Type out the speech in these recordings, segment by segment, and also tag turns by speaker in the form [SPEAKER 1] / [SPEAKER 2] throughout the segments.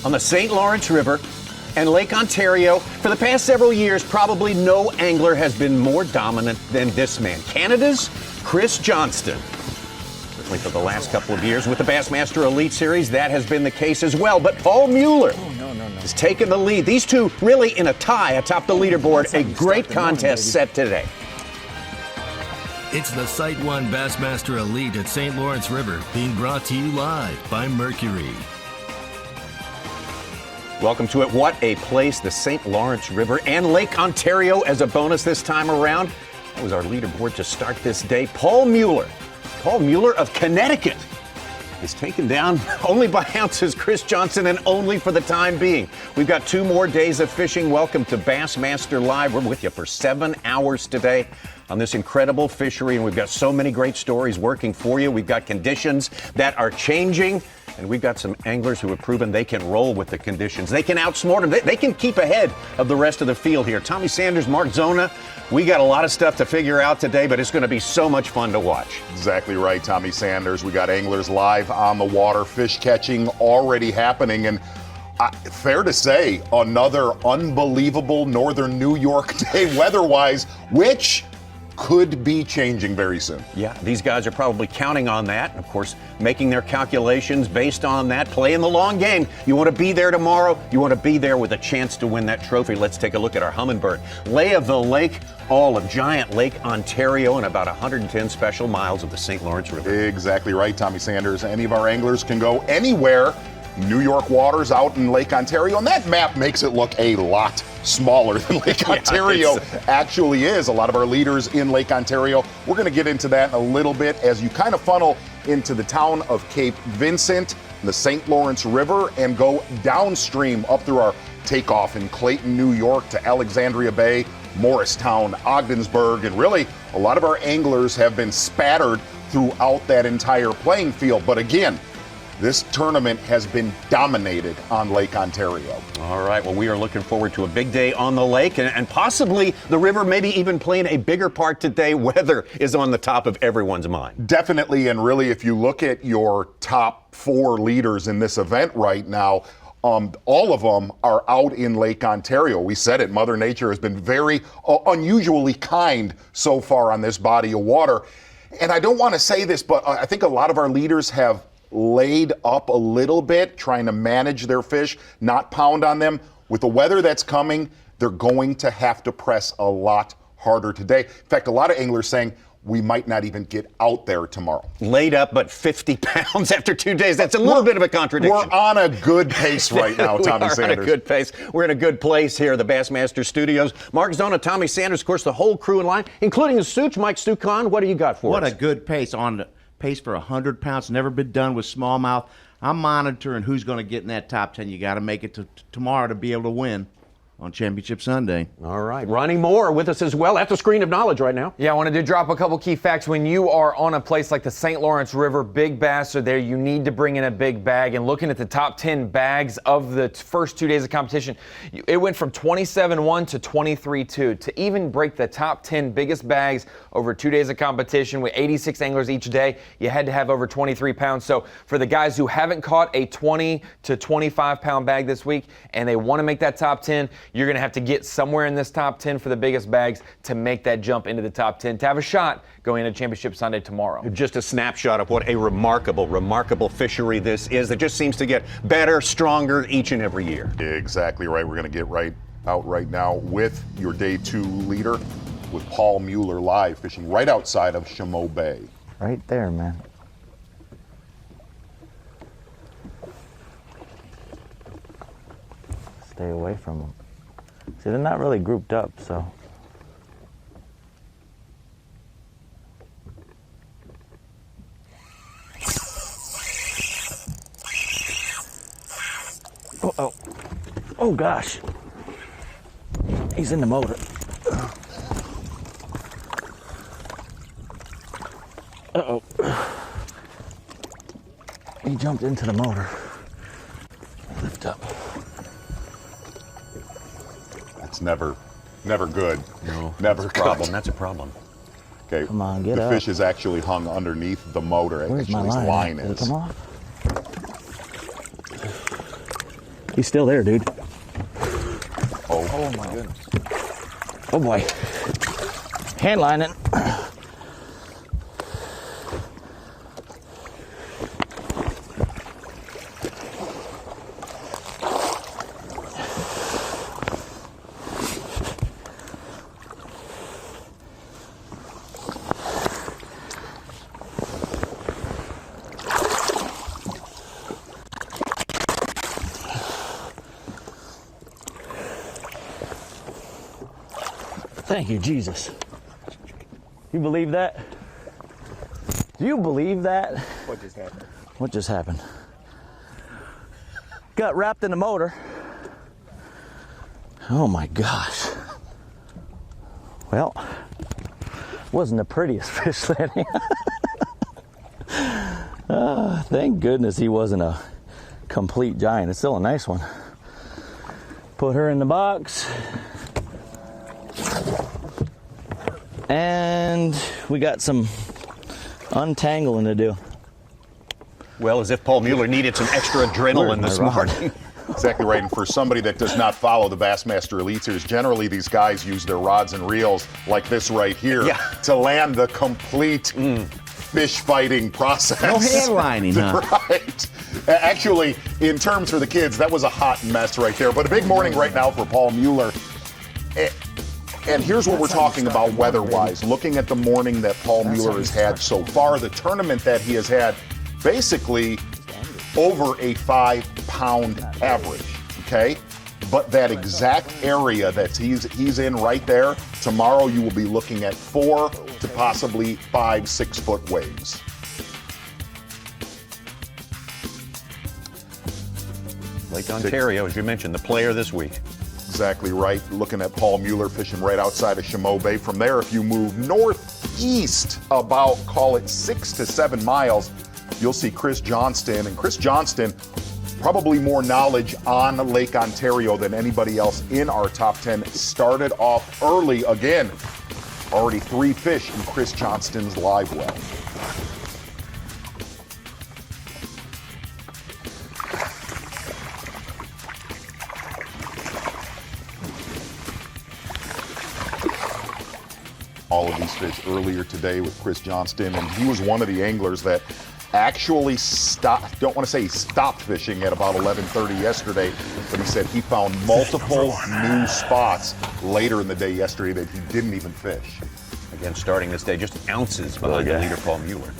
[SPEAKER 1] on the St. Lawrence River and Lake Ontario. For the past several years, probably no angler has been more dominant than this man, Canada's Chris Johnston. Certainly for the last couple of years with the Bassmaster Elite Series, that has been the case as well. But Paul MUELLER has taken the lead. These two really in a tie atop the leaderboard. A great contest set today.
[SPEAKER 2] It's the Site 1 Bassmaster Elite at St. Lawrence River, being brought to you live by Mercury.
[SPEAKER 1] Welcome to it. What a place, the St. Lawrence River and Lake Ontario as a bonus this time around. That was our leaderboard to start this day. Paul MUELLER of Connecticut is taken down only by ounces. Chris Johnston, and only for the time being. We've got 2 more days of fishing. Welcome to Bassmaster Live. We're with you for 7 hours today on this incredible fishery, and we've got so many great stories working for you. We've got conditions that are changing, and we've got some anglers who have proven they can roll with the conditions. They can outsmart them. They can keep ahead of the rest of the field here. Tommy Sanders, Mark Zona, we got a lot of stuff to figure out today, but it's going to be so much fun to watch.
[SPEAKER 3] Exactly right, Tommy Sanders. We got anglers live on the water, fish catching already happening, and fair to say, another unbelievable northern New York day weather-wise, which could be changing very soon.
[SPEAKER 1] Yeah, these guys are probably counting on that. Of course, making their calculations based on that, playing the long game. You want to be there tomorrow. You want to be there with a chance to win that trophy. Let's take a look at our Humminbird. Lay of the lake, all of giant Lake Ontario, and about 110 special miles of the St. Lawrence River.
[SPEAKER 3] Exactly right, Tommy Sanders. Any of our anglers can go anywhere. New York waters out in Lake Ontario, and that map makes it look a lot smaller than Lake Ontario actually is. A lot of our leaders in Lake Ontario. We're going to get into that in a little bit as you kind of funnel into the town of Cape Vincent, the St. Lawrence River, and go downstream up through our takeoff in Clayton, New York to Alexandria Bay, Morristown, Ogdensburg, and really a lot of our anglers have been spattered throughout that entire playing field. But again, this tournament has been dominated on Lake Ontario.
[SPEAKER 1] All right, well, we are looking forward to a big day on the lake and possibly the river, maybe even playing a bigger part today. Weather is on the top of everyone's mind.
[SPEAKER 3] Definitely, and really, if you look at your top 4 leaders in this event right now, all of them are out in Lake Ontario. We said it, Mother Nature has been very unusually kind so far on this body of water. And I don't want to say this, but I think a lot of our leaders have laid up a little bit, trying to manage their fish, not pound on them. With the weather that's coming, they're going to have to press a lot harder today. In fact, a lot of anglers saying we might not even get out there tomorrow.
[SPEAKER 1] Laid up, but 50 pounds after 2 days. That's a little bit of a contradiction.
[SPEAKER 3] We're on a good pace right now, Tommy Sanders.
[SPEAKER 1] We're on a good pace. We're in a good place here at the Bassmaster Studios. Mark Zona, Tommy Sanders, of course, the whole crew in line, including the Such, Mike Stucon. What do you got for us?
[SPEAKER 4] What a good pace on the pace for 100 pounds, never been done with smallmouth. I'm monitoring who's going to get in that top 10. You got to make it to tomorrow to be able to win on Championship Sunday.
[SPEAKER 1] All right, Ronnie Moore with us as well at the Screen of Knowledge right now.
[SPEAKER 5] Yeah, I wanted to drop a couple key facts. When you are on a place like the St. Lawrence River, big bass are there. You need to bring in a big bag. And looking at the top 10 bags of the first 2 days of competition, it went from 27-1 to 23-2. To even break the top 10 biggest bags over 2 days of competition with 86 anglers each day, you had to have over 23 pounds. So for the guys who haven't caught a 20 to 25 pound bag this week and they want to make that top 10, you're going to have to get somewhere in this top 10 for the biggest bags to make that jump into the top 10 to have a shot going into Championship Sunday tomorrow.
[SPEAKER 1] Just a snapshot of what a remarkable fishery this is that just seems to get better, stronger each and every year.
[SPEAKER 3] Exactly right. We're going to get right out right now with your day 2 leader, with Paul MUELLER live fishing right outside of Chameau Bay.
[SPEAKER 6] Right there, man. Stay away from them. See, they're not really grouped up, so. Uh-oh. Oh, gosh. He's in the motor. Uh-oh. He jumped into the motor. Lift up.
[SPEAKER 3] That's never good.
[SPEAKER 1] No,
[SPEAKER 3] never
[SPEAKER 1] that's a problem. That's a problem.
[SPEAKER 3] Okay.
[SPEAKER 6] Come on, get
[SPEAKER 3] the
[SPEAKER 6] up.
[SPEAKER 3] fish is actually hung underneath the motor.
[SPEAKER 6] Where's my
[SPEAKER 3] Actually, his
[SPEAKER 6] line?
[SPEAKER 3] line
[SPEAKER 6] Did it
[SPEAKER 3] is.
[SPEAKER 6] come off? He's still there, dude.
[SPEAKER 5] Oh my goodness.
[SPEAKER 6] Oh boy. Hand lining. Thank you, Jesus. You believe that? Do you believe that?
[SPEAKER 1] What just happened?
[SPEAKER 6] What just happened? Got wrapped in the motor. Oh my gosh. Well, wasn't the prettiest fish landing. Thank goodness he wasn't a complete giant. It's still a nice one. Put her in the box. And we got some untangling to do.
[SPEAKER 1] Well, as if Paul Mueller needed some extra adrenaline this morning.
[SPEAKER 3] Exactly right. And for somebody that does not follow the Bassmaster Elite Series, generally these guys use their rods and reels like this right here to land the complete fish fighting process.
[SPEAKER 4] No headlining, huh?
[SPEAKER 3] Right. Actually, in terms for the kids, that was a hot mess right there. But a big morning right now for Paul Mueller. And here's what we're talking about weather-wise. Looking at the morning that Paul Mueller has had so far, the tournament that he has had, basically over a 5-pound average, okay? But that exact area that he's in right there, tomorrow you will be looking at 4 to possibly 5, 6 foot waves.
[SPEAKER 1] Lake Ontario, as you mentioned, the player this week.
[SPEAKER 3] Exactly right. Looking at Paul Mueller fishing right outside of Chameau Bay. From there, if you move northeast about, call it 6 to 7 miles, you'll see Chris Johnston. And Chris Johnston, probably more knowledge on Lake Ontario than anybody else in our top 10. Started off early again. Already 3 fish in Chris Johnston's live well. All of these fish earlier today with Chris Johnston, and he was one of the anglers that actually stopped, don't want to say he stopped fishing at about 11:30 yesterday, but he said he found multiple new spots later in the day yesterday that he didn't even fish.
[SPEAKER 1] Again, starting this day, just ounces behind the leader, Paul Mueller.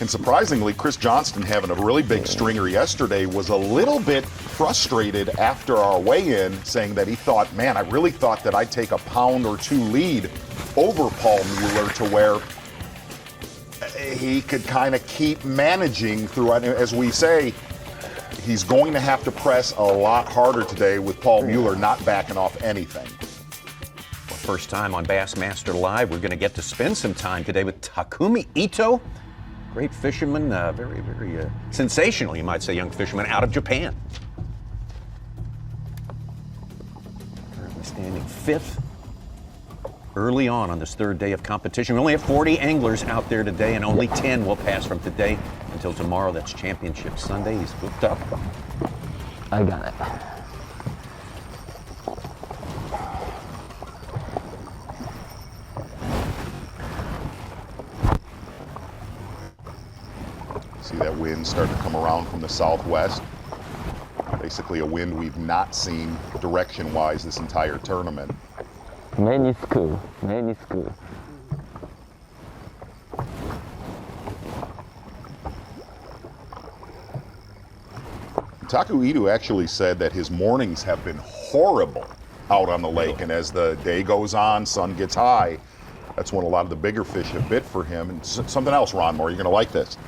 [SPEAKER 3] And surprisingly, Chris Johnston, having a really big stringer yesterday, was a little bit frustrated after our weigh-in, saying that he thought, man, I really thought that I'd take a pound or 2 lead over Paul Mueller to where he could kind of keep managing throughout. As we say, he's going to have to press a lot harder today with Paul Mueller not backing off anything.
[SPEAKER 1] First time on Bassmaster Live, we're going to get to spend some time today with Takumi Ito. Great fisherman, very, very sensational, you might say, young fisherman out of Japan. Currently standing 5th early on this 3rd day of competition. We only have 40 anglers out there today, and only 10 will pass from today until tomorrow. That's Championship Sunday. He's booked up.
[SPEAKER 6] I got it.
[SPEAKER 3] See that wind starting to come around from the southwest. Basically a wind we've not seen direction-wise this entire tournament.
[SPEAKER 6] Many school, many school.
[SPEAKER 3] Taku Ito actually said that his mornings have been horrible out on the lake, and as the day goes on, sun gets high, that's when a lot of the bigger fish have bit for him. And something else, Ron Moore, you're gonna like this.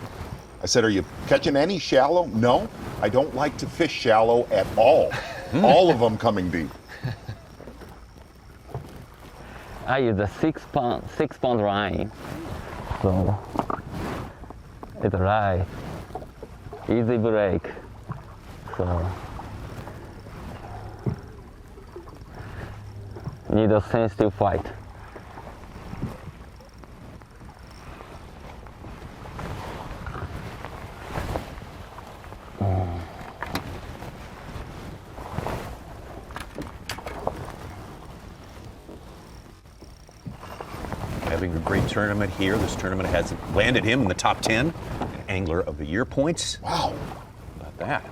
[SPEAKER 3] I said, are you catching any shallow? No, I don't like to fish shallow at all. All of them coming deep.
[SPEAKER 6] I use a 6-pound line, so it's right, easy break. So need a sensitive fight.
[SPEAKER 1] Having a great tournament here. This tournament has landed him in the top 10 Angler of the Year points.
[SPEAKER 3] Wow.
[SPEAKER 1] How about that?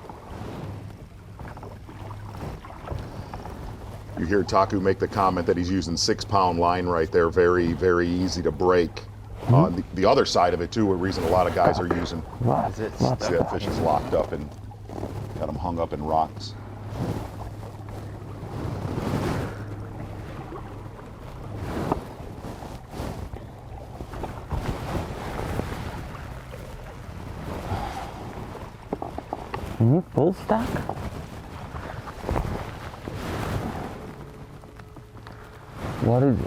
[SPEAKER 3] You hear Taku make the comment that he's using 6-pound line right there. Very, very easy to break. The other side of it, too, a reason a lot of guys are using.
[SPEAKER 5] Is it
[SPEAKER 3] See, that fish is locked up and got him hung up in rocks.
[SPEAKER 6] Full stack? What is it?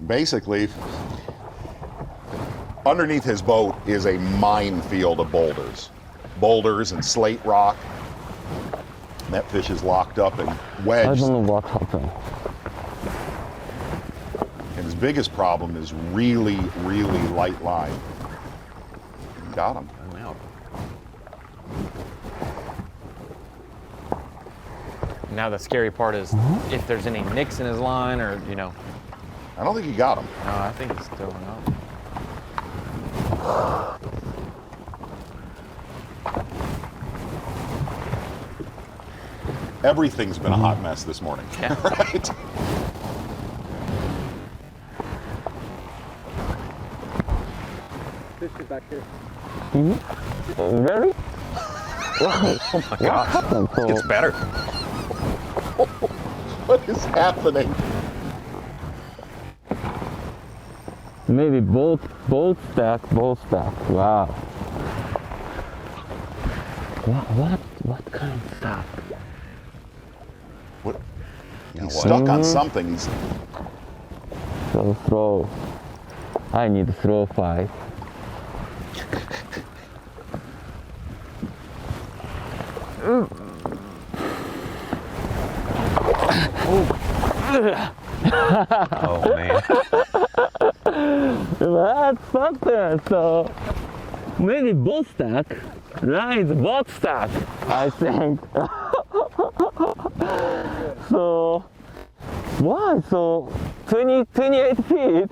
[SPEAKER 3] Basically, underneath his boat is a minefield of boulders and slate rock. And that fish is locked up and
[SPEAKER 6] I
[SPEAKER 3] wedged.
[SPEAKER 6] don't know what happened.
[SPEAKER 3] And his biggest problem is really, really light line. Got him.
[SPEAKER 1] I'm out.
[SPEAKER 5] Now the scary part is if there's any nicks in his line or, you know.
[SPEAKER 3] I don't think he got him.
[SPEAKER 5] No, I think it's still up.
[SPEAKER 3] Everything's been a hot mess this morning.
[SPEAKER 5] Yeah.
[SPEAKER 3] Right?
[SPEAKER 7] Fish is back here.
[SPEAKER 6] Really?
[SPEAKER 1] Oh my gosh. It gets better.
[SPEAKER 3] What is happening?
[SPEAKER 6] Maybe both stack. Wow. What kind of stuff?
[SPEAKER 3] What?
[SPEAKER 1] You know
[SPEAKER 3] He's
[SPEAKER 1] what?
[SPEAKER 3] stuck on something. He's
[SPEAKER 6] So throw. I need to throw 5.
[SPEAKER 1] Oh man.
[SPEAKER 6] That's something. So maybe both stack. Right, both stack. I think. So why? So 28 feet.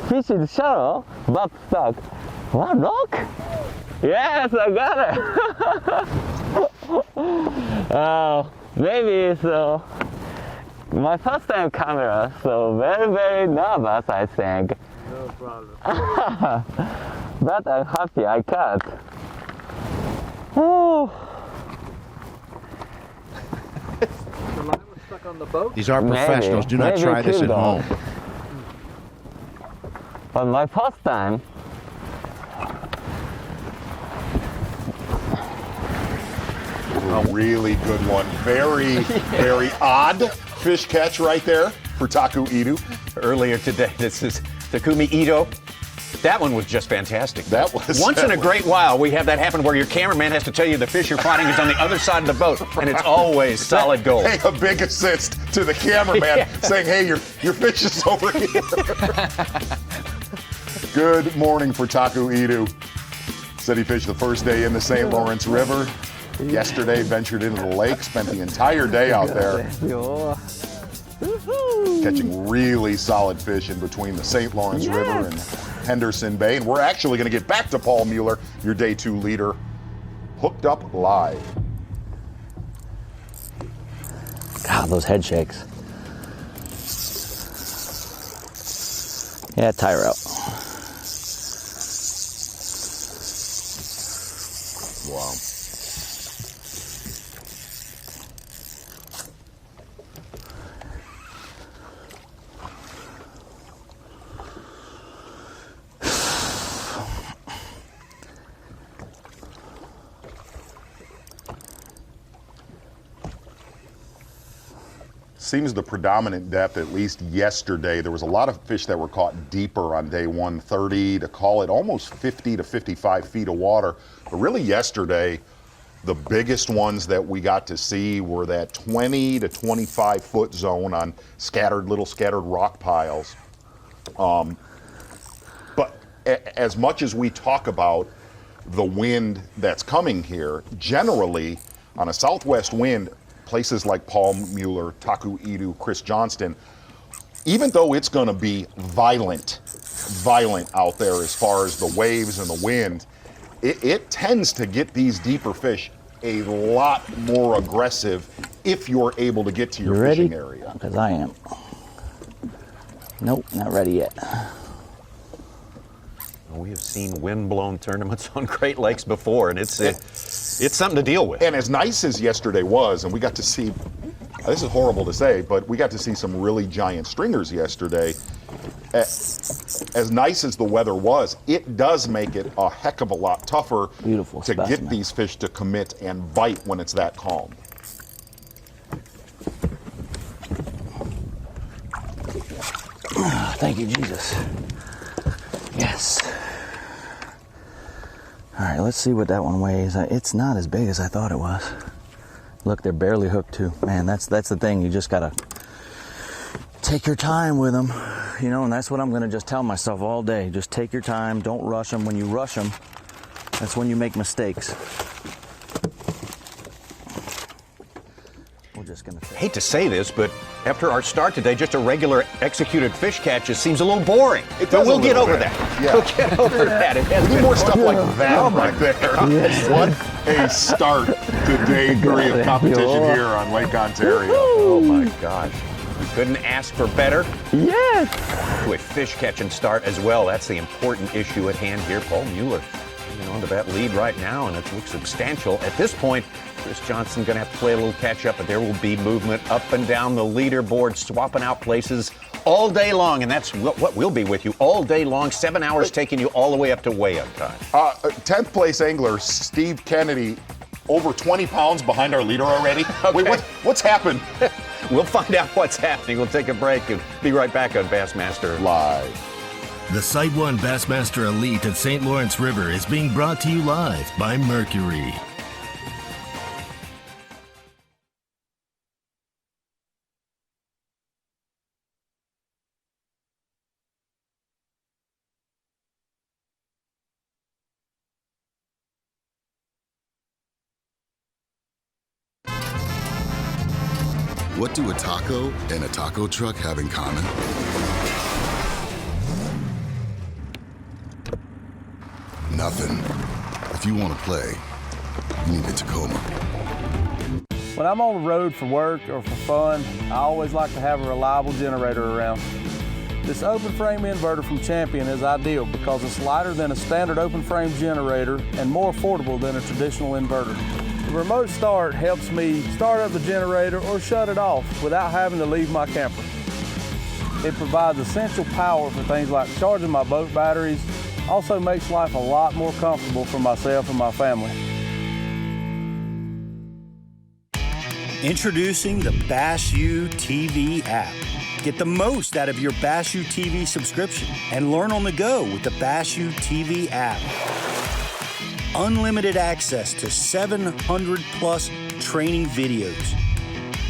[SPEAKER 6] Fish is shallow, but stuck. What, rock? Yes, I got it. Maybe so. My first time camera, so very, very nervous, I think.
[SPEAKER 7] No problem.
[SPEAKER 6] But I'm happy I caught. Oh,
[SPEAKER 7] The line was stuck on the boat.
[SPEAKER 4] These are
[SPEAKER 6] Maybe.
[SPEAKER 4] professionals. Do not
[SPEAKER 6] Maybe
[SPEAKER 4] try this
[SPEAKER 6] too,
[SPEAKER 4] at
[SPEAKER 6] though.
[SPEAKER 4] home.
[SPEAKER 6] but my first time.
[SPEAKER 3] a really good one. Very, very odd fish catch right there for Taku Ito.
[SPEAKER 1] Earlier today, this is Takumi Ito. That one was just fantastic.
[SPEAKER 3] That was
[SPEAKER 1] Once in a great while, we have that happen where your cameraman has to tell you the fish you're fighting is on the other side of the boat, and it's always solid gold.
[SPEAKER 3] Hey, a big assist to the cameraman
[SPEAKER 1] Yeah.
[SPEAKER 3] saying, hey, your fish is over here. Good morning for Taku Ito. Said he fished the first day in the St. Lawrence River. Yesterday, ventured into the lake, spent the entire day out there catching really solid fish in between the St. Lawrence River and Henderson Bay. And we're actually going to get back to Paul MUELLER, your day 2 leader, hooked up live.
[SPEAKER 6] God, those head shakes. Yeah, tire out.
[SPEAKER 3] Wow. seems the predominant depth, at least yesterday. There was a lot of fish that were caught deeper on day 130, to call it almost 50 to 55 feet of water. But really yesterday, the biggest ones that we got to see were that 20 to 25 foot zone on little scattered rock piles. But as much as we talk about the wind that's coming here, generally on a southwest wind, places like Paul MUELLER, Taku Idu, Chris Johnston, even though it's going to be violent out there as far as the waves and the wind, it tends to get these deeper fish a lot more aggressive if you're able to get to your fishing area.
[SPEAKER 6] Because I am. Nope, not ready yet.
[SPEAKER 1] We have seen wind-blown tournaments on Great Lakes before, and it's something to deal with.
[SPEAKER 3] And as nice as yesterday was, and we got to see, this is horrible to say, but we got to see some really giant stringers yesterday. As nice as the weather was, it does make it a heck of a lot tougher to get these fish to commit and bite when it's that calm.
[SPEAKER 6] Thank you, Jesus. Yes. All right, let's see what that one weighs. It's not as big as I thought it was. Look, they're barely hooked too. Man, that's the thing. You just gotta take your time with them, you know, and that's what I'm gonna just tell myself all day. Just take your time. Don't rush them. When you rush them, that's when you make mistakes. We're just gonna
[SPEAKER 1] hate to say this, but after our start today, just a regular executed fish catch just seems a little boring. But we'll get over that.
[SPEAKER 3] Yeah.
[SPEAKER 1] We'll get over that. It has
[SPEAKER 3] We need
[SPEAKER 1] been
[SPEAKER 3] more stuff like that
[SPEAKER 1] Oh my
[SPEAKER 3] right there. What a start to day 3 of competition here on Lake Ontario.
[SPEAKER 1] Oh my gosh. Couldn't ask for better. Yes. To a fish catch and start as well. That's the important issue at hand here. Paul MUELLER hanging on to that lead right now, and it looks substantial. At this point, Chris Johnston going to have to play a little catch-up, but there will be movement up and down the leaderboard, swapping out places all day long, and that's what we'll be with you all day long. 7 hours taking you all the way up to weigh-up time.
[SPEAKER 3] 10th place angler Steve Kennedy, over 20 pounds behind our leader already.
[SPEAKER 1] Okay.
[SPEAKER 3] Wait, what's happened?
[SPEAKER 1] We'll find out what's happening. We'll take a break and be right back on Bassmaster
[SPEAKER 3] Live.
[SPEAKER 2] The Site 1 Bassmaster Elite at St. Lawrence River is being brought to you live by Mercury.
[SPEAKER 8] What do a taco and a taco truck have in common? Nothing. If you want to play, you need a Tacoma.
[SPEAKER 9] When I'm on the road for work or for fun, I always like to have a reliable generator around. This open frame inverter from Champion is ideal because it's lighter than a standard open frame generator and more affordable than a traditional inverter. The remote start helps me start up the generator or shut it off without having to leave my camper. It provides essential power for things like charging my boat batteries, also makes life a lot more comfortable for myself and my family.
[SPEAKER 10] Introducing the Bass U TV app. Get the most out of your Bass U TV subscription and learn on the go with the Bass U TV app. Unlimited access to 700 plus training videos.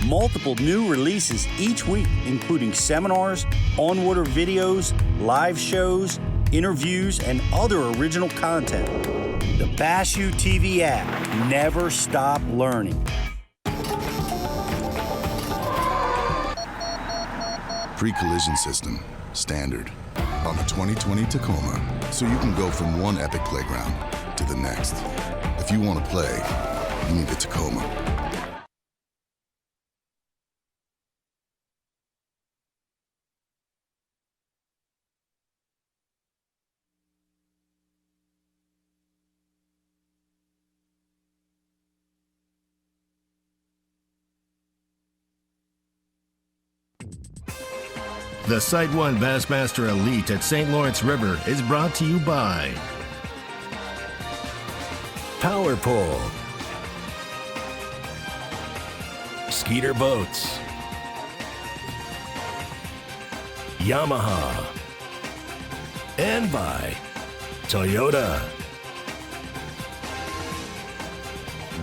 [SPEAKER 10] Multiple new releases each week, including seminars, on-water videos, live shows, interviews, and other original content. The Bass U TV app. Never stop learning.
[SPEAKER 8] Pre-collision system, standard, on the 2020 Tacoma, so you can go from one epic playground to the next. If you want to play, you need a Tacoma.
[SPEAKER 2] The Site 1 Bassmaster Elite at St. Lawrence River is brought to you by Power Pole, Skeeter Boats, Yamaha, and by Toyota.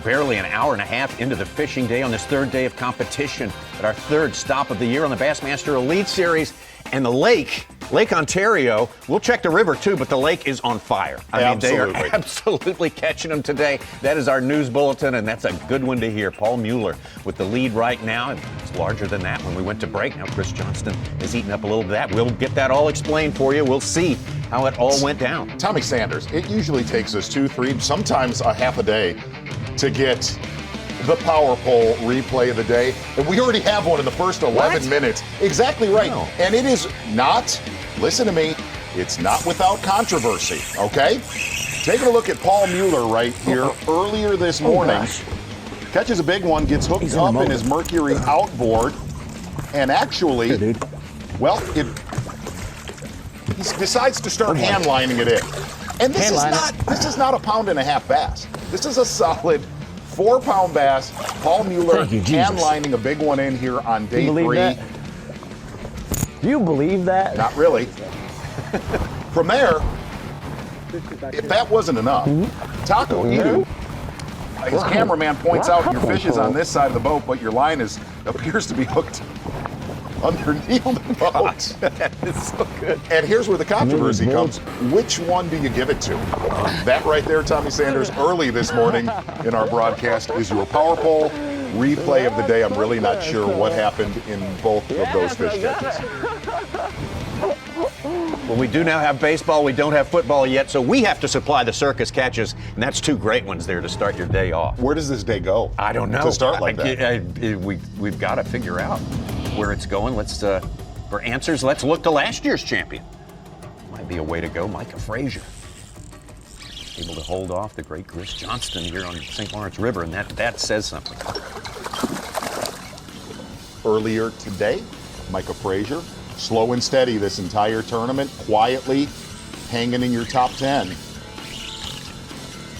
[SPEAKER 1] Barely an hour and a half into the fishing day on this third day of competition at our third stop of the year on the Bassmaster Elite Series. And the Lake Ontario, we'll check the river too, but the lake is on fire. I mean, they are absolutely catching them today. That is our news bulletin, and that's a good one to hear. Paul MUELLER with the lead right now. It's larger than that when we went to break. Now Chris Johnston has eaten up a little bit of that. We'll get that all explained for you. We'll see how it all went down.
[SPEAKER 3] Tommy Sanders, it usually takes us 2, 3, sometimes a half a day to get the power pole replay of the day. And we already have one in the first 11 minutes. Exactly right. No. And it is not, listen to me, it's not without controversy, okay? Taking a look at Paul MUELLER right here earlier this morning. Catches a big one, gets hooked up in his Mercury outboard, and actually, well, he decides to start hand lining it in. And this is not a 1.5 pound bass. This is a solid 4-pound bass. Paul MUELLER hand lining a big one in here on day 3.
[SPEAKER 6] Do you believe that?
[SPEAKER 3] Not really. From there, if that wasn't enough, Taco Edu, his cameraman points out your fish is on this side of the boat, but your line appears to be hooked underneath the boat.
[SPEAKER 1] That is so good.
[SPEAKER 3] And here's where the controversy comes. Which one do you give it to? That right there, Tommy Sanders, early this morning in our broadcast is your power pole replay of the day. I'm really not sure what happened in both of those fish catches.
[SPEAKER 1] Well, we do now have baseball. We don't have football yet, so we have to supply the circus catches, and that's 2 great ones there to start your day off.
[SPEAKER 3] Where does this day go?
[SPEAKER 1] I don't know.
[SPEAKER 3] To start like that.
[SPEAKER 1] We've got to figure out where it's going. For answers, let's look to last year's champion. Might be a way to go. Micah Frazier able to hold off the great Chris Johnston here on the St. Lawrence River, and that says something.
[SPEAKER 3] Earlier today, Micah Frazier, slow and steady this entire tournament, quietly hanging in your top 10.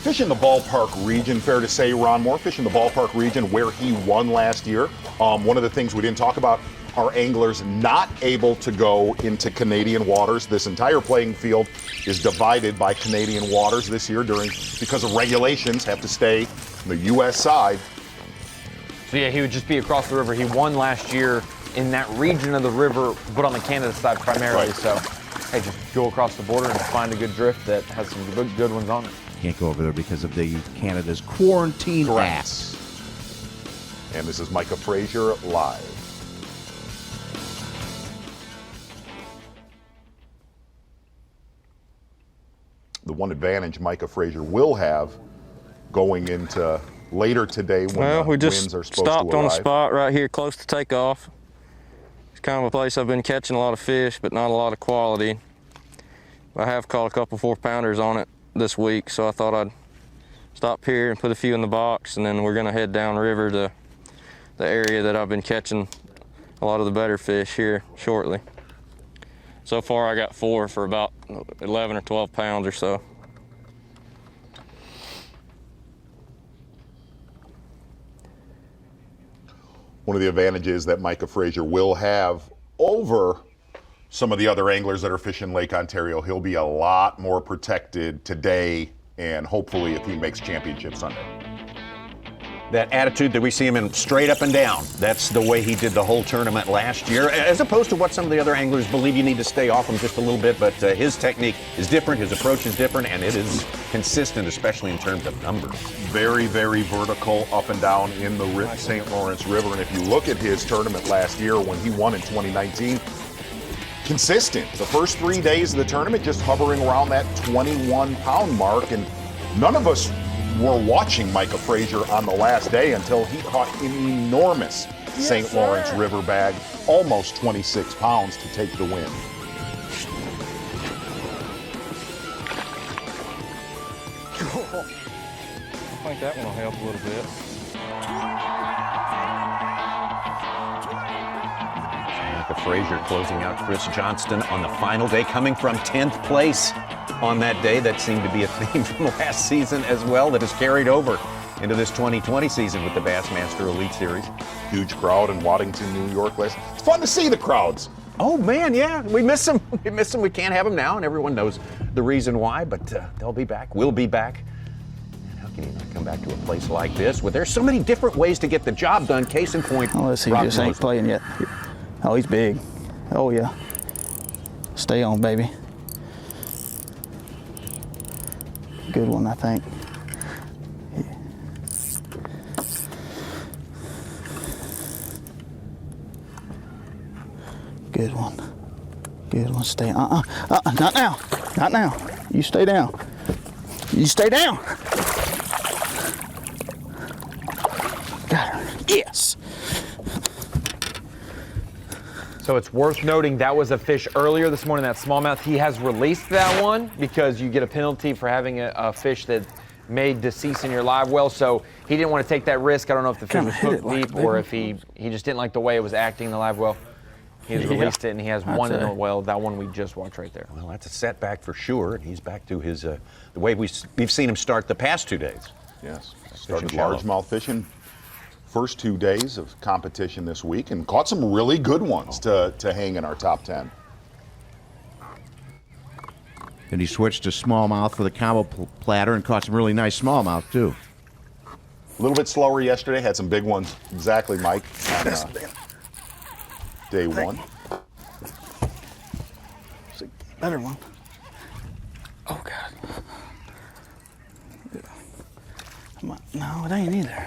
[SPEAKER 3] Fish in the ballpark region, fair to say, Ron Moore, fish in the ballpark region where he won last year. One of the things we didn't talk about are anglers not able to go into Canadian waters. This entire playing field is divided by Canadian waters this year because of regulations, have to stay on the U.S. side.
[SPEAKER 5] So yeah, he would just be across the river. He won last year in that region of the river, but on the Canada side primarily. Right. So, hey, just go across the border and find a good drift that has some good ones on it.
[SPEAKER 4] Can't go over there because of the Canada's quarantine act.
[SPEAKER 3] And this is Micah Frazier live. The one advantage Micah Frazier will have going into later today when
[SPEAKER 11] we just
[SPEAKER 3] winds are supposed to
[SPEAKER 11] stopped
[SPEAKER 3] arrive.
[SPEAKER 11] on a spot right here close to takeoff. It's kind of a place I've been catching a lot of fish, but not a lot of quality. I have caught a couple 4-pounders on it this week, so I thought I'd stop here and put a few in the box, and then we're gonna head downriver to the area that I've been catching a lot of the better fish here shortly. So far I got 4 for about 11 or 12 pounds or so.
[SPEAKER 3] One of the advantages that Micah Frazier will have over some of the other anglers that are fishing Lake Ontario, he'll be a lot more protected today and hopefully if he makes Championship Sunday.
[SPEAKER 1] That attitude that we see him in straight up and down, that's the way he did the whole tournament last year, as opposed to what some of the other anglers believe you need to stay off him just a little bit, but his technique is different, his approach is different, and it is consistent, especially in terms of numbers.
[SPEAKER 3] Very, very vertical up and down in the St. Lawrence River, and if you look at his tournament last year when he won in 2019, consistent. The first 3 days of the tournament just hovering around that 21-pound mark, and none of us were watching Micah Frazier on the last day until he caught an enormous St. Lawrence River bag, almost 26 pounds to take the win.
[SPEAKER 11] I think that one will help a little bit.
[SPEAKER 1] Micah Frazier closing out Chris Johnston on the final day, coming from 10th place on that day. That seemed to be a theme from last season as well that has carried over into this 2020 season with the Bassmaster Elite Series.
[SPEAKER 3] Huge crowd in Waddington, New York. It's fun to see the crowds
[SPEAKER 1] Oh, man, yeah, we miss them. We miss them. We can't have them now, and everyone knows the reason why, but they'll be back. We'll be back. And how can you not come back to a place like this where there's so many different ways to get the job done? Case in point,
[SPEAKER 6] Unless he
[SPEAKER 1] Brock
[SPEAKER 6] just ain't
[SPEAKER 1] Mosley.
[SPEAKER 6] playing yet. Oh, he's big. Oh, yeah. Stay on, baby. Good one, I think. Good one. Good one. Stay. Not now. Not now. You stay down. You stay down. Got her. Yes.
[SPEAKER 5] So it's worth noting that was a fish earlier this morning, that smallmouth. He has released that one because you get a penalty for having a fish that may decease in your live well. So he didn't want to take that risk. I don't know if the fish was hooked deep or if he just didn't like the way it was acting in the live well. He has released it, and he has one in the well. That one we just watched right there.
[SPEAKER 1] Well, that's a setback for sure, and he's back to his the way we've seen him start the past 2 days.
[SPEAKER 3] Yes, started largemouth fishing first 2 days of competition this week and caught some really good ones to hang in our top 10.
[SPEAKER 4] And he switched to smallmouth for the combo platter and caught some really nice smallmouth, too.
[SPEAKER 3] A little bit slower yesterday, had some big ones. Exactly, Mike. On, day one.
[SPEAKER 6] It's a better one. Oh, God. No, it ain't either.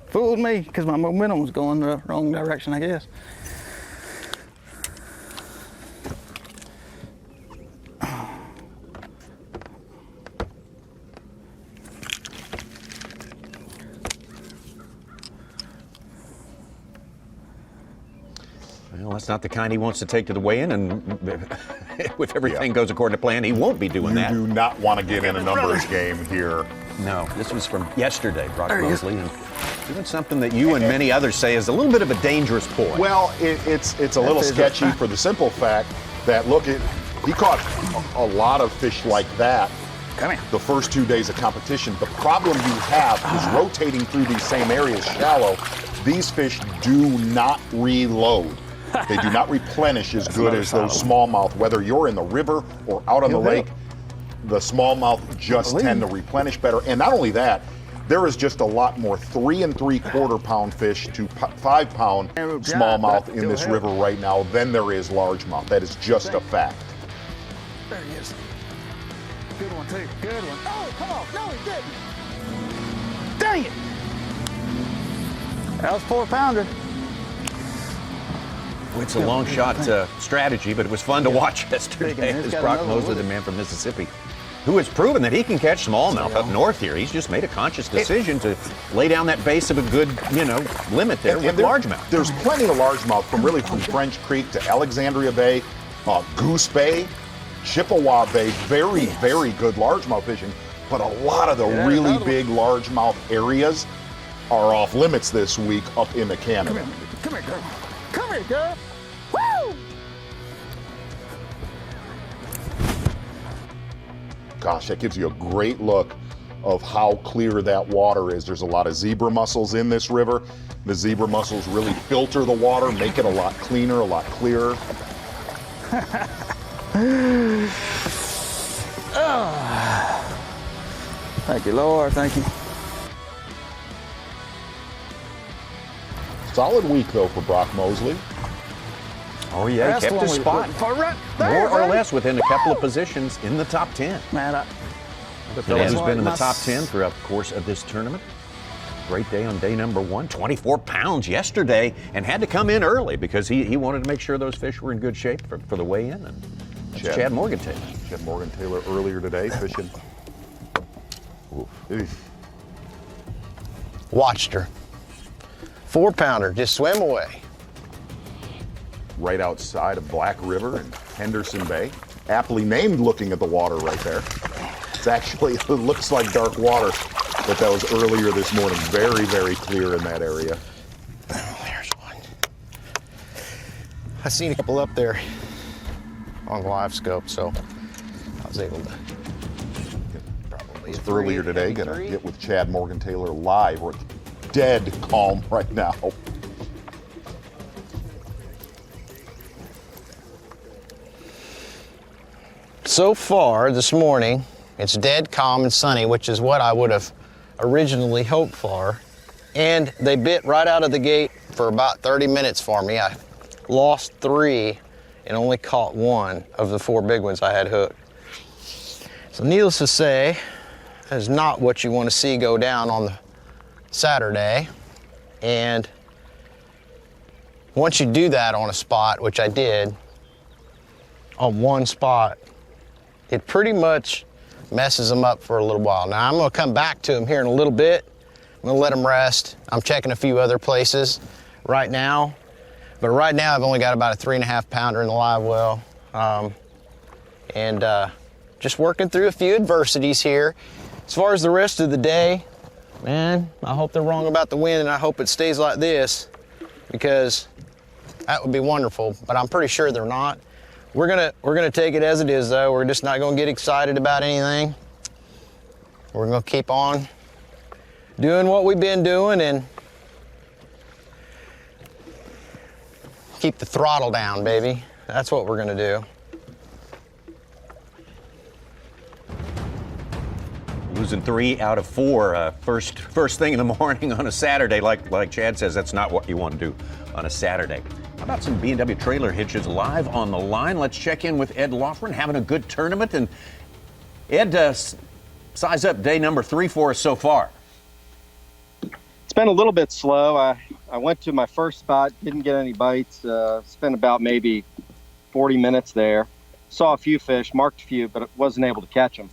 [SPEAKER 6] Fooled me because my momentum was going the wrong direction, I guess.
[SPEAKER 1] Well, that's not the kind he wants to take to the weigh-in, and if everything goes according to plan, he won't be doing that.
[SPEAKER 3] You do not want to get in a numbers game here.
[SPEAKER 1] No, this was from yesterday, Brock Mosley, and doing something that you and many others say is a little bit of a dangerous ploy.
[SPEAKER 3] Well, it's a little sketchy for the simple fact that, look, he caught a lot of fish like that the first 2 days of competition. The problem you have is rotating through these same areas shallow. These fish do not reload. They do not replenish as good as those smallmouth, whether you're in the river or out on the lake. The smallmouth just tend to replenish better. And not only that, there is just a lot more 3 3/4 pound fish to 5 pound smallmouth in this river right now than there is largemouth. That is just a fact.
[SPEAKER 6] There he is. Good one, too. Good one. Oh, come on. No, he didn't. Dang it. That was 4-pounder.
[SPEAKER 1] It's a long shot strategy, but it was fun to watch yesterday as Brock Mosley, the man from Mississippi, who has proven that he can catch smallmouth up north here. He's just made a conscious decision to lay down that base of a good, limit there with largemouth.
[SPEAKER 3] There's plenty of largemouth from French Creek to Alexandria Bay, Goose Bay, Chippewa Bay. Very, very good largemouth fishing. But a lot of the really big largemouth areas are off limits this week up in the Canada.
[SPEAKER 6] Come here, girl. Come here, girl. Woo!
[SPEAKER 3] Gosh, that gives you a great look of how clear that water is. There's a lot of zebra mussels in this river. The zebra mussels really filter the water, make it a lot cleaner, a lot clearer.
[SPEAKER 6] Thank you, Lord. Thank you.
[SPEAKER 3] Solid week, though, for Brock Mosley.
[SPEAKER 1] Oh, yeah, he kept his spot. More or less within a couple of positions in the top 10.
[SPEAKER 6] Man,
[SPEAKER 1] The fellow who's been in the top 10 throughout the course of this tournament. Great day on day number 1. 24 pounds yesterday, and had to come in early because he wanted to make sure those fish were in good shape for the weigh-in. And that's Chad MORGENTHALER.
[SPEAKER 3] Chad MORGENTHALER earlier today fishing.
[SPEAKER 12] Watched her. 4-pounder, just swim away.
[SPEAKER 3] Right outside of Black River in Henderson Bay. Aptly named, looking at the water right there. It's actually, it looks like dark water, but that was earlier this morning. Very, very clear in that area.
[SPEAKER 12] Oh, there's one. I seen a couple up there on live scope, so I was able to. Probably
[SPEAKER 3] earlier today, gonna get with Chad MORGENTHALER live. We're dead calm right now.
[SPEAKER 12] So far this morning, it's dead calm and sunny, which is what I would have originally hoped for. And they bit right out of the gate for about 30 minutes for me. I lost 3 and only caught 1 of the 4 big ones I had hooked. So needless to say, that is not what you want to see go down on the Saturday. And once you do that on a spot, which I did, on one spot, it pretty much messes them up for a little while. Now I'm gonna come back to them here in a little bit. I'm gonna let them rest. I'm checking a few other places right now, but right now I've only got about a 3.5 pounder in the live well. Just working through a few adversities here. As far as the rest of the day, man, I hope they're wrong about the wind, and I hope it stays like this, because that would be wonderful, but I'm pretty sure they're not. We're gonna take it as it is, though. We're just not gonna get excited about anything. We're gonna keep on doing what we've been doing and keep the throttle down, baby. That's what we're gonna do.
[SPEAKER 1] Losing 3 out of 4 first thing in the morning on a Saturday, like Chad says, that's not what you want to do on a Saturday. How about some B&W trailer hitches live on the line? Let's check in with Ed Loughran, having a good tournament. And Ed, size up day number 3 for us so far.
[SPEAKER 13] It's been a little bit slow. I went to my first spot, didn't get any bites. Spent about maybe 40 minutes there. Saw a few fish, marked a few, but wasn't able to catch them.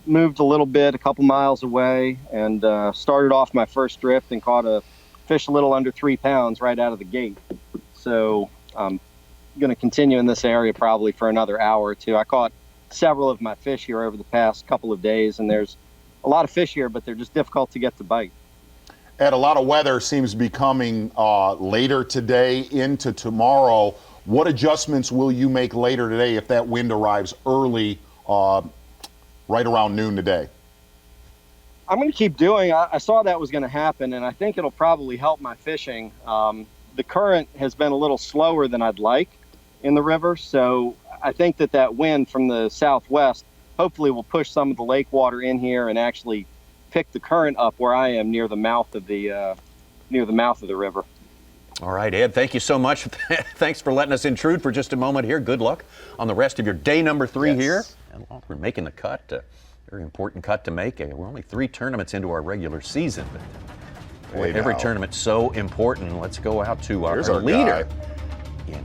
[SPEAKER 13] Moved a little bit, a couple miles away, and started off my first drift and caught a fish a little under 3 pounds right out of the gate. So I'm going to continue in this area probably for another hour or two. I caught several of my fish here over the past couple of days, and there's a lot of fish here, but they're just difficult to get to bite.
[SPEAKER 3] Ed, a lot of weather seems to be coming later today into tomorrow. What adjustments will you make later today if that wind arrives early, right around noon today?
[SPEAKER 13] I'm going to keep doing. I saw that was going to happen, and I think it'll probably help my fishing. The current has been a little slower than I'd like in the river, so I think that wind from the southwest hopefully will push some of the lake water in here and actually pick the current up where I am near the mouth of the river.
[SPEAKER 1] All right, Ed, thank you so much. Thanks for letting us intrude for just a moment here. Good luck on the rest of your day number 3 here. And we're making the cut, very important cut to make. We're only 3 tournaments into our regular season, but boy, every tournament's so important. Let's go out to our leader in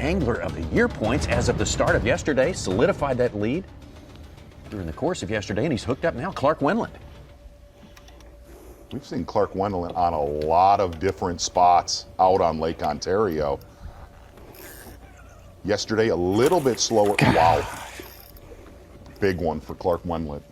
[SPEAKER 1] Angler of the Year points as of the start of yesterday. Solidified that lead during the course of yesterday, and he's hooked up now, Clark Wendland.
[SPEAKER 3] We've seen Clark Wendland on a lot of different spots out on Lake Ontario. Yesterday, a little bit slower. Wow. Big one for Clark Wendland.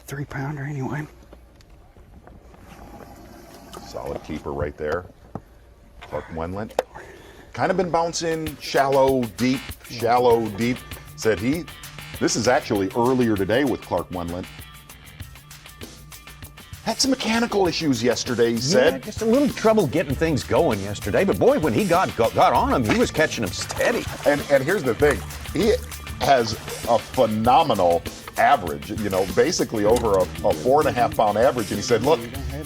[SPEAKER 14] Three pounder anyway.
[SPEAKER 3] Solid keeper right there. Clark Wendland. Kind of been bouncing shallow, deep. Said this is actually earlier today with Clark Wendland. Had some mechanical issues yesterday, he said.
[SPEAKER 1] Yeah, just a little trouble getting things going yesterday, but boy, when he got on him, he was catching them steady.
[SPEAKER 3] And here's the thing, he has a phenomenal average, basically over a 4.5 pound average. And he said, look,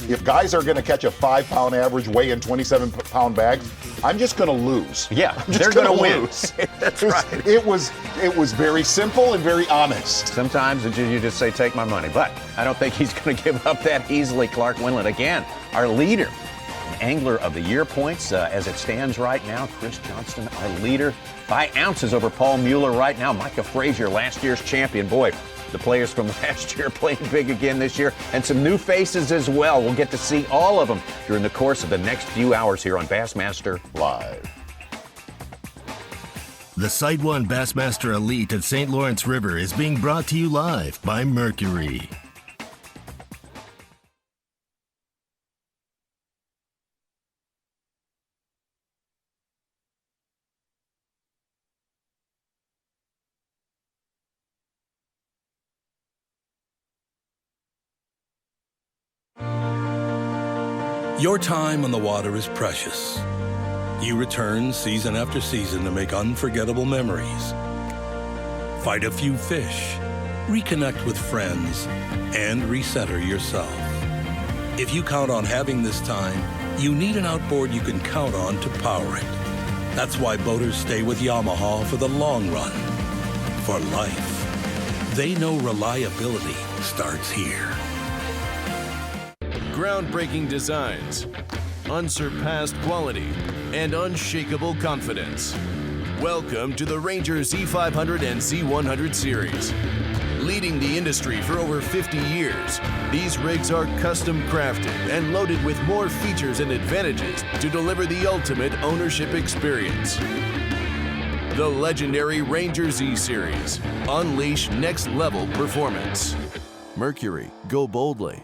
[SPEAKER 3] if guys are going to catch a 5 pound average, weigh in 27 pound bags, I'm just going to lose.
[SPEAKER 1] Yeah, they're going to win. That's right.
[SPEAKER 3] It was very simple and very honest.
[SPEAKER 1] Sometimes you just say, take my money. But I don't think he's going to give up that easily. Clark Wendland, again, our leader in Angler of the Year points as it stands right now. Chris Johnston, our leader, by ounces over Paul MUELLER right now. Micah Frazier, last year's champion. Boy, The players from last year playing big again this year, and some new faces as well. We'll get to see all of them during the course of the next few hours here on Bassmaster Live.
[SPEAKER 2] The Site 1 Bassmaster Elite at St. Lawrence River is being brought to you live by Mercury.
[SPEAKER 15] Your time on the water is precious. You return season after season to make unforgettable memories. Fight a few fish, reconnect with friends, and recenter yourself. If you count on having this time, you need an outboard you can count on to power it. That's why boaters stay with Yamaha for the long run, for life. They know reliability starts here.
[SPEAKER 16] Groundbreaking designs, unsurpassed quality, and unshakable confidence. Welcome to the Ranger Z500 and Z100 series. Leading the industry for over 50 years, these rigs are custom crafted and loaded with more features and advantages to deliver the ultimate ownership experience. The legendary Ranger Z series. Unleash next level performance. Mercury, go boldly.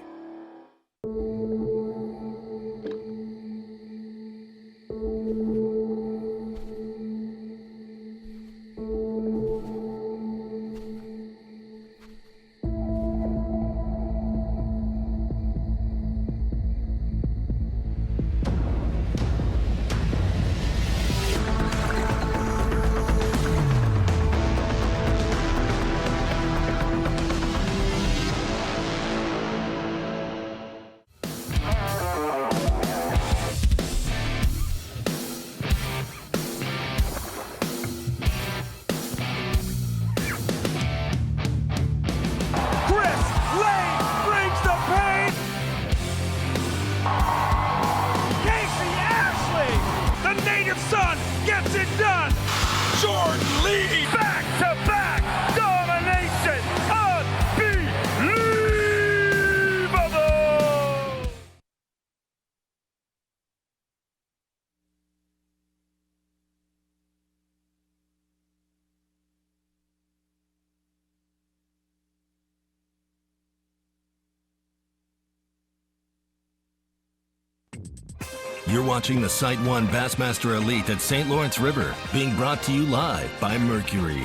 [SPEAKER 2] You're watching the Site 1 Bassmaster Elite at St. Lawrence River, being brought to you live by Mercury.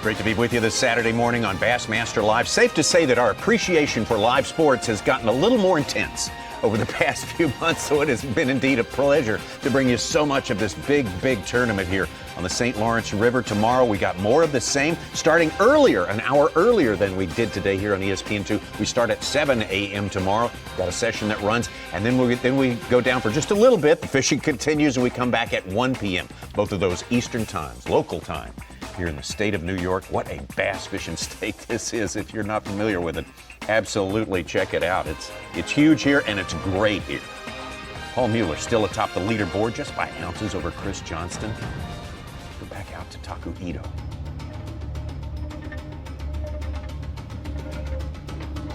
[SPEAKER 1] Great to be with you this Saturday morning on Bassmaster Live. Safe to say that our appreciation for live sports has gotten a little more intense over the past few months, so it has been indeed a pleasure to bring you so much of this big tournament here on the St. Lawrence River. Tomorrow we got more of the same, starting earlier, an hour earlier than we did today here on ESPN2. We start at 7 a.m. tomorrow. Got a session that runs, and then we go down for just a little bit. The fishing continues, and we come back at 1 p.m. Both of those Eastern times, local time, here in the state of New York. What a bass fishing state this is. If you're not familiar with it, absolutely check it out. It's huge here, and it's great here. Paul MUELLER still atop the leaderboard, just by ounces over Chris Johnston. Go back out to Taku Ito.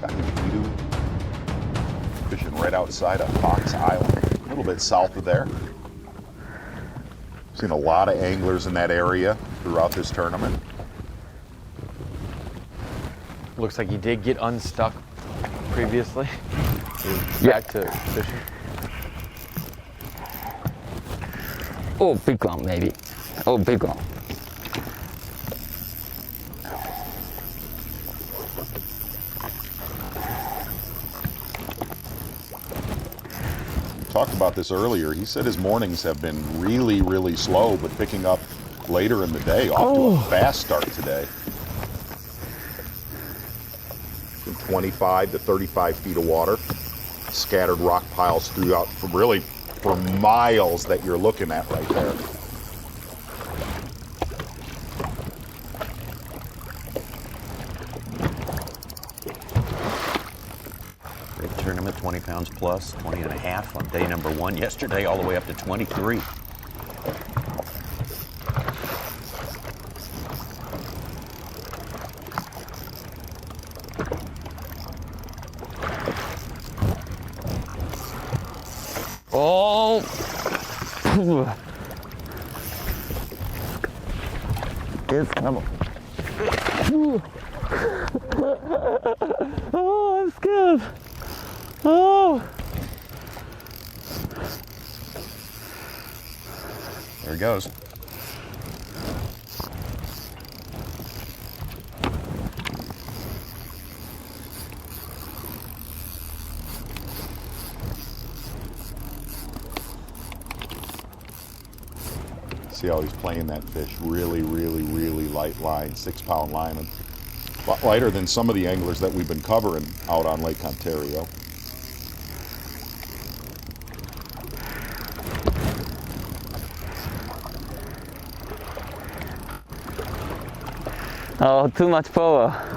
[SPEAKER 3] Taku Ito fishing right outside of Fox Island, a little bit south of there. Seen a lot of anglers in that area throughout this tournament.
[SPEAKER 5] Looks like he did get unstuck previously. Back to fishing.
[SPEAKER 17] Oh, big lump maybe. Oh, big lump.
[SPEAKER 3] Talked about this earlier. He said his mornings have been really slow, but picking up later in the day. Off to a fast start today. From 25 to 35 feet of water. Scattered rock piles throughout for miles that you're looking at right there.
[SPEAKER 1] Big tournament, 20 pounds plus, 20 and a half on day number 1. Yesterday, all the way up to 23.
[SPEAKER 17] Oh. Yes, come on. Oh, I'm scared. Oh.
[SPEAKER 1] There he goes.
[SPEAKER 3] See how he's playing that fish. Really, really, really light line, 6-pound line. And a lot lighter than some of the anglers that we've been covering out on Lake Ontario.
[SPEAKER 17] Oh, too much power.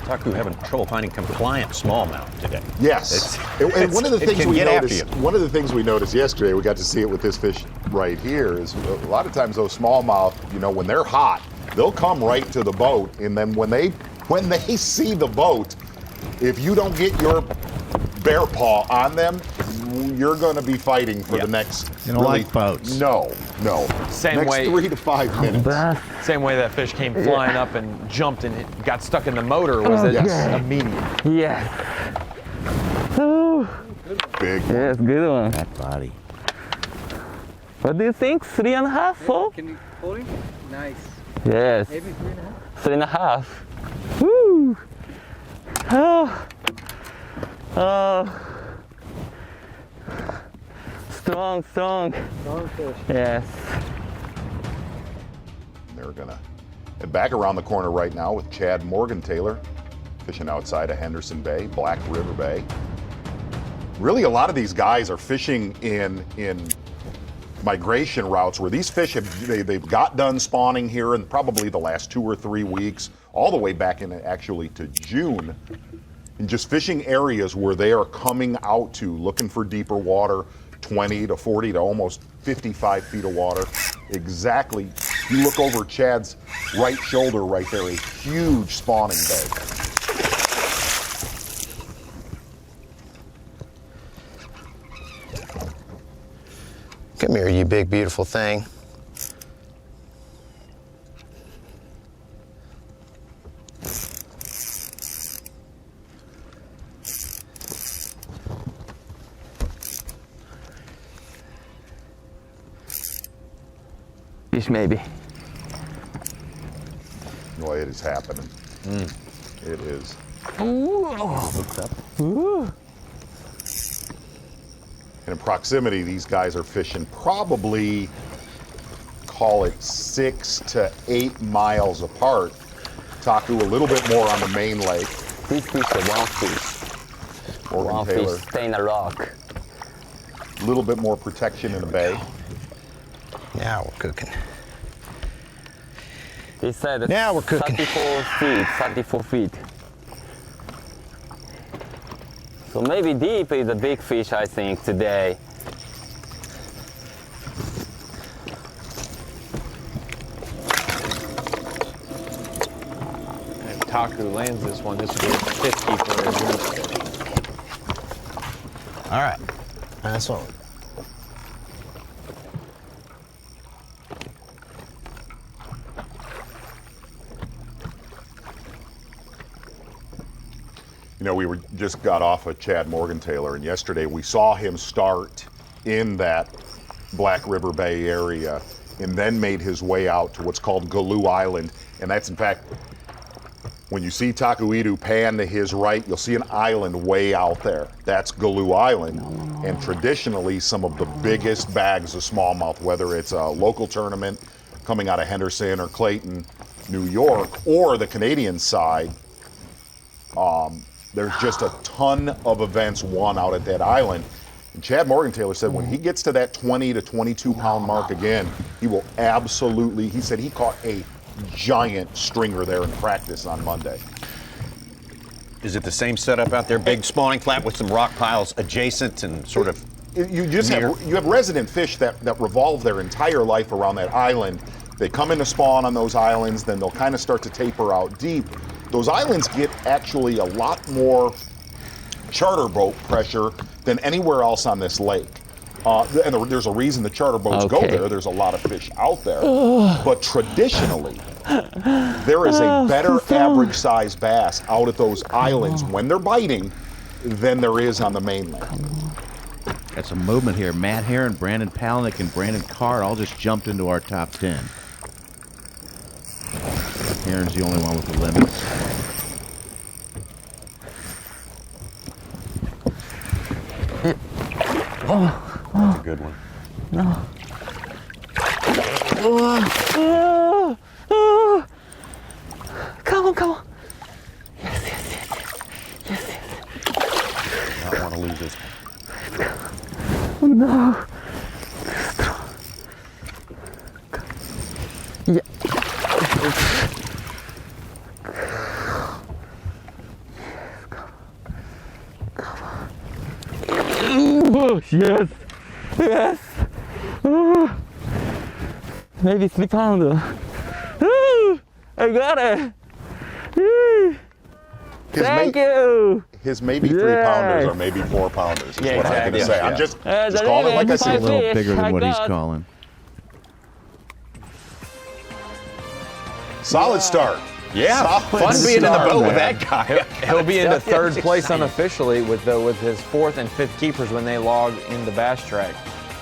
[SPEAKER 1] Taku having trouble finding compliant smallmouth today.
[SPEAKER 3] Yes, and one of the things we noticed yesterday, we got to see it with this fish right here, is a lot of times those smallmouth, you know, when they're hot, they'll come right to the boat, and then when they see the boat, if you don't get your bear paw on them, you're going to be fighting for the next.
[SPEAKER 4] You don't like boats.
[SPEAKER 3] No.
[SPEAKER 5] Same
[SPEAKER 3] next
[SPEAKER 5] way.
[SPEAKER 3] 3 to 5 minutes.
[SPEAKER 5] Same way that fish came flying up and jumped and it got stuck in the motor was immediate.
[SPEAKER 17] Yeah. Oh.
[SPEAKER 3] Big.
[SPEAKER 17] Yes, good one.
[SPEAKER 4] That body.
[SPEAKER 17] What do you think? 3.5, 4?
[SPEAKER 7] Can you hold him? Nice.
[SPEAKER 17] Yes.
[SPEAKER 7] Maybe
[SPEAKER 17] 3.5. Woo! Oh. Oh. Strong.
[SPEAKER 7] Strong fish.
[SPEAKER 17] Yes.
[SPEAKER 3] They're gonna head back around the corner right now with Chad MORGENTHALER fishing outside of Henderson Bay, Black River Bay. Really, a lot of these guys are fishing in migration routes where these fish they've got done spawning here in probably the last 2 or 3 weeks, all the way back in actually to June, and just fishing areas where they are coming out to looking for deeper water, 20 to 40 to almost 55 feet of water. Exactly. You look over Chad's right shoulder right there, a huge spawning bay.
[SPEAKER 12] Come here, you big, beautiful thing.
[SPEAKER 17] Fish maybe.
[SPEAKER 3] Boy, it is happening. It is.
[SPEAKER 17] Ooh.
[SPEAKER 3] Looks up.
[SPEAKER 17] Ooh.
[SPEAKER 3] And in proximity, these guys are fishing probably, call it 6 to 8 miles apart. Taku a little bit more on the main lake.
[SPEAKER 17] This fish is one fish. One
[SPEAKER 3] MORGENTHALER.
[SPEAKER 17] fish stay in a rock.
[SPEAKER 3] A little bit more protection in the bay.
[SPEAKER 12] Now we're cooking.
[SPEAKER 17] He said
[SPEAKER 12] Now we're cooking.
[SPEAKER 17] 34 feet. So maybe deep is a big fish, I think, today.
[SPEAKER 5] And if Taku lands this one, this will be 50 for his root.
[SPEAKER 12] All right, that's all.
[SPEAKER 3] You know, we just got off of Chad MORGENTHALER, and yesterday we saw him start in that Black River Bay area and then made his way out to what's called Galoo Island. And that's, in fact, when you see Taku pan to his right, you'll see an island way out there. That's Galoo Island. And traditionally, some of the biggest bags of smallmouth, whether it's a local tournament coming out of Henderson or Clayton, New York, or the Canadian side, there's just a ton of events won out at that island. Chad Morgenthaler said when he gets to that 20 to 22 pound mark again, he will absolutely, he said he caught a giant stringer there in practice on Monday.
[SPEAKER 1] Is it the same setup out there? Big spawning flat with some rock piles adjacent and sort of
[SPEAKER 3] you have resident fish that revolve their entire life around that island. They come in to spawn on those islands, then they'll kind of start to taper out deep. Those islands get actually a lot more charter boat pressure than anywhere else on this lake. And there's a reason the charter boats go there. There's a lot of fish out there. But traditionally, there is a better average size bass out at those islands when they're biting than there is on the mainland.
[SPEAKER 4] Got some movement here. Matt Heron, Brandon Palaniuk, and Brandon Carr all just jumped into our top 10. Heron's the only one with the limits.
[SPEAKER 1] That's a good one.
[SPEAKER 17] No. Come on, come on. Yes.
[SPEAKER 1] Not want to lose this.
[SPEAKER 17] Oh, no. Yeah. Yes. Maybe 3 pounder. I got it. Thank you.
[SPEAKER 3] His maybe 3 pounders or maybe 4 pounders is what I'm going to say. I'm just
[SPEAKER 17] the
[SPEAKER 3] calling it like I see
[SPEAKER 4] A
[SPEAKER 3] it.
[SPEAKER 4] little bigger than what he's calling.
[SPEAKER 3] Solid start.
[SPEAKER 1] Yeah, fun being in the boat with that guy.
[SPEAKER 5] He'll be into third place unofficially with his 4th and 5th keepers when they log in the bass track.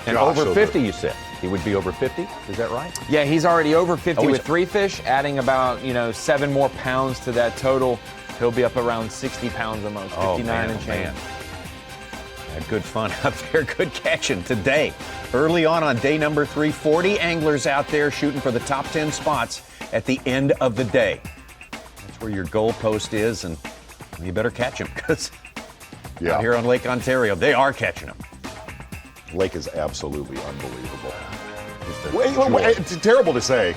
[SPEAKER 1] And over 50, you said? He would be over 50? Is that right?
[SPEAKER 5] Yeah, he's already over 50
[SPEAKER 1] Oh,
[SPEAKER 5] with 3 fish, adding about 7 more pounds to that total. He'll be up around 60 pounds almost, 59 and change.
[SPEAKER 1] Had good fun out there, good catching today. Early on day number 3, 40 anglers out there shooting for the top 10 spots at the end of the day. That's where your goal post is, and you better catch them, because out here on Lake Ontario, they are catching them.
[SPEAKER 3] Lake is absolutely unbelievable. It's terrible to say.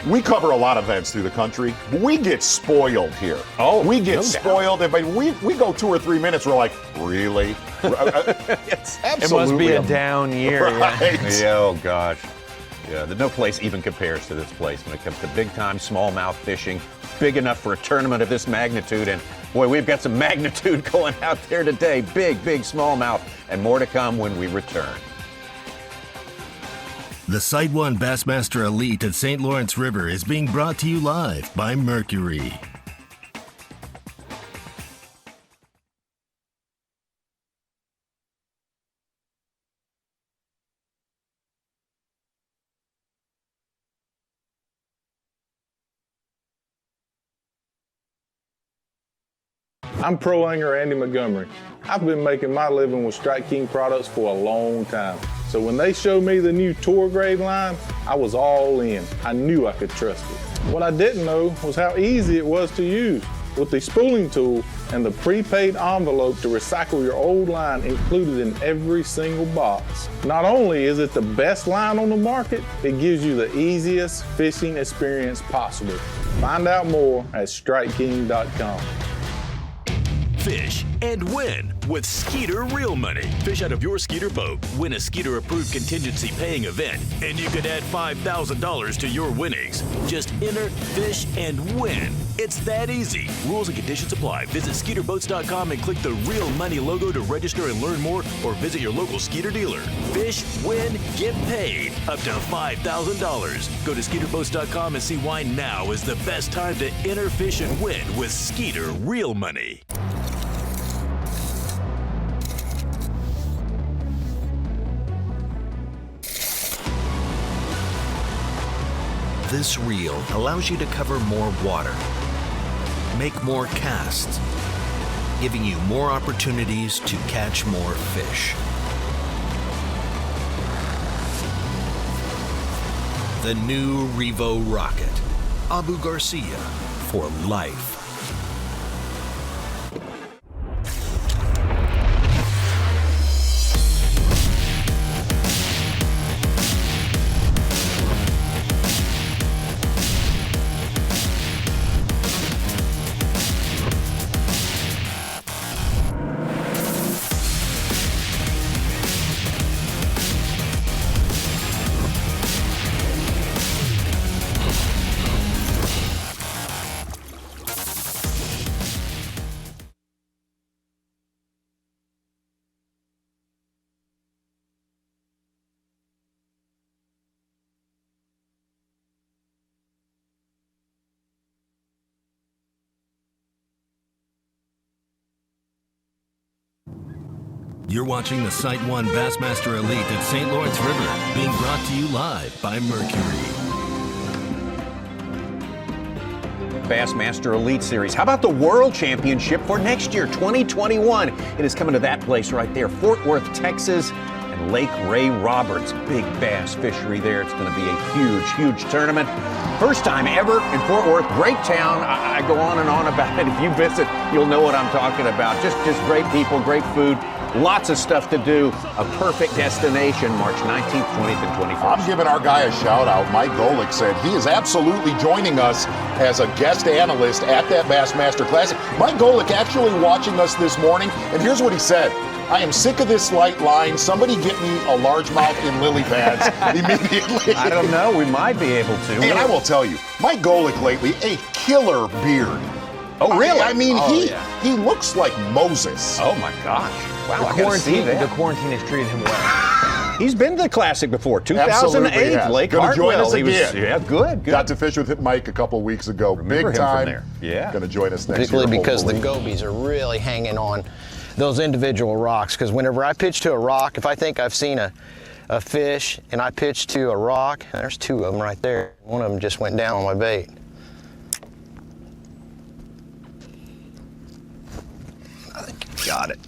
[SPEAKER 3] We cover a lot of events through the country, but we get spoiled here. We get spoiled. If we go 2 or 3 minutes, we're like, really?
[SPEAKER 5] It's
[SPEAKER 3] absolutely.
[SPEAKER 5] It must be a down year.
[SPEAKER 3] Right.
[SPEAKER 1] Yeah, oh gosh. Yeah, no place even compares to this place when it comes to big-time smallmouth fishing, big enough for a tournament of this magnitude. And boy, we've got some magnitude going out there today. Big smallmouth, and more to come when we return.
[SPEAKER 2] The Site 1 Bassmaster Elite at St. Lawrence River is being brought to you live by Mercury.
[SPEAKER 18] I'm pro angler Andy Montgomery. I've been making my living with Strike King products for a long time. So when they showed me the new tour grade line, I was all in. I knew I could trust it. What I didn't know was how easy it was to use. With the spooling tool and the prepaid envelope to recycle your old line included in every single box. Not only is it the best line on the market, it gives you the easiest fishing experience possible. Find out more at StrikeKing.com.
[SPEAKER 16] Fish and win with Skeeter Real Money. Fish out of your Skeeter boat, win a Skeeter approved contingency paying event, and you could add $5,000 to your winnings. Just enter, fish, and win. It's that easy. Rules and conditions apply. Visit SkeeterBoats.com and click the Real Money logo to register and learn more, or visit your local Skeeter dealer. Fish, win, get paid. Up to $5,000. Go to SkeeterBoats.com and see why now is the best time to enter, fish, and win with Skeeter Real Money.
[SPEAKER 19] This reel allows you to cover more water, make more casts, giving you more opportunities to catch more fish. The new Revo Rocket, Abu Garcia for life.
[SPEAKER 2] You're watching the Sight 1 Bassmaster Elite at St. Lawrence River, being brought to you live by Mercury.
[SPEAKER 1] Bassmaster Elite Series. How about the World Championship for next year, 2021? It is coming to that place right there, Fort Worth, Texas, and Lake Ray Roberts. Big bass fishery there. It's going to be a huge, huge tournament. First time ever in Fort Worth. Great town. I go on and on about it. If you visit, you'll know what I'm talking about. Just great people, great food. Lots of stuff to do. A perfect destination, March 19th, 20th, and 21st.
[SPEAKER 3] I'm giving our guy a shout out. Mike Golick said he is absolutely joining us as a guest analyst at that Bassmaster Classic. Mike Golick actually watching us this morning, and here's what he said. I am sick of this light line. Somebody get me a largemouth in lily pads immediately.
[SPEAKER 1] I don't know. We might be able to.
[SPEAKER 3] And I will tell you, Mike Golick lately, a killer beard.
[SPEAKER 1] Oh, really?
[SPEAKER 3] I mean, he looks like Moses.
[SPEAKER 1] Oh, my gosh. Wow,
[SPEAKER 5] The quarantine has treated him well.
[SPEAKER 1] He's been to the Classic before, 2008, Lake
[SPEAKER 3] Gonna
[SPEAKER 1] Hartwell.
[SPEAKER 3] join us again.
[SPEAKER 1] Yeah, good.
[SPEAKER 3] Got to fish with Mike a couple weeks ago.
[SPEAKER 1] Remember
[SPEAKER 3] Big
[SPEAKER 1] him from
[SPEAKER 3] time.
[SPEAKER 1] there. Yeah.
[SPEAKER 3] Going to join us next year.
[SPEAKER 12] Particularly because the
[SPEAKER 3] hopefully.
[SPEAKER 12] gobies are really hanging on those individual rocks. Because whenever I pitch to a rock, if I think I've seen a fish and I pitch to a rock, there's two of them right there. One of them just went down on my bait. I think you got it.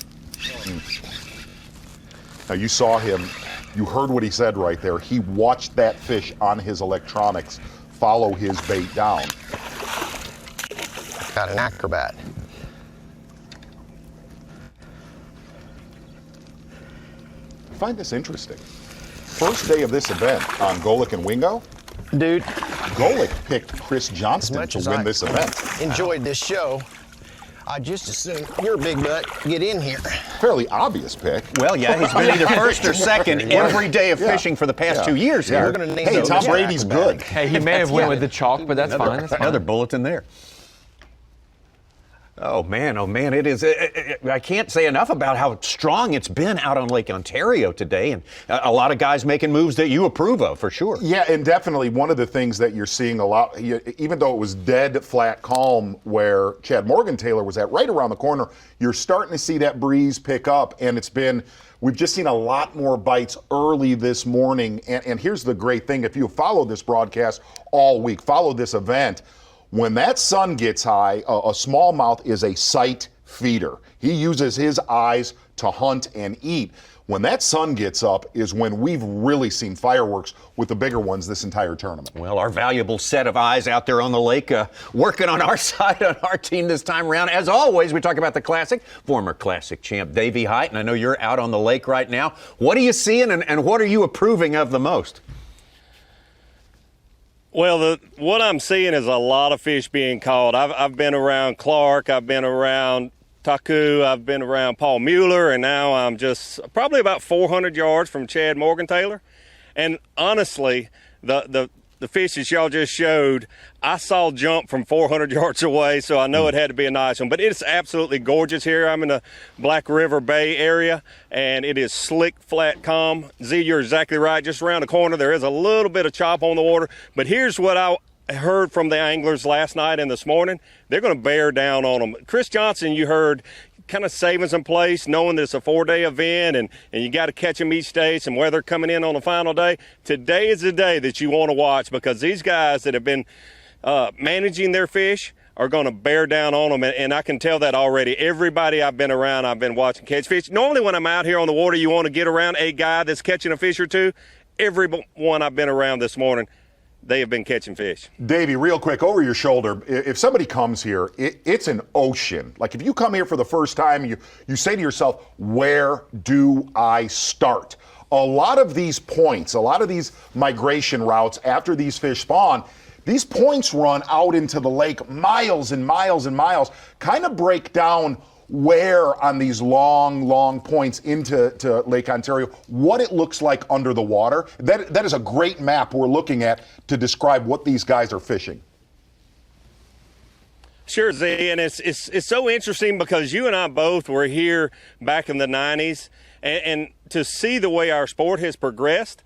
[SPEAKER 3] Now you saw him, you heard what he said right there. He watched that fish on his electronics follow his bait down.
[SPEAKER 12] Got an acrobat.
[SPEAKER 3] I find this interesting. First day of this event on Golick and Wingo.
[SPEAKER 12] Dude.
[SPEAKER 3] Golick picked Chris Johnston to win this event.
[SPEAKER 12] Enjoyed this show. I just assume you're a big butt. Get in here.
[SPEAKER 3] Fairly obvious pick.
[SPEAKER 1] Well, yeah, he's been either first or second every day of fishing for the past 2 years here.
[SPEAKER 12] We're gonna name
[SPEAKER 3] Hey,
[SPEAKER 12] those
[SPEAKER 3] Tom Brady's good.
[SPEAKER 5] Hey, he may have went with the chalk, but that's fine. That's fine.
[SPEAKER 1] Another bulletin there. Oh man, it is. I can't say enough about how strong it's been out on Lake Ontario today, and a lot of guys making moves that you approve of, for sure.
[SPEAKER 3] Yeah, and definitely one of the things that you're seeing a lot, even though it was dead flat calm where Chad Morgenthaler was at right around the corner, you're starting to see that breeze pick up, and we've just seen a lot more bites early this morning. And here's the great thing, if you follow this broadcast all week, follow this event, when that sun gets high, a smallmouth is a sight feeder. He uses his eyes to hunt and eat. When that sun gets up is when we've really seen fireworks with the bigger ones this entire tournament.
[SPEAKER 1] Well, our valuable set of eyes out there on the lake working on our side, on our team this time around. As always, we talk about the Classic, former Classic champ Davey Height, and I know you're out on the lake right now. What are you seeing and what are you approving of the most?
[SPEAKER 20] Well, what I'm seeing is a lot of fish being caught. I've been around Clark, I've been around Taku, I've been around Paul MUELLER, and now I'm just probably about 400 yards from Chad Morgenthaler. And honestly, the fish that y'all just showed, I saw jump from 400 yards away, so I know it had to be a nice one. But it's absolutely gorgeous here. I'm in the Black River Bay area, and it is slick, flat, calm. Z, you're exactly right. Just around the corner, there is a little bit of chop on the water. But here's what I heard from the anglers last night and this morning. They're going to bear down on them. Chris Johnston, you heard, kind of saving some place, knowing that it's a 4-day event and you got to catch them each day, some weather coming in on the final day. Today is the day that you want to watch because these guys that have been managing their fish are going to bear down on them, and I can tell that already. Everybody I've been around, I've been watching catch fish. Normally when I'm out here on the water, you want to get around a guy that's catching a fish or two. Everyone I've been around this morning, they have been catching fish.
[SPEAKER 3] Davey, real quick, over your shoulder, if somebody comes here, it's an ocean. Like if you come here for the first time, you say to yourself, where do I start? A lot of these points, a lot of these migration routes after these fish spawn, these points run out into the lake miles and miles and miles, kind of break down where on these long points into Lake Ontario, what it looks like under the water. That is a great map we're looking at to describe what these guys are fishing.
[SPEAKER 20] Sure, Z, and it's so interesting because you and I both were here back in the 90s, and to see the way our sport has progressed,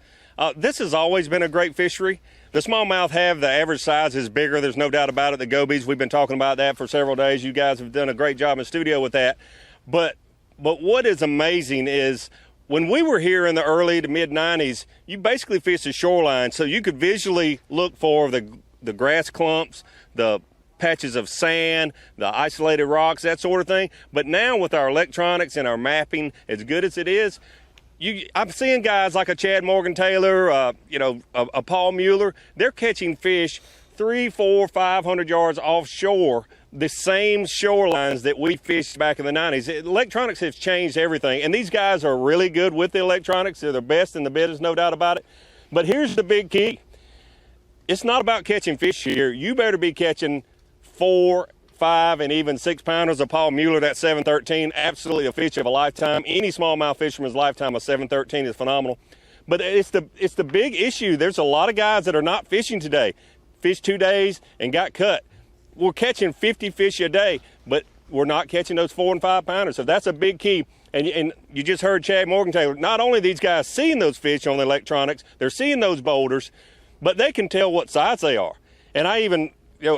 [SPEAKER 20] this has always been a great fishery. The smallmouth have the average size is bigger. There's no doubt about it. The gobies, we've been talking about that for several days. You guys have done a great job in the studio with that. But But what is amazing is when we were here in the early to mid 90s, you basically fished the shoreline, so you could visually look for the grass clumps, the patches of sand, the isolated rocks, that sort of thing. But now with our electronics and our mapping, as good as it is, I'm seeing guys like a Chad Morgenthaler, a Paul MUELLER. They're catching fish 300, 400, 500 yards offshore, the same shorelines that we fished back in the 90s. Electronics have changed everything, and these guys are really good with the electronics. They're the best in the business, no doubt about it. But here's the big key. It's not about catching fish here. You better be catching 4, 5, and even 6 pounders of Paul MUELLER. That 713, absolutely a fish of a lifetime. Any smallmouth fisherman's lifetime of 713 is phenomenal. But it's the big issue. There's a lot of guys that are not fishing today. Fished 2 days and got cut. We're catching 50 fish a day, but we're not catching those 4 and 5 pounders. So that's a big key. And you just heard Chad Morgenthaler. Not only are these guys seeing those fish on the electronics, they're seeing those boulders, but they can tell what size they are. And I even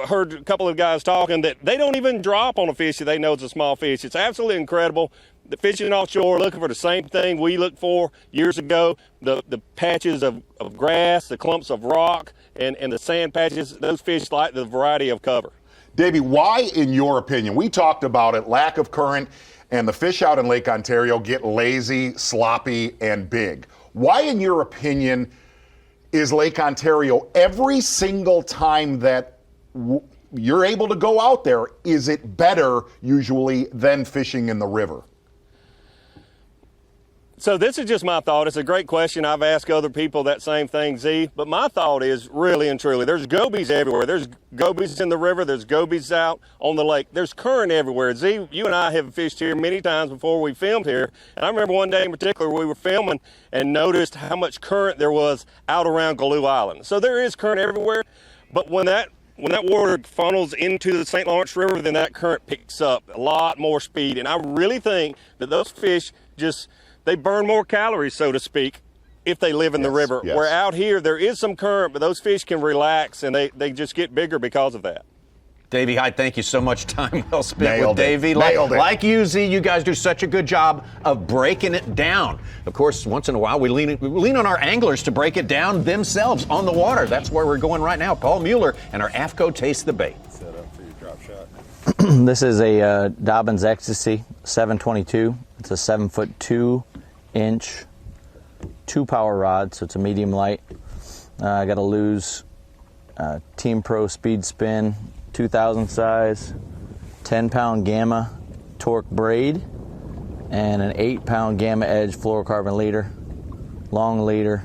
[SPEAKER 20] heard a couple of guys talking that they don't even drop on a fish that they know is a small fish. It's absolutely incredible. The fishing offshore looking for the same thing we looked for years ago, the patches of grass, the clumps of rock, and the sand patches. Those fish like the variety of cover.
[SPEAKER 3] Davey, why, in your opinion, we talked about it, lack of current, and the fish out in Lake Ontario get lazy, sloppy, and big. Why, in your opinion, is Lake Ontario every single time that you're able to go out there, is it better usually than fishing in the river?
[SPEAKER 20] So this is just my thought. It's a great question. I've asked other people that same thing, Z. But my thought is really and truly, there's gobies everywhere. There's gobies in the river. There's gobies out on the lake. There's current everywhere. Z, you and I have fished here many times before we filmed here. And I remember one day in particular we were filming and noticed how much current there was out around Galoo Island. So there is current everywhere. But when that water funnels into the St. Lawrence River, then that current picks up a lot more speed. And I really think that those fish they burn more calories, so to speak, if they live in the river.
[SPEAKER 3] Yes.
[SPEAKER 20] Where out here, there is some current, but those fish can relax, and they just get bigger because of that.
[SPEAKER 1] Davey Hyde, thank you so much. Time well spent
[SPEAKER 3] Nailed
[SPEAKER 1] with
[SPEAKER 3] it.
[SPEAKER 1] Davey.
[SPEAKER 3] Nailed it.
[SPEAKER 1] Like you, Z, you guys do such a good job of breaking it down. Of course, once in a while, we lean on our anglers to break it down themselves on the water. That's where we're going right now. Paul MUELLER and our AFCO Taste the Bait.
[SPEAKER 7] Set up for your drop shot.
[SPEAKER 6] This is a Dobbins Ecstasy 722. It's a 7'2" 2-power rod, so it's a medium light. I got a Lew's Team Pro Speed Spin 2000 size, 10-pound Gamma Torque braid, and an 8-pound Gamma Edge fluorocarbon leader, long leader.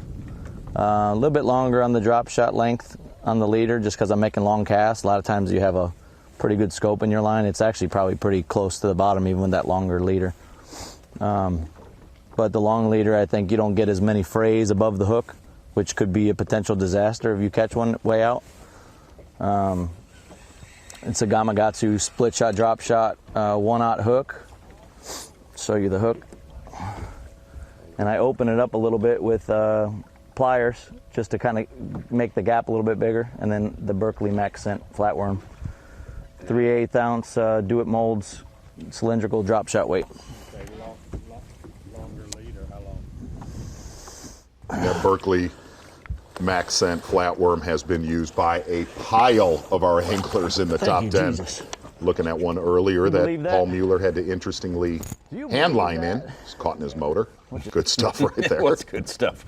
[SPEAKER 6] A little bit longer on the drop shot length on the leader, just because I'm making long casts. A lot of times you have a pretty good scope in your line. It's actually probably pretty close to the bottom even with that longer leader. But the long leader, I think you don't get as many frays above the hook, which could be a potential disaster if you catch one way out. It's a Gamakatsu split shot, drop shot, 1/0 hook. Show you the hook. And I open it up a little bit with pliers just to kind of make the gap a little bit bigger. And then the Berkeley Max Scent flatworm. 3/8 ounce Do-It Molds cylindrical drop shot weight.
[SPEAKER 3] That Berkeley Max Scent flatworm has been used by a pile of our anglers in the top 10.
[SPEAKER 6] Jesus.
[SPEAKER 3] Looking at one earlier that
[SPEAKER 6] believe that?
[SPEAKER 3] Paul MUELLER had to interestingly hand line in. It's caught in his motor. Good stuff right there.
[SPEAKER 1] What's good stuff?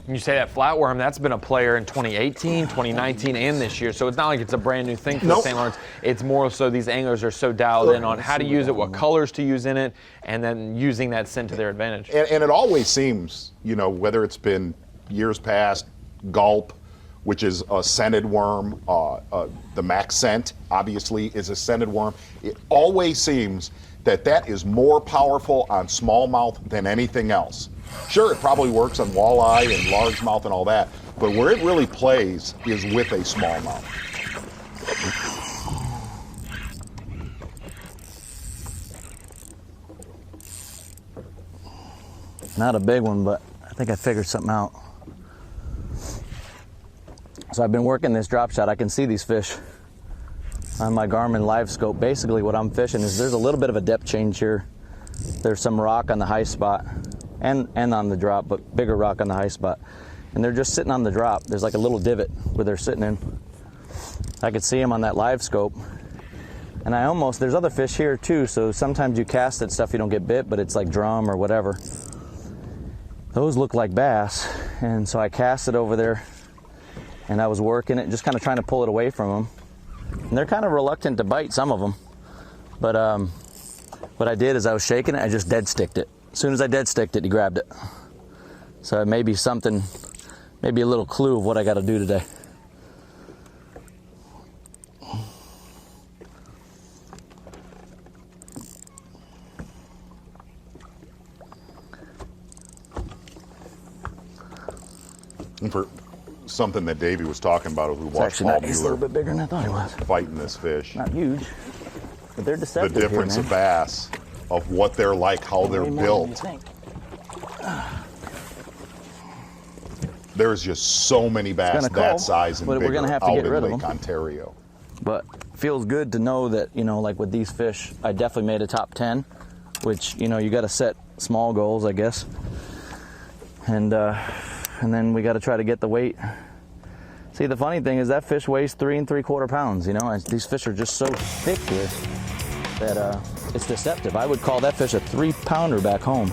[SPEAKER 5] You say that flatworm, that's been a player in 2018, 2019, and this year. So it's not like it's a brand new thing for the St. Lawrence. It's more so these anglers are so dialed in on how to use it, what colors to use in it, and then using that scent to their advantage.
[SPEAKER 3] And it always seems, whether it's been years past, gulp, which is a scented worm, the Max Scent, obviously, is a scented worm. It always seems that is more powerful on smallmouth than anything else. Sure, it probably works on walleye and largemouth and all that, but where it really plays is with a smallmouth.
[SPEAKER 6] Not a big one, but I think I figured something out. So I've been working this drop shot. I can see these fish on my Garmin Live Scope. Basically what I'm fishing is there's a little bit of a depth change here there's some rock on the high spot and on the drop, but bigger rock on the high spot. And they're just sitting on the drop. There's like a little divot where they're sitting in. I could see them on that live scope. And there's other fish here too, so sometimes you cast at stuff you don't get bit, but it's like drum or whatever. Those look like bass, and so I cast it over there, and I was working it, just kind of trying to pull it away from them. And they're kind of reluctant to bite, some of them. But what I did is I was shaking it, I just dead sticked it. As soon as I dead sticked it, he grabbed it. So it may be something, maybe a little clue of what I got to do today.
[SPEAKER 3] And for something that Davey was talking about, who watched Paul
[SPEAKER 6] He's a little bit bigger than I thought he was.
[SPEAKER 3] fighting this fish.
[SPEAKER 6] Not huge, but they're deceptive.
[SPEAKER 3] The difference
[SPEAKER 6] here,
[SPEAKER 3] of bass, of what they're like, how they're built. There's just so many bass that size and bigger out in Lake Ontario.
[SPEAKER 6] But feels good to know that, like with these fish, I definitely made a top 10, which, you got to set small goals, I guess. And then we got to try to get the weight. See, the funny thing is that fish weighs 3 3/4 pounds, and these fish are just so thick here that it's deceptive. I would call that fish a 3-pounder back home.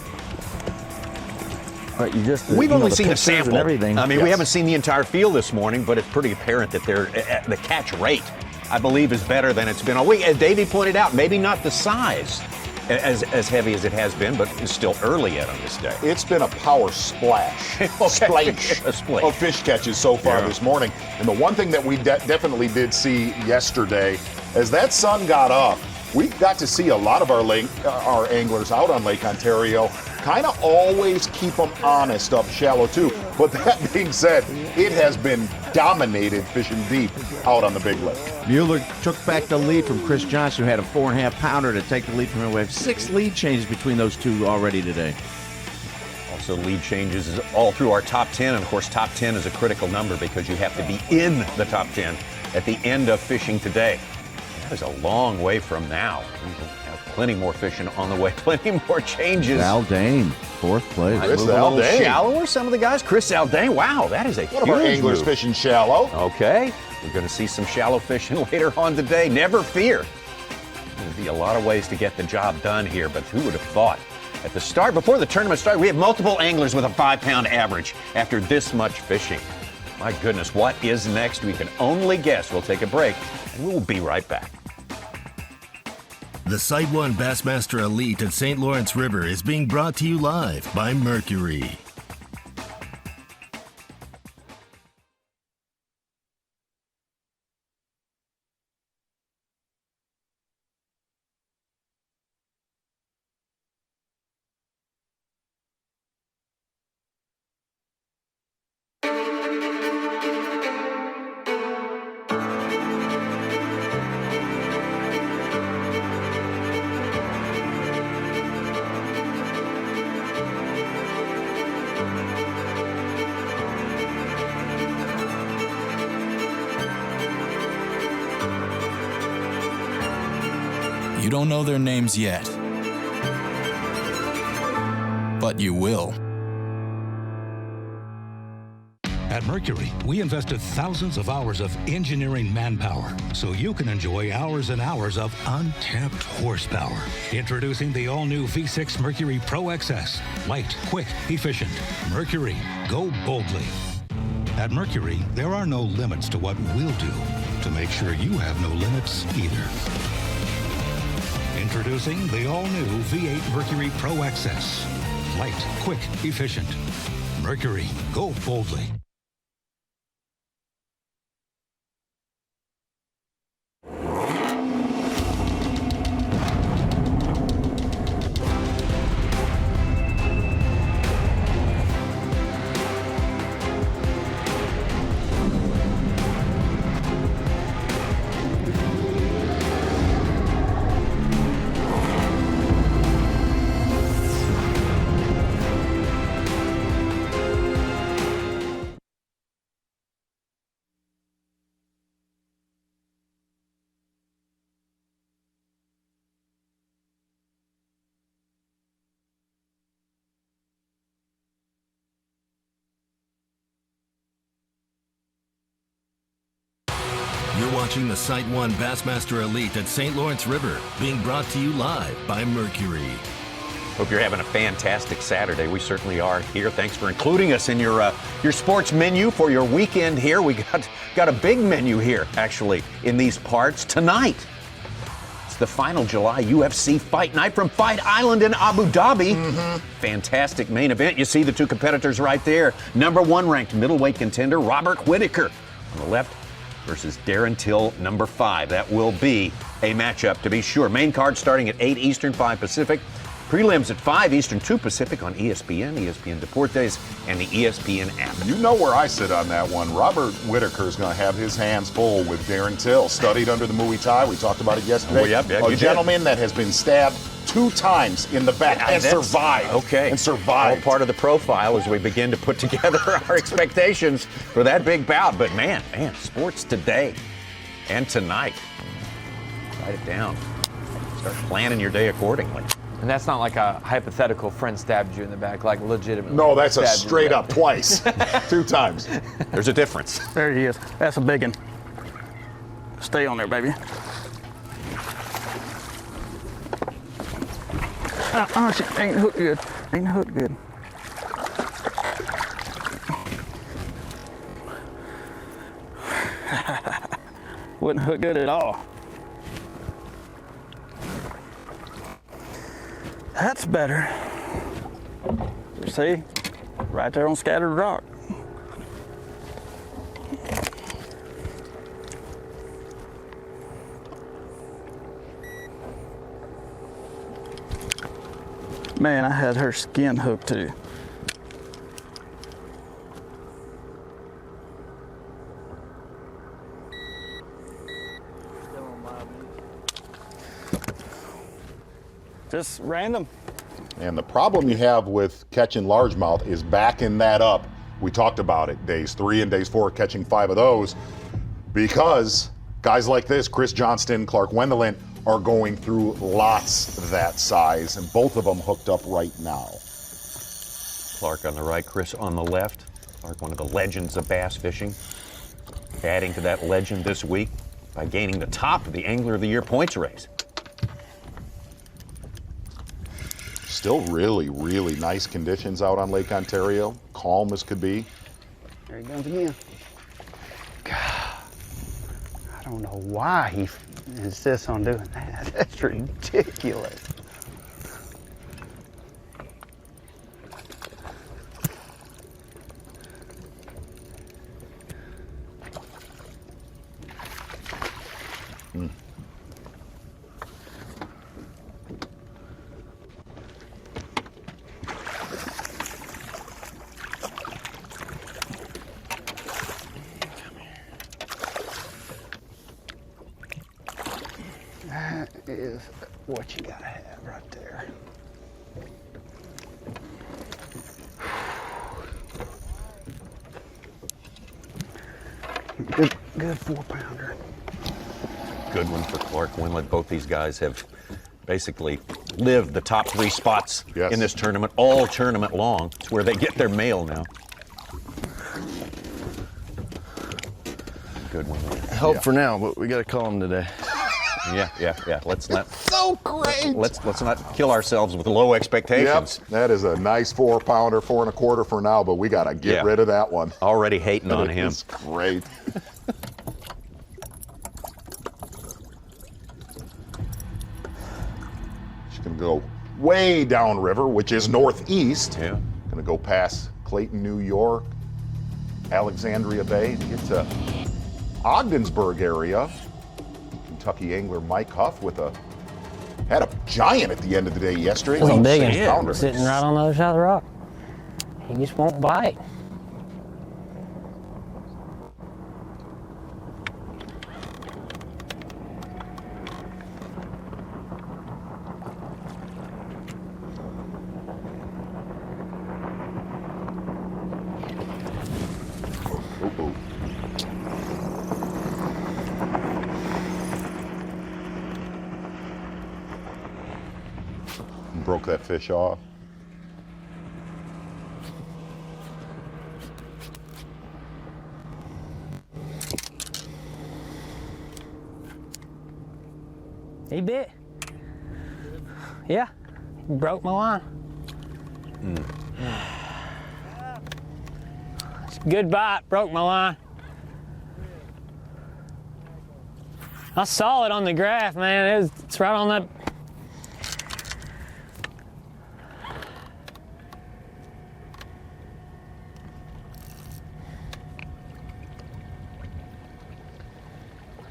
[SPEAKER 6] But
[SPEAKER 1] we've only seen a sample.
[SPEAKER 6] And everything.
[SPEAKER 1] I mean, we haven't seen the entire field this morning, but it's pretty apparent that the catch rate, I believe, is better than it's been all week. As Davey pointed out, maybe not the size as heavy as it has been, but it's still early yet on this day.
[SPEAKER 3] It's been a power splash of fish catches so far this morning. And the one thing that we definitely did see yesterday, as that sun got up, we got to see a lot of our anglers out on Lake Ontario kind of always keep them honest up shallow too. But that being said, it has been dominated fishing deep out on the big lake.
[SPEAKER 4] Mueller took back the lead from Chris Johnson, who had a 4.5-pounder to take the lead from him. We have 6 lead changes between those two already today.
[SPEAKER 1] Also lead changes all through our top 10. And of course, top 10 is a critical number because you have to be in the top 10 at the end of fishing today. That is a long way from now. We will have plenty more fishing on the way, plenty more changes.
[SPEAKER 4] Zaldane, 4th place.
[SPEAKER 1] Chris Zaldane. Shallower, some of the guys. Chris Zaldane, wow, that is a huge
[SPEAKER 3] One of our anglers fishing shallow.
[SPEAKER 1] Okay, we're going to see some shallow fishing later on today. Never fear. There'll be a lot of ways to get the job done here, but who would have thought? At the start, before the tournament started, we have multiple anglers with a 5-pound average after this much fishing. My goodness, what is next? We can only guess. We'll take a break, and we will be right back.
[SPEAKER 2] The Site 1 Bassmaster Elite at St. Lawrence River is being brought to you live by Mercury.
[SPEAKER 21] You don't know their names yet, but you will.
[SPEAKER 22] At Mercury, we invested thousands of hours of engineering manpower so you can enjoy hours and hours of untapped horsepower. Introducing the all-new V6 Mercury Pro XS. Light, quick, efficient. Mercury, go boldly. At Mercury, there are no limits to what we'll do to make sure you have no limits either. Introducing the all-new V8 Mercury Pro XS. Light, quick, efficient. Mercury, go boldly.
[SPEAKER 2] You're watching the Sight 1 Bassmaster Elite at St. Lawrence River, being brought to you live by Mercury.
[SPEAKER 1] Hope you're having a fantastic Saturday. We certainly are here. Thanks for including us in your sports menu for your weekend here. We got a big menu here, actually, in these parts tonight. It's the final July UFC Fight Night from Fight Island in Abu Dhabi. Fantastic main event. You see the two competitors right there. Number 1 ranked middleweight contender Robert Whittaker on the left versus Darren Till, number 5. That will be a matchup to be sure. Main card starting at 8 Eastern, 5 Pacific. Prelims at 5 Eastern, 2 Pacific on ESPN, ESPN Deportes, and the ESPN app.
[SPEAKER 3] You know where I sit on that one. Robert Whittaker's going to have his hands full with Darren Till. Studied under the Muay Thai. We talked about it yesterday.
[SPEAKER 1] Oh, yep,
[SPEAKER 3] a gentleman that has been stabbed 2 times in the back and survived.
[SPEAKER 1] Okay.
[SPEAKER 3] And survived.
[SPEAKER 1] All part of the profile as we begin to put together our expectations for that big bout. But man, sports today and tonight. Write it down. Start planning your day accordingly.
[SPEAKER 5] And that's not like a hypothetical friend stabbed you in the back, like legitimately.
[SPEAKER 3] No, that's a
[SPEAKER 5] stabbed you
[SPEAKER 3] straight
[SPEAKER 5] in the
[SPEAKER 3] up
[SPEAKER 5] back.
[SPEAKER 3] twice. 2 times.
[SPEAKER 1] There's a difference.
[SPEAKER 14] There he is. That's a big one. Stay on there, baby. She ain't hooked good. Ain't hooked good. Wouldn't hook good at all. That's better. See? Right there on scattered rock. Man, I had her skin hooked too. Just random.
[SPEAKER 3] And the problem you have with catching largemouth is backing that up. We talked about it, days 3 and days 4, catching 5 of those, because guys like this, Chris Johnston, Clark Wendelin, are going through lots that size, and both of them hooked up right now.
[SPEAKER 1] Clark on the right, Chris on the left. Clark, one of the legends of bass fishing. Adding to that legend this week by gaining the top of the Angler of the Year points race.
[SPEAKER 3] Still really, really nice conditions out on Lake Ontario. Calm as could be.
[SPEAKER 14] There he goes again. God, I don't know why he insists on doing that. That's ridiculous. That is what you gotta have right there. Good 4-pounder.
[SPEAKER 1] Good one for Clark Winlet. Both these guys have basically lived the top 3 spots in this tournament all tournament long. It's where they get their mail now. Good one.
[SPEAKER 9] Hope for now, but we got to call him today.
[SPEAKER 1] Yeah. Let's not.
[SPEAKER 3] So great.
[SPEAKER 1] Let's not kill ourselves with low expectations.
[SPEAKER 3] Yep, that is a nice 4-pounder, 4 1/4 for now, but we got to get rid of that one.
[SPEAKER 1] Already hating on him.
[SPEAKER 3] It's great. She's going to go way downriver, which is northeast.
[SPEAKER 1] Yeah.
[SPEAKER 3] Going to go past Clayton, New York, Alexandria Bay, to get to Ogdensburg area. Kentucky angler Mike Huff had a giant at the end of the day yesterday.
[SPEAKER 17] That's a big one, sitting right on the other side of the rock. He just won't bite.
[SPEAKER 3] Broke that fish off.
[SPEAKER 17] He bit. Yeah, broke my line. It's a good bite, broke my line. I saw it on the graph, man. It's right on that.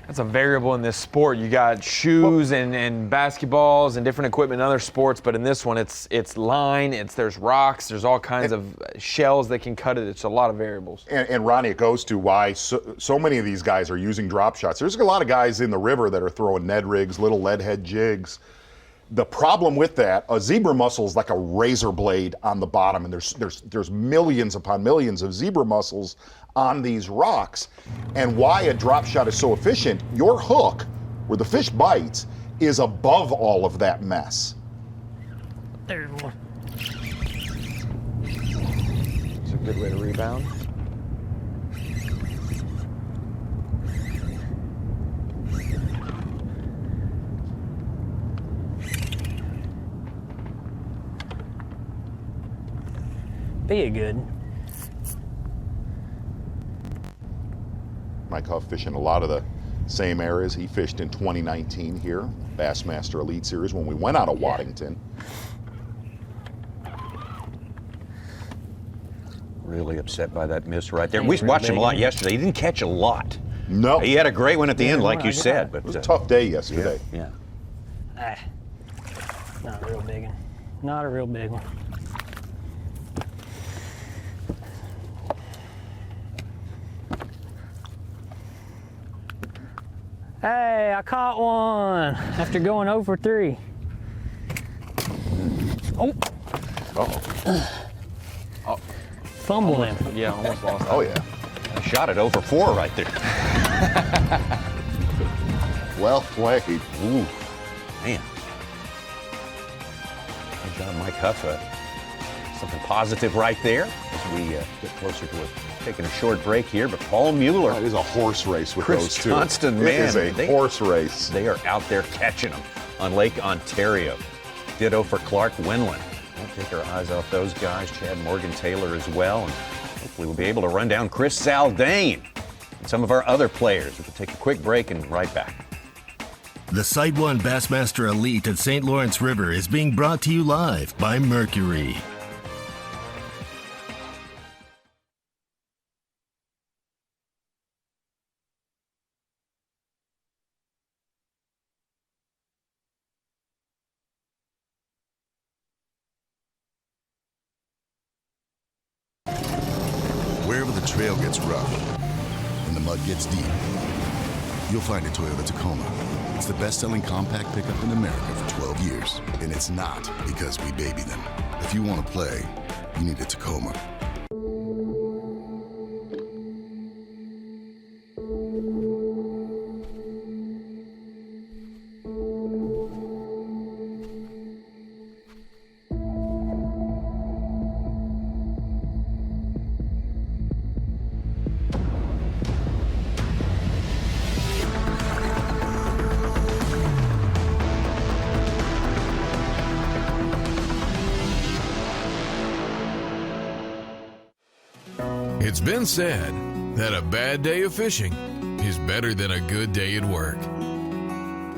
[SPEAKER 5] That's a variable in this sport. You got shoes and basketballs and different equipment in other sports, but in this one, it's line, there's rocks, there's all kinds of shells that can cut it. It's a lot of variables.
[SPEAKER 3] And Ronnie, it goes to why so many of these guys are using drop shots. There's a lot of guys in the river that are throwing Ned rigs, little lead head jigs. The problem with that, a zebra mussel is like a razor blade on the bottom, and there's millions upon millions of zebra mussels on these rocks. And why a drop shot is so efficient, your hook, where the fish bites, is above all of that mess.
[SPEAKER 17] There's one.
[SPEAKER 5] It's a good way to rebound.
[SPEAKER 17] Be a good.
[SPEAKER 3] Mike Huff fishing a lot of the same areas he fished in 2019 here, Bassmaster Elite Series, when we went out of Waddington.
[SPEAKER 1] Really upset by that miss right there. We watched him a lot yesterday. He didn't catch a lot.
[SPEAKER 3] No.
[SPEAKER 1] He had a great one at the end, like you said. But
[SPEAKER 3] it was a tough day yesterday.
[SPEAKER 1] Yeah.
[SPEAKER 17] Not a real big one. Not a real big one. Hey, I caught one after going 0 for 3. Oh.
[SPEAKER 1] Uh-oh.
[SPEAKER 17] Fumbled him.
[SPEAKER 5] Yeah, almost lost that.
[SPEAKER 3] Oh, yeah.
[SPEAKER 1] I shot it 0 for 4 right there.
[SPEAKER 3] Well played.
[SPEAKER 1] Ooh, man. Good job, Mike Huff. Something positive right there as we get closer to it. Taking a short break here, but Paul MUELLER.
[SPEAKER 3] It is a horse race with
[SPEAKER 1] Chris
[SPEAKER 3] those two.
[SPEAKER 1] Johnston, man.
[SPEAKER 3] It is a horse race.
[SPEAKER 1] They are out there catching them on Lake Ontario. Ditto for Clark Winland. Don't take our eyes off those guys. Chad Morgenthaler as well. And hopefully we'll be able to run down Chris Zaldain and some of our other players. We'll take a quick break and right back.
[SPEAKER 2] The Site 1 Bassmaster Elite at St. Lawrence River is being brought to you live by Mercury.
[SPEAKER 8] Wherever the trail gets rough and the mud gets deep, you'll find a Toyota Tacoma. It's the best-selling compact pickup in America for 12 years. And it's not because we baby them. If you want to play, you need a Tacoma.
[SPEAKER 10] It's been said that a bad day of fishing is better than a good day at work.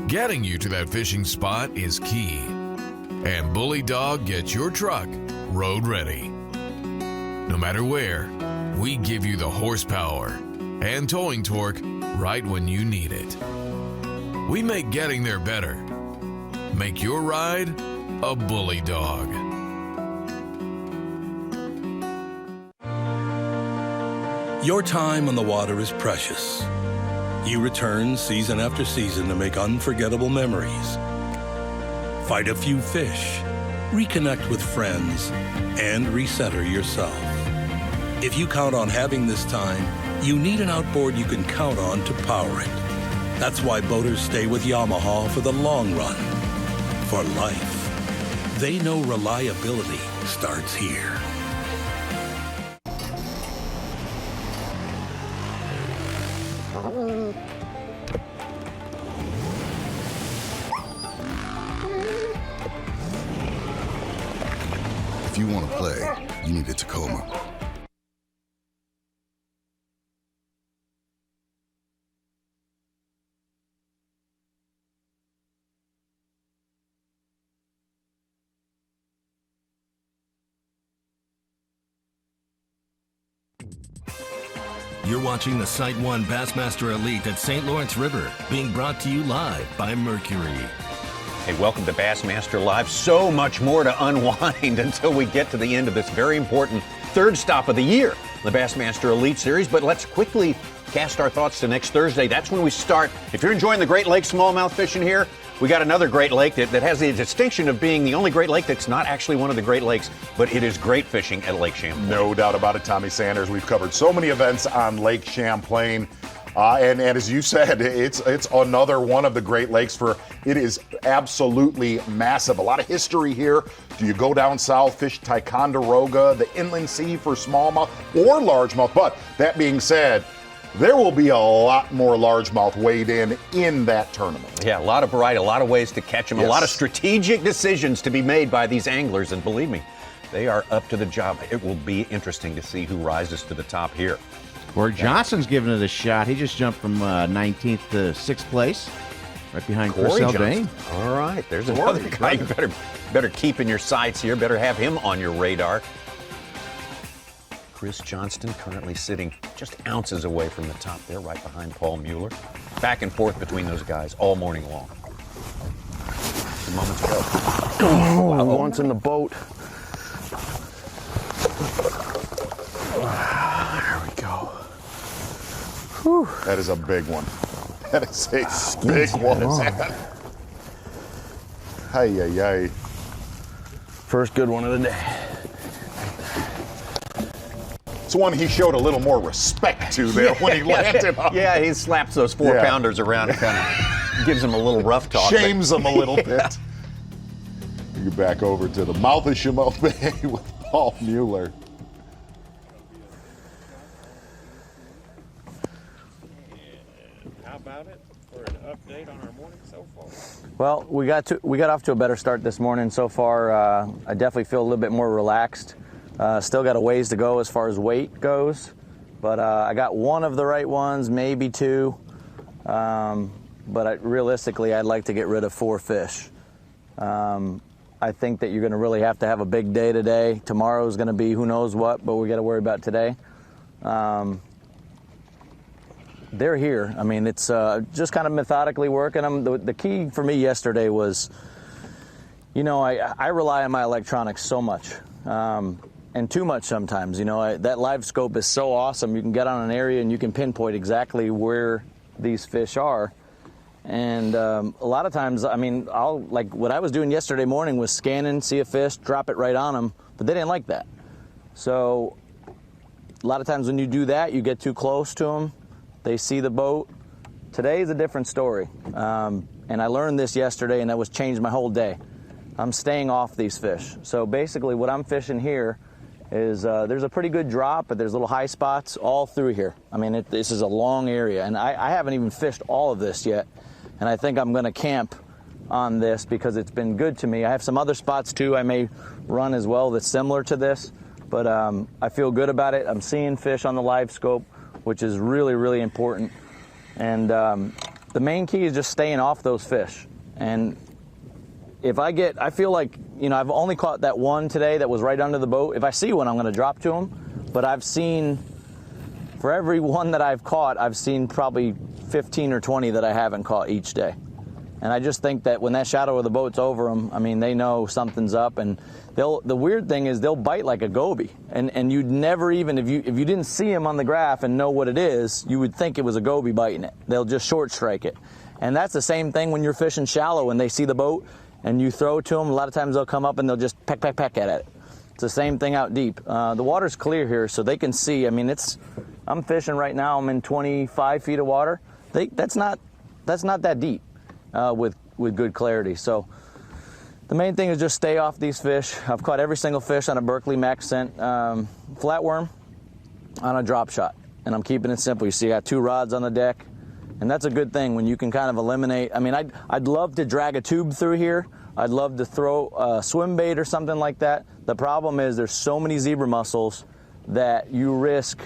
[SPEAKER 10] Getting you to that fishing spot is key. And Bully Dog gets your truck road ready. No matter where, we give you the horsepower and towing torque right when you need it. We make getting there better. Make your ride a Bully Dog.
[SPEAKER 15] Your time on the water is precious. You return season after season to make unforgettable memories. Fight a few fish, reconnect with friends, and recenter yourself. If you count on having this time, you need an outboard you can count on to power it. That's why boaters stay with Yamaha for the long run, for life. They know reliability starts here.
[SPEAKER 8] If you want to play, you need a Tacoma.
[SPEAKER 2] You're watching the Site 1 Bassmaster Elite at St. Lawrence River, being brought to you live by Mercury.
[SPEAKER 1] Hey, welcome to Bassmaster Live. So much more to unwind until we get to the end of this very important third stop of the year, the Bassmaster Elite Series. But let's quickly cast our thoughts to next Thursday. That's when we start. If you're enjoying the Great Lakes smallmouth fishing here, we got another Great Lake that has the distinction of being the only Great Lake that's not actually one of the Great Lakes, but it is great fishing at Lake Champlain.
[SPEAKER 3] No doubt about it, Tommy Sanders. We've covered so many events on Lake Champlain. And as you said, it's another one of the Great Lakes it is absolutely massive. A lot of history here. Do you go down south, fish Ticonderoga, the inland sea for smallmouth or largemouth? But that being said, there will be a lot more largemouth weighed in that tournament.
[SPEAKER 1] Yeah, a lot of variety, a lot of ways to catch them, yes. A lot of strategic decisions to be made by these anglers, and believe me, they are up to the job. It will be interesting to see who rises to the top here.
[SPEAKER 4] Where Johnson's giving it a shot. He just jumped from 19th to 6th place, right behind Chris Haldane.
[SPEAKER 1] All right, there's another guy you better keep in your sights here. Better have him on your radar. Chris Johnston currently sitting just ounces away from the top there, right behind Paul MUELLER. Back and forth between those guys all morning long. The moments go.
[SPEAKER 9] Oh, once in the boat.
[SPEAKER 3] There we go. Whew. That is a big one. That is a big one. Hey.
[SPEAKER 9] First good one of the day.
[SPEAKER 3] It's one he showed a little more respect to there when he landed on.
[SPEAKER 1] Yeah, he slaps those 4-pounders around and kind of gives them a little rough talk.
[SPEAKER 3] Shames them a little bit. You get back over to the mouth of Chaumont Bay with Paul MUELLER.
[SPEAKER 20] How about it for an update on our morning so far?
[SPEAKER 6] Well, we got off to a better start this morning so far. I definitely feel a little bit more relaxed. Still got a ways to go as far as weight goes, but I got one of the right ones, maybe two. But realistically, I'd like to get rid of 4 fish. I think that you're going to really have to have a big day today. Tomorrow's going to be who knows what, but we got to worry about today. They're here. I mean, it's just kind of methodically working them. The key for me yesterday was, I rely on my electronics so much. And too much sometimes. That live scope is so awesome. You can get on an area and you can pinpoint exactly where these fish are. And a lot of times, what I was doing yesterday morning was scanning, see a fish, drop it right on them, but they didn't like that. So a lot of times when you do that, you get too close to them, they see the boat. Today is a different story. And I learned this yesterday, and that was changed my whole day. I'm staying off these fish. So basically what I'm fishing here is there's a pretty good drop, but there's little high spots all through here. I mean, this is a long area, and I haven't even fished all of this yet, and I think I'm going to camp on this because it's been good to me. I have some other spots, too, I may run as well that's similar to this, but I feel good about it. I'm seeing fish on the live scope, which is really, really important, and the main key is just staying off those fish. And I feel like, I've only caught that one today that was right under the boat. If I see one, I'm going to drop to him. But for every one that I've caught, I've seen probably 15 or 20 that I haven't caught each day. And I just think that when that shadow of the boat's over them, they know something's up. And the weird thing is they'll bite like a goby. And you'd never even, if you didn't see them on the graph and know what it is, you would think it was a goby biting it. They'll just short strike it. And that's the same thing when you're fishing shallow and they see the boat and you throw to them. A lot of times they'll come up and they'll just peck at it. It's the same thing out deep. The water's clear here, so they can see. I'm fishing right now. I'm in 25 feet of water. That's not that deep with good clarity. So the main thing is just stay off these fish. I've caught every single fish on a Berkley Max Scent flatworm on a drop shot, and I'm keeping it simple. You see, I got 2 rods on the deck. And that's a good thing when you can kind of eliminate. I'd love to drag a tube through here, I'd love to throw a swim bait or something like that. The problem is there's so many zebra mussels that you risk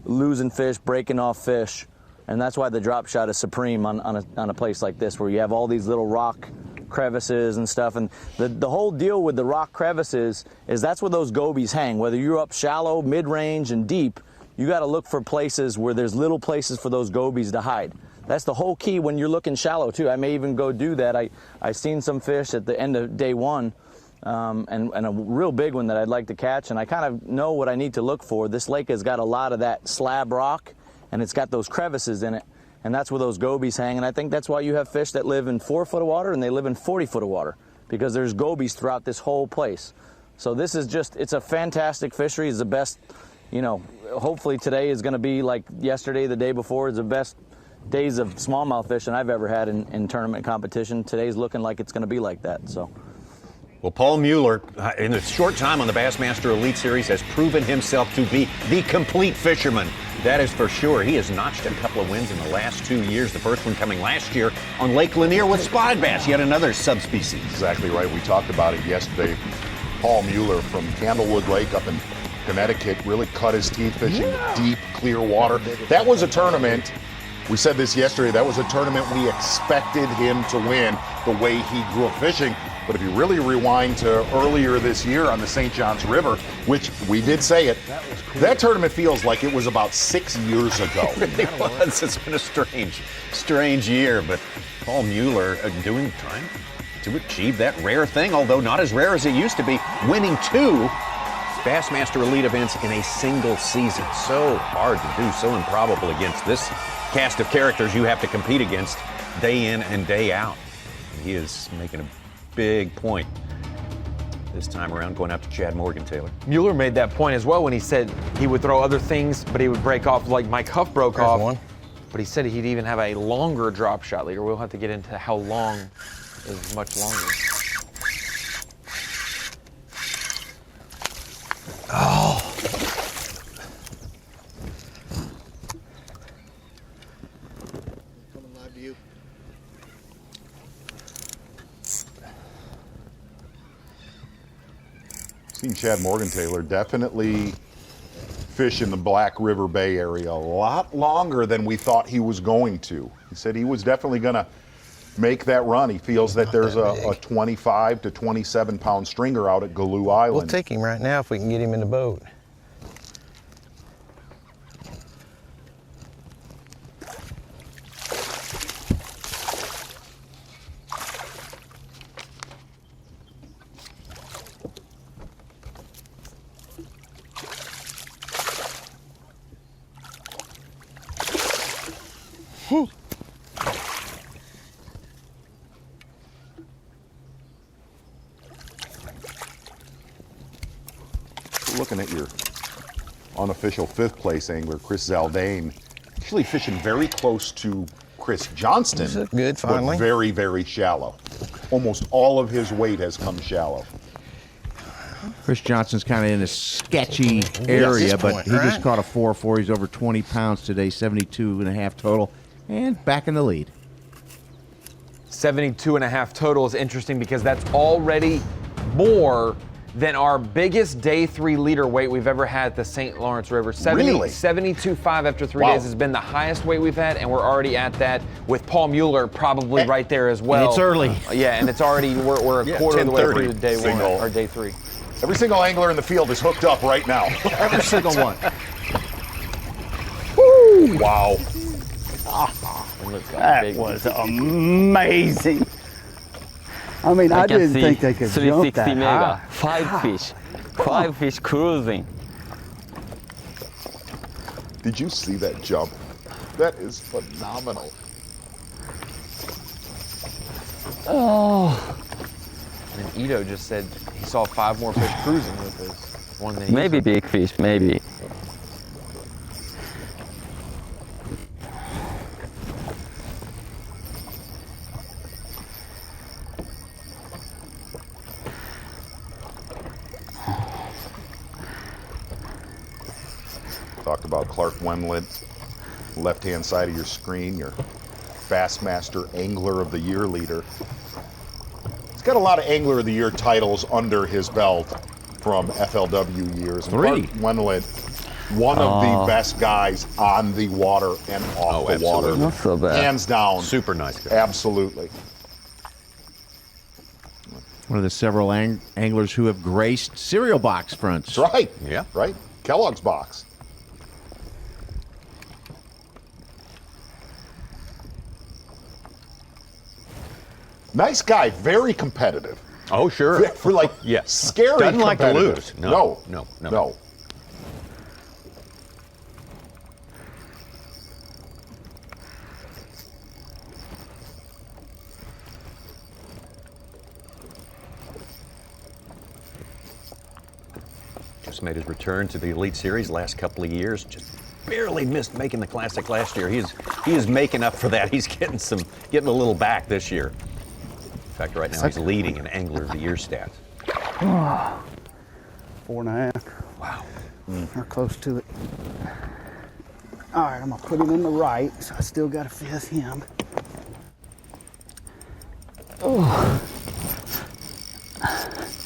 [SPEAKER 6] losing fish, breaking off fish, and that's why the drop shot is supreme on a place like this where you have all these little rock crevices and stuff. And the whole deal with the rock crevices is that's where those gobies hang. Whether you're up shallow, mid-range, and deep, you got to look for places where there's little places for those gobies to hide. That's the whole key when you're looking shallow too. I may even go do that. I seen some fish at the end of day one, and a real big one that I'd like to catch, and I kind of know what I need to look for. This lake has got a lot of that slab rock, and it's got those crevices in it, and that's where those gobies hang. And I think that's why you have fish that live in 4 foot of water and they live in 40 foot of water, because there's gobies throughout this whole place. So this is just, it's a fantastic fishery. It's the best, you know, hopefully today is going to be like yesterday, the day before, is the best days of smallmouth fishing I've ever had in tournament competition. Today's looking like it's going to be like that. So,
[SPEAKER 1] well, Paul MUELLER, in a short time on the Bassmaster Elite Series, has proven himself to be the complete fisherman. That is for sure. He has notched a couple of wins in the last 2 years. The first one coming last year on Lake Lanier with spotted bass, yet another subspecies.
[SPEAKER 3] Exactly right. We talked about it yesterday. Paul MUELLER from Candlewood Lake up in Connecticut really cut his teeth fishing deep, clear water. That was a tournament. We said this yesterday. That was a tournament we expected him to win the way he grew up fishing. But if you really rewind to earlier this year on the St. Johns River, which we did say it, that tournament feels like it was about 6 years ago.
[SPEAKER 1] It really was. It's been a strange year. But Paul MUELLER trying to achieve that rare thing, although not as rare as it used to be, winning 2 Bassmaster Elite events in a single season. So hard to do, so improbable against this cast of characters you have to compete against day in and day out. And he is making a big point this time around, going out to Chad MORGENTHALER.
[SPEAKER 5] MUELLER made that point as well when he said he would throw other things, but he would break off like Mike Huff broke off. One. But he said he'd even have a longer drop shot leader. We'll have to get into how long is much longer.
[SPEAKER 12] Oh.
[SPEAKER 3] Coming live to you. Seen Chad MORGENTHALER definitely fish in the Black River Bay area a lot longer than we thought he was going to. He said he was definitely going to make that run. He feels that there's a 25 to 27 pound stringer out at Galoo Island.
[SPEAKER 12] We'll take him right now if we can get him in the boat.
[SPEAKER 3] Whew. Looking at your unofficial 5th place angler, Chris Zaldane, actually fishing very close to Chris Johnston.
[SPEAKER 12] Is it good, finally?
[SPEAKER 3] But very, very shallow. Almost all of his weight has come shallow.
[SPEAKER 4] Chris Johnston's kind of in a sketchy area, but he just caught a 4-4. He's over 20 pounds today, 72.5 total, and back in the lead.
[SPEAKER 5] 72.5 total is interesting because that's already more than our biggest day 3 leader weight we've ever had at the St. Lawrence River. 72.5 after 3 days has been the highest weight we've had, and we're already at that with Paul MUELLER probably right there as well.
[SPEAKER 4] And it's early.
[SPEAKER 5] Yeah, and it's already, we're a quarter of the way through day 1, or day 3.
[SPEAKER 3] Every single angler in the field is hooked up right now.
[SPEAKER 4] Every single one.
[SPEAKER 3] Woo! Wow.
[SPEAKER 14] That was amazing. I mean, I didn't think they could jump that high.
[SPEAKER 17] 5 fish. 5 fish cruising.
[SPEAKER 3] Did you see that jump? That is phenomenal.
[SPEAKER 17] Oh.
[SPEAKER 5] And Ito just said he saw 5 more fish cruising with this one than he
[SPEAKER 17] Maybe big fish, maybe.
[SPEAKER 3] Talked about Clark Wemlett, left-hand side of your screen, your Bassmaster Angler of the Year leader. He's got a lot of Angler of the Year titles under his belt from FLW years. And
[SPEAKER 1] 3.
[SPEAKER 3] Brock MOSLEY, one of the best guys on the water and off the water.
[SPEAKER 9] Not so bad.
[SPEAKER 3] Hands down.
[SPEAKER 1] Super nice guy.
[SPEAKER 3] Absolutely.
[SPEAKER 4] One of the several anglers who have graced cereal box fronts.
[SPEAKER 3] That's right.
[SPEAKER 1] Yeah.
[SPEAKER 3] Right. Kellogg's box. Nice guy. Very competitive.
[SPEAKER 1] Oh, sure.
[SPEAKER 3] For like scary
[SPEAKER 1] Doesn't like to
[SPEAKER 3] competitive.
[SPEAKER 1] lose. No. Just made his return to the Elite Series last couple of years. Just barely missed making the Classic last year. He is making up for that. He's getting a little back this year. In fact, right now he's leading in Angler of the Year stats.
[SPEAKER 14] 4.5.
[SPEAKER 1] Wow.
[SPEAKER 14] We're close to it. All right, I'm gonna put him in the right, so I still gotta fifth him. Oh.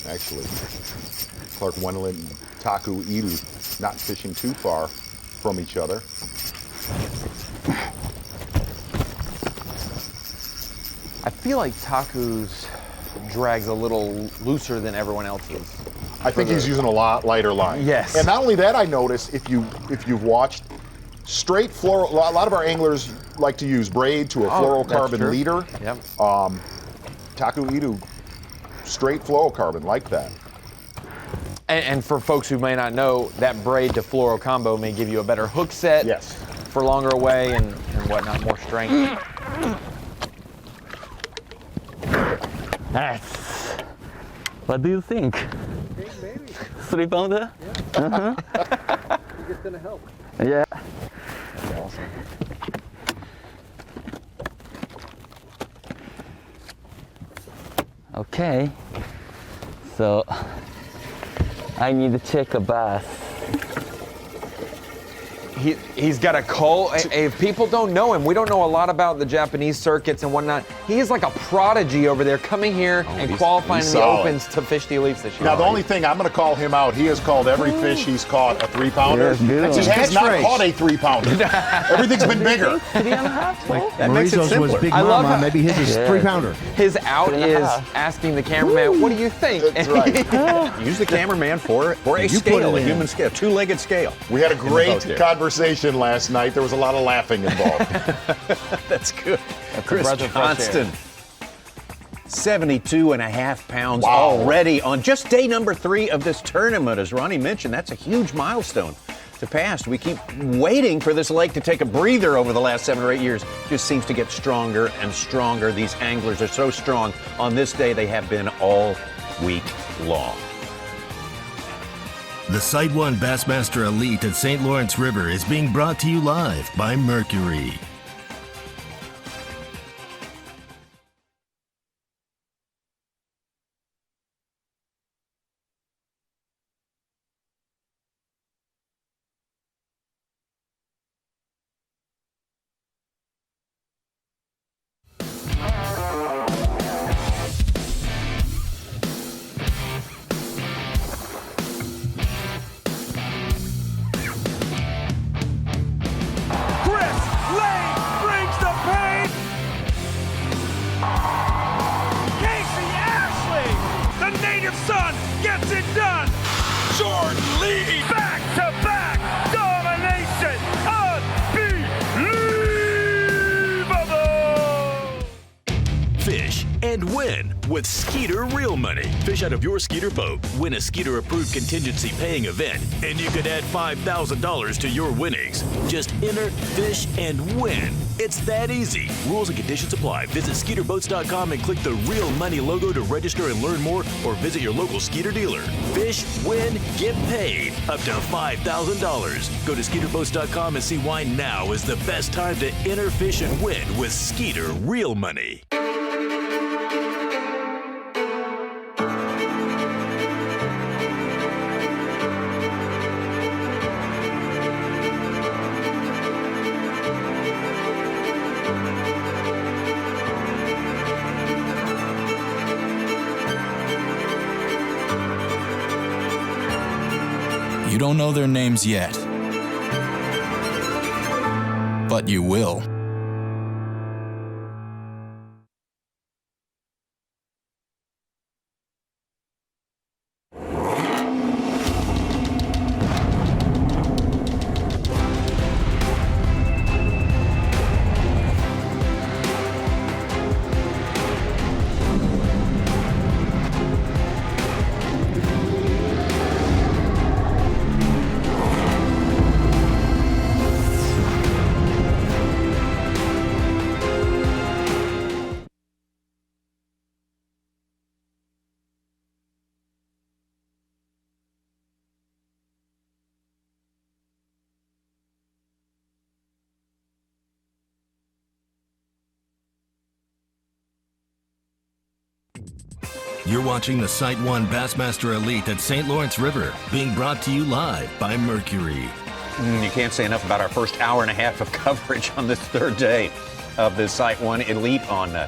[SPEAKER 3] Actually, Clark Wendlandt and Taku Idu not fishing too far from each other.
[SPEAKER 5] I feel like Taku's drag's a little looser than everyone else's.
[SPEAKER 3] I think he's using a lot lighter line.
[SPEAKER 5] Yes.
[SPEAKER 3] And not only that, I noticed if you've watched straight fluoro. A lot of our anglers like to use braid to a fluorocarbon leader.
[SPEAKER 5] Yep.
[SPEAKER 3] Taku Idu, straight fluorocarbon like that.
[SPEAKER 5] And for folks who may not know, that braid to fluoro combo may give you a better hook set.
[SPEAKER 3] Yes.
[SPEAKER 5] For longer away and whatnot, more strength.
[SPEAKER 9] What do you think?
[SPEAKER 7] Big baby.
[SPEAKER 9] 3-pounder?
[SPEAKER 7] Yeah.
[SPEAKER 9] Uh-huh.
[SPEAKER 7] You're just gonna help.
[SPEAKER 9] Yeah.
[SPEAKER 3] Awesome.
[SPEAKER 9] Okay. So I need to check a bass.
[SPEAKER 5] He's got a cull. If people don't know him, we don't know a lot about the Japanese circuits and whatnot. He is like a prodigy over there, coming here and qualifying in the Opens to fish the Elites this year.
[SPEAKER 3] Now, the only thing, I'm going to call him out. He has called every fish he's caught a 3-pounder.
[SPEAKER 9] Yes,
[SPEAKER 3] He has not caught a 3-pounder. Everything's been bigger.
[SPEAKER 9] 3.5?
[SPEAKER 3] That makes it
[SPEAKER 4] Maurizo's
[SPEAKER 3] simpler.
[SPEAKER 4] was Big
[SPEAKER 5] I love
[SPEAKER 4] Mama.
[SPEAKER 5] how-
[SPEAKER 4] Maybe his is 3-pounder.
[SPEAKER 5] His out is asking the cameraman, "What do you think?"
[SPEAKER 3] That's right.
[SPEAKER 1] Use the cameraman for a
[SPEAKER 4] You put
[SPEAKER 1] scale,
[SPEAKER 4] it
[SPEAKER 1] a
[SPEAKER 4] in.
[SPEAKER 1] human scale, 2-legged scale.
[SPEAKER 3] We had a
[SPEAKER 1] In the
[SPEAKER 3] great
[SPEAKER 1] boat there.
[SPEAKER 3] conversation last night. There was a lot of laughing involved.
[SPEAKER 1] That's good.
[SPEAKER 5] That's a
[SPEAKER 1] Chris
[SPEAKER 5] breath of fresh air.
[SPEAKER 1] Johnston, 72.5 pounds already on just day number 3 of this tournament. As Ronnie mentioned, that's a huge milestone to pass. We keep waiting for this lake to take a breather over the last 7 or 8 years. Just seems to get stronger and stronger. These anglers are so strong. On this day, they have been all week long.
[SPEAKER 2] The Site 1 Bassmaster Elite at St. Lawrence River is being brought to you live by Mercury.
[SPEAKER 11] Gets it done! Jordan Lee! Back-to-back domination! Unbelievable!
[SPEAKER 13] Fish and win with Skeeter Real Money. Fish out of your Skeeter boat, win a Skeeter approved contingency paying event, and you could add $5,000 to your winnings. Just enter, fish, and win. It's that easy. Rules and conditions apply. Visit SkeeterBoats.com and click the Real Money logo to register and learn more, or visit your local Skeeter dealer. Fish, win, get paid. Up to $5,000. Go to SkeeterBoats.com and see why now is the best time to enter, fish, and win with Skeeter Real Money.
[SPEAKER 21] You don't know their names yet, but you will.
[SPEAKER 2] You're watching the Site 1 Bassmaster Elite at St. Lawrence River, being brought to you live by Mercury.
[SPEAKER 1] You can't say enough about our first hour and a half of coverage on this third day of the Site 1 Elite on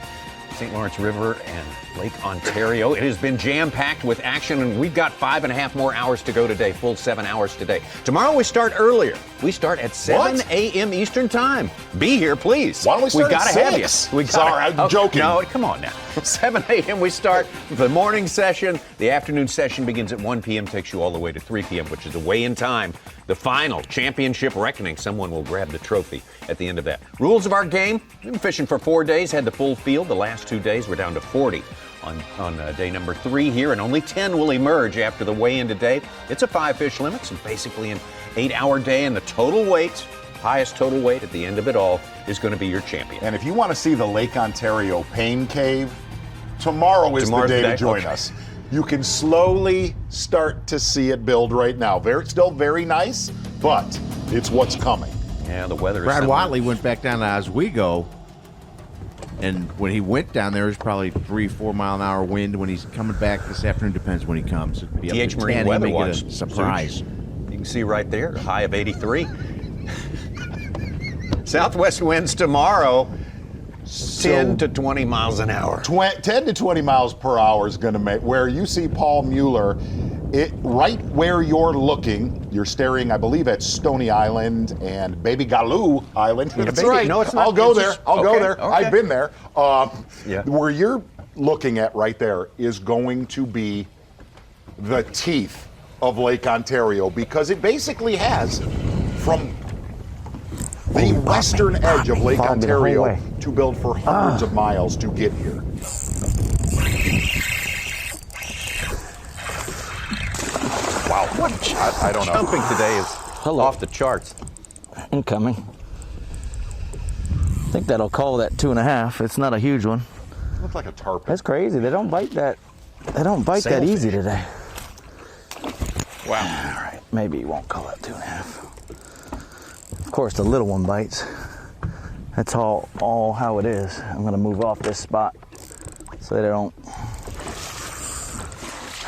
[SPEAKER 1] St. Lawrence River and Lake Ontario. It has been jam-packed with action, and we've got 5.5 more hours to go today, full 7 hours today. Tomorrow we start earlier. We start at 7 a.m. Eastern Time. Be here, please.
[SPEAKER 3] Why don't we start
[SPEAKER 1] We've got
[SPEAKER 3] at
[SPEAKER 1] to have
[SPEAKER 3] 6?
[SPEAKER 1] you.
[SPEAKER 3] Sorry, I'm joking.
[SPEAKER 1] No, come on now. 7 a.m. we start the morning session. The afternoon session begins at 1 p.m., takes you all the way to 3 p.m., which is the weigh-in time. The final championship reckoning. Someone will grab the trophy at the end of that. Rules of our game. We've been fishing for 4 days, had the full field. The last 2 days, we're down to 40 on day number 3 here, and only 10 will emerge after the weigh-in today. It's a 5-fish limit, so basically an 8-hour day, and the total weight, highest total weight at the end of it all, is going to be your champion.
[SPEAKER 3] And if you want to see the Lake Ontario Pain Cave, tomorrow is the day to join us. You can slowly start to see it build right now. Still very nice, but it's what's coming.
[SPEAKER 1] Yeah, the weather is
[SPEAKER 4] Brad
[SPEAKER 1] something.
[SPEAKER 4] Watley went back down to Oswego, and when he went down there, it was probably 3-4 mile an hour wind. When he's coming back this afternoon, depends when he comes. It'd be up
[SPEAKER 1] DH
[SPEAKER 4] to
[SPEAKER 1] Marine
[SPEAKER 4] 10, he
[SPEAKER 1] Weather
[SPEAKER 4] may
[SPEAKER 1] Watch.
[SPEAKER 4] get a surprise.
[SPEAKER 1] You can see right there, a high of 83. Southwest winds tomorrow, 10 to 20 miles an hour.
[SPEAKER 3] 10 to 20 miles per hour is going to make, where you see Paul MUELLER, right where you're looking, you're staring, I believe, at Stony Island and Baby Galoo Island. That's right.
[SPEAKER 1] No, it's not.
[SPEAKER 3] I'll go
[SPEAKER 1] It's
[SPEAKER 3] there.
[SPEAKER 1] just-
[SPEAKER 3] I'll go
[SPEAKER 1] okay,
[SPEAKER 3] there.
[SPEAKER 1] okay.
[SPEAKER 3] I've been there.
[SPEAKER 1] Yeah.
[SPEAKER 3] Where you're looking at right there is going to be the teeth of Lake Ontario, because it basically has from the western edge of Lake Ontario to build for hundreds of miles to get here. Wow, what a shot. I don't know.
[SPEAKER 1] Jumping today is off the charts.
[SPEAKER 6] Incoming. I think that'll call that 2.5. It's not a huge one.
[SPEAKER 3] Looks like a tarpon.
[SPEAKER 6] That's crazy. They don't bite that. They don't bite that easy today.
[SPEAKER 1] Wow.
[SPEAKER 6] All right, maybe you won't call it 2.5. Of course, the little one bites. That's all how it is. I'm gonna move off this spot so that I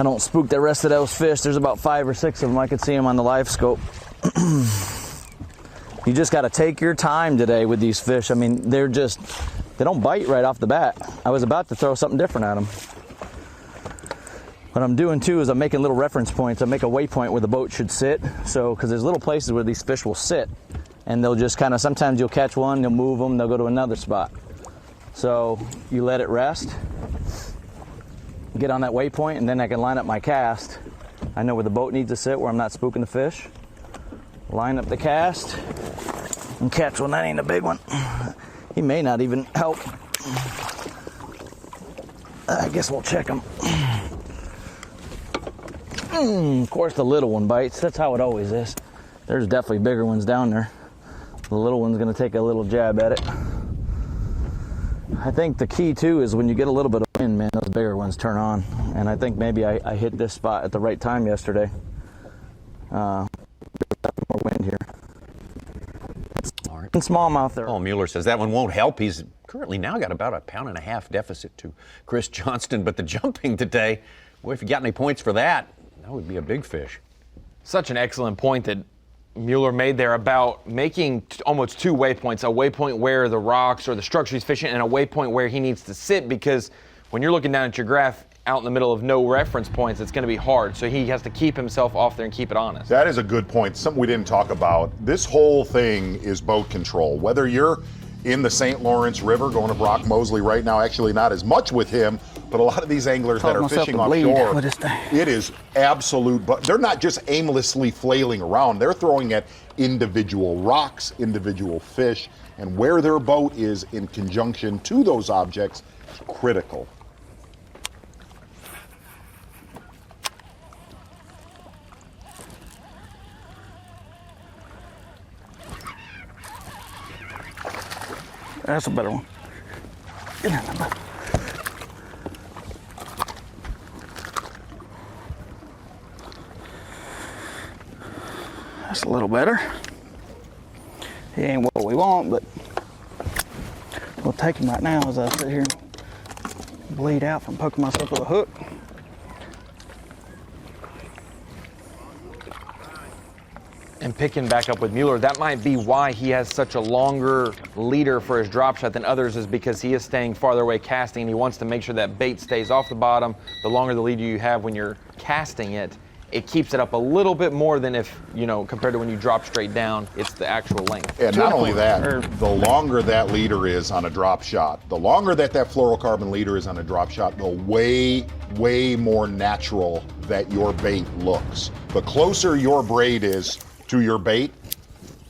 [SPEAKER 6] don't spook the rest of those fish. There's about 5 or 6 of them. I could see them on the live scope. You just got to take your time today with these fish. I mean, they don't bite right off the bat. I was about to throw something different at them. What I'm doing too is I'm making little reference points. I make a waypoint where the boat should sit. So, because there's little places where these fish will sit, and they'll just kind of, sometimes you'll catch one, you'll move them, they'll go to another spot. So you let it rest, get on that waypoint, and then I can line up my cast. I know where the boat needs to sit, where I'm not spooking the fish. Line up the cast and catch one. That ain't a big one. He may not even help. I guess we'll check him. Of course, the little one bites. That's how it always is. There's definitely bigger ones down there. The little one's gonna take a little jab at it. I think the key too is when you get a little bit of wind, man, those bigger ones turn on. And I think maybe I hit this spot at the right time yesterday. More wind here. And smallmouth there.
[SPEAKER 1] Paul MUELLER says that one won't help. He's currently now got about a 1.5 pound deficit to Chris Johnston. But the jumping today, boy, if you got any points for that, that would be a big fish.
[SPEAKER 5] Such an excellent point that MUELLER made there about making almost 2 waypoints, a waypoint where the rocks or the structure he's fishing and a waypoint where he needs to sit, because when you're looking down at your graph, out in the middle of no reference points, it's going to be hard. So he has to keep himself off there and keep it honest.
[SPEAKER 3] That is a good point. Something we didn't talk about. This whole thing is boat control. Whether you're in the St. Lawrence River, going to Brock MOSLEY right now, actually not as much with him, but a lot of these anglers that are fishing offshore, it is absolute, but they're not just aimlessly flailing around. They're throwing at individual rocks, individual fish, and where their boat is in conjunction to those objects is critical.
[SPEAKER 6] That's a better one. Get in there. That's a little better. He ain't what we want, but we'll take him right now as I sit here and bleed out from poking myself with a hook.
[SPEAKER 5] And picking back up with Mueller, that might be why he has such a longer leader for his drop shot than others, is because he is staying farther away casting, and he wants to make sure that bait stays off the bottom. The longer the leader you have when you're casting it, it keeps it up a little bit more than if, you know, compared to when you drop straight down, it's the actual length.
[SPEAKER 3] And not only that, the longer that leader is on a drop shot, the longer that fluorocarbon leader is on a drop shot, the way more natural that your bait looks. The closer your braid is to your bait,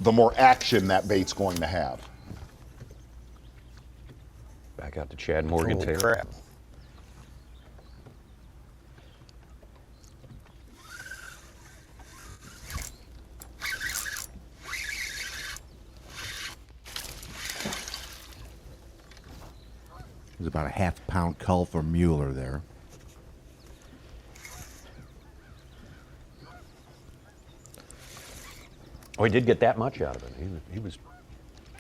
[SPEAKER 3] the more action that bait's going to have.
[SPEAKER 1] Back out to Chad Morgenthaler.
[SPEAKER 12] Holy crap.
[SPEAKER 4] There's about a half-pound cull for Mueller there.
[SPEAKER 1] Oh, he did get that much out of it.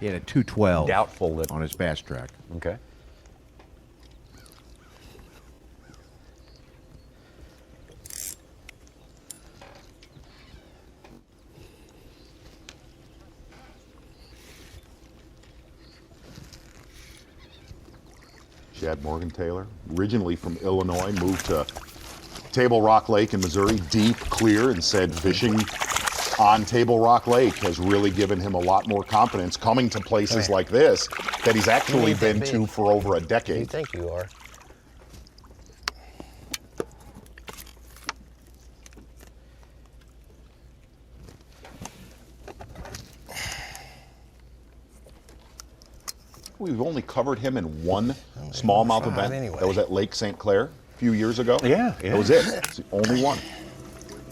[SPEAKER 4] He had a 212.
[SPEAKER 1] Doubtful that
[SPEAKER 4] on his bass track.
[SPEAKER 1] Okay.
[SPEAKER 3] Chad Morgenthaler, originally from Illinois, moved to Table Rock Lake in Missouri, deep, clear, and said fishing on Table Rock Lake has really given him a lot more confidence coming to places like this that he's actually been to for over a decade.
[SPEAKER 12] You think you are?
[SPEAKER 3] We've only covered him in one smallmouth event. That was at Lake St. Clair a few years ago.
[SPEAKER 1] Yeah.
[SPEAKER 3] That was it. It's the only one.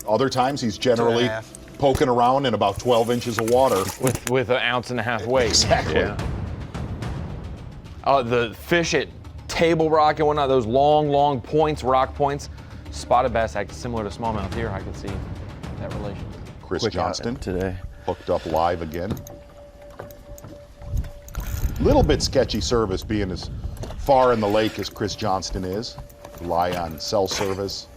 [SPEAKER 3] Other times he's generally poking around in about 12 inches of water.
[SPEAKER 5] With an ounce and a half weight.
[SPEAKER 3] Exactly.
[SPEAKER 5] Yeah. The fish at Table Rock and whatnot, those long points, rock points, spotted bass act similar to smallmouth here. I can see that relation.
[SPEAKER 3] Chris Johnston today hooked up live again. Little bit sketchy service being as far in the lake as Chris Johnston is. Rely on cell service.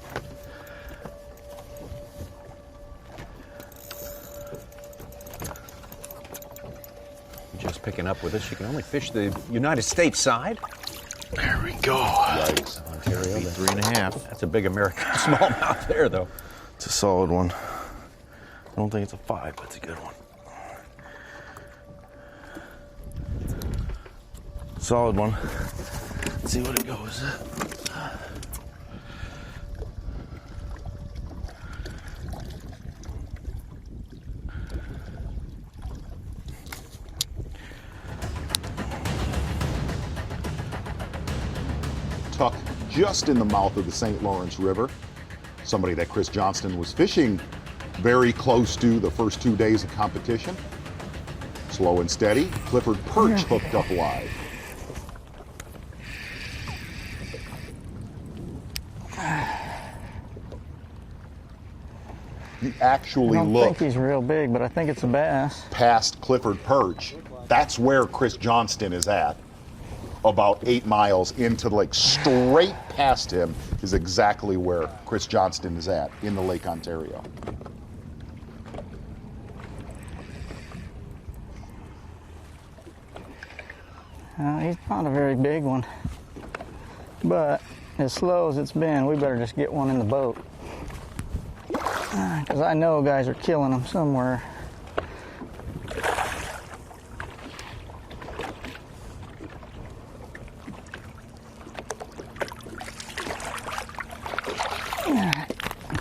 [SPEAKER 1] Just picking up with us. You can only fish the United States side.
[SPEAKER 19] There we go.
[SPEAKER 3] Yikes.
[SPEAKER 1] Ontario,
[SPEAKER 4] 3.5.
[SPEAKER 1] That's a big American smallmouth there, though.
[SPEAKER 6] It's a solid one. I don't think it's a 5, but it's a good one. Solid one. Let's see what it goes.
[SPEAKER 3] Tuck just in the mouth of the St. Lawrence River. Somebody that Chris Johnston was fishing very close to the first 2 days of competition. Slow and steady. Clifford Perch hooked up live. You actually
[SPEAKER 6] I don't
[SPEAKER 3] look
[SPEAKER 6] think he's real big, but I think it's a bass.
[SPEAKER 3] past Clifford Perch. That's where Chris Johnston is at. About 8 miles into the lake, straight past him is exactly where Chris Johnston is at in the Lake Ontario.
[SPEAKER 6] He's not a very big one, but
[SPEAKER 14] as slow as it's been, we better just get one in the boat. Because I know guys are killing them somewhere.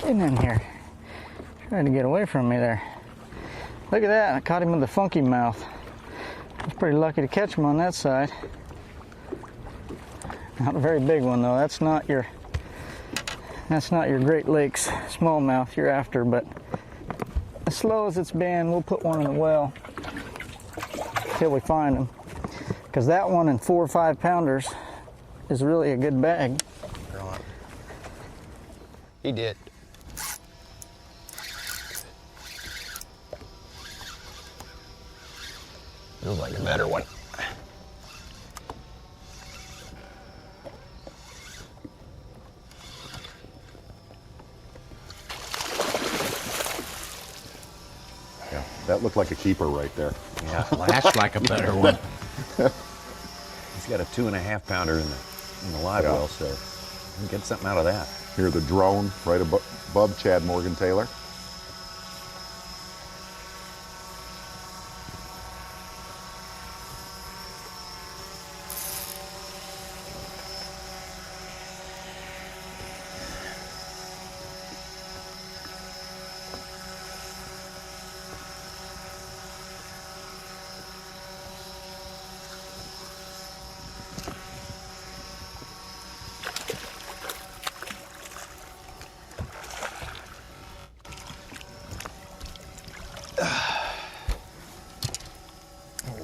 [SPEAKER 14] Getting in here. Trying to get away from me there. Look at that, I caught him with the funky mouth. I was pretty lucky to catch him on that side. Not a very big one though. That's not your Great Lakes smallmouth you're after, but as slow as it's been, we'll put one in the well till we find them. Because that one in 4 or 5 pounders is really a good bag.
[SPEAKER 12] He did. Feels like a better one.
[SPEAKER 3] Yeah, that looked like a keeper right there.
[SPEAKER 4] Yeah, lashed like a better one.
[SPEAKER 1] He's got a 2.5 pounder in the live well, so we can get something out of that.
[SPEAKER 3] Here, the drone right above Chad Morgenthaler.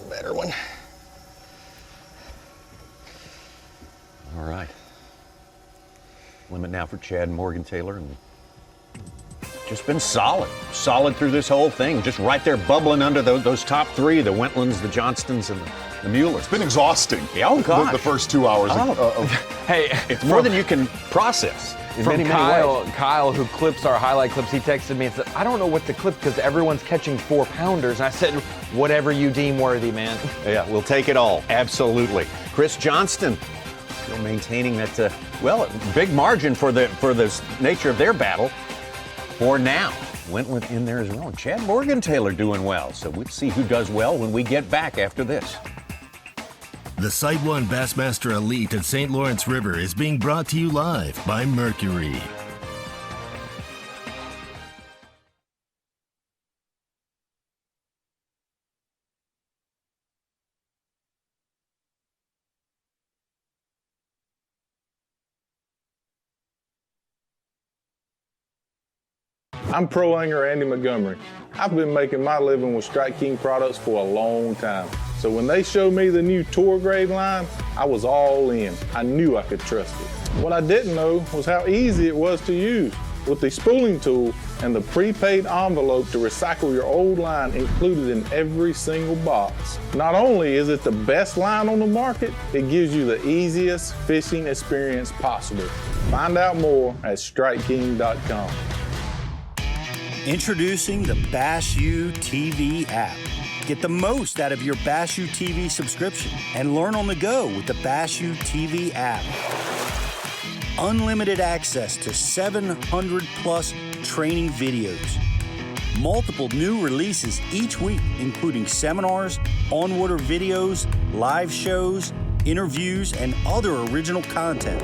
[SPEAKER 12] Better one.
[SPEAKER 1] All right. Limit now for Chad Morgenthaler, and just been solid through this whole thing. Just right there, bubbling under those top 3: the Wentlands, the Johnstons, and the Mueller.
[SPEAKER 3] It's been exhausting.
[SPEAKER 1] Yeah, oh God,
[SPEAKER 3] the first 2 hours.
[SPEAKER 5] Hey,
[SPEAKER 1] it's more than you can process.
[SPEAKER 5] From
[SPEAKER 1] many
[SPEAKER 5] Kyle,
[SPEAKER 1] ways.
[SPEAKER 5] Kyle, who clips our highlight clips, he texted me and said, I don't know what to clip because everyone's catching 4 pounders. And I said, whatever you deem worthy, man.
[SPEAKER 1] Yeah, we'll take it all. Absolutely. Chris Johnston still maintaining that, big margin for the nature of their battle for now. Wentland in there as well. Chad Morgenthaler doing well. So we'll see who does well when we get back after this.
[SPEAKER 2] The Site 1 Bassmaster Elite at St. Lawrence River is being brought to you live by Mercury.
[SPEAKER 16] I'm pro angler Andy Montgomery. I've been making my living with Strike King products for a long time. So when they showed me the new Tour Grade line, I was all in. I knew I could trust it. What I didn't know was how easy it was to use. With the spooling tool and the prepaid envelope to recycle your old line included in every single box. Not only is it the best line on the market, it gives you the easiest fishing experience possible. Find out more at StrikeKing.com.
[SPEAKER 18] Introducing the Bass U TV app. Get the most out of your Bass U TV subscription and learn on the go with the Bass U TV app. Unlimited access to 700 plus training videos. Multiple new releases each week, including seminars, on-water videos, live shows, interviews, and other original content.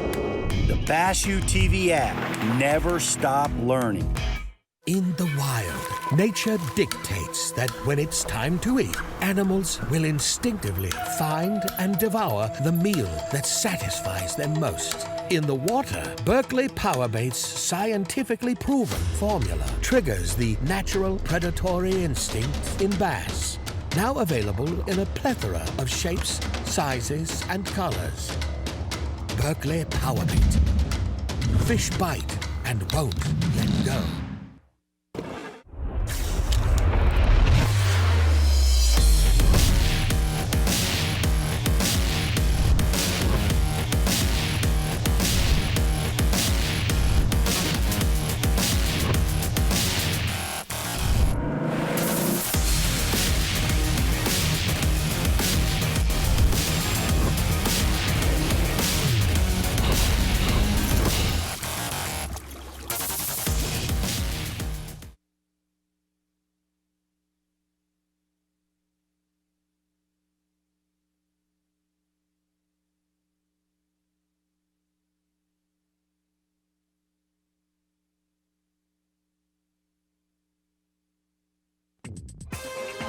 [SPEAKER 18] The Bass U TV app. Never stop learning.
[SPEAKER 23] In the wild, nature dictates that when it's time to eat, animals will instinctively find and devour the meal that satisfies them most. In the water, Berkeley Powerbait's scientifically proven formula triggers the natural predatory instinct in bass. Now available in a plethora of shapes, sizes, and colors. Berkeley Powerbait. Fish bite and won't let go.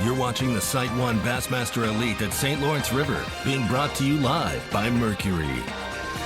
[SPEAKER 2] You're watching the Sight 1 Bassmaster Elite at St. Lawrence River, being brought to you live by Mercury.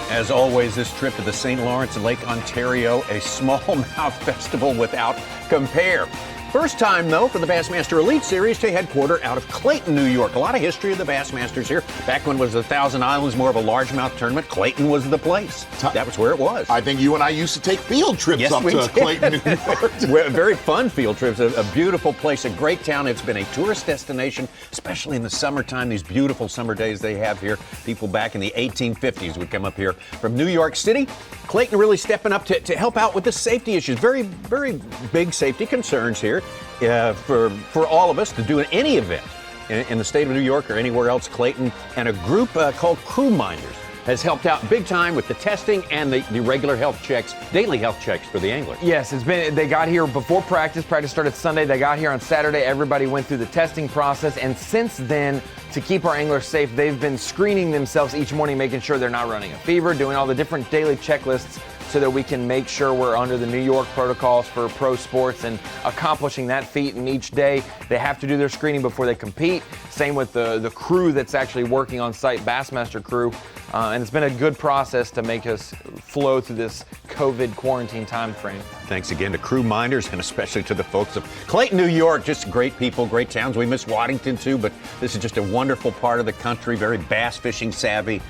[SPEAKER 1] As always, this trip to the St. Lawrence Lake Ontario, a smallmouth festival without compare. First time, though, for the Bassmaster Elite Series to headquarter out of Clayton, New York. A lot of history of the Bassmasters here. Back when it was the Thousand Islands, more of a largemouth tournament, Clayton was the place. That was where it was.
[SPEAKER 3] I think you and I used to take field trips up to Clayton, New York.
[SPEAKER 1] Very fun field trips. A beautiful place, a great town. It's been a tourist destination, especially in the summertime, these beautiful summer days they have here. People back in the 1850s would come up here from New York City. Clayton really stepping up to help out with the safety issues. Very, very big safety concerns here. For all of us to do any event in the state of New York or anywhere else, Clayton and a group called Crew Minders has helped out big time with the testing and the regular health checks, daily health checks for the angler.
[SPEAKER 5] Yes, they got here before practice. Practice started Sunday. They got here on Saturday. Everybody went through the testing process, and since then, to keep our anglers safe, they've been screening themselves each morning, making sure they're not running a fever, doing all the different daily checklists so that we can make sure we're under the New York protocols for pro sports and accomplishing that feat. And each day they have to do their screening before they compete. Same with the crew that's actually working on site, Bassmaster crew. And it's been a good process to make us flow through this COVID quarantine time frame.
[SPEAKER 1] Thanks again to Crew Minders and especially to the folks of Clayton, New York. Just great people, great towns. We miss Waddington too, but this is just a wonderful part of the country, very bass fishing savvy.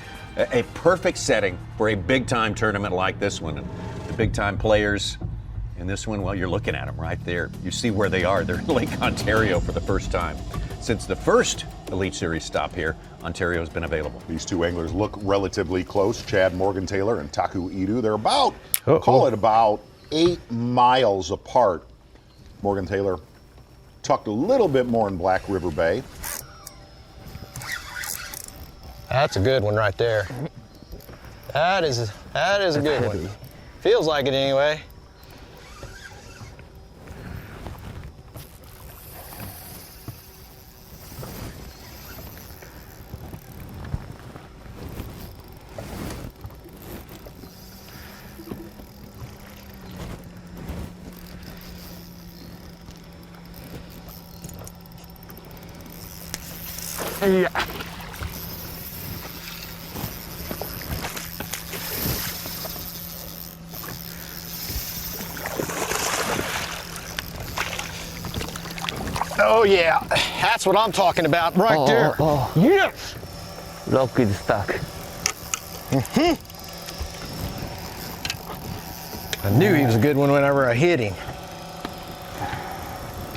[SPEAKER 1] A perfect setting for a big-time tournament like this one. And the big-time players in this one, well, you're looking at them right there. You see where they are. They're in Lake Ontario for the first time. Since the first Elite Series stop here, Ontario's been available.
[SPEAKER 3] These two anglers look relatively close, Chad Morgenthaler and Taku Idu. They're about 8 miles apart. Morgenthaler tucked a little bit more in Black River Bay.
[SPEAKER 12] That's a good one right there. That is a good one. Feels like it anyway.
[SPEAKER 5] Yeah.
[SPEAKER 12] Oh yeah, that's what I'm talking about right there.
[SPEAKER 9] Yes! Love good stuck.
[SPEAKER 12] I knew he was a good one whenever I hit him.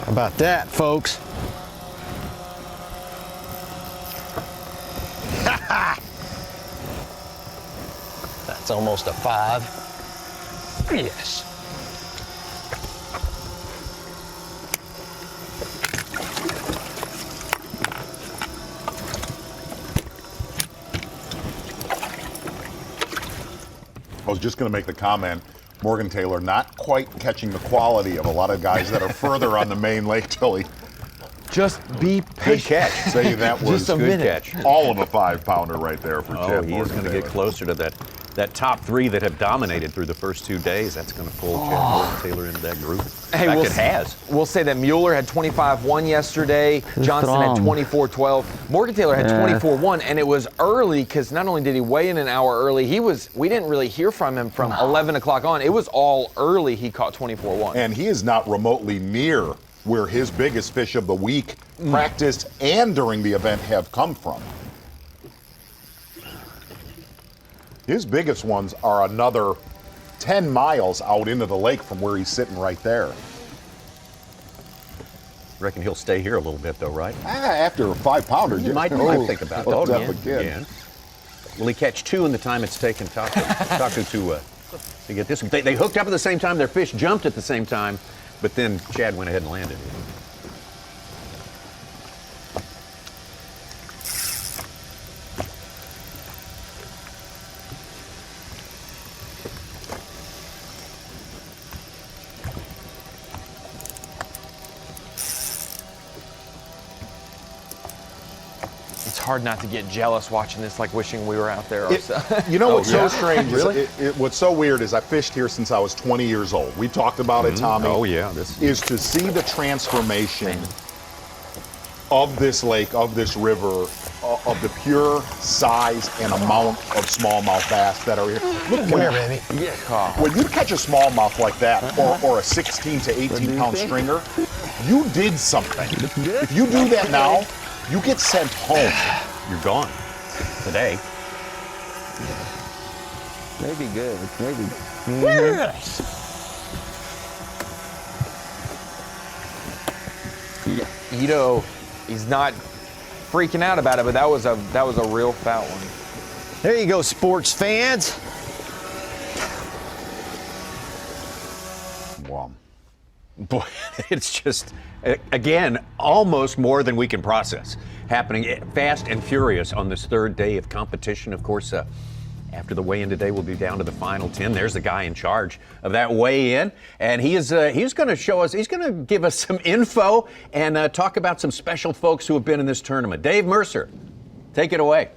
[SPEAKER 12] How about that, folks? That's almost a 5. Yes.
[SPEAKER 3] I was just going to make the comment, Morgenthaler not quite catching the quality of a lot of guys that are further on the main lake, Tilly.
[SPEAKER 5] Just be patient.
[SPEAKER 1] Good catch.
[SPEAKER 3] Say that was
[SPEAKER 5] Just a minute.
[SPEAKER 1] Catch.
[SPEAKER 3] All of a 5-pounder right there for Chad
[SPEAKER 1] He is going to get closer to that top 3 that have dominated through the first 2 days. That's going to pull Chad Morgenthaler into that group.
[SPEAKER 5] Hey,
[SPEAKER 1] In fact, it has.
[SPEAKER 5] We'll say that Mueller had 25-1 yesterday. Johnston had 24-12. Morgenthaler had 24-1, and it was early because not only did he weigh in an hour early, we didn't really hear from him from 11 o'clock on. It was all early he caught 24-1.
[SPEAKER 3] And he is not remotely near where his biggest fish of the week practiced and during the event have come from. His biggest ones are another 10 miles out into the lake from where he's sitting right there.
[SPEAKER 1] Reckon he'll stay here a little bit, though, right?
[SPEAKER 3] After a 5-pounder,
[SPEAKER 1] You might think about it. Yeah. Will he catch 2 in the time it's taken Taku to get this? They hooked up at the same time. Their fish jumped at the same time, but then Chad went ahead and landed.
[SPEAKER 5] It's hard not to get jealous watching this, like wishing we were out there ourselves.
[SPEAKER 3] You know what's so strange?
[SPEAKER 5] Really?
[SPEAKER 3] What's so weird is I fished here since I was 20 years old. We talked about it, Tommy.
[SPEAKER 1] Oh, yeah.
[SPEAKER 3] Is to see the transformation of this lake, of this river, of the pure size and amount of smallmouth bass that are here. Look,
[SPEAKER 12] Come here, baby.
[SPEAKER 3] When you catch a smallmouth like that, or a 16 to 18 pound stringer, you did something. If you do that now, you get sent home.
[SPEAKER 1] You're gone today.
[SPEAKER 9] Maybe good. Maybe.
[SPEAKER 12] Yes.
[SPEAKER 5] Ito, he's not freaking out about it, but that was a real fat one.
[SPEAKER 12] There you go, sports fans.
[SPEAKER 1] Wow. Boy, it's just, again, almost more than we can process. Happening fast and furious on this third day of competition. Of course, after the weigh-in today, we'll be down to the final 10. There's the guy in charge of that weigh-in, and he's going to show us, he's going to give us some info and talk about some special folks who have been in this tournament. Dave Mercer, take it away.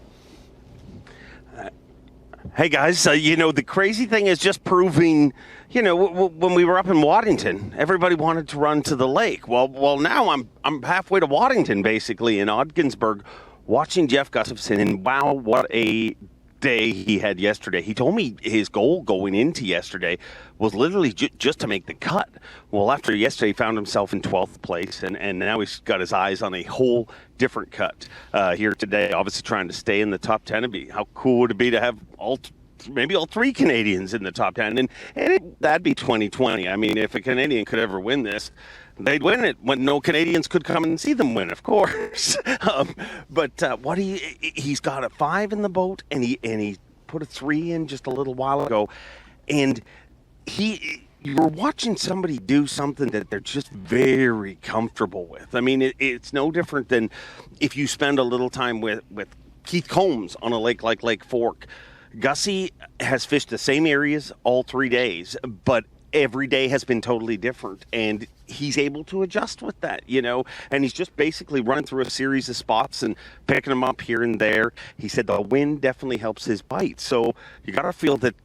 [SPEAKER 10] Hey guys, the crazy thing is just proving, when we were up in Waddington, everybody wanted to run to the lake. Well, now I'm halfway to Waddington, basically, in Ogdensburg, watching Jeff Gustafson, and wow, what a day he had yesterday. He told me his goal going into yesterday was literally just to make the cut. Well, after yesterday, he found himself in 12th place, and now he's got his eyes on a whole different cut here today. Obviously trying to stay in the top 10. How cool would it be to have maybe all three Canadians in the top 10? And that'd be 2020. I mean, if a Canadian could ever win this, they'd win it when no Canadians could come and see them win, of course. But he's got a 5 in the boat, and he put a 3 in just a little while ago, and you're watching somebody do something that they're just very comfortable with. I mean, it's no different than if you spend a little time with Keith Combs on a lake like Lake Fork. Gussie has fished the same areas all 3 days, but every day has been totally different, and he's able to adjust with that, and he's just basically running through a series of spots and picking them up here and there. He said the wind definitely helps his bite, so you got to feel that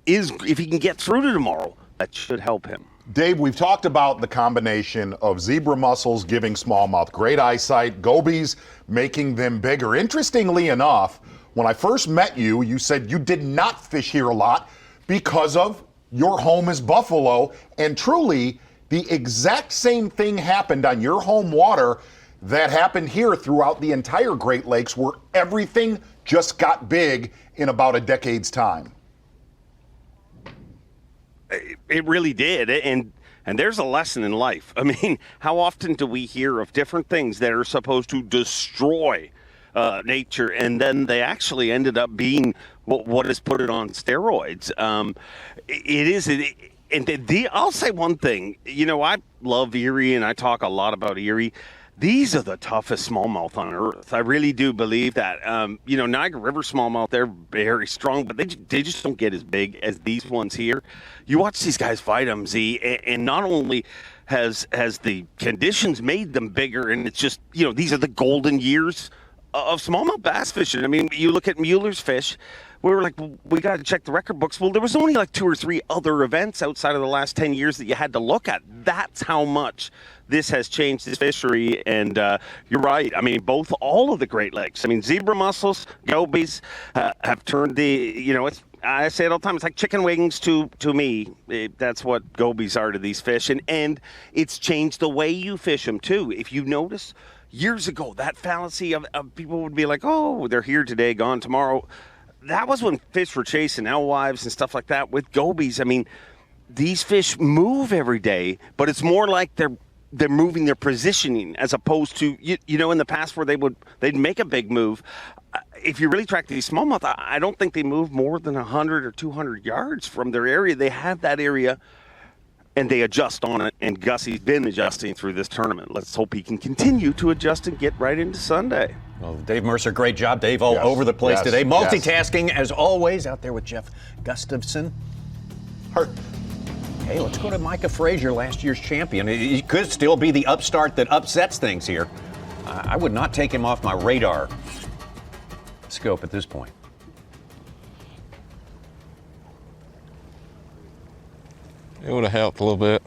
[SPEAKER 10] is, if he can get through to tomorrow, that should help him.
[SPEAKER 3] Dave, we've talked about the combination of zebra mussels giving smallmouth great eyesight, gobies making them bigger. Interestingly enough, when I first met you, you said you did not fish here a lot because of your home is Buffalo, and truly, the exact same thing happened on your home water that happened here throughout the entire Great Lakes, where everything just got big in about a decade's time.
[SPEAKER 10] It really did, and there's a lesson in life. I mean, how often do we hear of different things that are supposed to destroy nature, and then they actually ended up being what has put it on steroids? I'll say one thing. I love Erie, and I talk a lot about Erie. These are the toughest smallmouth on earth. I really do believe that. Niagara River smallmouth, they're very strong, but they just don't get as big as these ones here. You watch these guys fight them, Z, and not only has the conditions made them bigger, and it's just, these are the golden years of smallmouth bass fishing. I mean, you look at Mueller's fish. We were like, well, we got to check the record books. Well, there was only like 2 or 3 other events outside of the last 10 years that you had to look at. That's how much this has changed this fishery. And you're right. I mean, all of the Great Lakes. I mean, zebra mussels, gobies have turned I say it all the time. It's like chicken wings to me. That's what gobies are to these fish. And it's changed the way you fish them, too. If you notice, years ago, that fallacy of people would be like, oh, they're here today, gone tomorrow. That was when fish were chasing alewives and stuff like that. With gobies, I mean, these fish move every day, but it's more like they're moving their positioning as opposed to, in the past where they'd make a big move. If you really track these smallmouth, I don't think they move more than 100 or 200 yards from their area. They have that area, and they adjust on it, and Gussie's been adjusting through this tournament. Let's hope he can continue to adjust and get right into Sunday.
[SPEAKER 1] Well, Dave Mercer, great job, Dave, all over the place today. Multitasking, as always, out there with Jeff Gustafson. Hey, let's go to Micah Frazier, last year's champion. He could still be the upstart that upsets things here. I would not take him off my radar scope at this point.
[SPEAKER 16] It would have helped a little bit.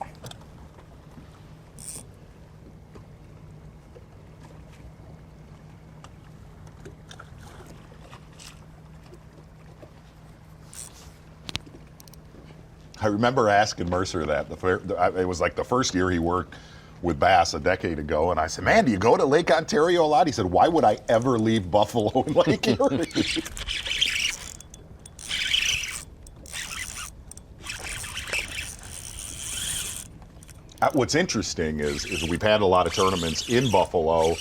[SPEAKER 3] I remember asking Mercer that. It was like the first year he worked with bass a decade ago, and I said, man, do you go to Lake Ontario a lot? He said, why would I ever leave Buffalo and Lake Erie? What's interesting is we've had a lot of tournaments in Buffalo.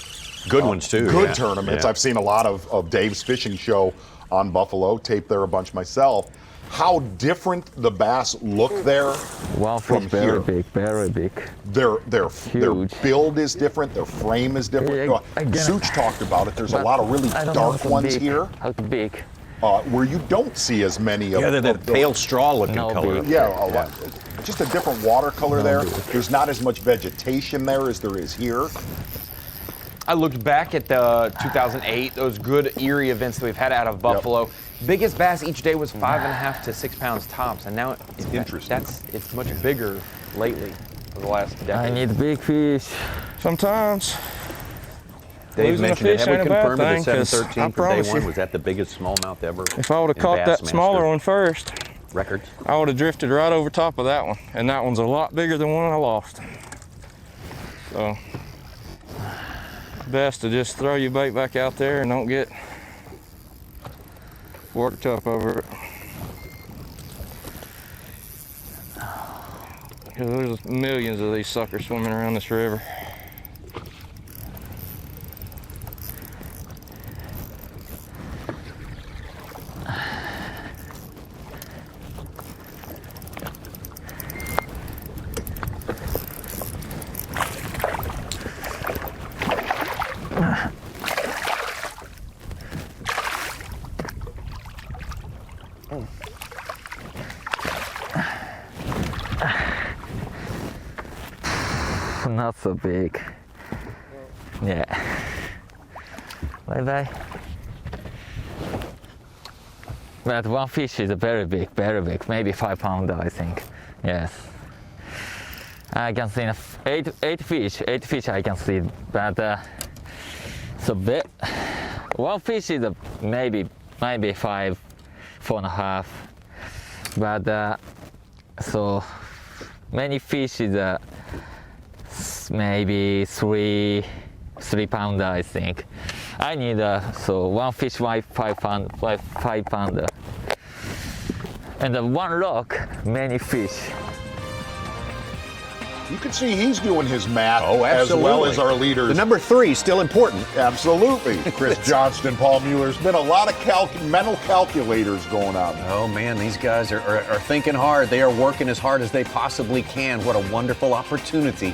[SPEAKER 1] Good ones, too.
[SPEAKER 3] Good tournaments.
[SPEAKER 1] Yeah.
[SPEAKER 3] I've seen a lot of Dave's fishing show on Buffalo, taped there a bunch myself. How different the bass look there from here.
[SPEAKER 9] Very big.
[SPEAKER 3] Their build is different, their frame is different. Such talked about it. There's a lot of really dark ones here.
[SPEAKER 9] How big?
[SPEAKER 3] Where you don't see as many of
[SPEAKER 1] they're that pale straw looking color.
[SPEAKER 3] Yeah, a lot. Just a different watercolor there. There's not as much vegetation there as there is here.
[SPEAKER 5] I looked back at the 2008, those good Erie events that we've had out of Buffalo. Biggest bass each day was 5.5 to 6 pounds tops, and now it's much bigger lately over the last decade.
[SPEAKER 9] I need big fish.
[SPEAKER 8] Sometimes.
[SPEAKER 1] Dave
[SPEAKER 8] losing a
[SPEAKER 1] mentioned it.
[SPEAKER 8] fish
[SPEAKER 1] Have we
[SPEAKER 8] ain't a bad
[SPEAKER 1] confirmed that
[SPEAKER 8] thing, 'cause
[SPEAKER 1] 713
[SPEAKER 8] I
[SPEAKER 1] from day
[SPEAKER 8] promise
[SPEAKER 1] one?
[SPEAKER 8] you,
[SPEAKER 1] Was that the biggest smallmouth ever?
[SPEAKER 8] if I would have
[SPEAKER 1] in
[SPEAKER 8] caught that
[SPEAKER 1] Bassmaster
[SPEAKER 8] smaller one first,
[SPEAKER 1] records?
[SPEAKER 8] I would have drifted right over top of that one, and that one's a lot bigger than one I lost. So, best to just throw your bait back out there and don't get worked up over it. Because there's millions of these suckers swimming around this river.
[SPEAKER 9] Not so big. Yeah. Bye bye. But one fish is very big, maybe 5 pounds, I think. Yes. I can see eight fish I can see, but so big. One fish is maybe 4.5, but so many fish is maybe 3 pounder, I think. I need so one fish 5 pounder, and one rock, many fish.
[SPEAKER 3] You can see he's doing his math as
[SPEAKER 1] absolutely.
[SPEAKER 3] well as our leaders.
[SPEAKER 1] The number 3 still important.
[SPEAKER 3] Absolutely. Chris Johnston, Paul MUELLER. There's been a lot of mental calculators going on.
[SPEAKER 1] Oh, man, these guys are thinking hard. They are working as hard as they possibly can. What a wonderful opportunity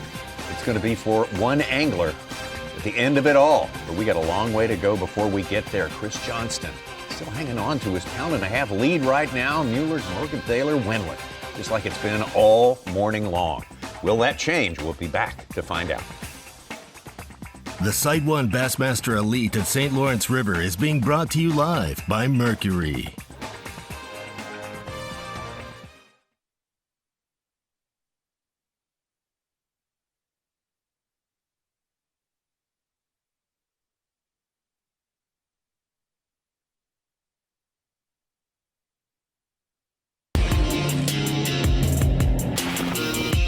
[SPEAKER 1] it's going to be for one angler at the end of it all. But we got a long way to go before we get there. Chris Johnston still hanging on to his 1.5 pound lead right now. Mueller's Morgenthaler winless, just like it's been all morning long. Will that change? We'll be back to find out.
[SPEAKER 2] The Site 1 Bassmaster Elite at St. Lawrence River is being brought to you live by Mercury.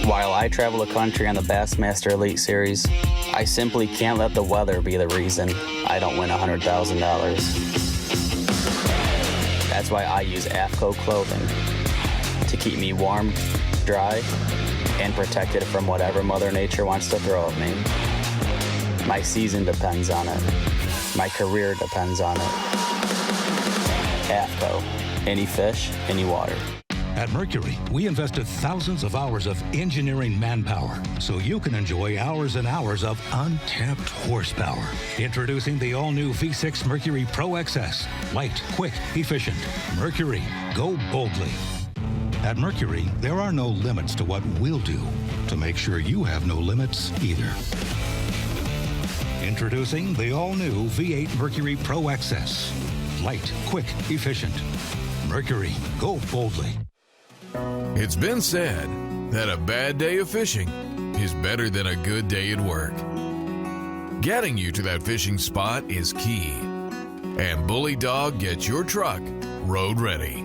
[SPEAKER 6] While I travel the country on the Bassmaster Elite Series, I simply can't let the weather be the reason I don't win $100,000. That's why I use AFCO clothing to keep me warm, dry, and protected from whatever Mother Nature wants to throw at me. My season depends on it. My career depends on it. AFCO, any fish, any water.
[SPEAKER 15] At Mercury, we invested thousands of hours of engineering manpower so you can enjoy hours and hours of untapped horsepower. Introducing the all-new V6 Mercury Pro XS. Light, quick, efficient. Mercury, go boldly. At Mercury, there are no limits to what we'll do to make sure you have no limits either. Introducing the all-new V8 Mercury Pro XS. Light, quick, efficient. Mercury, go boldly.
[SPEAKER 22] It's been said that a bad day of fishing is better than a good day at work. Getting you to that fishing spot is key. And Bully Dog gets your truck road ready.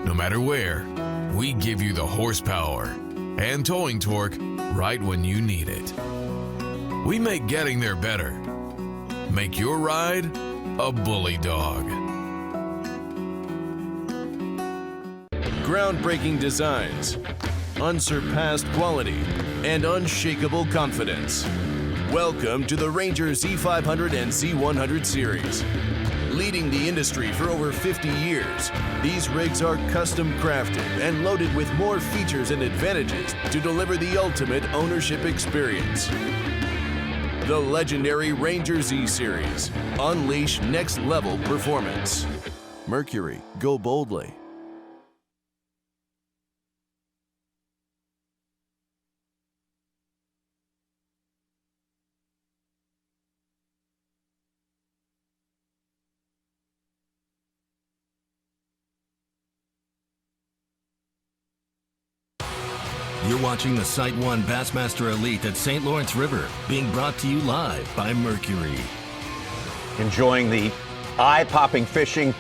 [SPEAKER 22] No matter where We give you the horsepower and towing torque right when you need it. We make getting there better. Make your ride a bully dog.
[SPEAKER 7] Groundbreaking designs, unsurpassed quality, and unshakable confidence. Welcome to the Ranger Z500 and Z100 series. Leading the industry for over 50 years, these rigs are custom crafted and loaded with more features and advantages to deliver the ultimate ownership experience. The legendary Ranger Z series. Unleash next level performance. Mercury, go boldly.
[SPEAKER 2] You're watching the Sight 1 Bassmaster Elite at St. Lawrence River, being brought to you live by Mercury.
[SPEAKER 1] Enjoying the eye-popping fishing.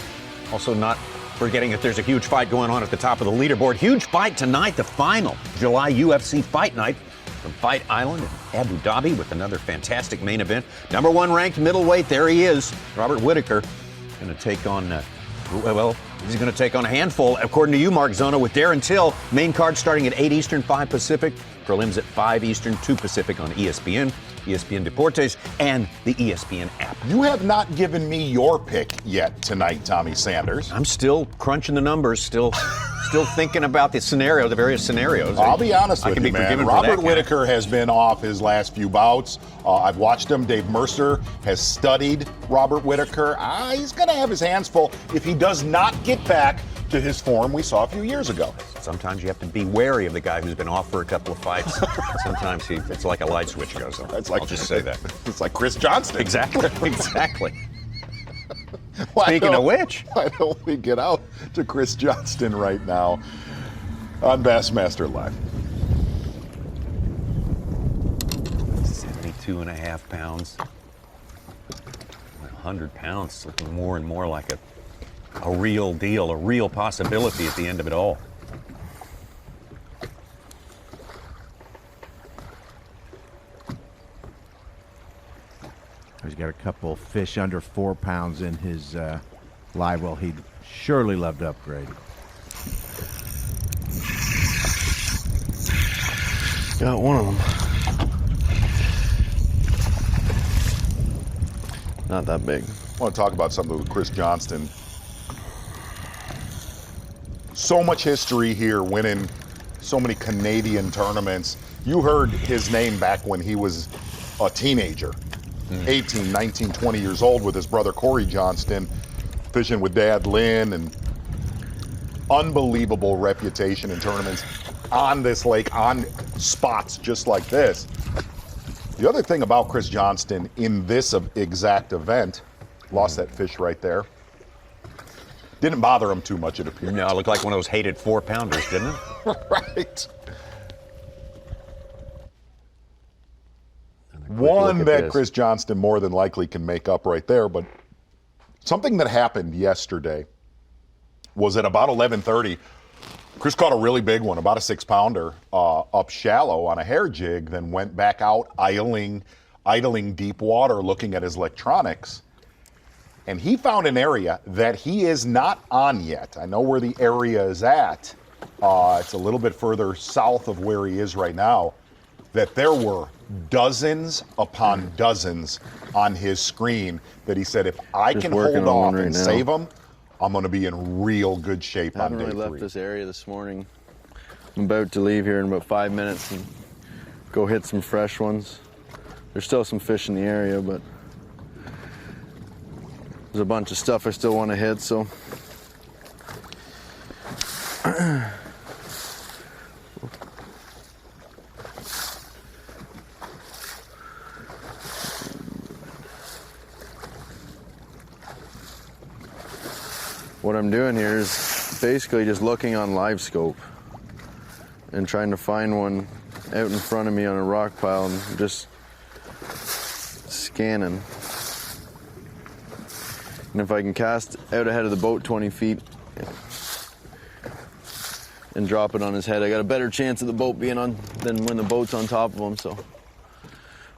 [SPEAKER 1] Also not forgetting that there's a huge fight going on at the top of the leaderboard. Huge fight tonight, the final July UFC Fight Night from Fight Island in Abu Dhabi with another fantastic main event. Number 1 ranked middleweight, there he is, Robert Whittaker, going to take on, he's going to take on a handful, according to you, Mark Zona, with Darren Till. Main card starting at 8 Eastern, 5 Pacific. Prelims at 5 Eastern, 2 Pacific on ESPN, ESPN Deportes, and the ESPN app.
[SPEAKER 3] You have not given me your pick yet tonight, Tommy Sanders.
[SPEAKER 1] I'm still crunching the numbers, still thinking about the scenario, the various scenarios.
[SPEAKER 3] I'll be honest with
[SPEAKER 1] you,
[SPEAKER 3] man. Robert Whittaker has been off his last few bouts. I've watched him. Dave Mercer has studied Robert Whittaker. He's going to have his hands full if he does not get back to his form we saw a few years ago.
[SPEAKER 1] Sometimes you have to be wary of the guy who's been off for a couple of fights. Sometimes it's like a light switch goes on. I'll just say that.
[SPEAKER 3] It's like Chris Johnston.
[SPEAKER 1] Exactly. Speaking of which,
[SPEAKER 3] why don't we get out to Chris Johnston right now on Bassmaster Live?
[SPEAKER 1] 72.5 pounds. 100 pounds, looking more and more like a real deal, a real possibility at the end of it all.
[SPEAKER 4] He's got a couple fish under 4 pounds in his live well. He'd surely love to upgrade.
[SPEAKER 6] Got one of them. Not that big.
[SPEAKER 3] I want to talk about something with Chris Johnston. So much history here, winning so many Canadian tournaments. You heard his name back when he was a teenager. 18, 19, 20 years old with his brother Corey Johnston, fishing with Dad Lynn, and unbelievable reputation in tournaments on this lake, on spots just like this. The other thing about Chris Johnston in this exact event, lost that fish right there, didn't bother him too much, it appears.
[SPEAKER 1] No, it looked like one of those hated 4-pounders, didn't it?
[SPEAKER 3] Right. One that Chris Johnston more than likely can make up right there, but something that happened yesterday was at about 11:30. Chris caught a really big one, about a 6-pounder, up shallow on a hair jig, then went back out idling deep water, looking at his electronics. And he found an area that he is not on yet. I know where the area is at. It's a little bit further south of where he is right now. That there were dozens upon dozens on his screen that he said, if I can hold off and save them, I'm going to be in real good shape on day 3.
[SPEAKER 6] I haven't really left this area this morning. I'm about to leave here in about 5 minutes and go hit some fresh ones. There's still some fish in the area, but there's a bunch of stuff I still want to hit, so. What I'm doing here is basically just looking on live scope and trying to find one out in front of me on a rock pile and just scanning. And if I can cast out ahead of the boat 20 feet, and drop it on his head. I got a better chance of the boat being on than when the boat's on top of him. So,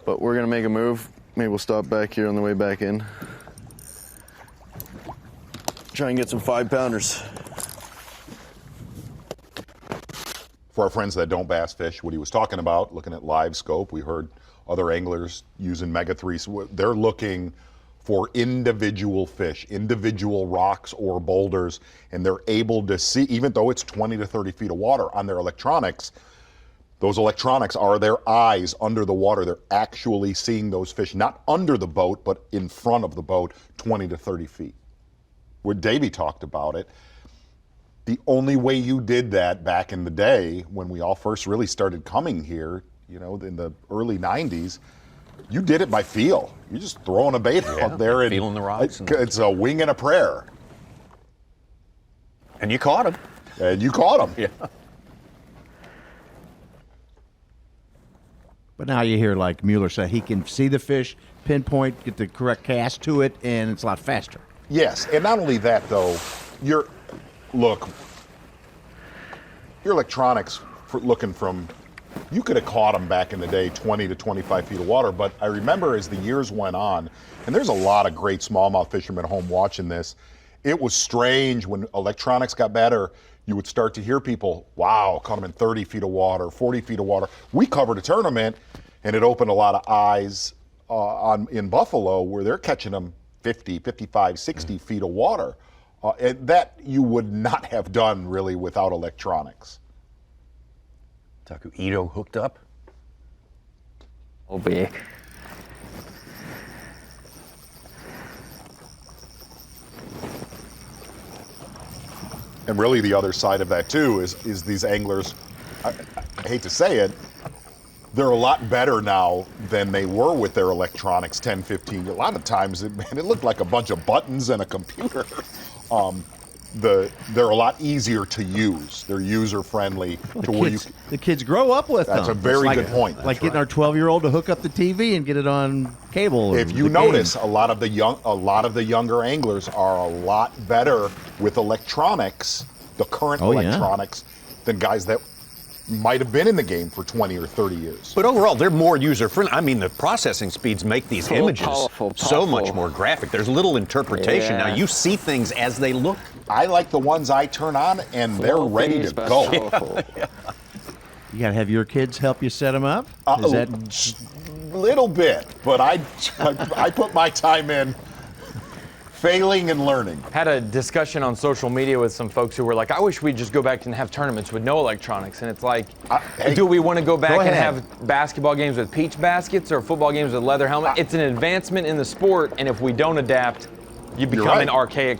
[SPEAKER 6] but we're gonna make a move. Maybe we'll stop back here on the way back in. Try and get some 5-pounders.
[SPEAKER 3] For our friends that don't bass fish, what he was talking about, looking at live scope, we heard other anglers using Mega 3. So they're looking for individual fish, individual rocks or boulders, and they're able to see, even though it's 20 to 30 feet of water on their electronics, those electronics are their eyes under the water. They're actually seeing those fish, not under the boat, but in front of the boat, 20 to 30 feet. Where Davey talked about it, the only way you did that back in the day when we all first really started coming here, you know, in the early 90s, you did it by feel. You're just throwing a bait out there and
[SPEAKER 1] feeling the rocks.
[SPEAKER 3] It's a wing and a prayer.
[SPEAKER 1] And you caught him.
[SPEAKER 3] And you caught him.
[SPEAKER 1] Yeah.
[SPEAKER 4] But now you hear, like Mueller said, he can see the fish, pinpoint, get the correct cast to it, and it's a lot faster.
[SPEAKER 3] Yes, and not only that though, your electronics for looking from, you could have caught them back in the day 20 to 25 feet of water, but I remember as the years went on, and there's a lot of great smallmouth fishermen at home watching this, it was strange when electronics got better, you would start to hear people, wow, caught them in 30 feet of water, 40 feet of water. We covered a tournament, and it opened a lot of eyes in Buffalo where they're catching them 50, 55, 60 feet of water. And that you would not have done really without electronics.
[SPEAKER 1] Taku Ito hooked up.
[SPEAKER 9] Oh, big.
[SPEAKER 3] And really the other side of that too is these anglers, I hate to say it, they're a lot better now than they were with their electronics 10, 15. A lot of times it looked like a bunch of buttons and a computer. They're a lot easier to use. They're user friendly.
[SPEAKER 4] The kids grow up with them.
[SPEAKER 3] That's a very good point.
[SPEAKER 4] Like getting our 12-year-old to hook up the TV and get it on cable.
[SPEAKER 3] If you notice, a lot of the younger anglers are a lot better with electronics, the current electronics, than guys that might have been in the game for 20 or 30 years.
[SPEAKER 1] But overall, they're more user-friendly. I mean, the processing speeds make these images so much more graphic. There's little interpretation. Now, you see things as they look.
[SPEAKER 3] I like the ones I turn on, and they're ready to go.
[SPEAKER 4] You got to have your kids help you set them up?
[SPEAKER 3] Is that little bit, but I put my time in failing and learning.
[SPEAKER 5] Had a discussion on social media with some folks who were like, I wish we'd just go back and have tournaments with no electronics. And it's like, do we want to go back and have basketball games with peach baskets or football games with leather helmets? It's an advancement in the sport, and if we don't adapt, you become an archaic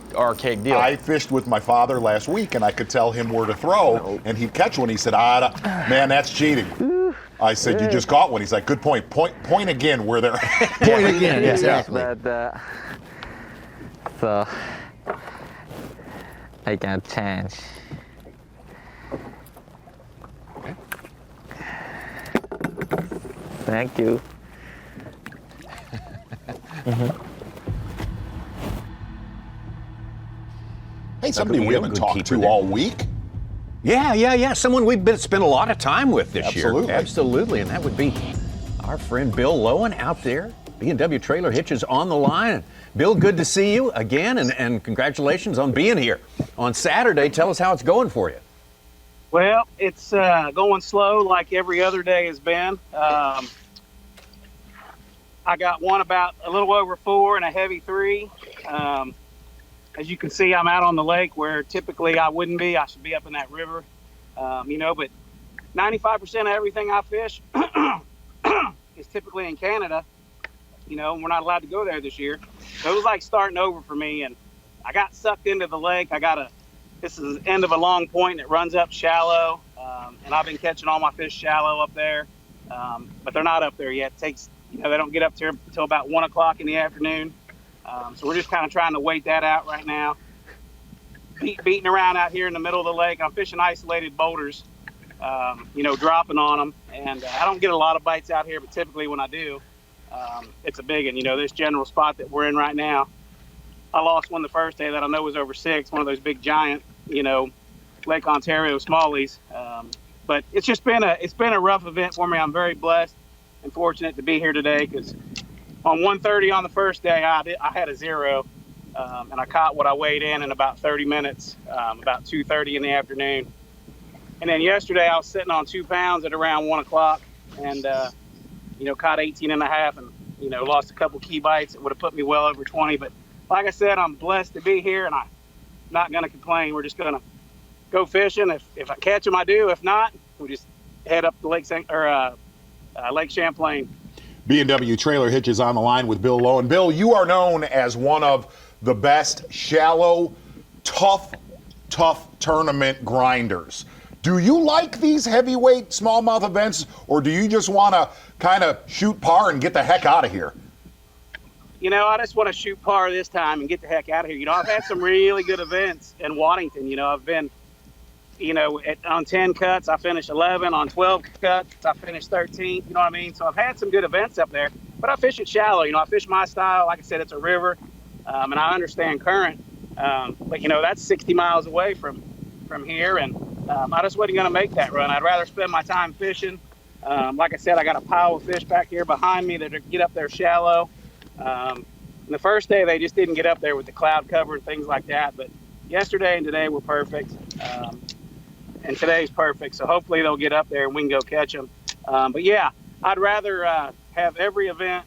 [SPEAKER 5] deal.
[SPEAKER 3] I fished with my father last week, and I could tell him where to throw, and he'd catch one. He said, man, that's cheating. I said, you just caught one. He's like, good point. Point again where they're
[SPEAKER 4] Point again, exactly.
[SPEAKER 9] So I can change. Thank you.
[SPEAKER 3] Hey, somebody we haven't talked to all week.
[SPEAKER 1] Yeah. Someone we've spent a lot of time with this year.
[SPEAKER 3] Absolutely.
[SPEAKER 1] Absolutely, and that would be our friend Bill Lowen out there. B&W Trailer Hitches on the line. Bill, good to see you again, and congratulations on being here on Saturday. Tell us how it's going for you.
[SPEAKER 11] Well, it's going slow like every other day has been. I got one about a little over 4 and a heavy 3. As you can see, I'm out on the lake where typically I wouldn't be. I should be up in that river, but 95% of everything I fish is typically in Canada. We're not allowed to go there this year. So it was like starting over for me, and I got sucked into the lake. This is the end of a long point, and it runs up shallow, and I've been catching all my fish shallow up there, but they're not up there yet. It takes, they don't get up there until about 1 o'clock in the afternoon. So we're just kind of trying to wait that out right now. Beating around out here in the middle of the lake. I'm fishing isolated boulders, dropping on them, and I don't get a lot of bites out here, but typically when I do, it's a big one. This general spot that we're in right now, I lost one the first day that I know was over 6, one of those big giant, Lake Ontario Smallies. But it's just been a rough event for me. I'm very blessed and fortunate to be here today because on 1:30 on the first day, I had a 0, and I caught what I weighed in about 30 minutes, about 2:30 in the afternoon. And then yesterday, I was sitting on 2 pounds at around 1 o'clock, and caught 18 and a half, and lost a couple key bites. It would have put me well over 20. But like I said, I'm blessed to be here, and I'm not going to complain. We're just going to go fishing. If I catch them, I do. If not, we just head up to Lake Champlain.
[SPEAKER 3] B&W Trailer Hitches on the line with Bill Lowe. And Bill, you are known as one of the best shallow, tough tournament grinders. Do you like these heavyweight smallmouth events, or do you just want to kind of shoot par and get the heck out of here?
[SPEAKER 11] I just want to shoot par this time and get the heck out of here. I've had some really good events in Waddington. I've been, on 10 cuts, I finished 11. On 12 cuts, I finished 13. You know what I mean? So I've had some good events up there. But I fish it shallow. I fish my style. Like I said, it's a river, and I understand current. But, that's 60 miles away from here, and I just wasn't going to make that run. I'd rather spend my time fishing. Like I said, I got a pile of fish back here behind me that get up there shallow. The first day, they just didn't get up there with the cloud cover and things like that. But yesterday and today were perfect. And today's perfect. So hopefully they'll get up there and we can go catch them. But yeah, I'd rather have every event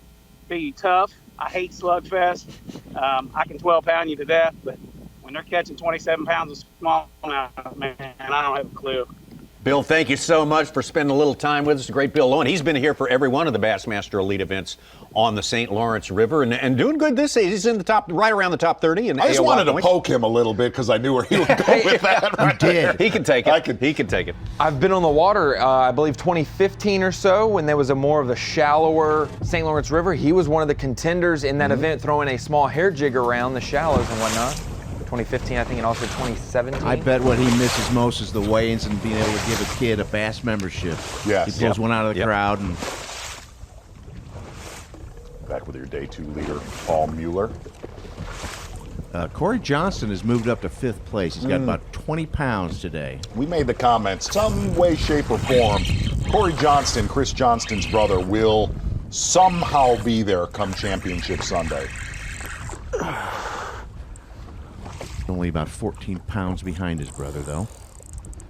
[SPEAKER 11] be tough. I hate slugfest. I can 12-pound you to death, but when they're catching 27 pounds of smallmouth, man, I don't have a clue.
[SPEAKER 1] Bill, thank you so much for spending a little time with us. The great Bill Lowe. He's been here for every one of the Bassmaster Elite events on the St. Lawrence River and doing good this season. He's in the top, right around the top 30. And
[SPEAKER 3] I just wanted to poke him a little bit because I knew where he would go with that. Right?
[SPEAKER 1] He did. He can take it. He can take it.
[SPEAKER 5] I've been on the water, I believe 2015 or so, when there was more of the shallower St. Lawrence River. He was one of the contenders in that event, throwing a small hair jig around the shallows and whatnot. 2015, I think, and also 2017.
[SPEAKER 4] I bet what he misses most is the weigh-ins and being able to give a kid a bass membership.
[SPEAKER 3] Yes.
[SPEAKER 4] He pulls one out of the crowd. And
[SPEAKER 3] back with your day 2 leader, Paul Mueller.
[SPEAKER 4] Corey Johnston has moved up to 5th place. He's got about 20 pounds today.
[SPEAKER 3] We made the comment, some way, shape, or form, Corey Johnston, Chris Johnston's brother, will somehow be there come Championship Sunday.
[SPEAKER 4] Only about 14 pounds behind his brother, though.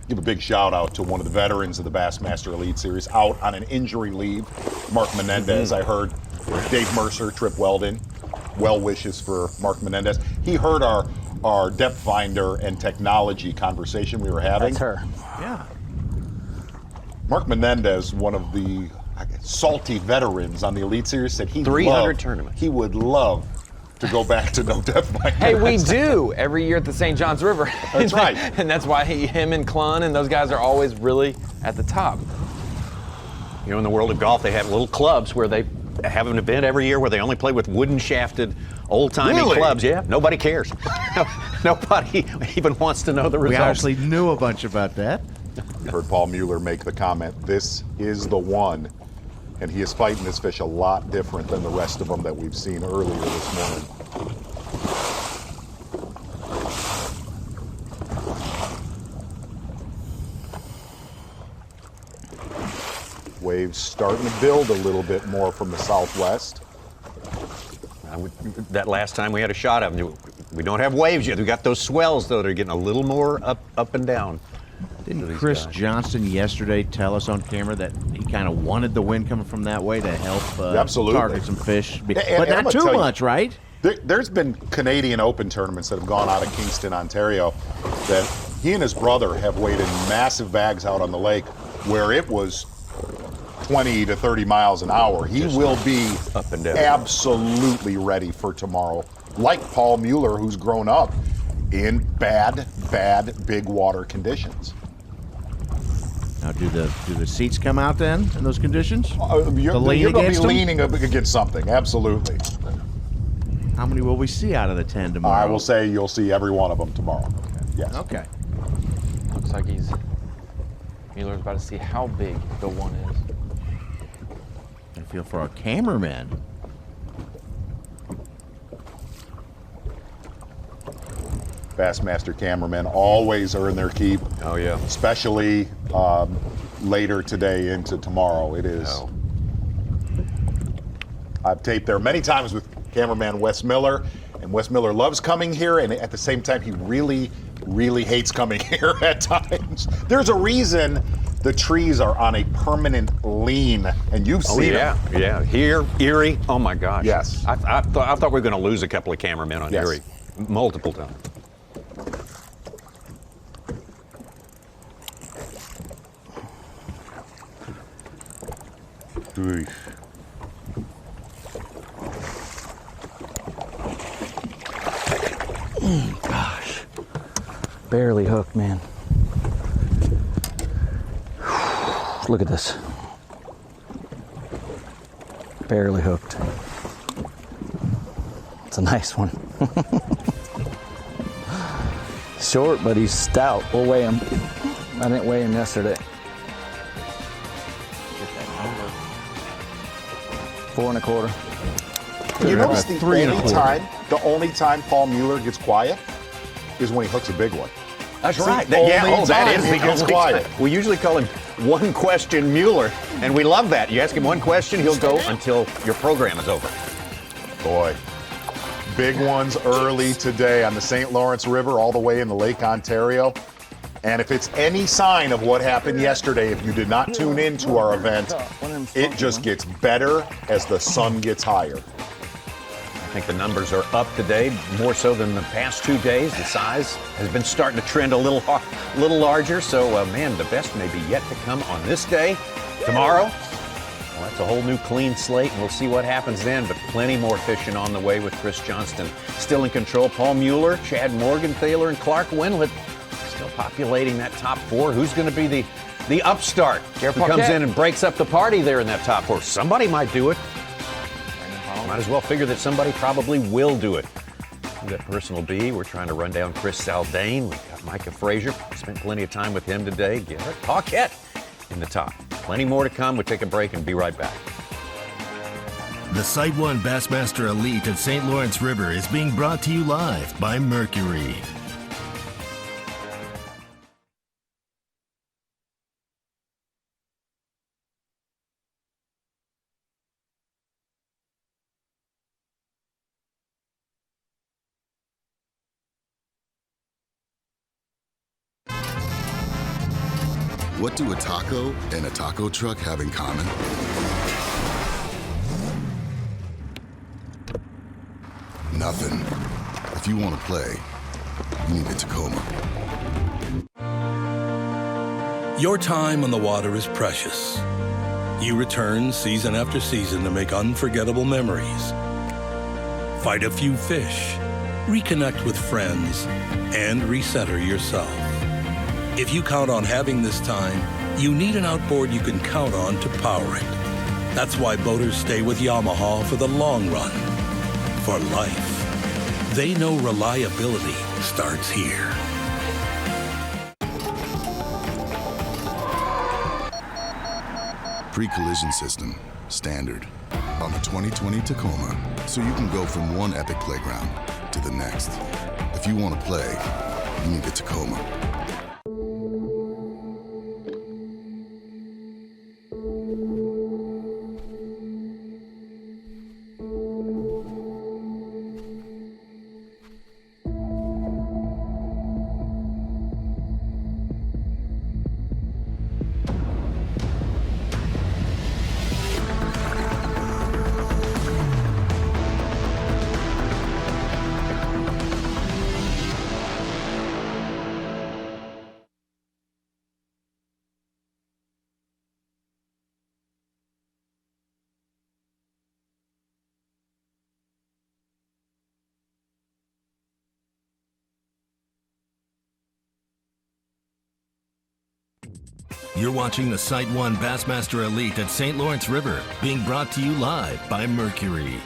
[SPEAKER 3] Give a big shout out to one of the veterans of the Bassmaster Elite Series out on an injury leave, Mark Menendez. I heard Dave Mercer, Trip Weldon, well wishes for Mark Menendez. He heard our depth finder and technology conversation we were having.
[SPEAKER 6] That's her.
[SPEAKER 4] Yeah.
[SPEAKER 3] Mark Menendez, one of the salty veterans on the Elite Series, said he
[SPEAKER 1] 300 tournaments.
[SPEAKER 3] He would love to go back to no depth finder.
[SPEAKER 5] Hey, we do every year at the St. John's River.
[SPEAKER 3] That's right.
[SPEAKER 5] And that's why him and Clun and those guys are always really at the top.
[SPEAKER 1] In the world of golf, they have little clubs where they have an event every year where they only play with wooden shafted old-timey clubs. Yeah, nobody cares. Nobody even wants to know the results.
[SPEAKER 4] We actually knew a bunch about that.
[SPEAKER 3] You heard Paul Mueller make the comment, this is the one. And he is fighting this fish a lot different than the rest of them that we've seen earlier this morning. Waves starting to build a little bit more from the southwest.
[SPEAKER 1] That last time we had a shot of them. We don't have waves yet. We got those swells, though. They're getting a little more up and down.
[SPEAKER 4] Didn't Chris Johnston yesterday tell us on camera that he kind of wanted the wind coming from that way to help target some fish? But not too much, right?
[SPEAKER 3] There's been Canadian Open tournaments that have gone out of Kingston, Ontario, that he and his brother have weighed in massive bags out on the lake where it was 20 to 30 miles an hour. He will be
[SPEAKER 1] up and down,
[SPEAKER 3] absolutely ready for tomorrow. Like Paul Mueller, who's grown up in bad big water conditions.
[SPEAKER 4] Now, do the seats come out then in those conditions?
[SPEAKER 3] You're going to be leaning against something, absolutely.
[SPEAKER 4] How many will we see out of the 10 tomorrow?
[SPEAKER 3] I will say you'll see every one of them tomorrow. Yes.
[SPEAKER 4] Okay.
[SPEAKER 5] Looks like Mueller's about to see how big the one is.
[SPEAKER 4] I feel for our cameraman.
[SPEAKER 3] Bassmaster cameramen always earn their keep.
[SPEAKER 1] Oh, yeah.
[SPEAKER 3] Especially later today into tomorrow. It is.
[SPEAKER 1] Oh.
[SPEAKER 3] I've taped there many times with cameraman Wes Miller, and Wes Miller loves coming here, and at the same time, he really, really hates coming here at times. There's a reason the trees are on a permanent lean, and you've seen
[SPEAKER 1] it. Yeah. Here, Erie. Oh my gosh.
[SPEAKER 3] Yes.
[SPEAKER 1] I thought we were going to lose a couple of cameramen on Erie multiple times.
[SPEAKER 6] Gosh. Barely hooked, man. Look at this. Barely hooked. It's a nice one. Short, but he's stout. We'll weigh him. I didn't weigh him yesterday. 4 1/4.
[SPEAKER 3] You notice the only time Paul Mueller gets quiet is when he hooks a big one.
[SPEAKER 1] That's
[SPEAKER 3] It's
[SPEAKER 1] right.
[SPEAKER 3] the only
[SPEAKER 1] That
[SPEAKER 3] time
[SPEAKER 1] is
[SPEAKER 3] he
[SPEAKER 1] the
[SPEAKER 3] gets
[SPEAKER 1] only
[SPEAKER 3] quiet.
[SPEAKER 1] time. We usually call him One Question Mueller, and we love that. You ask him one question, he'll go until your program is over.
[SPEAKER 3] Boy, big ones early today on the St. Lawrence River all the way in the Lake Ontario. And if it's any sign of what happened yesterday, if you did not tune in to our event, it just gets better as the sun gets higher.
[SPEAKER 1] I think the numbers are up today, more so than the past 2 days. The size has been starting to trend a little larger. So, man, the best may be yet to come on this day. Tomorrow, well, that's a whole new clean slate, and we'll see what happens then. But plenty more fishing on the way with Chris Johnston still in control. Paul Mueller, Chad Morgenthaler, and Clark Winlet still populating that top 4. Who's going to be the upstart who comes in and breaks up the party there in that top 4? Somebody might do it. Might as well figure that somebody probably will do it. We've got Personal B. We're trying to run down Chris Saldane. We've got Micah Frazier. Spent plenty of time with him today. Garrett Paquette in the top. Plenty more to come. We'll take a break and be right back.
[SPEAKER 2] The Site 1 Bassmaster Elite at St. Lawrence River is being brought to you live by Mercury.
[SPEAKER 13] What do a taco and a taco truck have in common? Nothing. If you want to play, you need a Tacoma.
[SPEAKER 15] Your time on the water is precious. You return season after season to make unforgettable memories. Fight a few fish, reconnect with friends, and recenter yourself. If you count on having this time, you need an outboard you can count on to power it. That's why boaters stay with Yamaha for the long run, for life. They know reliability starts here.
[SPEAKER 13] Pre-collision system, standard, on the 2020 Tacoma, so you can go from one epic playground to the next. If you want to play, you need a Tacoma.
[SPEAKER 2] You're watching the Site 1 Bassmaster Elite at St. Lawrence River, being brought to you live by Mercury.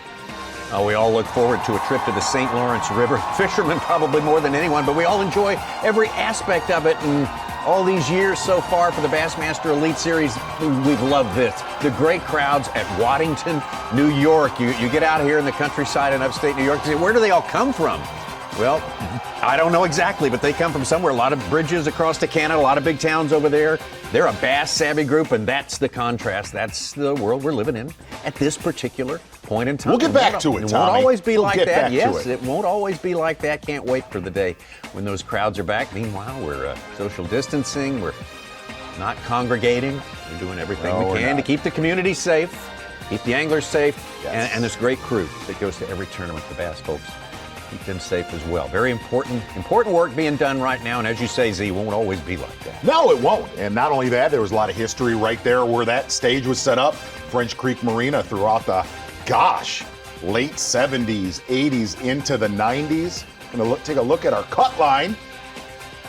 [SPEAKER 1] We all look forward to a trip to the St. Lawrence River. Fishermen probably more than anyone, but we all enjoy every aspect of it. And all these years so far for the Bassmaster Elite Series, we've loved this. The great crowds at Waddington, New York. You get out here in the countryside in upstate New York, where do they all come from? Well, I don't know exactly, but they come from somewhere. A lot of bridges across to Canada, a lot of big towns over there. They're a bass-savvy group, and that's the contrast. That's the world we're living in at this particular point in time.
[SPEAKER 3] We'll get back to it,
[SPEAKER 1] It
[SPEAKER 3] Tommy.
[SPEAKER 1] won't always be
[SPEAKER 3] We'll
[SPEAKER 1] like
[SPEAKER 3] get
[SPEAKER 1] that.
[SPEAKER 3] back to
[SPEAKER 1] Yes,
[SPEAKER 3] it.
[SPEAKER 1] it won't always be like that. Can't wait for the day when those crowds are back. Meanwhile, we're social distancing. We're not congregating. We're doing everything
[SPEAKER 3] No,
[SPEAKER 1] we
[SPEAKER 3] we're
[SPEAKER 1] can to
[SPEAKER 3] not.
[SPEAKER 1] keep the community safe, keep the anglers safe,
[SPEAKER 3] Yes.
[SPEAKER 1] and this great crew that goes to every tournament, the bass folks. Keep them safe as well. Very important work being done right now. And as you say, Z, it won't always be like that.
[SPEAKER 3] No, it won't. And not only that, there was a lot of history right there where that stage was set up. French Creek Marina throughout the, late 70s, 80s into the 90s. Gonna take a look at our cut line.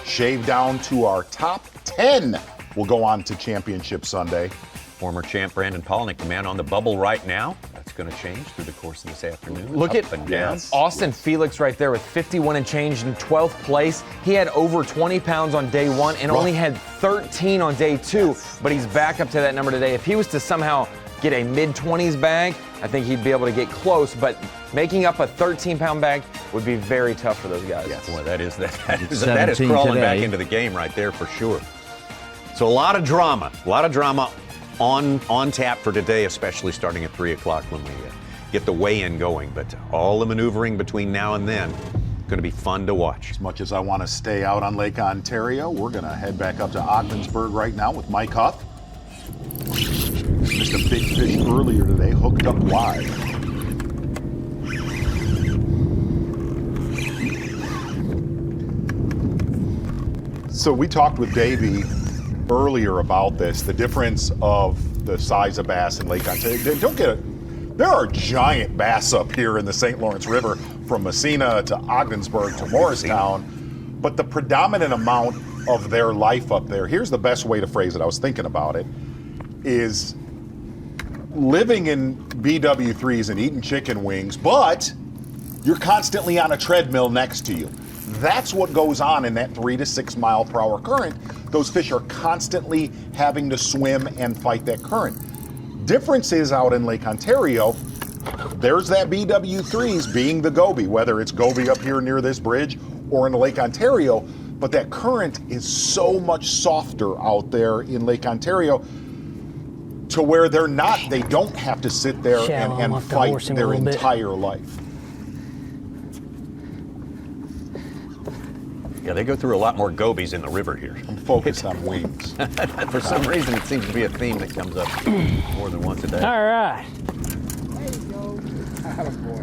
[SPEAKER 3] Shave down to our top 10. We'll go on to Championship Sunday.
[SPEAKER 1] Former champ Brandon Polnick, the man on the bubble right now. That's going to change through the course of this afternoon.
[SPEAKER 5] Look
[SPEAKER 1] Up
[SPEAKER 5] at
[SPEAKER 1] and down.
[SPEAKER 5] Austin Felix right there with 51 and change in 12th place. He had over 20 pounds on day one and only had 13 on day two, but he's back up to that number today. If he was to somehow get a mid-20s bag, I think he'd be able to get close, but making up a 13-pound bag would be very tough for those guys.
[SPEAKER 1] Yes. Boy, that is crawling
[SPEAKER 4] 17
[SPEAKER 1] back
[SPEAKER 4] today.
[SPEAKER 1] into the game right there for sure. So a lot of drama on tap for today, especially starting at 3 o'clock when we get the weigh-in going. But all the maneuvering between now and then, going to be fun to watch.
[SPEAKER 3] As much as I want to stay out on Lake Ontario, we're going to head back up to Ogdensburg right now with Mike Huff. Missed a big fish earlier today, hooked up wide. So we talked with Davey earlier about this, the difference of the size of bass in Lake Ontario. Don't get it. There are giant bass up here in the St. Lawrence River from Messina to Ogdensburg to Morristown, but the predominant amount of their life up there, here's the best way to phrase it, I was thinking about it, is living in BW3s and eating chicken wings, but you're constantly on a treadmill next to you. That's what goes on in that 3 to 6 mile per hour current. Those fish are constantly having to swim and fight that current. Difference is out in Lake Ontario, there's that BW3s being the goby, whether it's goby up here near this bridge or in Lake Ontario, but that current is so much softer out there in Lake Ontario to where they don't have to sit there and fight their entire life.
[SPEAKER 1] Yeah, they go through a lot more gobies in the river here.
[SPEAKER 3] I'm focused on wings.
[SPEAKER 1] For some reason, it seems to be a theme that comes up more than once a day.
[SPEAKER 17] All right.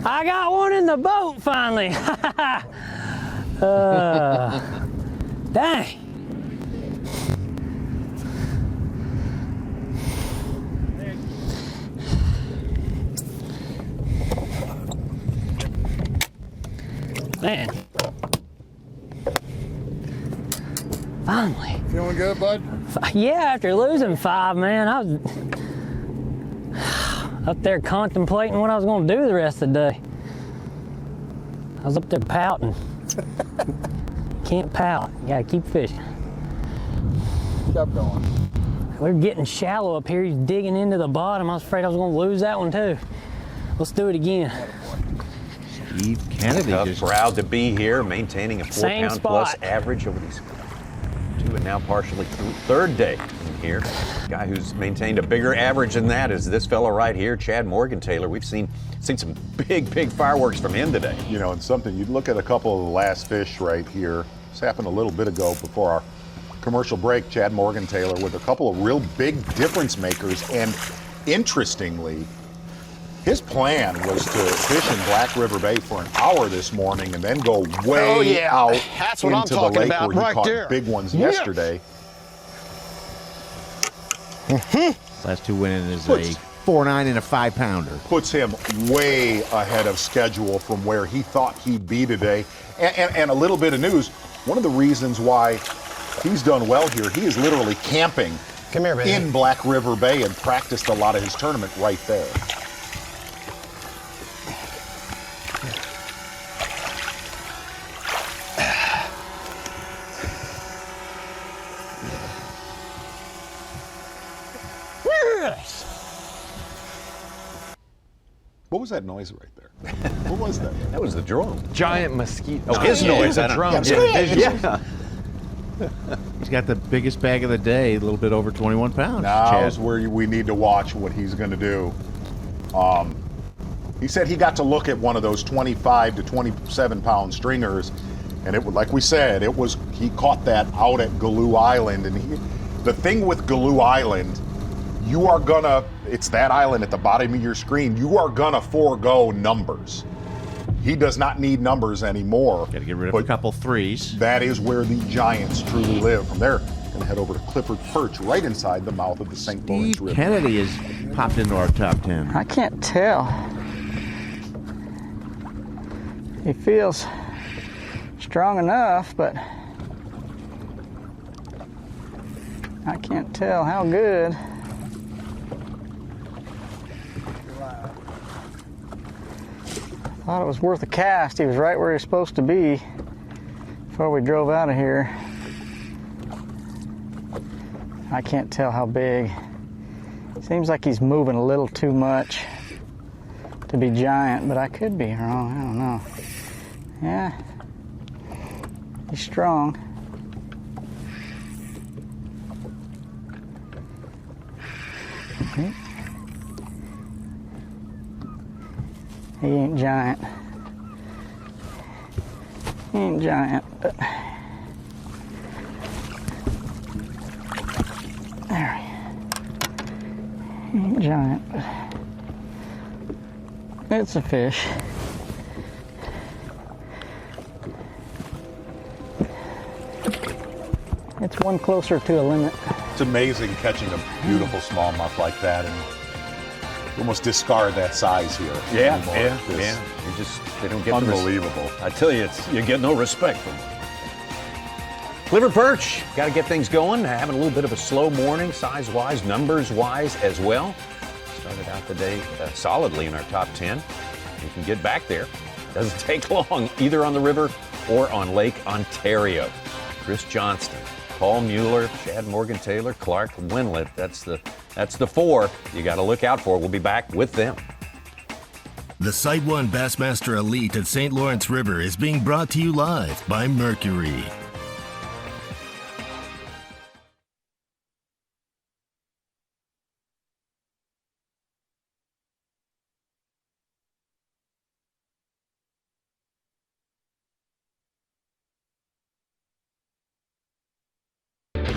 [SPEAKER 17] I got one in the boat finally. Dang. Man. Finally.
[SPEAKER 20] Feeling good, bud?
[SPEAKER 17] Yeah, after losing 5, man, I was up there contemplating what I was going to do the rest of the day. I was up there pouting. Can't pout. You gotta keep fishing.
[SPEAKER 20] Kept going.
[SPEAKER 17] We're getting shallow up here. He's digging into the bottom. I was afraid I was going to lose that one too. Let's do it again.
[SPEAKER 4] Steve Kennedy
[SPEAKER 1] Tough,
[SPEAKER 4] just
[SPEAKER 1] proud to be here, maintaining a 4-pound plus
[SPEAKER 17] spot.
[SPEAKER 1] average over these 2 and now partially third day in here. Guy who's maintained a bigger average than that is this fellow right here, Chad Morgenthaler. We've seen some big fireworks from him today.
[SPEAKER 3] You know, and something, you look at a couple of the last fish right here. This happened a little bit ago before our commercial break. Chad Morgenthaler with a couple of real big difference makers. And interestingly, his plan was to fish in Black River Bay for an hour this morning and then go way out
[SPEAKER 12] That's what I'm
[SPEAKER 3] into the
[SPEAKER 12] talking
[SPEAKER 3] lake
[SPEAKER 12] about
[SPEAKER 3] where he
[SPEAKER 12] right
[SPEAKER 3] caught
[SPEAKER 12] there.
[SPEAKER 3] big ones
[SPEAKER 12] Yeah.
[SPEAKER 3] yesterday.
[SPEAKER 4] last 2 winnings is
[SPEAKER 3] Puts-
[SPEAKER 4] a 4.9 and a 5-pounder.
[SPEAKER 3] Puts him way ahead of schedule from where he thought he'd be today. And a little bit of news, one of the reasons why he's done well here, he is literally camping
[SPEAKER 12] Come here, baby.
[SPEAKER 3] in Black River Bay and practiced a lot of his tournament right there. What was that noise right there? What was that?
[SPEAKER 1] That was the drone.
[SPEAKER 5] Giant mosquito.
[SPEAKER 1] Oh, his noise.
[SPEAKER 5] The drone.
[SPEAKER 1] Yeah.
[SPEAKER 4] He's got the biggest bag of the day, a little bit over 21 pounds.
[SPEAKER 3] Now's
[SPEAKER 4] Chad.
[SPEAKER 3] where we need to watch what he's going to do. He said he got to look at one of those 25 to 27 pound stringers, and it, like we said, he caught that out at Galoo Island. And the thing with Galoo Island, it's that island at the bottom of your screen. You are gonna forego numbers. He does not need numbers anymore.
[SPEAKER 4] Got to get rid of a couple threes.
[SPEAKER 3] That is where the giants truly live. From there, gonna head over to Clifford Perch, right inside the mouth of the St. Lawrence River.
[SPEAKER 4] Kennedy has popped into our top 10.
[SPEAKER 14] I can't tell. He feels strong enough, but I can't tell how good. Thought it was worth a cast. He was right where he was supposed to be before we drove out of here. I can't tell how big. Seems like he's moving a little too much to be giant, but I could be wrong. I don't know. Yeah, he's strong. He ain't giant. He ain't giant, but there he ain't giant, but it's a fish. It's one closer to a limit.
[SPEAKER 3] It's amazing catching a beautiful smallmouth like that and almost discard that size here.
[SPEAKER 1] Yeah. They don't get
[SPEAKER 3] unbelievable.
[SPEAKER 1] I tell you, you get no respect from them. Clifford Perch, got to get things going. Having a little bit of a slow morning, size-wise, numbers-wise as well. Started out the day solidly in our top 10. You can get back there. Doesn't take long, either on the river or on Lake Ontario. Chris Johnston, Paul MUELLER, Chad Morgenthaler, Clark Winlet. That's the four you got to look out for. We'll be back with them.
[SPEAKER 2] The Site 1 Bassmaster Elite at St. Lawrence River is being brought to you live by Mercury.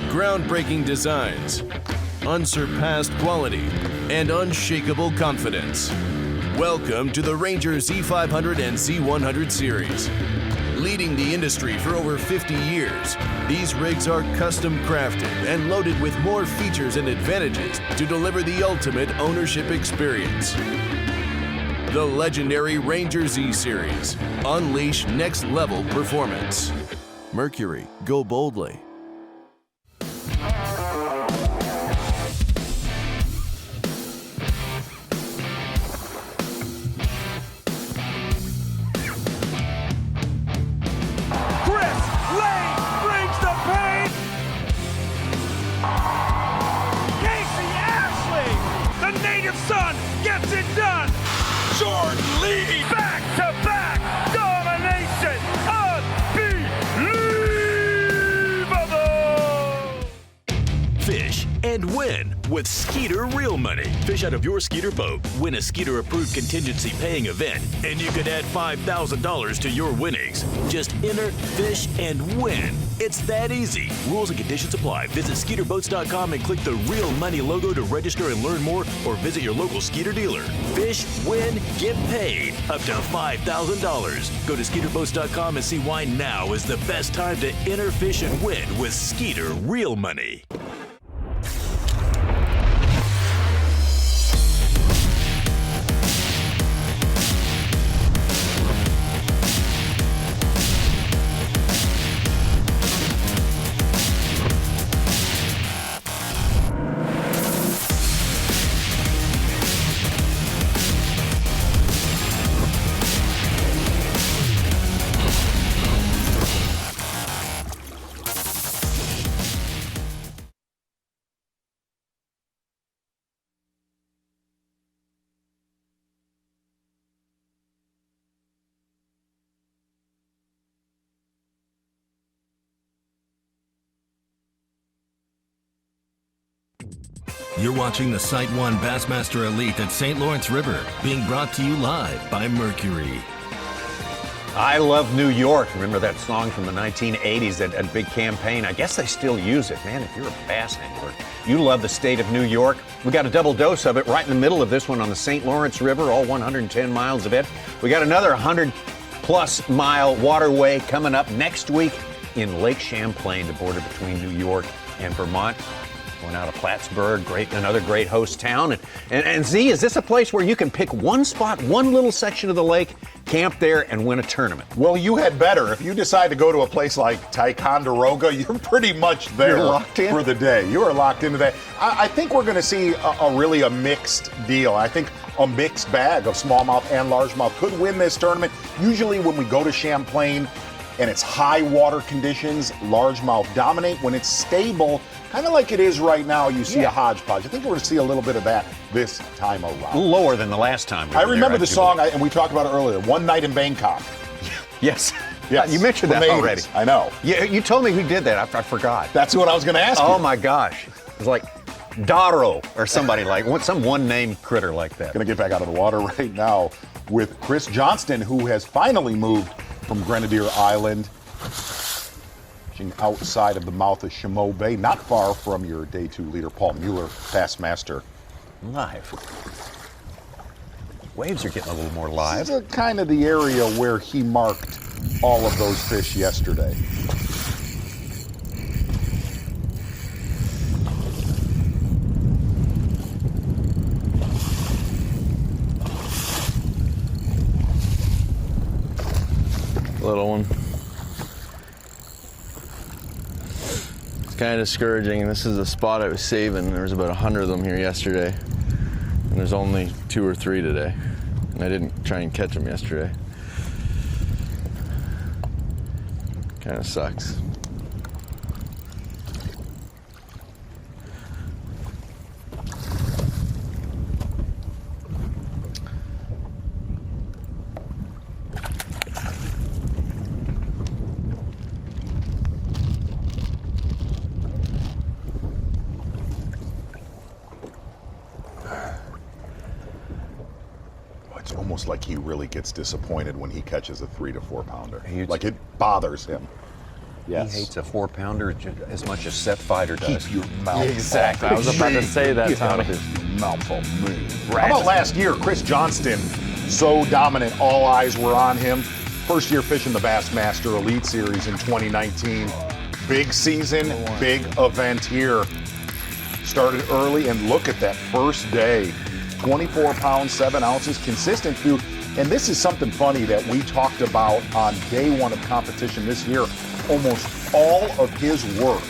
[SPEAKER 7] Groundbreaking designs, unsurpassed quality, and unshakable confidence. Welcome to the Ranger Z500 and Z100 series. Leading the industry for over 50 years, these rigs are custom crafted and loaded with more features and advantages to deliver the ultimate ownership experience. The legendary Ranger Z series. Unleash next level performance. Mercury, go boldly.
[SPEAKER 19] Son gets it done. Jordan Lee, back-to-back domination, unbelievable.
[SPEAKER 23] Fish and win with Skeeter Real Money. Fish out of your Skeeter boat, win a Skeeter-approved contingency paying event, and you could add $5,000 to your winnings. Just enter, fish, and win. It's that easy. Rules and conditions apply. Visit SkeeterBoats.com and click the Real Money logo to register and learn more, or visit your local Skeeter dealer. Fish, win, get paid. Up to $5,000. Go to SkeeterBoats.com and see why now is the best time to enter, fish, and win with Skeeter Real Money.
[SPEAKER 2] You're watching the Sight 1 Bassmaster Elite at St. Lawrence River, being brought to you live by Mercury.
[SPEAKER 1] I Love New York. Remember that song from the 1980s, that big campaign? I guess they still use it. Man, if you're a bass angler, you love the state of New York. We got a double dose of it right in the middle of this one on the St. Lawrence River, all 110 miles of it. We got another 100-plus mile waterway coming up next week in Lake Champlain, the border between New York and Vermont. Going out of Plattsburgh, another great host town. And Z, is this a place where you can pick one spot, one little section of the lake, camp there, and win a tournament?
[SPEAKER 3] Well, you had better. If you decide to go to a place like Ticonderoga, you're pretty much there.
[SPEAKER 1] You're locked in?
[SPEAKER 3] For the day. You are locked into that. I think we're going to see a mixed deal. I think a mixed bag of smallmouth and largemouth could win this tournament. Usually when we go to Champlain and it's high water conditions, largemouth dominate. When it's stable, kind of like it is right now, you see a hodgepodge. I think we're going to see a little bit of that this time around.
[SPEAKER 1] A little lower than the last time.
[SPEAKER 3] I remember the song, and we talked about it earlier, One Night in Bangkok.
[SPEAKER 1] Yes.
[SPEAKER 3] Yes.
[SPEAKER 1] You mentioned that already.
[SPEAKER 3] I know.
[SPEAKER 1] You told me who did that. I forgot.
[SPEAKER 3] That's what I was going to ask you.
[SPEAKER 1] Oh, my gosh. It was like Daro or somebody some one-name critter like that.
[SPEAKER 3] Going to get back out of the water right now with Chris Johnston, who has finally moved from Grenadier Island, outside of the mouth of Chameau Bay, not far from your Day 2 leader, Paul MUELLER, Bassmaster.
[SPEAKER 1] Live. Waves are getting a little more live.
[SPEAKER 3] This is kind of the area where he marked all of those fish yesterday.
[SPEAKER 8] Little one. It's kind of discouraging. This is the spot I was saving. There was about 100 of them here yesterday, and there's only 2 or 3 today. And I didn't try and catch them yesterday. Kind of sucks.
[SPEAKER 3] It's almost like he really gets disappointed when he catches a 3 to 4 pounder. Like it bothers him. Yes.
[SPEAKER 1] He hates a 4-pounder as much as Seth Fighter does.
[SPEAKER 3] Keep your mouth
[SPEAKER 8] Exactly.
[SPEAKER 3] off
[SPEAKER 8] I was about to say that, Tommy.
[SPEAKER 3] Your mouth on me. How about last year, Chris Johnston, so dominant, all eyes were on him. First year fishing the Bassmaster Elite Series in 2019. Big season, big event here. Started early, and look at that first day. 24 pounds, 7 ounces, consistent through. And this is something funny that we talked about on day 1 of competition this year. Almost all of his work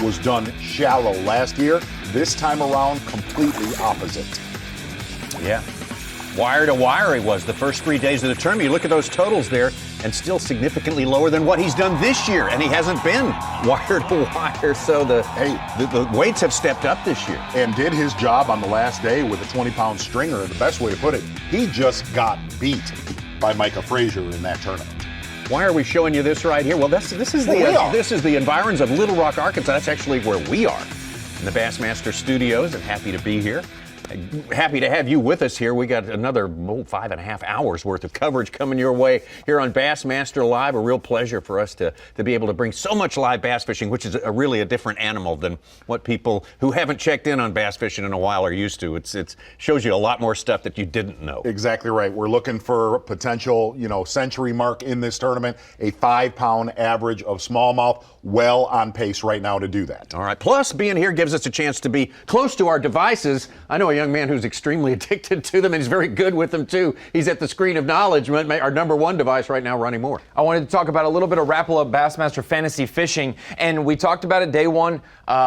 [SPEAKER 3] was done shallow last year. This time around, completely opposite.
[SPEAKER 1] Yeah. Wire to wire he was the first 3 days of the tournament. You look at those totals there, and still significantly lower than what he's done this year, and he hasn't been wire to wire. So the weights have stepped up this year.
[SPEAKER 3] And did his job on the last day with a 20-pound stringer. The best way to put it, he just got beat by Micah Frazier in that tournament.
[SPEAKER 1] Why are we showing you this right here? Well, this is the environs of Little Rock, Arkansas. That's actually where we are in the Bassmaster Studios, and happy to be here. Happy to have you with us here. We got another 5.5 hours worth of coverage coming your way here on Bassmaster Live. A real pleasure for us to be able to bring so much live bass fishing, which is really a different animal than what people who haven't checked in on bass fishing in a while are used to. It shows you a lot more stuff that you didn't know.
[SPEAKER 3] Exactly right. We're looking for potential, century mark in this tournament. A 5-pound average of smallmouth. Well on pace right now to do that.
[SPEAKER 1] All right. Plus, being here gives us a chance to be close to our devices. I know a young man who's extremely addicted to them, and he's very good with them, too. He's at the screen of knowledge, our #1 device right now, Ronnie Moore.
[SPEAKER 5] I wanted to talk about a little bit of Rapala Bassmaster Fantasy Fishing, and we talked about it day 1,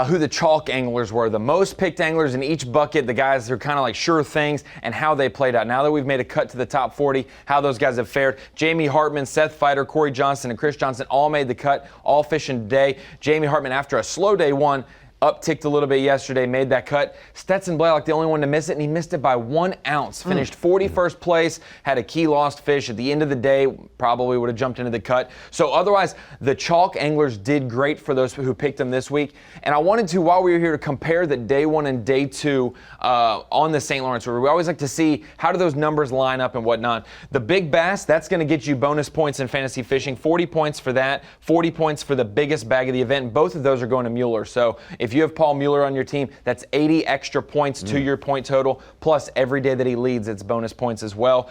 [SPEAKER 5] who the chalk anglers were, the most picked anglers in each bucket, the guys who are kind of like sure things, and how they played out. Now that we've made a cut to the top 40, how those guys have fared. Jamie Hartman, Seth Fighter, Corey Johnston, and Chris Johnston all made the cut, all fishing today. Jamie Hartman, after a slow day 1, upticked a little bit yesterday, made that cut. Stetson Blaylock, the only one to miss it, and he missed it by 1 ounce. Finished 41st place, had a key lost fish. At the end of the day, probably would have jumped into the cut. So otherwise, the chalk anglers did great for those who picked them this week. And I wanted to, while we were here, to compare the day 1 and day 2 on the St. Lawrence River. We always like to see how do those numbers line up and whatnot. The big bass, that's going to get you bonus points in fantasy fishing. 40 points for that, 40 points for the biggest bag of the event. Both of those are going to Mueller. So if you have Paul MUELLER on your team, that's 80 extra points to your point total. Plus, every day that he leads, it's bonus points as well.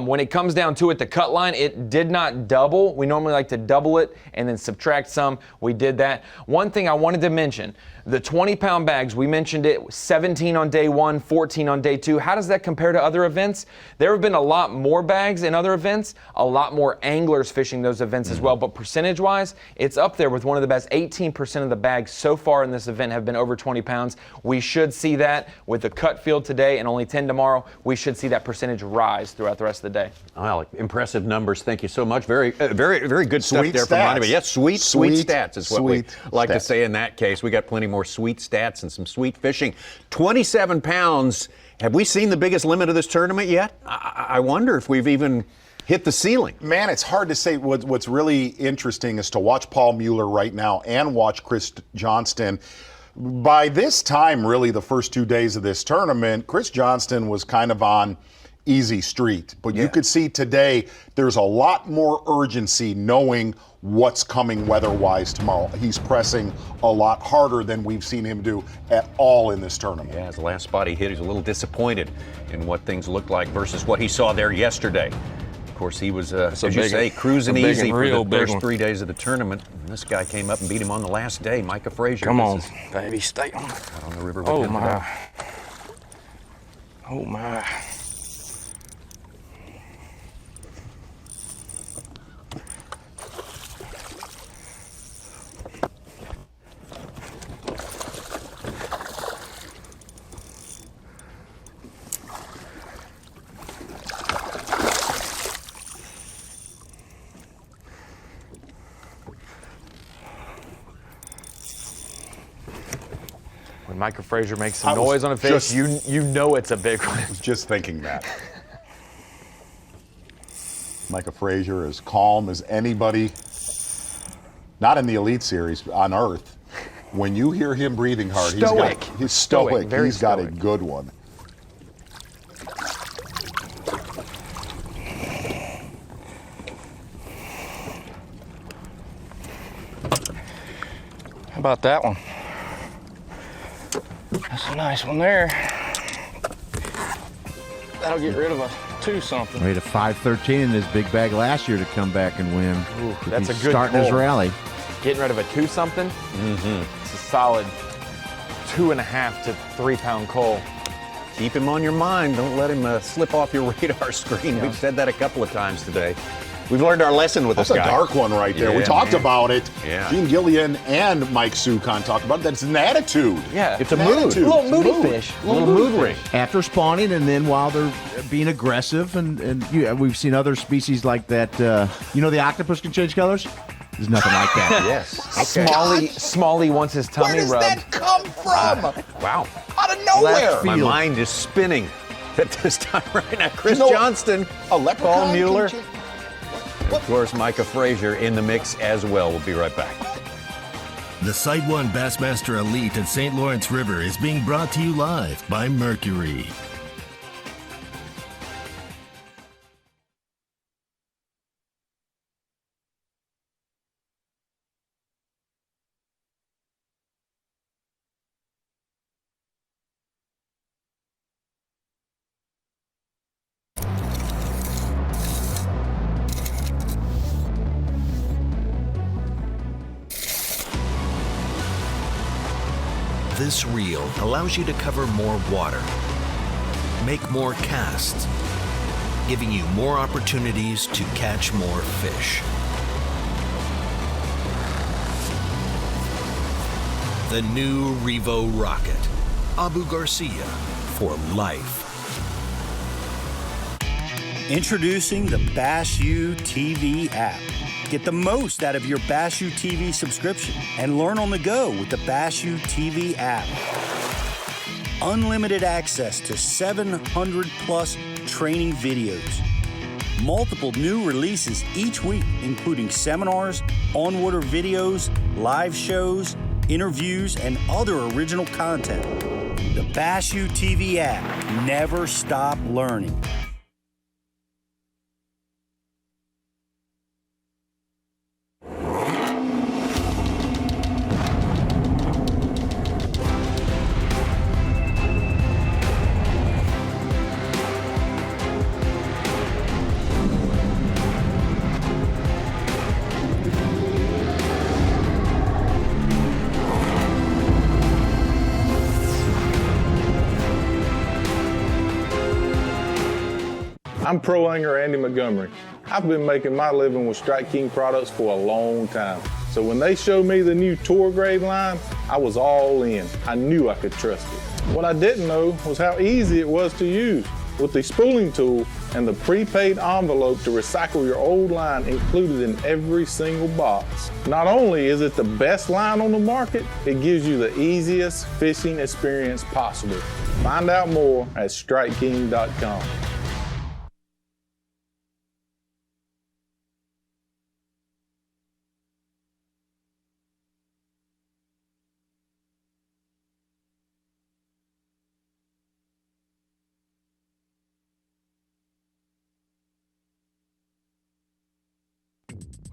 [SPEAKER 5] When it comes down to it, the cut line, it did not double. We normally like to double it and then subtract some. We did that. One thing I wanted to mention, the 20-pound bags, we mentioned it, 17 on day 1, 14 on day 2. How does that compare to other events? There have been a lot more bags in other events, a lot more anglers fishing those events as well, but percentage-wise, it's up there with one of the best. 18% of the bags so far in this event have been over 20 pounds. We should see that with the cut field today and only 10 tomorrow. We should see that percentage rise throughout the rest of the day.
[SPEAKER 1] Well, impressive numbers. Thank you so much. Very good stuff
[SPEAKER 3] Sweet
[SPEAKER 1] there from
[SPEAKER 3] stats.
[SPEAKER 1] Ronnie. Yes, sweet stats is what we like to
[SPEAKER 3] stats.
[SPEAKER 1] say in that case. We got plenty more sweet stats and some sweet fishing. 27 pounds. Have we seen the biggest limit of this tournament yet? I wonder if we've even hit the ceiling.
[SPEAKER 3] Man, it's hard to say. What's really interesting is to watch Paul MUELLER right now and watch Chris Johnston. By this time, really, the first 2 days of this tournament, Chris Johnston was kind of on easy street. But you could see today there's a lot more urgency knowing what's coming weather-wise tomorrow. He's pressing a lot harder than we've seen him do at all in this tournament.
[SPEAKER 1] Yeah, his last spot he hit, he's a little disappointed in what things looked like versus what he saw there yesterday. Of course, he was, as you say, cruising easy for the first 3 days of the tournament. And this guy came up and beat him on the last day, Micah Frazier.
[SPEAKER 10] Come on, baby, stay on.
[SPEAKER 1] Out on the river.
[SPEAKER 10] Oh, my. Oh, my.
[SPEAKER 5] When Micah Frazier makes some noise on a fish, you know it's a big one.
[SPEAKER 3] I was just thinking that. Micah Frazier as calm as anybody, not in the Elite Series, on Earth. When you hear him breathing hard, he's stoic. He's got a good one.
[SPEAKER 10] How about that one? That's a nice one there. That'll get rid of a 2-something.
[SPEAKER 4] We had a 5.13 in his big bag last year to come back and win.
[SPEAKER 5] Ooh, that's a good
[SPEAKER 4] starting his
[SPEAKER 5] pull.
[SPEAKER 4] rally.
[SPEAKER 5] Getting rid of a 2-something? It's a solid 2.5 to 3 pound coal.
[SPEAKER 1] Keep him on your mind. Don't let him slip off your radar screen. We've said that a couple of times today. We've learned our lesson with this guy.
[SPEAKER 3] That's a dark one right there.
[SPEAKER 1] Yeah,
[SPEAKER 3] we talked
[SPEAKER 1] man.
[SPEAKER 3] about it.
[SPEAKER 1] Yeah.
[SPEAKER 3] Gene Gillian and Mike Sucon talked about it. That's an attitude.
[SPEAKER 5] Yeah.
[SPEAKER 1] It's a mood.
[SPEAKER 5] A little moody fish.
[SPEAKER 1] A little mood ring.
[SPEAKER 4] After spawning, and then while they're being aggressive, and we've seen other species like that. The octopus can change colors? There's nothing like that.
[SPEAKER 1] Yes. Okay.
[SPEAKER 5] Smalley wants his tummy rubbed.
[SPEAKER 3] Where does that come from?
[SPEAKER 1] Wow.
[SPEAKER 3] Out of nowhere.
[SPEAKER 1] My mind is spinning at this time right now. Chris
[SPEAKER 3] You know,
[SPEAKER 1] Johnston,
[SPEAKER 3] a leprechaun
[SPEAKER 1] Paul
[SPEAKER 3] can
[SPEAKER 1] MUELLER,
[SPEAKER 3] change-
[SPEAKER 1] of course, Micah Frazier in the mix as well. We'll be right back.
[SPEAKER 2] The Site 1 Bassmaster Elite at St. Lawrence River is being brought to you live by Mercury.
[SPEAKER 23] This reel allows you to cover more water, make more casts, giving you more opportunities to catch more fish. The new Revo Rocket, Abu Garcia for life.
[SPEAKER 16] Introducing the Bass U TV app. Get the most out of your Bass U TV subscription and learn on the go with the Bass U TV app. Unlimited access to 700 plus training videos. Multiple new releases each week, including seminars, on-water videos, live shows, interviews, and other original content. The Bass U TV app. Never stop learning.
[SPEAKER 18] I'm pro angler Andy Montgomery. I've been making my living with Strike King products for a long time. So when they showed me the new tour grade line, I was all in. I knew I could trust it. What I didn't know was how easy it was to use. With the spooling tool and the prepaid envelope to recycle your old line included in every single box. Not only is it the best line on the market, it gives you the easiest fishing experience possible. Find out more at StrikeKing.com.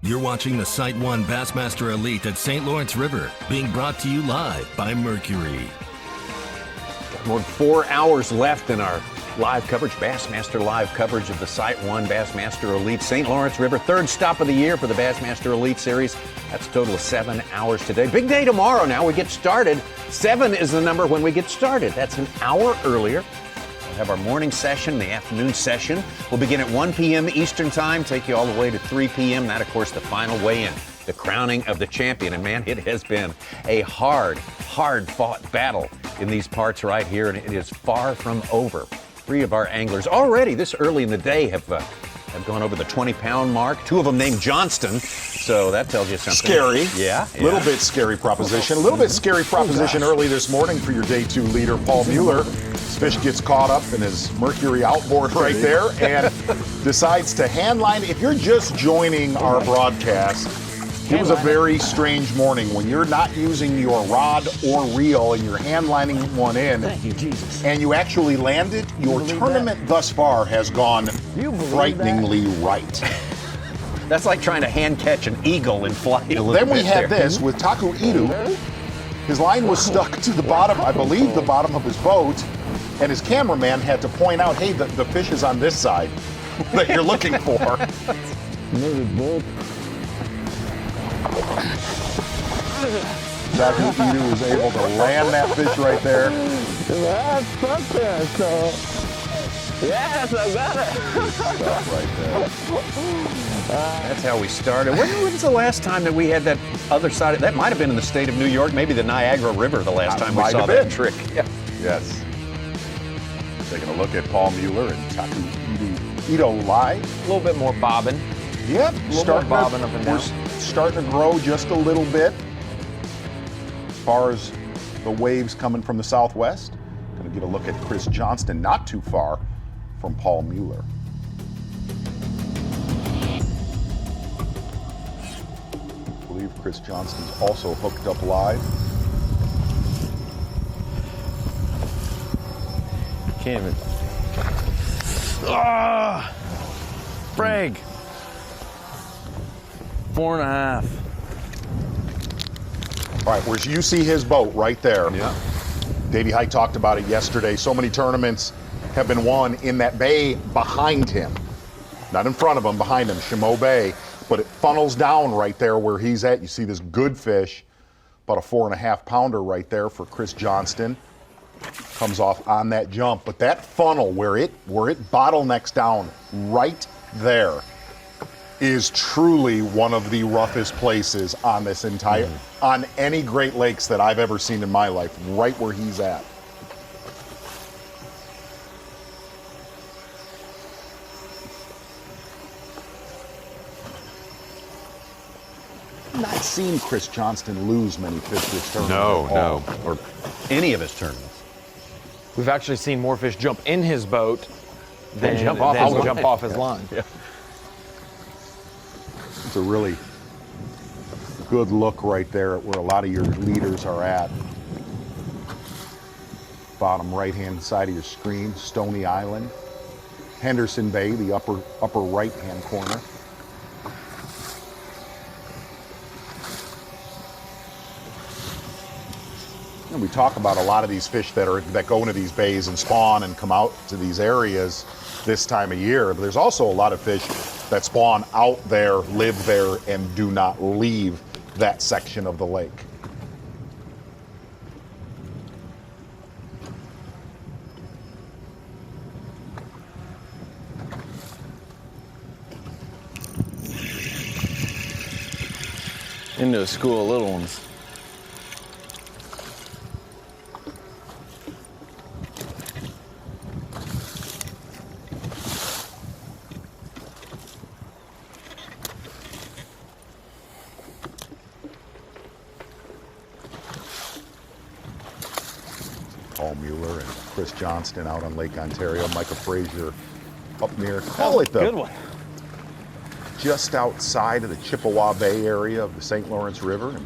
[SPEAKER 2] You're watching the Sight 1 Bassmaster Elite at St. Lawrence River, being brought to you live by Mercury.
[SPEAKER 1] More than 4 hours left in our live coverage, Bassmaster live coverage of the Sight 1 Bassmaster Elite, St. Lawrence River, third stop of the year for the Bassmaster Elite Series. That's a total of 7 hours today. Big day tomorrow now. We get started. 7 is the number when we get started. That's an hour earlier. We'll have our morning session, the afternoon session. We'll begin at 1 p.m. Eastern Time, take you all the way to 3 p.m. That, of course, the final weigh-in, the crowning of the champion. And, man, it has been a hard-fought battle in these parts right here, and it is far from over. 3 of our anglers already this early in the day have gone over the 20-pound mark. 2 of them named Johnston, so that tells you something.
[SPEAKER 3] Scary.
[SPEAKER 1] Yeah.
[SPEAKER 3] A little bit scary proposition. A little bit scary proposition early this morning for your day 2 leader, Paul MUELLER. This fish gets caught up in his Mercury outboard right there and decides to handline. If you're just joining our broadcast, it was a very strange morning when you're not using your rod or reel and you're handlining one in.
[SPEAKER 14] Thank you, Jesus.
[SPEAKER 3] And you actually land it. Your tournament thus far has gone frighteningly right.
[SPEAKER 1] That's like trying to hand catch an eagle in flight.
[SPEAKER 3] Then we had this with Taku Idu. His line was stuck to the bottom, I believe the bottom of his boat, and his cameraman had to point out, hey, the fish is on this side that you're looking for.
[SPEAKER 21] Maybe both.
[SPEAKER 3] Taku Idu was able to land that fish right there.
[SPEAKER 21] That's something, so yes, I got it.
[SPEAKER 3] Stuff right there.
[SPEAKER 1] That's how we started. When's the last time that we had that other side? That might have been in the state of New York, maybe the Niagara River the last time we saw that trick. Yeah.
[SPEAKER 3] Yes. Taking a look at Paul MUELLER and Taku Idu live.
[SPEAKER 5] A little bit more bobbing.
[SPEAKER 3] Yep.
[SPEAKER 5] A little more bobbing up and down.
[SPEAKER 3] Starting to grow just a little bit. As far as the waves coming from the southwest, going to get a look at Chris Johnston, not too far from Paul MUELLER. I believe Chris Johnston's also hooked up live.
[SPEAKER 8] Can't even. Ah! Frag! 4.5.
[SPEAKER 3] All right, where you see his boat right there.
[SPEAKER 1] Yeah.
[SPEAKER 3] Davey Hite talked about it yesterday. So many tournaments have been won in that bay behind him. Not in front of him, behind him, Chameau Bay. But it funnels down right there where he's at. You see this good fish, about a 4.5 pounder right there for Chris Johnston. Comes off on that jump. But that funnel where it bottlenecks down right there is truly one of the roughest places on this entire, on any Great Lakes that I've ever seen in my life, right where he's at. not seen Chris Johnston lose many fish this tournament.
[SPEAKER 1] No, or any of his tournaments.
[SPEAKER 5] We've actually seen more fish jump in his boat than
[SPEAKER 1] jump off
[SPEAKER 5] his line.
[SPEAKER 1] Yeah.
[SPEAKER 3] It's a really good look right there at where a lot of your leaders are at. Bottom right-hand side of your screen, Stony Island. Henderson Bay, the upper right-hand corner. And we talk about a lot of these fish that go into these bays and spawn and come out to these areas this time of year. But there's also a lot of fish that spawn out there, live there, and do not leave that section of the lake.
[SPEAKER 8] Into a school of little ones.
[SPEAKER 3] Paul MUELLER and Chris Johnston out on Lake Ontario. Micah Frazier up near, call it the
[SPEAKER 10] good one.
[SPEAKER 3] Just outside of the Chippewa Bay area of the St. Lawrence River. And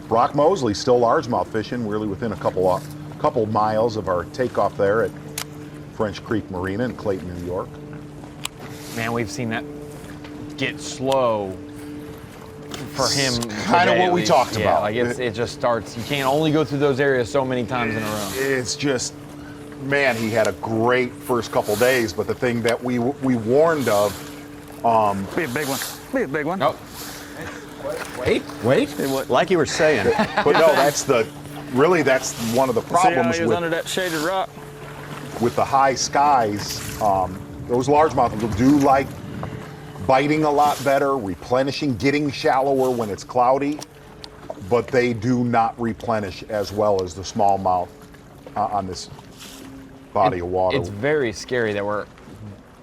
[SPEAKER 3] Brock MOSLEY still largemouth fishing, really within a couple miles of our takeoff there at French Creek Marina in Clayton, New York.
[SPEAKER 5] Man, we've seen that get slow for him.
[SPEAKER 3] Kind of what we talked about.
[SPEAKER 5] Like it just starts. You can't only go through those areas so many times in a row.
[SPEAKER 3] It's just, man, he had a great first couple days, but the thing that we warned of.
[SPEAKER 10] Be a big one. Be a big one.
[SPEAKER 5] Oh.
[SPEAKER 1] Wait. Like you were saying.
[SPEAKER 3] But no, that's one of the problems
[SPEAKER 10] See how he was under that shaded rock?
[SPEAKER 3] With the high skies. Those largemouth do like biting a lot better, replenishing, getting shallower when it's cloudy, but they do not replenish as well as the smallmouth on this body of water.
[SPEAKER 5] It's very scary that we're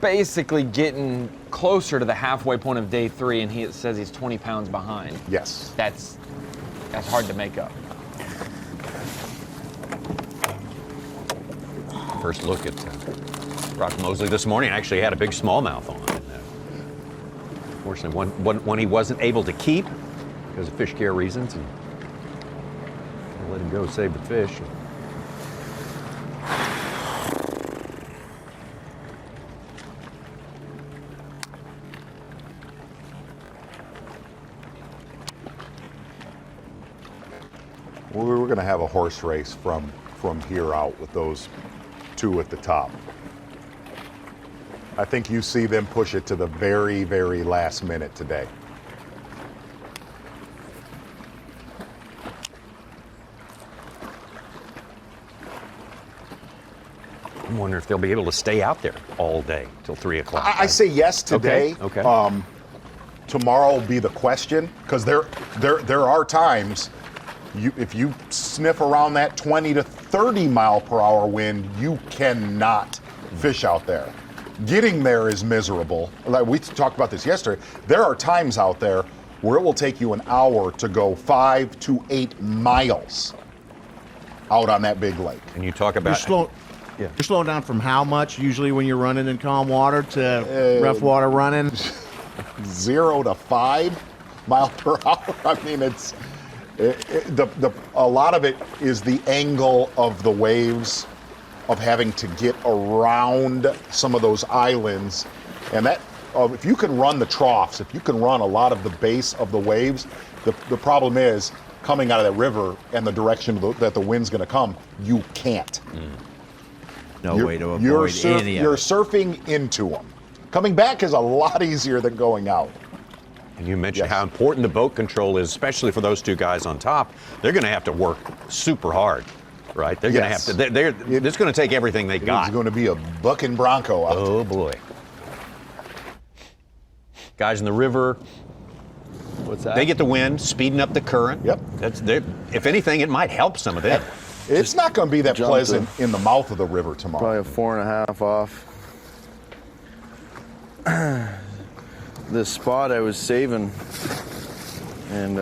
[SPEAKER 5] basically getting closer to the halfway point of day 3, and he says he's 20 pounds behind.
[SPEAKER 3] Yes.
[SPEAKER 5] That's hard to make up.
[SPEAKER 1] First look at Brock MOSLEY this morning. Actually had a big smallmouth on. Unfortunately, one he wasn't able to keep because of fish care reasons, and I let him go save the fish.
[SPEAKER 3] We're going to have a horse race from here out with those two at the top. I think you see them push it to the very, very last minute today.
[SPEAKER 1] I'm wondering if they'll be able to stay out there all day till 3 o'clock.
[SPEAKER 3] I say yes today.
[SPEAKER 1] Okay.
[SPEAKER 3] Tomorrow will be the question, because there are times if you sniff around that 20 to 30 mile per hour wind, you cannot fish out there. Getting there is miserable. Like we talked about this yesterday. There are times out there where it will take you an hour to go 5 to 8 miles out on that big lake.
[SPEAKER 1] And you talk about
[SPEAKER 4] you're slowing down from how much usually when you're running in calm water to rough water running?
[SPEAKER 3] 0 to 5 mile per hour. I mean, a lot of it is the angle of the waves, of having to get around some of those islands, and that if you can run the troughs, if you can run a lot of the base of the waves, the problem is coming out of that river and the direction that the wind's going to come, you can't.
[SPEAKER 4] No way to avoid any of it.
[SPEAKER 3] You're surfing into them. Coming back is a lot easier than going out.
[SPEAKER 1] And you mentioned how important the boat control is, especially for those two guys on top. They're going to have to work super hard, right? They're going to have to. It's going to take everything they got.
[SPEAKER 3] It's going to be a bucking bronco out there.
[SPEAKER 1] Oh boy. Guys in the river.
[SPEAKER 8] What's that?
[SPEAKER 1] They get the wind, speeding up the current.
[SPEAKER 3] Yep.
[SPEAKER 1] If anything, it might help some of them.
[SPEAKER 3] It's not going to be that pleasant in the mouth of the river tomorrow.
[SPEAKER 8] Probably a 4.5 off. The spot I was saving, and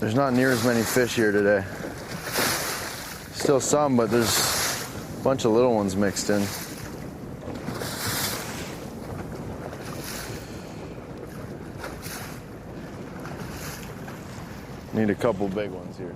[SPEAKER 8] there's not near as many fish here today. Still some, but there's a bunch of little ones mixed in. Need a couple big ones here.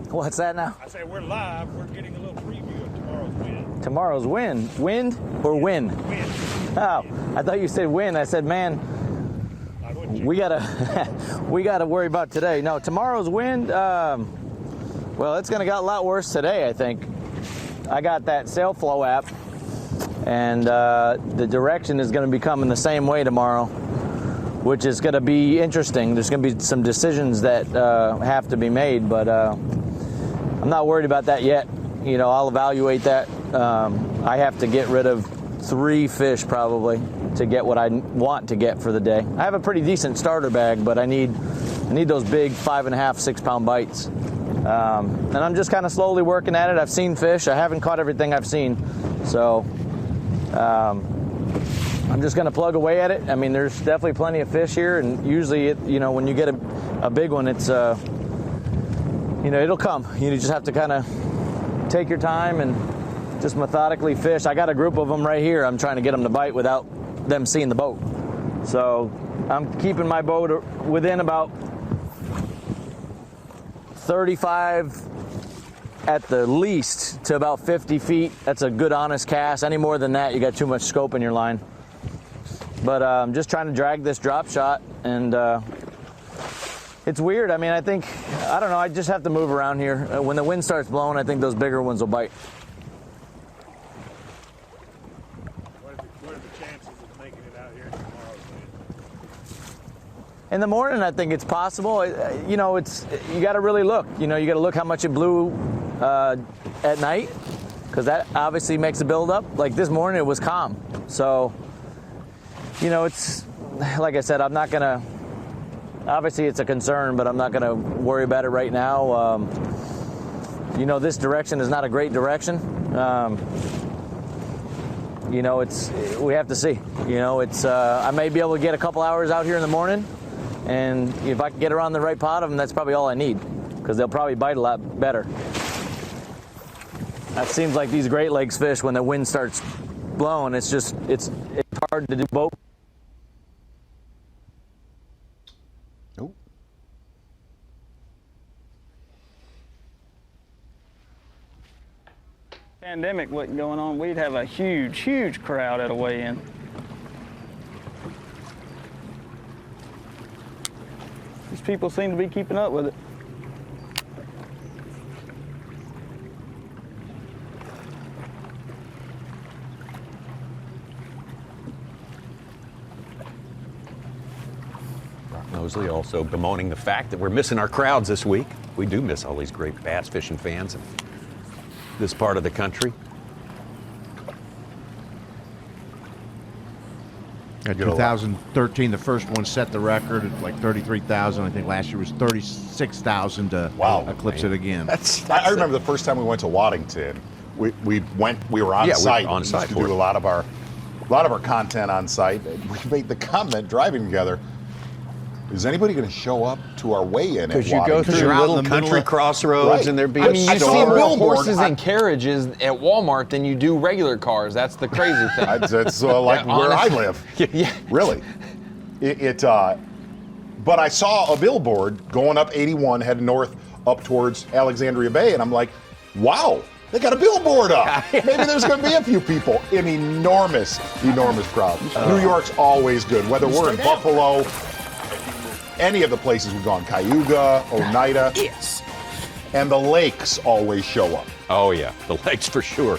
[SPEAKER 9] What's that now?
[SPEAKER 19] I say we're live. We're getting a little preview of tomorrow's win.
[SPEAKER 9] Tomorrow's win. Wind or win?
[SPEAKER 19] Win.
[SPEAKER 9] Oh, I thought you said win. I said, man, we gotta worry about today. No, tomorrow's wind. Well, it's gonna get a lot worse today, I think. I got that sail flow app, and the direction is gonna be coming the same way tomorrow, which is gonna be interesting. There's gonna be some decisions that have to be made, but I'm not worried about that yet. You know, I'll evaluate that. I have to get rid of 3 fish probably to get what I want to get for the day. I have a pretty decent starter bag, but I need those big 5.5, 6 pound bites. And I'm just kind of slowly working at it. I've seen fish. I haven't caught everything I've seen. So I'm just going to plug away at it. I mean, there's definitely plenty of fish here, and usually, when you get a big one, it's it'll come. You just have to kind of take your time and just methodically fish. I got a group of them right here. I'm trying to get them to bite without them seeing the boat. So I'm keeping my boat within about 35 at the least to about 50 feet. That's a good honest cast. Any more than that, you got too much scope in your line. But I'm just trying to drag this drop shot, and it's weird. I mean, I don't know, I just have to move around here. When the wind starts blowing, I think those bigger ones will bite.
[SPEAKER 19] What are the chances of making it out here tomorrow's win?
[SPEAKER 9] In the morning, I think it's possible. You got to really look. You got to look how much it blew at night, because that obviously makes a buildup. Like this morning, it was calm. So, it's, like I said, I'm not going to, obviously it's a concern, but I'm not going to worry about it right now. This direction is not a great direction. We have to see. I may be able to get a couple hours out here in the morning, and if I can get around the right pot of them, that's probably all I need, because they'll probably bite a lot better. That seems like these Great Lakes fish, when the wind starts blowing, it's hard to do both.
[SPEAKER 10] Pandemic wasn't going on, we'd have a huge crowd at a weigh-in. These people seem to be keeping up with it.
[SPEAKER 1] Brock Mosley also bemoaning the fact that we're missing our crowds this week. We do miss all these great bass fishing fans in this part of the country.
[SPEAKER 4] In 2013, the first one set the record at like 33,000. I think last year was 36,000 to eclipse it again.
[SPEAKER 3] I remember the first time we went to Waddington. We were on site.
[SPEAKER 1] We were on site.
[SPEAKER 3] We used to do a lot of our content on site. We made the comment driving together, is anybody going to show up to our weigh-in at Waddington?
[SPEAKER 1] Because you go through little country crossroads, and there'd be
[SPEAKER 5] you see more horses and carriages at Walmart than you do regular cars. That's the crazy thing.
[SPEAKER 3] That's like where I live.
[SPEAKER 5] Yeah.
[SPEAKER 3] Really. But I saw a billboard going up 81, heading north up towards Alexandria Bay, and I'm like, wow, they got a billboard up. Maybe there's going to be a few people. An enormous crowd. New York's always good, whether we're in Buffalo, any of the places we've gone, Cayuga, Oneida.
[SPEAKER 1] Yes.
[SPEAKER 3] And the lakes always show up.
[SPEAKER 1] Oh, yeah, the lakes for sure.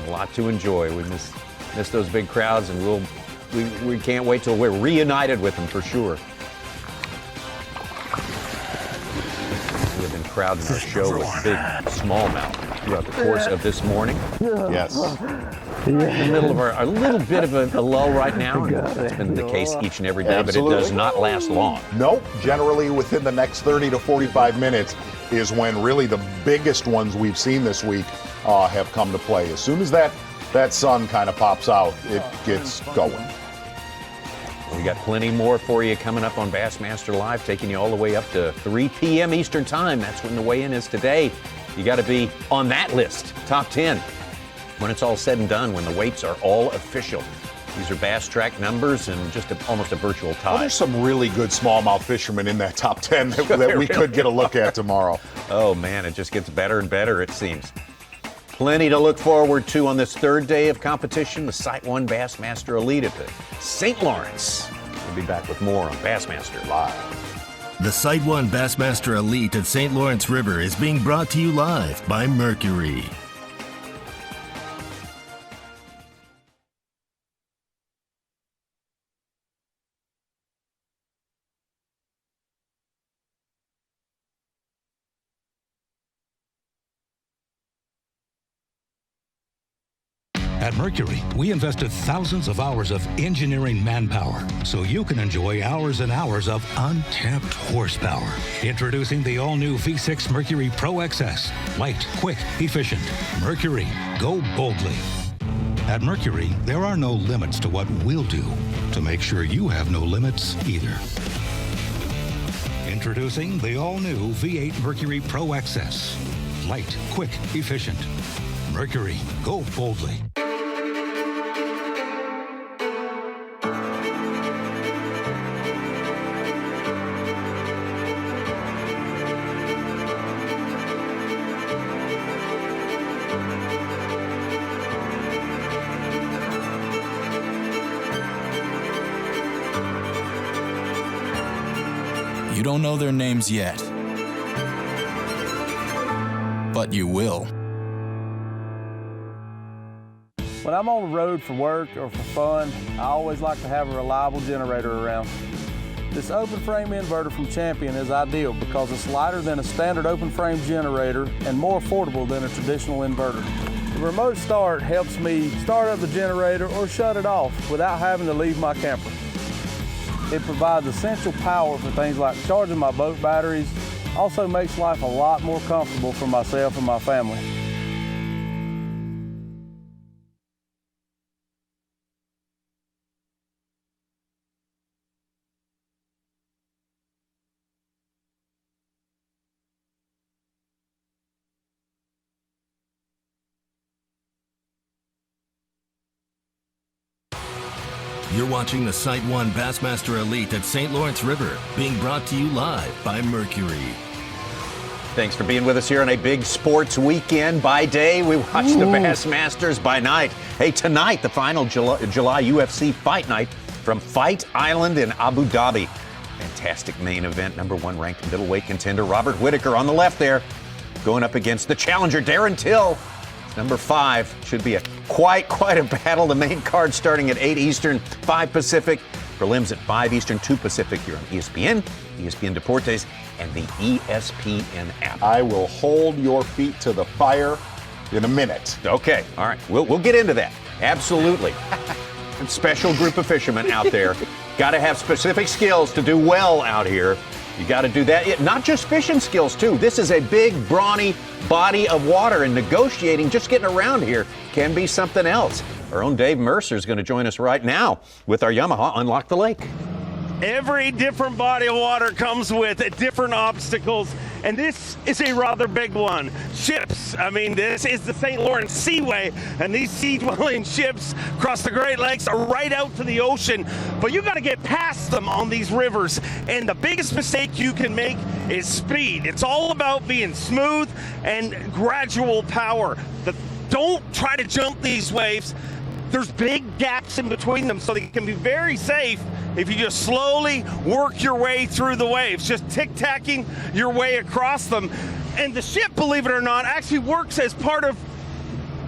[SPEAKER 1] A lot to enjoy. We miss those big crowds, and we can't wait till we're reunited with them for sure. We've been crowding our show with big smallmouth. throughout the course of this morning.
[SPEAKER 3] Yes.
[SPEAKER 1] In the middle of a little bit of a lull right now. It's been the case each and every day,
[SPEAKER 3] Absolutely.
[SPEAKER 1] but it does not last long.
[SPEAKER 3] Nope. Generally, within the next 30 to 45 minutes is when really the biggest ones we've seen this week have come to play. As soon as that sun kind of pops out, it gets going.
[SPEAKER 1] We got plenty more for you coming up on Bassmaster Live, taking you all the way up to 3 p.m. Eastern Time. That's when the weigh-in is today. You got to be on that list, top 10. When it's all said and done, when the weights are all official. These are Bass Track numbers and just almost a virtual tie.
[SPEAKER 3] Well, there's some really good smallmouth fishermen in that top 10 that we could get a look at tomorrow.
[SPEAKER 1] Oh, man, it just gets better and better, it seems. Plenty to look forward to on this third day of competition, the Site 1 Bassmaster Elite at the St. Lawrence. We'll be back with more on Bassmaster Live.
[SPEAKER 2] The Site 1 Bassmaster Elite at St. Lawrence River is being brought to you live by Mercury.
[SPEAKER 15] At Mercury, we invested thousands of hours of engineering manpower so you can enjoy hours and hours of untapped horsepower. Introducing the all-new V6 Mercury Pro XS. Light, quick, efficient. Mercury, go boldly. At Mercury, there are no limits to what we'll do to make sure you have no limits either. Introducing the all-new V8 Mercury Pro XS. Light, quick, efficient. Mercury, go boldly.
[SPEAKER 6] You don't know their names yet, but you will.
[SPEAKER 11] When I'm on the road for work or for fun, I always like to have a reliable generator around. This open frame inverter from Champion is ideal because it's lighter than a standard open frame generator and more affordable than a traditional inverter. The remote start helps me start up the generator or shut it off without having to leave my camper. It provides essential power for things like charging my boat batteries, also makes life a lot more comfortable for myself and my family.
[SPEAKER 2] You're watching the Site 1 Bassmaster Elite at St. Lawrence River, being brought to you live by Mercury.
[SPEAKER 1] Thanks for being with us here on a big sports weekend. By day, we watch the Bassmasters. By night, hey, tonight, the final July UFC Fight Night from Fight Island in Abu Dhabi. Fantastic main event. Number 1 ranked middleweight contender Robert Whittaker on the left there, going up against the challenger Darren Till. Number 5. Should be quite a battle. The main card starting at 8 Eastern, 5 Pacific. Prelims at 5 Eastern, 2 Pacific here on ESPN, ESPN Deportes, and the ESPN app.
[SPEAKER 3] I will hold your feet to the fire in a minute.
[SPEAKER 1] Okay, all right. We'll get into that. Absolutely. Special group of fishermen out there. Got to have specific skills to do well out here. You got to do that. Not just fishing skills, too. This is a big, brawny body of water, and negotiating, just getting around here, can be something else. Our own Dave Mercer is going to join us right now with our Yamaha Unlock the Lake.
[SPEAKER 22] Every different body of water comes with different obstacles, and this is a rather big one. Ships. I mean, this is the St. Lawrence Seaway, and these sea-dwelling ships cross the Great Lakes are right out to the ocean, but you got to get past them on these rivers, and the biggest mistake you can make is speed. It's all about being smooth and gradual power. Don't try to jump these waves. There's big gaps in between them, so they can be very safe if you just slowly work your way through the waves, just tic-tacking your way across them. And the ship, believe it or not, actually works as part of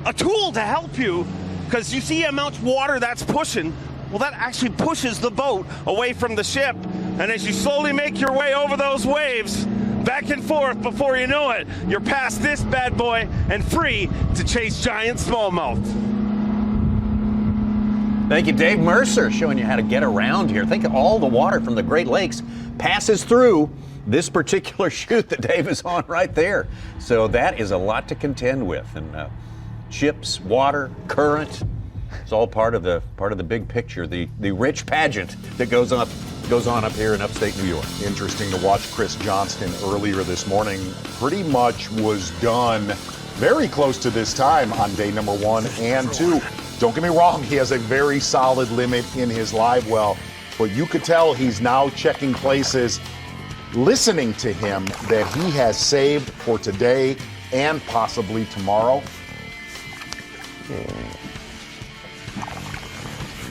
[SPEAKER 22] a tool to help you, because you see how much water that's pushing. Well, that actually pushes the boat away from the ship. And as you slowly make your way over those waves, back and forth. Before you know it, you're past this bad boy and free to chase giant smallmouth.
[SPEAKER 1] Thank you, Dave Mercer, showing you how to get around here. Think of all the water from the Great Lakes passes through this particular chute that Dave is on right there. So that is a lot to contend with. And chips, water, current, it's all part of the big picture, the rich pageant that goes on up here in upstate New York.
[SPEAKER 3] Interesting to watch Chris Johnston earlier this morning. Pretty much was done very close to this time on day number 1 and 2. Don't get me wrong, he has a very solid limit in his live well, but you could tell he's now checking places, listening to him that he has saved for today and possibly tomorrow.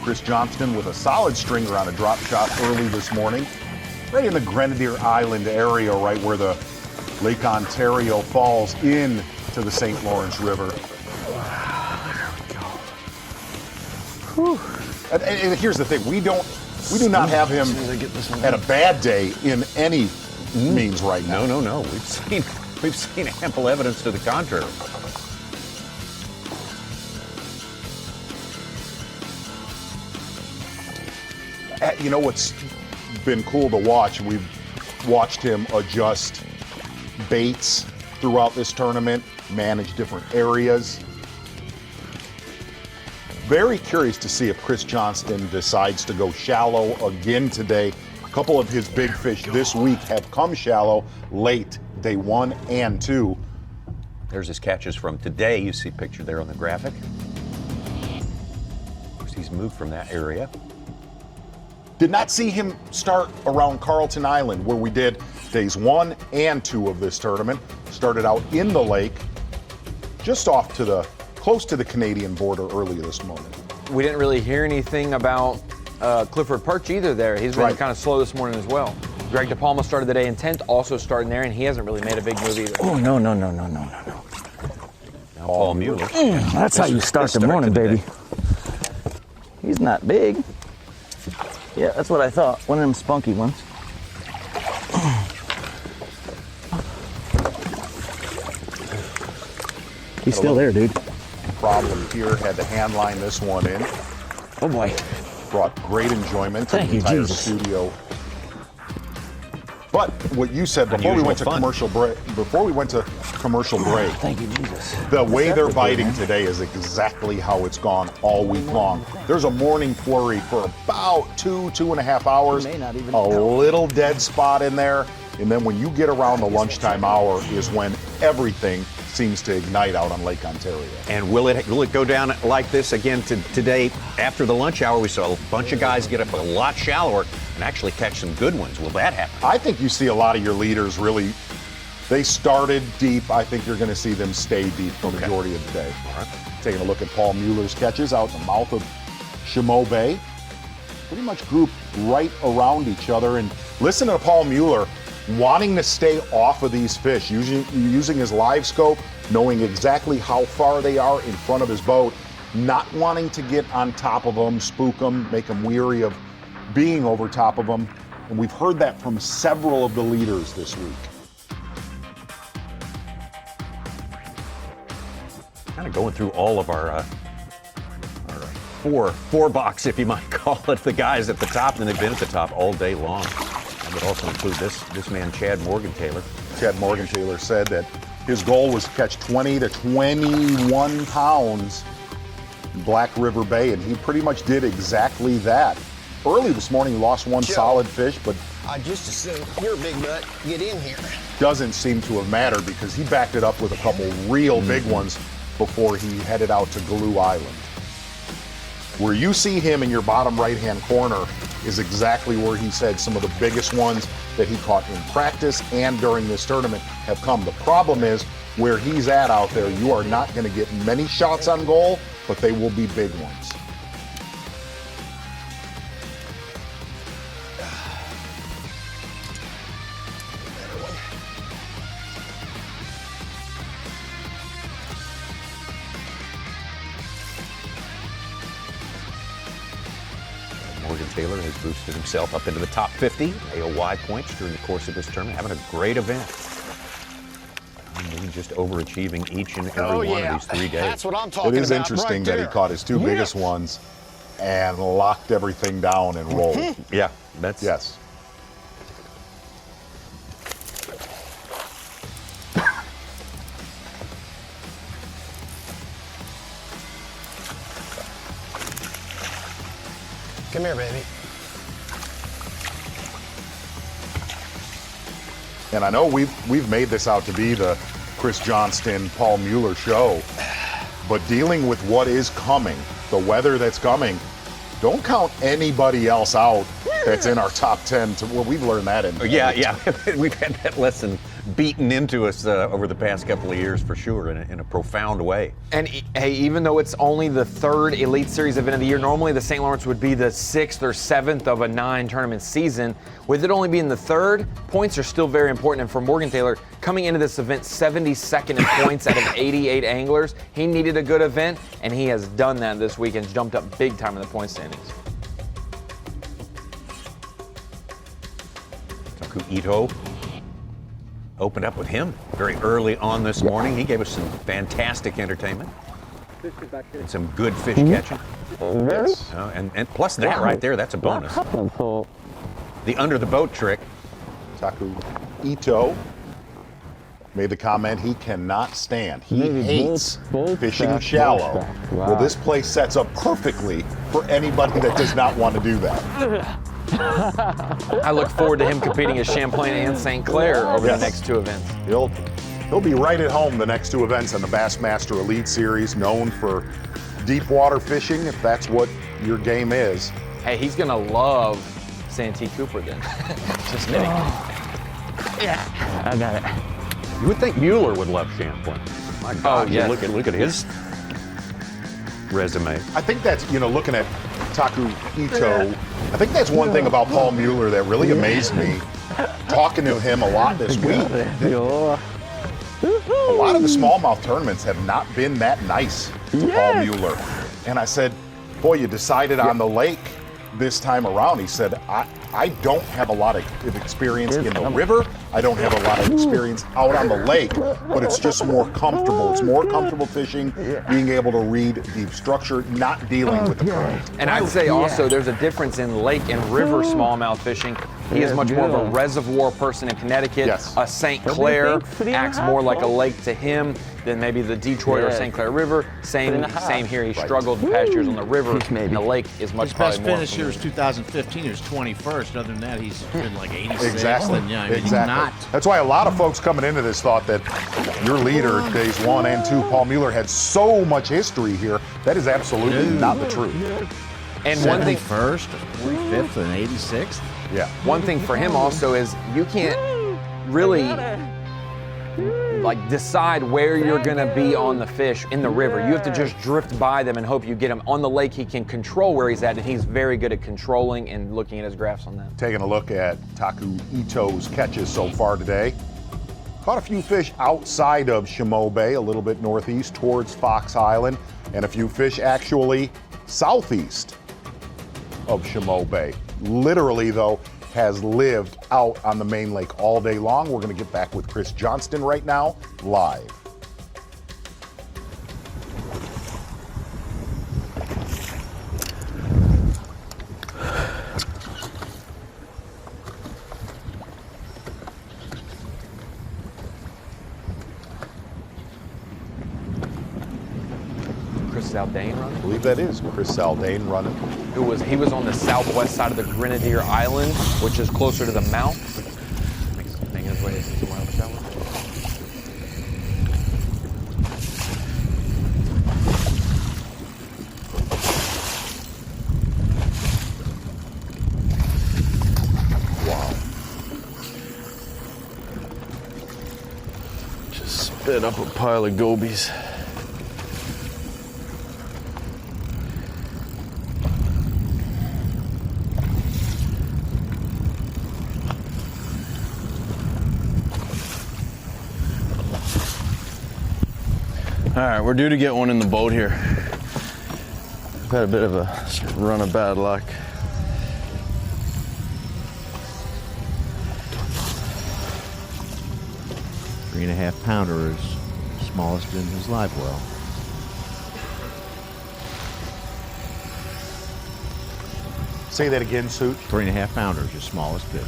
[SPEAKER 3] Chris Johnston with a solid stringer on a drop shot early this morning, right in the Grenadier Island area, right where the Lake Ontario falls into the St. Lawrence River. And here's the thing, we do not have him at a bad day in any means right now.
[SPEAKER 1] No. We've seen ample evidence to the contrary.
[SPEAKER 3] You know what's been cool to watch? We've watched him adjust baits throughout this tournament, manage different areas. Very curious to see if Chris Johnston decides to go shallow again today. A couple of his big fish this week have come shallow late, day 1 and 2.
[SPEAKER 1] There's his catches from today. You see a picture there on the graphic. Of course, he's moved from that area.
[SPEAKER 3] Did not see him start around Carlton Island, where we did days 1 and 2 of this tournament. Started out in the lake, just off to close to the Canadian border earlier this morning.
[SPEAKER 5] We didn't really hear anything about Clifford Perch either there. He's been kind of slow this morning as well. Greg DePalma started the day in 10th, also starting there, and he hasn't really made a big move either.
[SPEAKER 21] Oh, no.
[SPEAKER 1] Now Paul Mueller.
[SPEAKER 21] That's how you start the morning, baby. He's not big. Yeah, that's what I thought. One of them spunky ones. He's still there, dude.
[SPEAKER 3] Problem here, had to hand line this one in.
[SPEAKER 21] Oh boy.
[SPEAKER 3] Brought great enjoyment to the entire studio. But what you said before we went to commercial break,
[SPEAKER 21] thank you, Jesus.
[SPEAKER 3] The way they're biting today is exactly how it's gone all week long. There's a morning flurry for about 2.5 hours, a little dead spot in there, and then when you get around the lunchtime hour is when everything seems to ignite out on Lake Ontario.
[SPEAKER 1] And will it go down like this again today after the lunch hour? We saw a bunch of guys get up a lot shallower and actually catch some good ones. Will that happen?
[SPEAKER 3] I think you see a lot of your leaders really, they started deep. I think you're going to see them stay deep for the majority of the day. All right. Taking a look at Paul Mueller's catches out in the mouth of Chameau Bay. Pretty much grouped right around each other. And listen to Paul Mueller wanting to stay off of these fish, using his live scope, knowing exactly how far they are in front of his boat, not wanting to get on top of them, spook them, make them weary of being over top of them. And we've heard that from several of the leaders this week.
[SPEAKER 1] Kind of going through all of our four box, if you might call it, the guys at the top, and they've been at the top all day long. I would also include this man, Chad Morgenthaler.
[SPEAKER 3] Chad Morgenthaler said that his goal was to catch 20 to 21 pounds in Black River Bay, and he pretty much did exactly that. Early this morning, he lost one solid fish, but
[SPEAKER 12] I just assumed you're a big nut. Get in here.
[SPEAKER 3] Doesn't seem to have mattered because he backed it up with a couple real big ones before he headed out to Glue Island. Where you see him in your bottom right-hand corner is exactly where he said some of the biggest ones that he caught in practice and during this tournament have come. The problem is where he's at out there, you are not going to get many shots on goal, but they will be big ones.
[SPEAKER 1] Morgenthaler has boosted himself up into the top 50 AOY points during the course of this tournament, having a great event. Just overachieving each and every one of these 3 days.
[SPEAKER 12] That's what I'm talking about.
[SPEAKER 3] It is interesting that he caught his two biggest ones and locked everything down and rolled.
[SPEAKER 1] Yeah, that's...
[SPEAKER 3] Yes.
[SPEAKER 12] Come here, baby.
[SPEAKER 3] And I know we've made this out to be the Chris Johnston, Paul MUELLER show, but dealing with what is coming, the weather that's coming, don't count anybody else out that's in our top 10. Well, we've learned that in.
[SPEAKER 1] Yeah. We've had that lesson beaten into us over the past couple of years for sure in a profound way.
[SPEAKER 5] And hey, even though it's only the 3rd Elite Series event of the year, normally the St. Lawrence would be the 6th or 7th of a 9-tournament season. With it only being the 3rd, points are still very important. And for Morgenthaler, coming into this event 72nd in points out of 88 anglers, he needed a good event, and he has done that this weekend, jumped up big time in the point standings.
[SPEAKER 1] Ito opened up with him very early on this morning. He gave us some fantastic entertainment and some good fish catching. Yes. And plus that right there, that's a bonus. The under the boat trick.
[SPEAKER 3] Taku Ito made the comment he cannot stand. He hates fishing shallow. Well, this place sets up perfectly for anybody that does not want to do that.
[SPEAKER 5] I look forward to him competing at Champlain and St. Clair over the next 2 events.
[SPEAKER 3] He'll be right at home the next 2 events in the Bassmaster Elite Series, known for deep water fishing, if that's what your game is.
[SPEAKER 5] Hey, he's gonna love Santee Cooper then. Just kidding.
[SPEAKER 14] Yeah, I got it.
[SPEAKER 1] You would think MUELLER would love Champlain. My God, look at his resume.
[SPEAKER 3] I think that's, looking at Taku Ito, I think that's one thing about Paul MUELLER that really amazed me, talking to him a lot this week. A lot of the smallmouth tournaments have not been that nice to Paul MUELLER. And I said, boy, you decided on the lake this time around. He said, I don't have a lot of experience in the river. I don't have a lot of experience out on the lake, but it's just more comfortable. It's more comfortable fishing, being able to read deep structure, not dealing with the current.
[SPEAKER 5] And I'd say also there's a difference in lake and river smallmouth fishing. He is much more of a reservoir person in Connecticut. A St. Clair acts more like a lake to him than maybe the Detroit or St. Clair River. Same here. He struggled in past years on the river, and the lake is much
[SPEAKER 4] his best
[SPEAKER 5] more.
[SPEAKER 4] finish here is 2015. He was 21st. Other than that, he's been like 86.
[SPEAKER 3] Exactly.
[SPEAKER 4] And, yeah, I mean,
[SPEAKER 3] exactly. That's why a lot of folks coming into this thought that your leader, days 1 and 2, Paul MUELLER, had so much history here. That is absolutely not the truth.
[SPEAKER 5] And one thing,
[SPEAKER 4] 1st, 45th, and 86th.
[SPEAKER 3] Yeah.
[SPEAKER 5] One thing for him also is you can't really decide where you're gonna be on the fish in the river. You have to just drift by them and hope you get him. On the lake, he can control where he's at, and he's very good at controlling and looking at his graphs on that.
[SPEAKER 3] Taking a look at Taku Ito's catches so far today. Caught a few fish outside of Chameau Bay, a little bit northeast towards Fox Island, and a few fish actually southeast of Chameau Bay. Literally, though, has lived out on the main lake all day long. We're going to get back with Chris Johnston right now, live.
[SPEAKER 5] Zaldane running?
[SPEAKER 3] I believe that is Chris Zaldane running.
[SPEAKER 5] He was on the southwest side of the Grenadier Island, which is closer to the mouth. Making his way to Wild Shower.
[SPEAKER 8] Wow. Just spit up a pile of gobies. All right, we're due to get one in the boat here. I've had a bit of a run of bad luck.
[SPEAKER 4] 3.5 pounder is smallest in his live well.
[SPEAKER 3] Say that again, Suit.
[SPEAKER 4] 3.5 pounder is your smallest fish.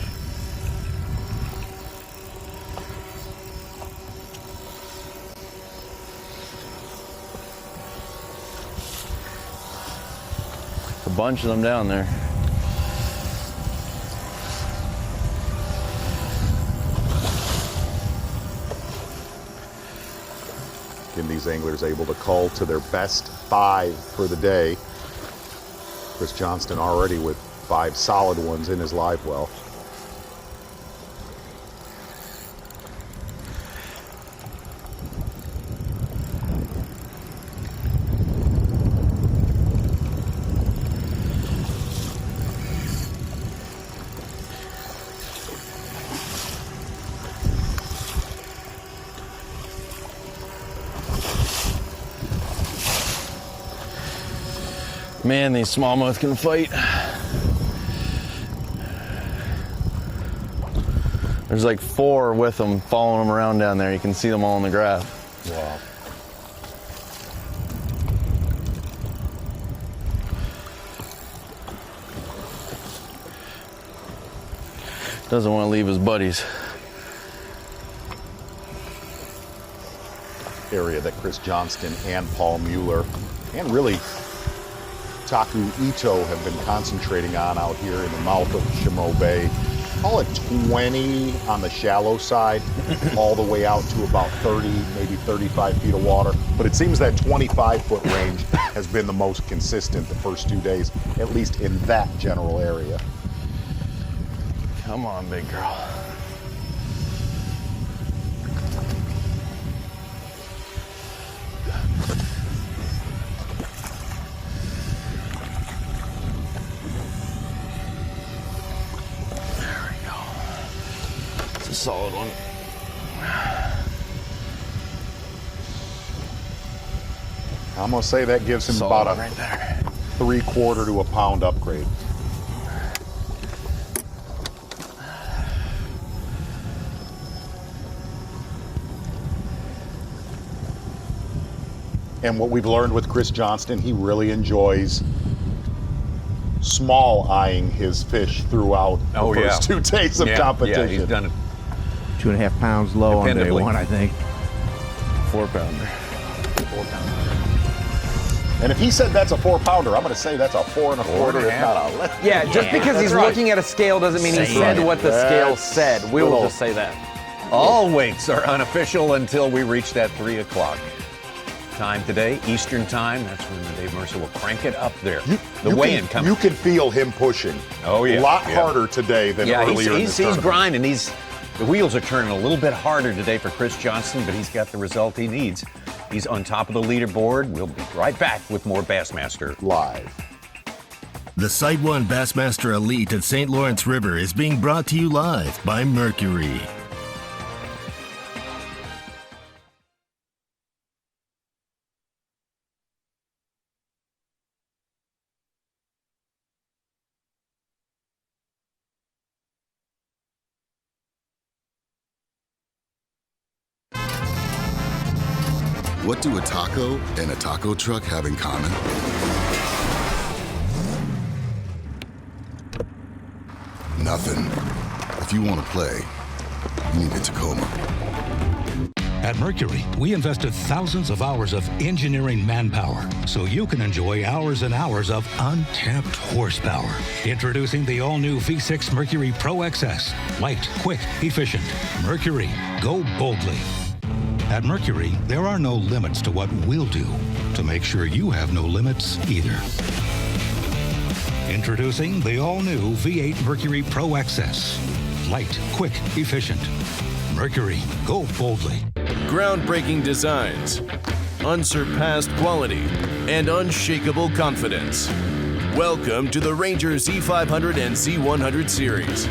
[SPEAKER 8] A bunch of them down there.
[SPEAKER 3] Again, these anglers able to cull to their best 5 for the day. Chris Johnston already with 5 solid ones in his live well.
[SPEAKER 8] Man, these smallmouth can fight. There's like 4 with them, following them around down there. You can see them all in the graph.
[SPEAKER 3] Wow.
[SPEAKER 8] Doesn't want to leave his buddies.
[SPEAKER 3] Area that Chris Johnston and Paul MUELLER and really Taku Ito have been concentrating on out here in the mouth of Chameau Bay. Call it 20 on the shallow side, all the way out to about 30, maybe 35 feet of water. But it seems that 25-foot range has been the most consistent the first 2 days, at least in that general area.
[SPEAKER 8] Come on, big girl. Solid one.
[SPEAKER 3] I'm gonna say that gives him
[SPEAKER 8] Solid
[SPEAKER 3] about a
[SPEAKER 8] right there.
[SPEAKER 3] 3/4 to a pound upgrade. And what we've learned with Chris Johnston, he really enjoys small eyeing his fish throughout the first 2 days of competition.
[SPEAKER 1] Yeah, he's done it.
[SPEAKER 4] 2.5 pounds low on day 1, I think.
[SPEAKER 8] 4 pounder.
[SPEAKER 3] 4 pounder. And if he said that's a 4 pounder, I'm going to say that's a 4 1/4, if not a
[SPEAKER 5] Yeah, just because he's looking at a scale doesn't mean he said what the scale said. We will just say that.
[SPEAKER 1] All weights are unofficial until we reach that 3 o'clock time today, Eastern time. That's when Dave Mercer will crank it up there. The weigh-in coming.
[SPEAKER 3] You can feel him pushing.
[SPEAKER 1] Oh, yeah.
[SPEAKER 3] A lot harder today than earlier in this
[SPEAKER 1] he's grinding. The wheels are turning a little bit harder today for Chris Johnston, but he's got the result he needs. He's on top of the leaderboard. We'll be right back with more Bassmaster
[SPEAKER 3] Live.
[SPEAKER 2] The Site 1 Bassmaster Elite at St. Lawrence River is being brought to you live by Mercury.
[SPEAKER 13] What do a taco and a taco truck have in common? Nothing. If you want to play, you need a Tacoma.
[SPEAKER 15] At Mercury, we invested thousands of hours of engineering manpower so you can enjoy hours and hours of untapped horsepower. Introducing the all-new V6 Mercury Pro XS. Light, quick, efficient. Mercury, go boldly. At Mercury, there are no limits to what we'll do to make sure you have no limits either. Introducing the all-new V8 Mercury Pro XS. Light, quick, efficient. Mercury, go boldly.
[SPEAKER 7] Groundbreaking designs, unsurpassed quality, and unshakable confidence. Welcome to the Ranger Z500 and Z100 series.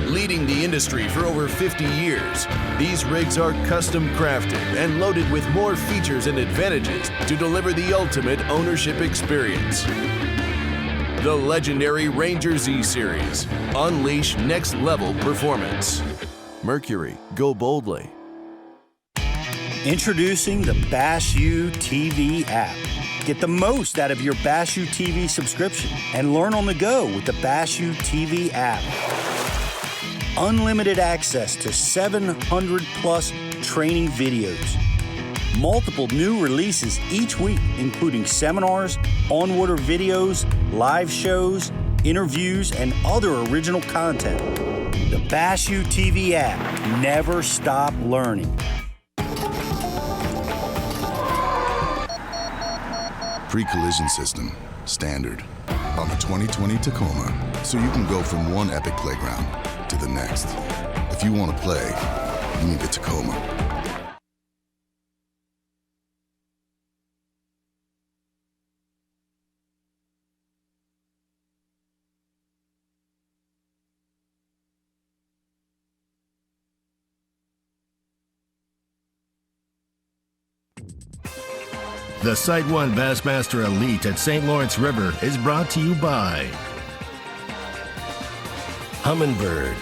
[SPEAKER 7] Leading the industry for over 50 years, these rigs are custom crafted and loaded with more features and advantages to deliver the ultimate ownership experience. The legendary Ranger Z series. Unleash next level performance. Mercury, go boldly.
[SPEAKER 16] Introducing the Bass U TV app. Get the most out of your Bass U TV subscription and learn on the go with the Bass U TV app. Unlimited access to 700 plus training videos. Multiple new releases each week, including seminars, on-water videos, live shows, interviews, and other original content. The Bass U TV app. Never stop learning.
[SPEAKER 13] Pre-collision system, standard, on the 2020 Tacoma, so you can go from one epic playground to the next. If you want to play, you need a Tacoma.
[SPEAKER 2] The Site 1 Bassmaster Elite at St. Lawrence River is brought to you by Humminbird,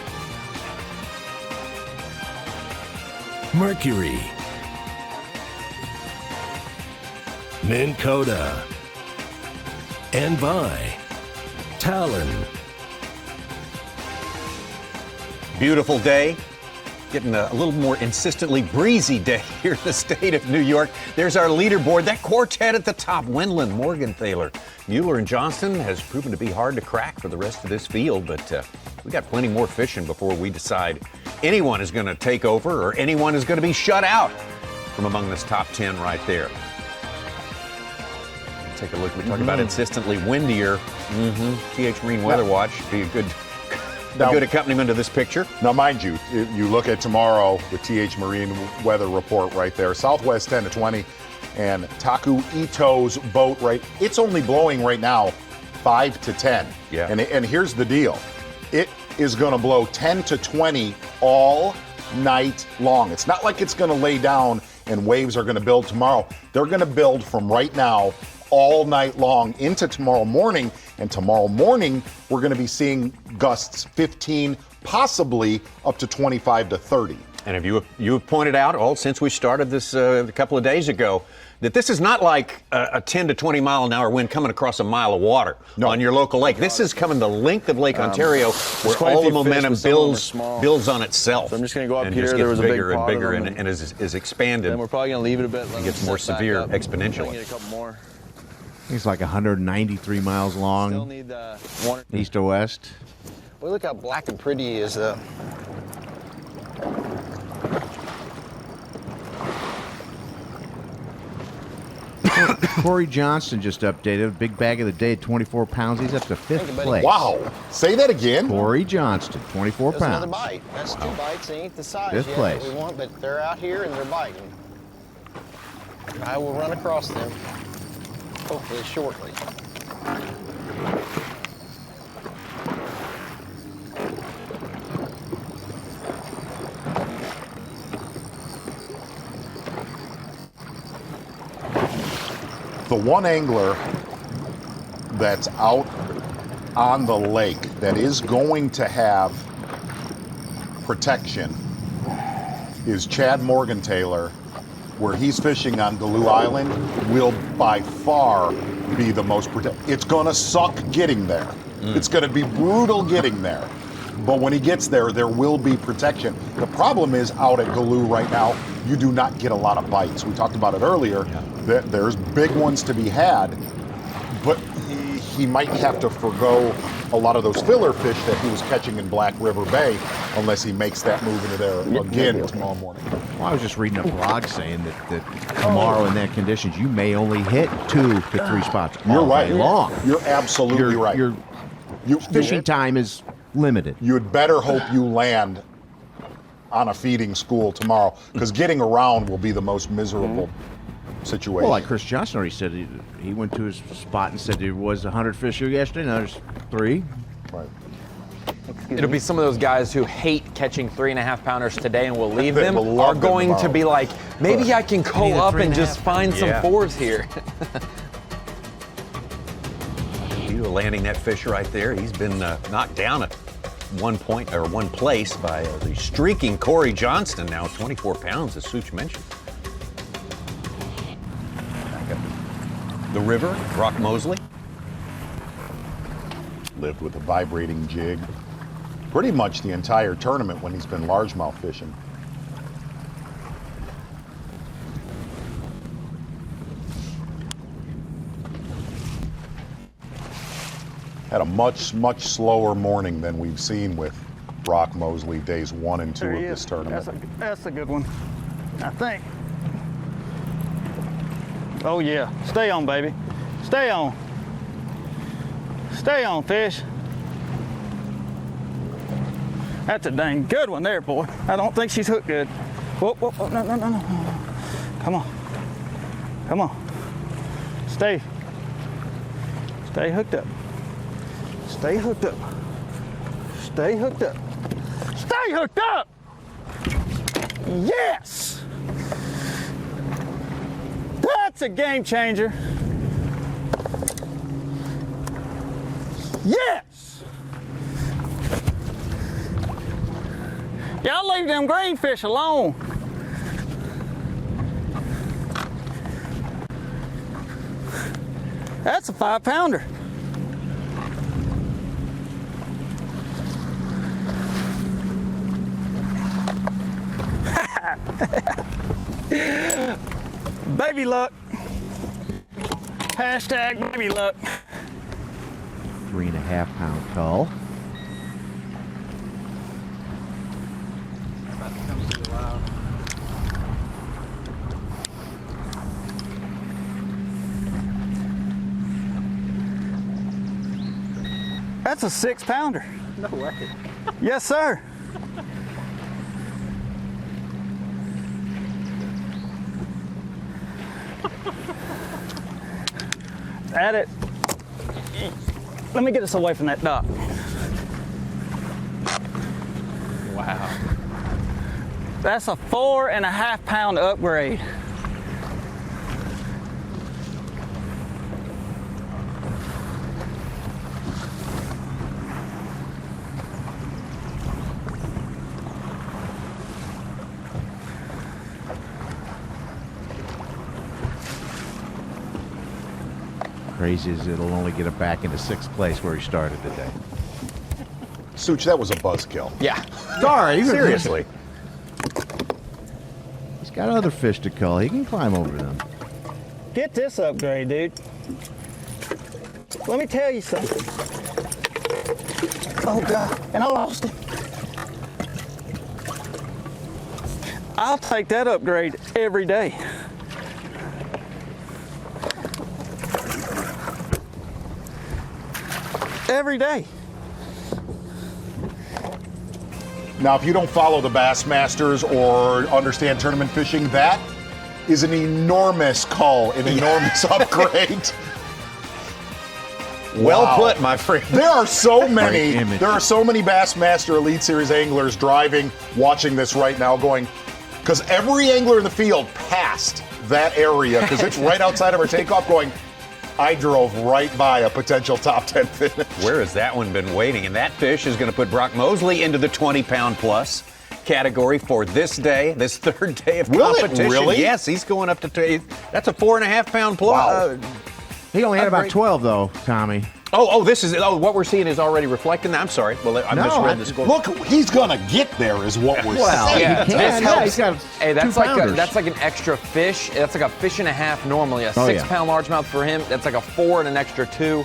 [SPEAKER 2] Mercury, Minn Kota, and by Talon.
[SPEAKER 1] Beautiful day. Getting a little more insistently breezy day here in the state of New York. There's our leaderboard. That quartet at the top, Wendland, Morgenthaler, Mueller, and Johnston has proven to be hard to crack for the rest of this field, but we got plenty more fishing before we decide anyone is going to take over or anyone is going to be shut out from among this top 10 right there. Take a look. We talk about insistently windier. TH Marine Weather Watch be a good accompaniment to this picture.
[SPEAKER 3] Now, mind you, you look at tomorrow, the TH Marine Weather Report right there. Southwest 10 to 20, and Taku Ito's boat, right? It's only blowing right now 5 to 10.
[SPEAKER 1] Yeah.
[SPEAKER 3] And here's the deal. It is going to blow 10 to 20 all night long. It's not like it's going to lay down and waves are going to build tomorrow. They're going to build from right now all night long into tomorrow morning. And tomorrow morning, we're going to be seeing gusts 15, possibly up to 25 to 30.
[SPEAKER 1] And you have pointed out, since we started this a couple of days ago, that this is not like a 10 to 20 mile an hour wind coming across a mile of water on your local lake. This is coming the length of Lake Ontario, where all the momentum builds on itself.
[SPEAKER 8] So I'm just going to go up
[SPEAKER 1] and
[SPEAKER 8] here.
[SPEAKER 1] Just
[SPEAKER 8] There was a big
[SPEAKER 1] bigger and
[SPEAKER 8] pot
[SPEAKER 1] bigger
[SPEAKER 8] of them,
[SPEAKER 1] and is expanded.
[SPEAKER 8] And we're probably going to leave it a bit.
[SPEAKER 1] It gets more severe exponentially.
[SPEAKER 8] Get a couple more.
[SPEAKER 4] It's like 193 miles long,
[SPEAKER 8] Still need
[SPEAKER 4] east to west.
[SPEAKER 12] Well, look how black and pretty he is.
[SPEAKER 4] Corey Johnston just updated. Big bag of the day, 24 pounds. He's up to 5th place.
[SPEAKER 3] Wow. Say that again.
[SPEAKER 4] Corey Johnston, 24
[SPEAKER 12] That's
[SPEAKER 4] pounds.
[SPEAKER 12] another bite. That's 2 bites. They ain't the size
[SPEAKER 4] 5th
[SPEAKER 12] yet
[SPEAKER 4] place.
[SPEAKER 12] that we want, but they're out here and they're biting. I will run across them, hopefully shortly.
[SPEAKER 3] The one angler that's out on the lake that is going to have protection is Chad Morgenthaler, where he's fishing on Galoo Island, will by far be the most protected. It's going to suck getting there. It's going to be brutal getting there. But when he gets there, there will be protection. The problem is out at Galoo right now, you do not get a lot of bites. We talked about it earlier. That there's big ones to be had, but he might have to forgo a lot of those filler fish that he was catching in Black River Bay unless he makes that move into there again tomorrow morning.
[SPEAKER 4] Well, I was just reading a blog saying that tomorrow in that conditions, you may only hit 2 to 3 spots all day long.
[SPEAKER 3] You're absolutely right.
[SPEAKER 4] Your fishing time is limited.
[SPEAKER 3] You'd better hope you land on a feeding school tomorrow, because getting around will be the most miserable situation.
[SPEAKER 4] Well, like Chris Johnson already said, he went to his spot and said there was 100 fish here yesterday, now there's 3.
[SPEAKER 3] Right.
[SPEAKER 5] It'll be some of those guys who hate catching 3.5 pounders today and will leave
[SPEAKER 3] They
[SPEAKER 5] them
[SPEAKER 3] will love
[SPEAKER 5] are
[SPEAKER 3] them
[SPEAKER 5] going to
[SPEAKER 3] tomorrow.
[SPEAKER 5] be like, maybe I can
[SPEAKER 4] need
[SPEAKER 5] go
[SPEAKER 4] a
[SPEAKER 5] up and
[SPEAKER 4] 3.5
[SPEAKER 5] just find some 4s here.
[SPEAKER 1] You landing that fish right there. He's been knocked down at one place by the streaking Corey Johnston, now 24 pounds, as Such mentioned. The river, Brock MOSLEY.
[SPEAKER 3] Lived with a vibrating jig pretty much the entire tournament when he's been largemouth fishing. Had a much slower morning than we've seen with Brock MOSLEY days 1 and 2 of this tournament.
[SPEAKER 14] That's a good one, I think. Oh yeah, stay on, baby. Stay on. Stay on, fish. That's a dang good one there, boy. I don't think she's hooked good. Whoa, whoa, whoa, no. Come on. Come on. Stay hooked up. Stay hooked up. Stay hooked up. Stay hooked up! Yes! That's a game changer. Yes! Y'all leave them green fish alone. That's a 5-pounder. Baby luck. Hashtag baby luck.
[SPEAKER 4] 3.5-pound cull.
[SPEAKER 14] That's a 6-pounder.
[SPEAKER 10] No way.
[SPEAKER 14] Yes, sir. At it. Let me get us away from that dock.
[SPEAKER 10] Wow.
[SPEAKER 14] That's a 4.5-pound upgrade.
[SPEAKER 4] Crazy is it'll only get it back into 6th place where he started today.
[SPEAKER 3] Such, that was a buzzkill.
[SPEAKER 5] Yeah.
[SPEAKER 4] Sorry.
[SPEAKER 3] Seriously.
[SPEAKER 4] He's got other fish to cull. He can climb over them.
[SPEAKER 14] Get this upgrade, dude. Let me tell you something. Oh, God. And I lost it. I'll take that upgrade every day. Every day.
[SPEAKER 3] Now, if you don't follow the Bassmasters or understand tournament fishing, that is an enormous cull, an enormous upgrade.
[SPEAKER 1] Well put, my friend.
[SPEAKER 3] There are so many Bassmaster Elite Series anglers driving, watching this right now, going, because every angler in the field passed that area, because it's right outside of our takeoff, going, I drove right by a potential top 10 finish.
[SPEAKER 1] Where has that one been waiting? And that fish is going to put Brock MOSLEY into the 20-pound plus category for this day, this 3rd day of competition.
[SPEAKER 3] It really?
[SPEAKER 1] Yes, he's going up to, that's a 4.5-pound plus.
[SPEAKER 3] Wow.
[SPEAKER 4] He only had about 12, though, Tommy.
[SPEAKER 1] What we're seeing is already reflecting that. I'm sorry. Well, I misread the score.
[SPEAKER 3] Look, he's going to get there is what we're saying.
[SPEAKER 5] Yeah,
[SPEAKER 4] this helps. He's got
[SPEAKER 5] that's like an extra fish. That's like a fish and a half normally. A 6-pound largemouth for him. That's like a 4 and an extra 2.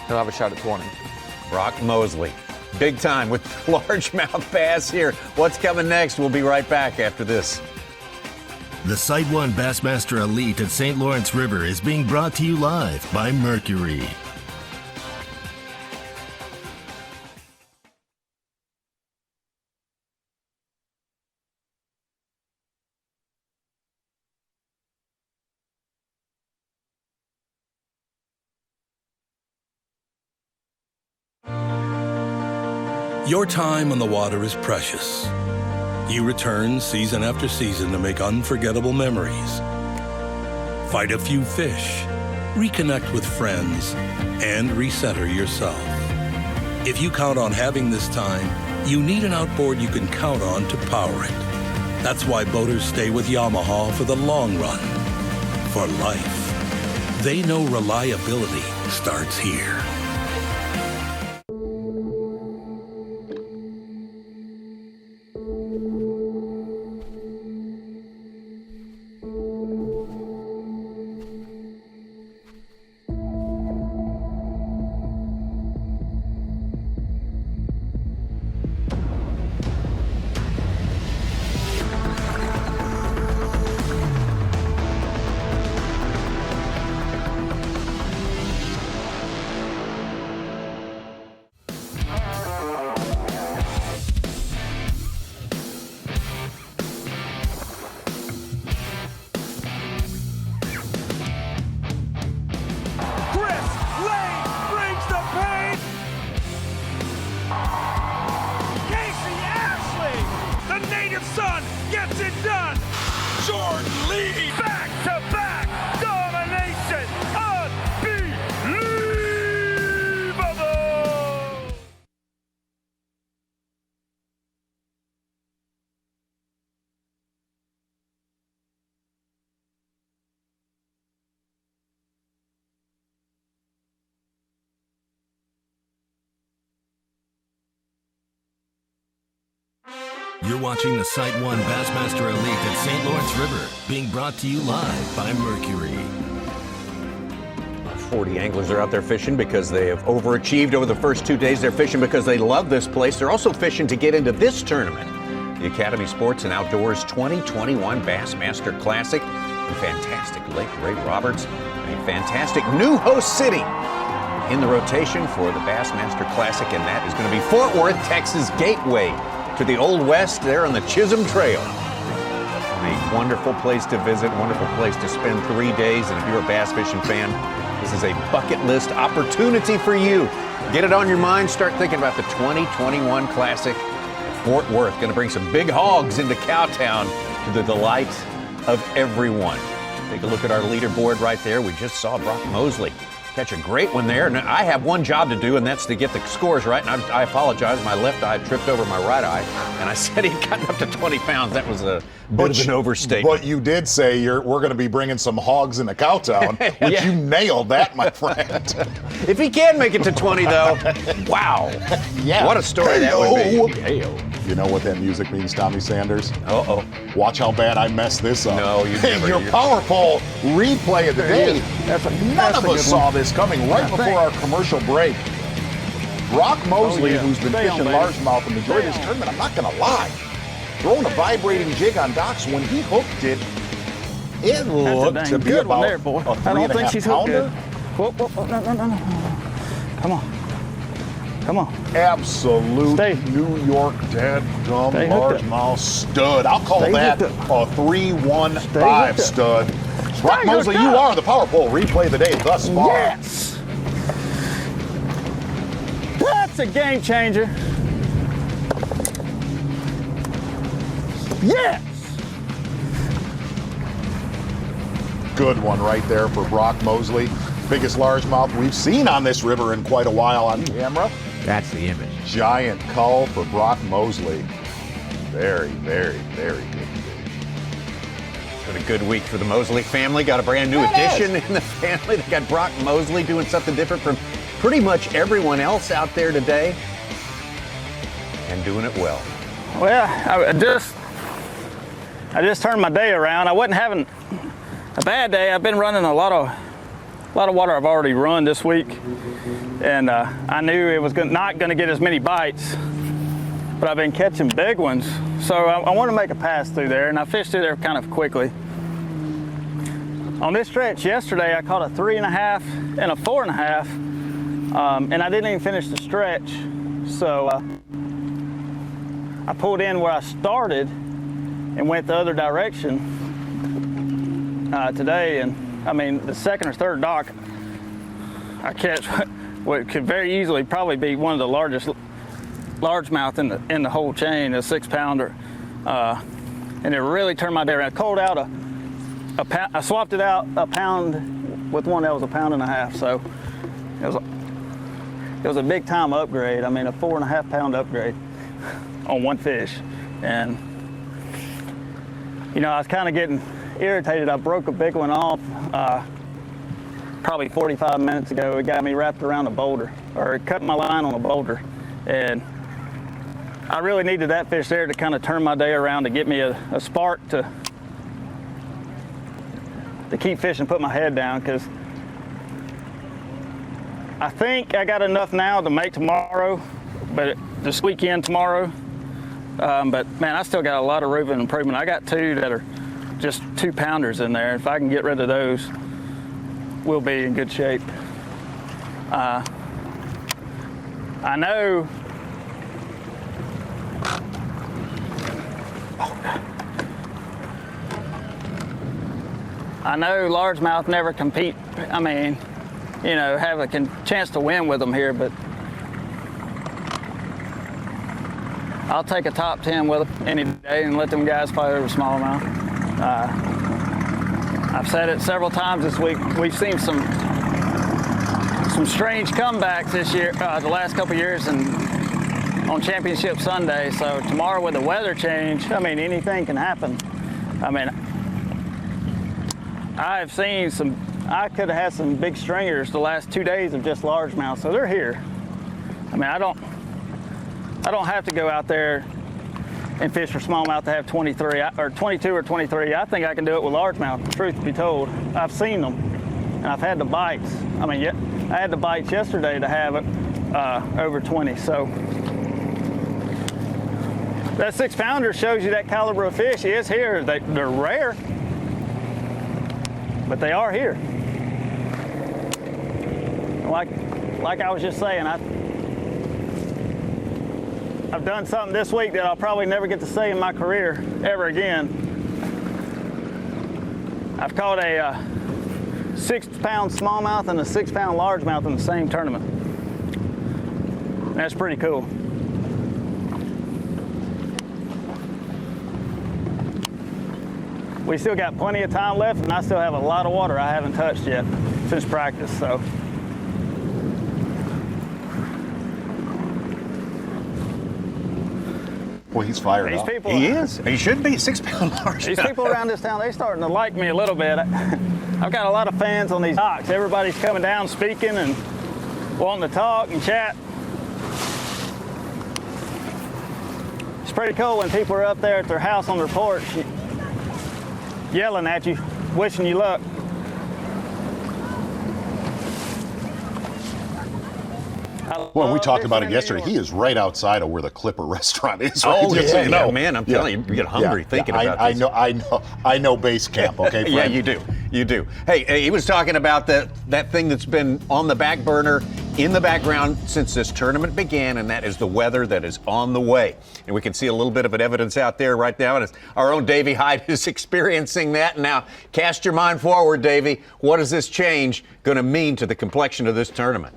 [SPEAKER 5] He'll have a shot at 20.
[SPEAKER 1] Brock MOSLEY, big time with largemouth bass here. What's coming next? We'll be right back after this.
[SPEAKER 2] The Sight 1 Bassmaster Elite at St. Lawrence River is being brought to you live by Mercury.
[SPEAKER 17] Your time on the water is precious. You return season after season to make unforgettable memories. Fight a few fish, reconnect with friends, and recenter yourself. If you count on having this time, you need an outboard you can count on to power it. That's why boaters stay with Yamaha for the long run, for life. They know reliability starts here.
[SPEAKER 22] Son gets it done. Jordan Lee, back-to-back domination. Unbelievable.
[SPEAKER 2] You're watching the Site 1 Bassmaster Elite at St. Lawrence River, being brought to you live by Mercury.
[SPEAKER 1] 40 anglers are out there fishing because they have overachieved over the first 2 days. They're fishing because they love this place. They're also fishing to get into this tournament, the Academy Sports and Outdoors 2021 Bassmaster Classic in fantastic Lake Ray Roberts, a fantastic new host city in the rotation for the Bassmaster Classic, and that is going to be Fort Worth, Texas, gateway to the Old West there on the Chisholm Trail. A wonderful place to visit, wonderful place to spend 3 days, and if you're a bass fishing fan, this is a bucket list opportunity for you. Get it on your mind, start thinking about the 2021 Classic at Fort Worth. Going to bring some big hogs into Cowtown to the delight of everyone. Take a look at our leaderboard right there. We just saw Brock MOSLEY catch a great one there. And I have one job to do, and that's to get the scores right. And I apologize. My left eye tripped over my right eye, and I said he'd gotten up to 20 pounds. That was a bit of an overstatement.
[SPEAKER 3] But you did say we're going to be bringing some hogs into Cowtown, which you nailed that, my friend.
[SPEAKER 1] If he can make it to 20, though, wow.
[SPEAKER 3] Yeah.
[SPEAKER 1] What a story that would be.
[SPEAKER 3] Hey-o. You know what that music means, Tommy Sanders?
[SPEAKER 1] Uh-oh.
[SPEAKER 3] Watch how bad I messed this up.
[SPEAKER 1] No, you never.
[SPEAKER 3] Your power pole replay of the day. None of us saw this coming right before our commercial break. Brock MOSLEY, who's been fishing largemouth the majority of this tournament, I'm not going to lie, throwing a vibrating jig on docks, when he hooked it, it looked to be
[SPEAKER 10] good
[SPEAKER 3] about
[SPEAKER 10] one there, boy.
[SPEAKER 3] a 3.5
[SPEAKER 10] I don't think she's hooked
[SPEAKER 3] pounder.
[SPEAKER 10] good. Whoa, whoa, whoa, no. Come on. Come on.
[SPEAKER 3] Absolute New York dead-gum largemouth stud. I'll call that a 3-1-5 stud. Brock MOSLEY, you are the power pole replay of the day thus far.
[SPEAKER 10] Yes! That's a game changer. Yes!
[SPEAKER 3] Good one right there for Brock MOSLEY. Biggest largemouth we've seen on this river in quite a while on camera.
[SPEAKER 4] That's the image.
[SPEAKER 3] Giant cull for Brock MOSLEY. Very, very, very good.
[SPEAKER 1] It's been a good week for the MOSLEY family. Got a brand new addition in the family. They got Brock MOSLEY doing something different from pretty much everyone else out there today, and doing it well.
[SPEAKER 10] Well, I just turned my day around. I wasn't having a bad day. I've been running a lot of water I've already run this week, and I knew it was not going to get as many bites, but I've been catching big ones. So I want to make a pass through there, and I fished through there kind of quickly. On this stretch yesterday, I caught a 3.5 and a 4.5, and I didn't even finish the stretch. So I pulled in where I started and went the other direction today, and I mean, the second or third dock, I catch what could very easily probably be one of the largest largemouth in the whole chain, a 6-pounder, and it really turned my day around. I culled out a pound. I swapped it out a pound with one that was a 1.5 pounds. So it was a big time upgrade. I mean, a 4.5 pound upgrade on one fish, and you know, I was kind of getting irritated. I broke a big one off probably 45 minutes ago, it got me wrapped around a boulder, or it cut my line on a boulder. And I really needed that fish there to kind of turn my day around, to get me a spark to keep fishing, put my head down, because I think I got enough now to make tomorrow, but this weekend tomorrow. But man, I still got a lot of room of improvement. I got 2 that are just 2-pounders in there. If I can get rid of those, we'll be in good shape. I know largemouth never compete. I mean, you know, have a chance to win with them here, but I'll take a top 10 with them any day and let them guys fight over smallmouth. I've said it several times this week. We've seen some strange comebacks this year, the last couple years, and on Championship Sunday. So tomorrow with the weather change, I mean, anything can happen. I mean, I've seen I could have had some big stringers the last 2 days of just largemouth, so they're here. I mean, I don't have to go out there and fish for smallmouth to have 23 or 22 or 23. I think I can do it with largemouth, truth be told. I've seen them, and I've had the bites. I mean, I had the bites yesterday to have it over 20. So that 6-pounder shows you that caliber of fish is here. They're rare, but they are here. Like I was just saying, I've done something this week that I'll probably never get to say in my career ever again. I've caught a 6-pound smallmouth and a 6-pound largemouth in the same tournament. That's pretty cool. We still got plenty of time left, and I still have a lot of water I haven't touched yet since practice, so.
[SPEAKER 3] Boy, he's fired up.
[SPEAKER 1] He is. He should be. 6-pound large.
[SPEAKER 10] These people around this town, they're starting to like me a little bit. I've got a lot of fans on these docks. Everybody's coming down speaking and wanting to talk and chat. It's pretty cool when people are up there at their house on their porch yelling at you, wishing you luck.
[SPEAKER 3] Well, we talked about it yesterday. He is right outside of where the Clipper restaurant is. Right?
[SPEAKER 1] Oh,
[SPEAKER 3] Just so you know.
[SPEAKER 1] Man, I'm telling you, you get hungry thinking about this.
[SPEAKER 3] I know base camp, okay, friend?
[SPEAKER 1] Yeah, you do. Hey, he was talking about that thing that's been on the back burner in the background since this tournament began, and that is the weather that is on the way. And we can see a little bit of evidence out there right now, and our own Davey Hyde is experiencing that. Now, cast your mind forward, Davey. What is this change going to mean to the complexion of this tournament?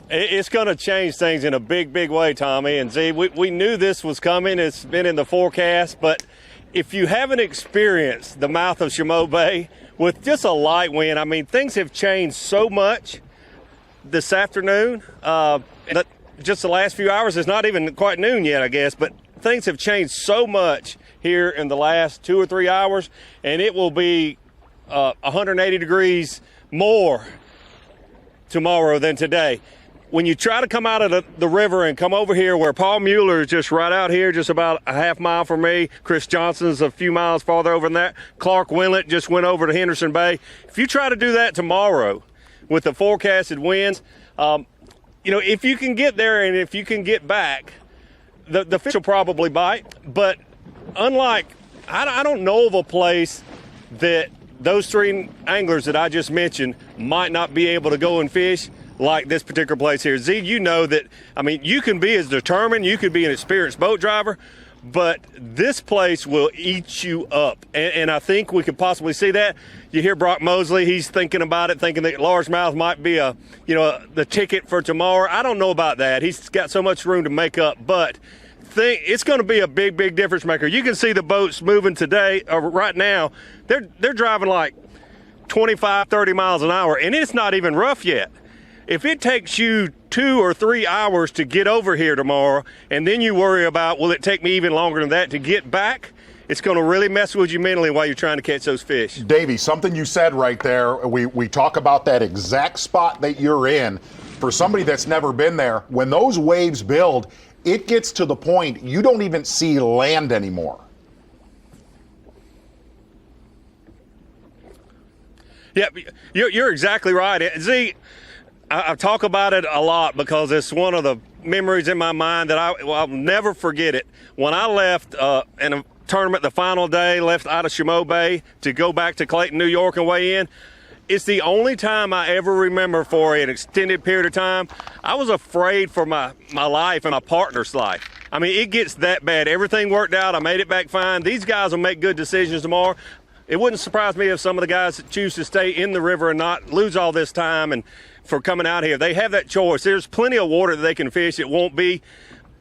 [SPEAKER 22] It's going to change things in a big, big way, Tommy. And Z, we knew this was coming. It's been in the forecast. But if you haven't experienced the mouth of Chameau Bay with just a light wind, I mean, things have changed so much this afternoon. Just the last few hours, it's not even quite noon yet, I guess. But things have changed so much here in the last 2 or 3 hours. And it will be 180 degrees more tomorrow than today. When you try to come out of the river and come over here where Paul MUELLER is just right out here, just about a half mile from me, Chris Johnston's a few miles farther over than that, Clark Winlet just went over to Henderson Bay. If you try to do that tomorrow with the forecasted winds, if you can get there and if you can get back, the fish will probably bite. But unlike, I don't know of a place that those 3 anglers that I just mentioned might not be able to go and fish like this particular place here. Z, you know that, I mean, you can be as determined, you could be an experienced boat driver, but this place will eat you up. And I think we could possibly see that. You hear Brock MOSLEY, he's thinking about it, thinking that largemouth might be the ticket for tomorrow. I don't know about that. He's got so much room to make up, but it's going to be a big, big difference maker. You can see the boats moving today, right now. They're driving like 25, 30 miles an hour, and it's not even rough yet. If it takes you 2 or 3 hours to get over here tomorrow, and then you worry about, will it take me even longer than that to get back? it's going to really mess with you mentally while you're trying to catch those fish.
[SPEAKER 3] Davey, something you said right there, we talk about that exact spot that you're in. For somebody that's never been there, when those waves build, it gets to the point you don't even see land anymore.
[SPEAKER 22] Yeah, you're exactly right. Z, I talk about it a lot because it's one of the memories in my mind that I'll never forget it. When I left in a tournament the final day, left out of Chameau Bay to go back to Clayton, New York and weigh in, it's the only time I ever remember for an extended period of time. I was afraid for my life and my partner's life. I mean, it gets that bad. Everything worked out. I made it back fine. These guys will make good decisions tomorrow. It wouldn't surprise me if some of the guys choose to stay in the river and not lose all this time and for coming out here. They have that choice. There's plenty of water that they can fish. It won't be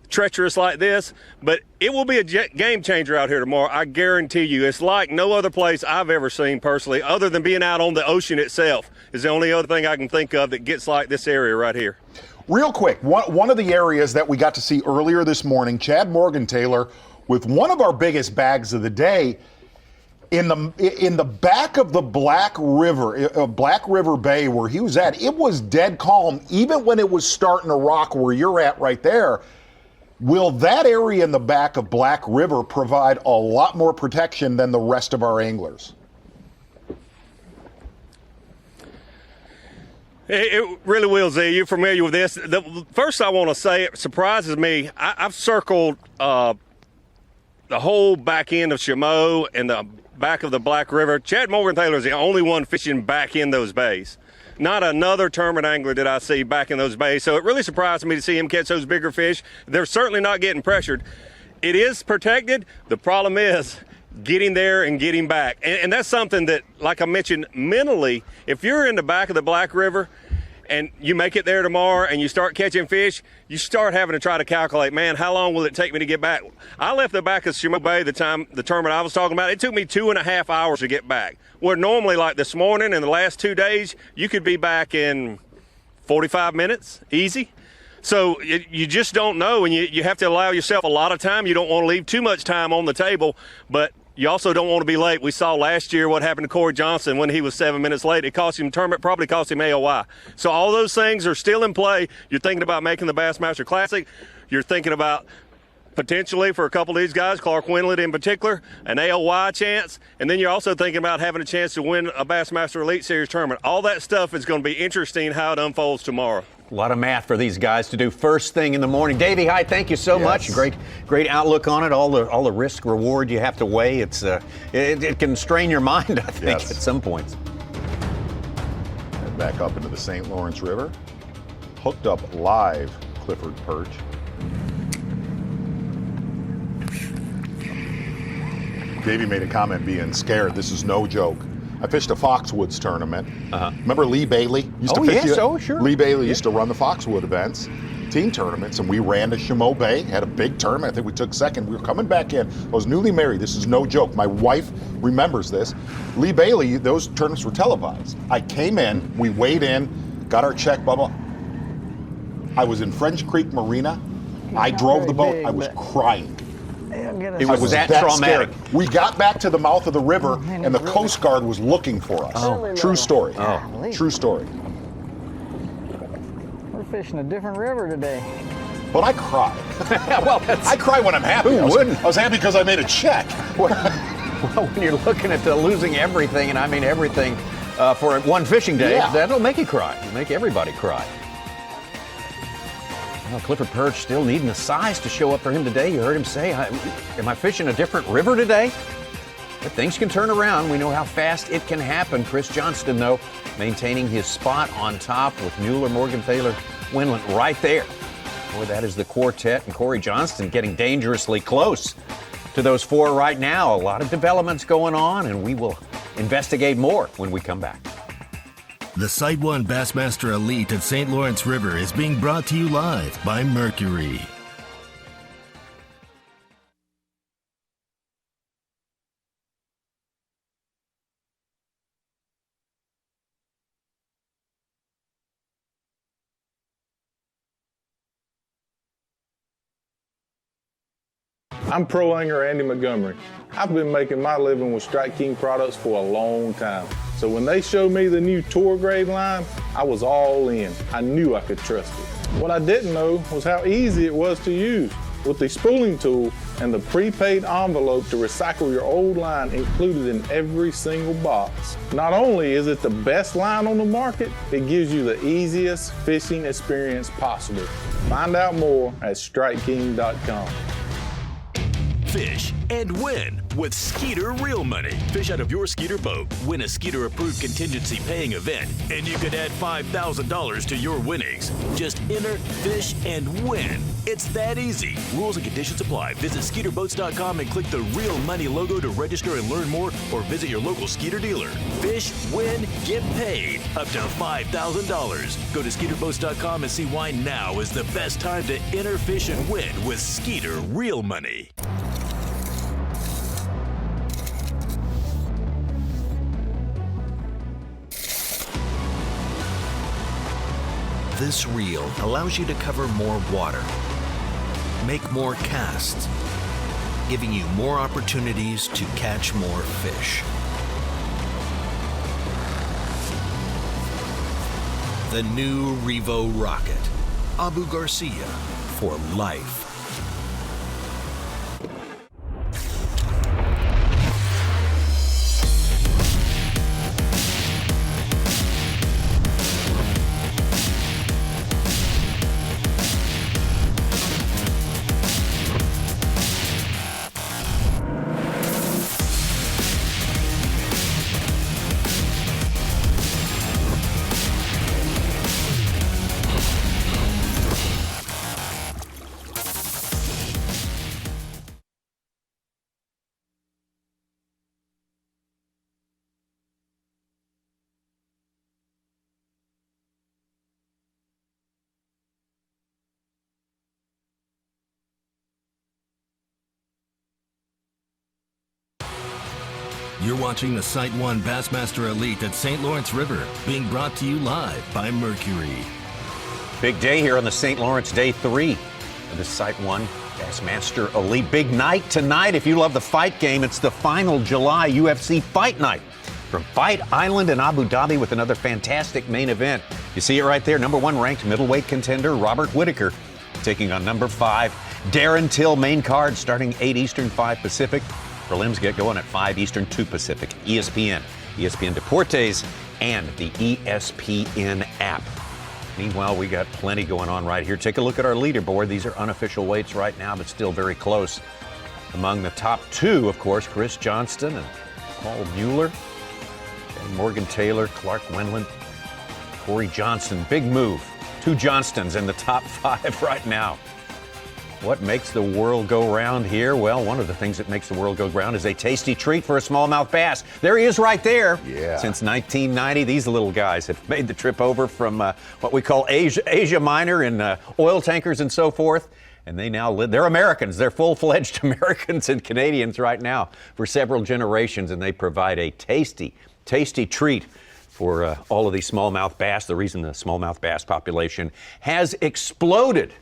[SPEAKER 22] treacherous like this, but it will be a game changer out here tomorrow. I guarantee you. It's like no other place I've ever seen personally, other than being out on the ocean itself, is the only other thing I can think of that gets like this area right here.
[SPEAKER 3] Real quick, one of the areas that we got to see earlier this morning, Chad Morgenthaler with one of our biggest bags of the day, in the back of the Black River Bay where he was at, it was dead calm, even when it was starting to rock where you're at right there. Will that area in the back of Black River provide a lot more protection than the rest of our anglers?
[SPEAKER 22] It really will, Z. You're familiar with this. First, I want to say it surprises me. I've circled the whole back end of Chameau and the back of the Black River. Chad Morgenthaler is the only one fishing back in those bays. Not another tournament angler did I see back in those bays. So it really surprised me to see him catch those bigger fish. They're certainly not getting pressured. It is protected. The problem is getting there and getting back. And that's something that, like I mentioned, mentally, if you're in the back of the Black River and you make it there tomorrow and you start catching fish, you start having to try to calculate, man, how long will it take me to get back? I left the back of Chameau Bay the tournament I was talking about. It took me 2.5 hours to get back. Where normally, like this morning and the last 2 days, you could be back in 45 minutes, easy. So you just don't know, and you have to allow yourself a lot of time. You don't want to leave too much time on the table, but you also don't want to be late. We saw last year what happened to Corey Johnson when he was 7 minutes late. It cost him tournament, probably cost him AOY. So all those things are still in play. You're thinking about making the Bassmaster Classic. You're thinking about potentially for a couple of these guys, Clark Winlet in particular, an AOY chance. And then you're also thinking about having a chance to win a Bassmaster Elite Series tournament. All that stuff is going to be interesting how it unfolds tomorrow.
[SPEAKER 1] A lot of math for these guys to do first thing in the morning. Davey, hi, thank you so much. Great outlook on it. All the risk reward you have to weigh. It can strain your mind, I think, at some points.
[SPEAKER 3] And back up into the St. Lawrence River. Hooked up live Clifford perch. Davey made a comment being scared. This is no joke. I fished a Foxwoods tournament. Remember Lee Bailey used to fish?
[SPEAKER 1] Sure.
[SPEAKER 3] Lee Bailey used to run the Foxwood events, team tournaments, and we ran to Chameau Bay, had a big tournament. I think we took second. We were coming back in. I was newly married. This is no joke. My wife remembers this. Lee Bailey, those tournaments were televised. I came in, we weighed in, got our check, blah, blah. I was in French Creek Marina. I drove the boat. I was crying.
[SPEAKER 1] It was that traumatic.
[SPEAKER 3] Scared. We got back to the mouth of the river, and the Coast Guard was looking for us. True story. True story.
[SPEAKER 14] We're fishing a different river today.
[SPEAKER 3] But I cry.
[SPEAKER 1] Well,
[SPEAKER 3] I cry when I'm happy.
[SPEAKER 1] Who wouldn't?
[SPEAKER 3] I was happy because I made a check.
[SPEAKER 1] Well, when you're looking at losing everything, and I mean everything, for one fishing day, that'll make you cry. It'll make everybody cry. Well, Clifford Perch still needing the size to show up for him today. You heard him say, am I fishing a different river today? But things can turn around. We know how fast it can happen. Chris Johnston, though, maintaining his spot on top with Mueller, Morgenthaler, Winlet right there. Boy, that is the quartet, and Corey Johnston getting dangerously close to those four right now. A lot of developments going on, and we will investigate more when we come back.
[SPEAKER 2] The Site 1 Bassmaster Elite at St. Lawrence River is being brought to you live by Mercury.
[SPEAKER 18] I'm pro angler Andy Montgomery. I've been making my living with Strike King products for a long time. So when they showed me the new Tour Grade line, I was all in. I knew I could trust it. What I didn't know was how easy it was to use. With the spooling tool and the prepaid envelope to recycle your old line included in every single box. Not only is it the best line on the market, it gives you the easiest fishing experience possible. Find out more at StrikeKing.com.
[SPEAKER 7] Fish and win with Skeeter Real Money. Fish out of your Skeeter boat, win a Skeeter approved contingency paying event, and you could add $5,000 to your winnings. Just enter, fish, and win. It's that easy. Rules and conditions apply. Visit SkeeterBoats.com and click the Real Money logo to register and learn more, or visit your local Skeeter dealer. Fish, win, get paid. Up to $5,000. Go to SkeeterBoats.com and see why now is the best time to enter, fish, and win with Skeeter Real Money.
[SPEAKER 20] This reel allows you to cover more water, make more casts, giving you more opportunities to catch more fish. The new Revo Rocket, Abu Garcia for life.
[SPEAKER 2] You're watching the Sight 1 Bassmaster Elite at St. Lawrence River, being brought to you live by Mercury.
[SPEAKER 1] Big day here on the St. Lawrence, day 3 of the Sight 1 Bassmaster Elite. Big night tonight. If you love the fight game, it's the final July UFC Fight Night from Fight Island in Abu Dhabi with another fantastic main event. You see it right there. Number 1 ranked middleweight contender Robert Whittaker taking on number 5 Darren Till. Main card starting 8 Eastern, 5 Pacific. Prelims get going at 5 Eastern, 2 Pacific. ESPN, ESPN Deportes, and the ESPN app. Meanwhile, we got plenty going on right here. Take a look at our leaderboard. These are unofficial weights right now, but still very close. Among the top 2, of course, Chris Johnston and Paul MUELLER, Chad Morgenthaler, Clark Wendland, Corey Johnson. Big move. 2 Johnstons in the top 5 right now. What makes the world go round here? Well, one of the things that makes the world go round is a tasty treat for a smallmouth bass. There he is right there.
[SPEAKER 3] Yeah.
[SPEAKER 1] Since 1990, these little guys have made the trip over from what we call Asia Minor in oil tankers and so forth. And they now live, they're Americans. They're full-fledged Americans and Canadians right now for several generations. And they provide a tasty, tasty treat for all of these smallmouth bass. The reason the smallmouth bass population has exploded.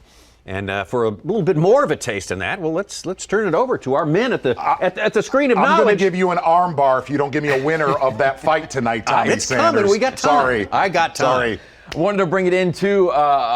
[SPEAKER 1] And for a little bit more of a taste in that, well, let's turn it over to our men at the screen of knowledge.
[SPEAKER 3] I'm going to give you an arm bar if you don't give me a winner of that fight tonight, Tommy
[SPEAKER 1] it's
[SPEAKER 3] Sanders.
[SPEAKER 1] Coming. We got time.
[SPEAKER 3] Sorry.
[SPEAKER 1] I got time.
[SPEAKER 3] Sorry.
[SPEAKER 5] Wanted to bring it into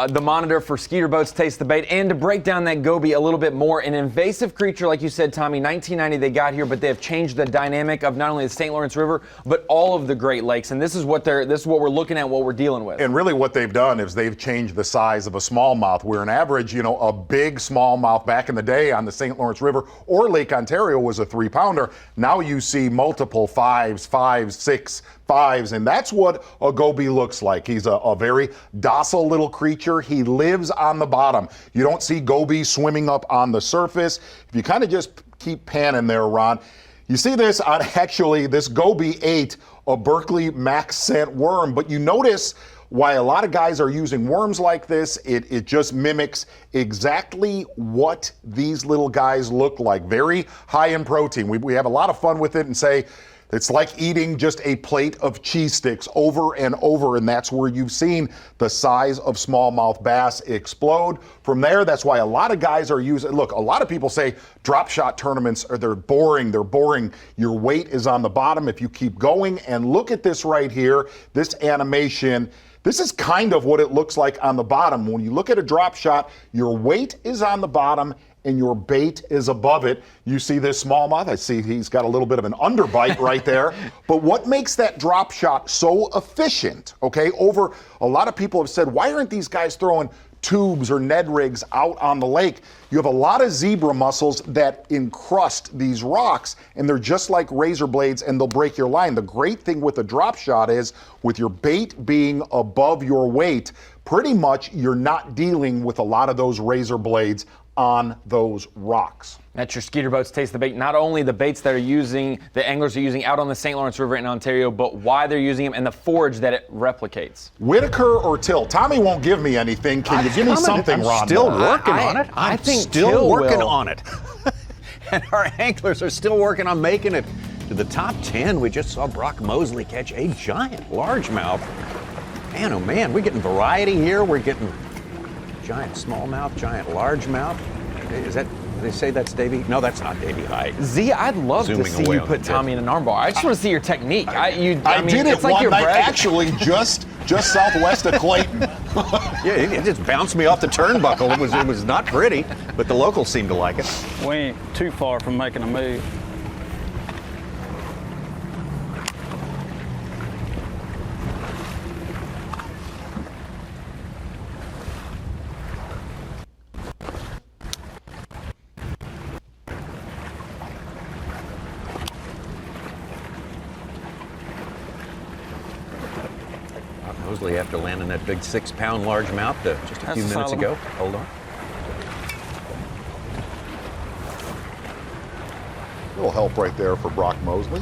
[SPEAKER 5] the monitor for Skeeter Boats Taste the Bait and to break down that goby a little bit more. An invasive creature, like you said, Tommy, 1990 they got here, but they have changed the dynamic of not only the St. Lawrence River, but all of the Great Lakes. And this is what we're looking at, what we're dealing with.
[SPEAKER 3] And really what they've done is they've changed the size of a smallmouth, where an average, a big smallmouth back in the day on the St. Lawrence River or Lake Ontario was a 3-pounder. Now you see multiple 5s, 6, 5s, and that's what a goby looks like. He's a very docile little creature. He lives on the bottom. You don't see gobies swimming up on the surface. If you kind of just keep panning there, Ron, you see this on this goby ate a Berkeley Max scent worm, but you notice why a lot of guys are using worms like this. It just mimics exactly what these little guys look like. Very high in protein. We have a lot of fun with it and say, It's like eating just a plate of cheese sticks over and over, and that's where you've seen the size of smallmouth bass explode. From there, that's why a lot of guys are using, look, a lot of people say drop shot tournaments are they're boring. Your weight is on the bottom if you keep going. And look at this right here, this animation. This is kind of what it looks like on the bottom. When you look at a drop shot, your weight is on the bottom and your bait is above it. You see this smallmouth. I see he's got a little bit of an underbite right there. But what makes that drop shot so efficient, okay? Over, a lot of people have said, why aren't these guys throwing tubes or Ned rigs out on the lake? You have a lot of zebra mussels that encrust these rocks, and they're just like razor blades, and they'll break your line. The great thing with a drop shot is, with your bait being above your weight, pretty much you're not dealing with a lot of those razor blades on those rocks.
[SPEAKER 5] That's your Skeeter Boats Taste the Bait. Not only the baits that the anglers are using out on the St. Lawrence River in Ontario, but why they're using them and the forage that it replicates.
[SPEAKER 3] Whitaker or Till? Tommy won't give me anything. Can you give me something, Ron?
[SPEAKER 1] I'm still working on it.
[SPEAKER 5] I think
[SPEAKER 1] still
[SPEAKER 5] Till
[SPEAKER 1] working
[SPEAKER 5] will.
[SPEAKER 1] on it. And our anglers are still working on making it to the top 10. We just saw Brock MOSLEY catch a giant largemouth. Man, oh man, we're getting variety here. We're getting giant smallmouth, giant largemouth. Is that, they say that's Davey? No, that's not Davey Hyde.
[SPEAKER 5] Z, I'd love to see you put Tommy in an armbar. I just want to see your technique. I mean,
[SPEAKER 3] did it
[SPEAKER 5] it's like
[SPEAKER 3] one night,
[SPEAKER 5] bragging.
[SPEAKER 3] actually, just southwest of Clayton.
[SPEAKER 1] Yeah, it just bounced me off the turnbuckle. It was not pretty, but the locals seemed to like it.
[SPEAKER 10] We ain't too far from making a move.
[SPEAKER 1] MOSLEY after landing that big 6-pound largemouth just a few minutes ago. Hold on.
[SPEAKER 3] A little help right there for Brock MOSLEY.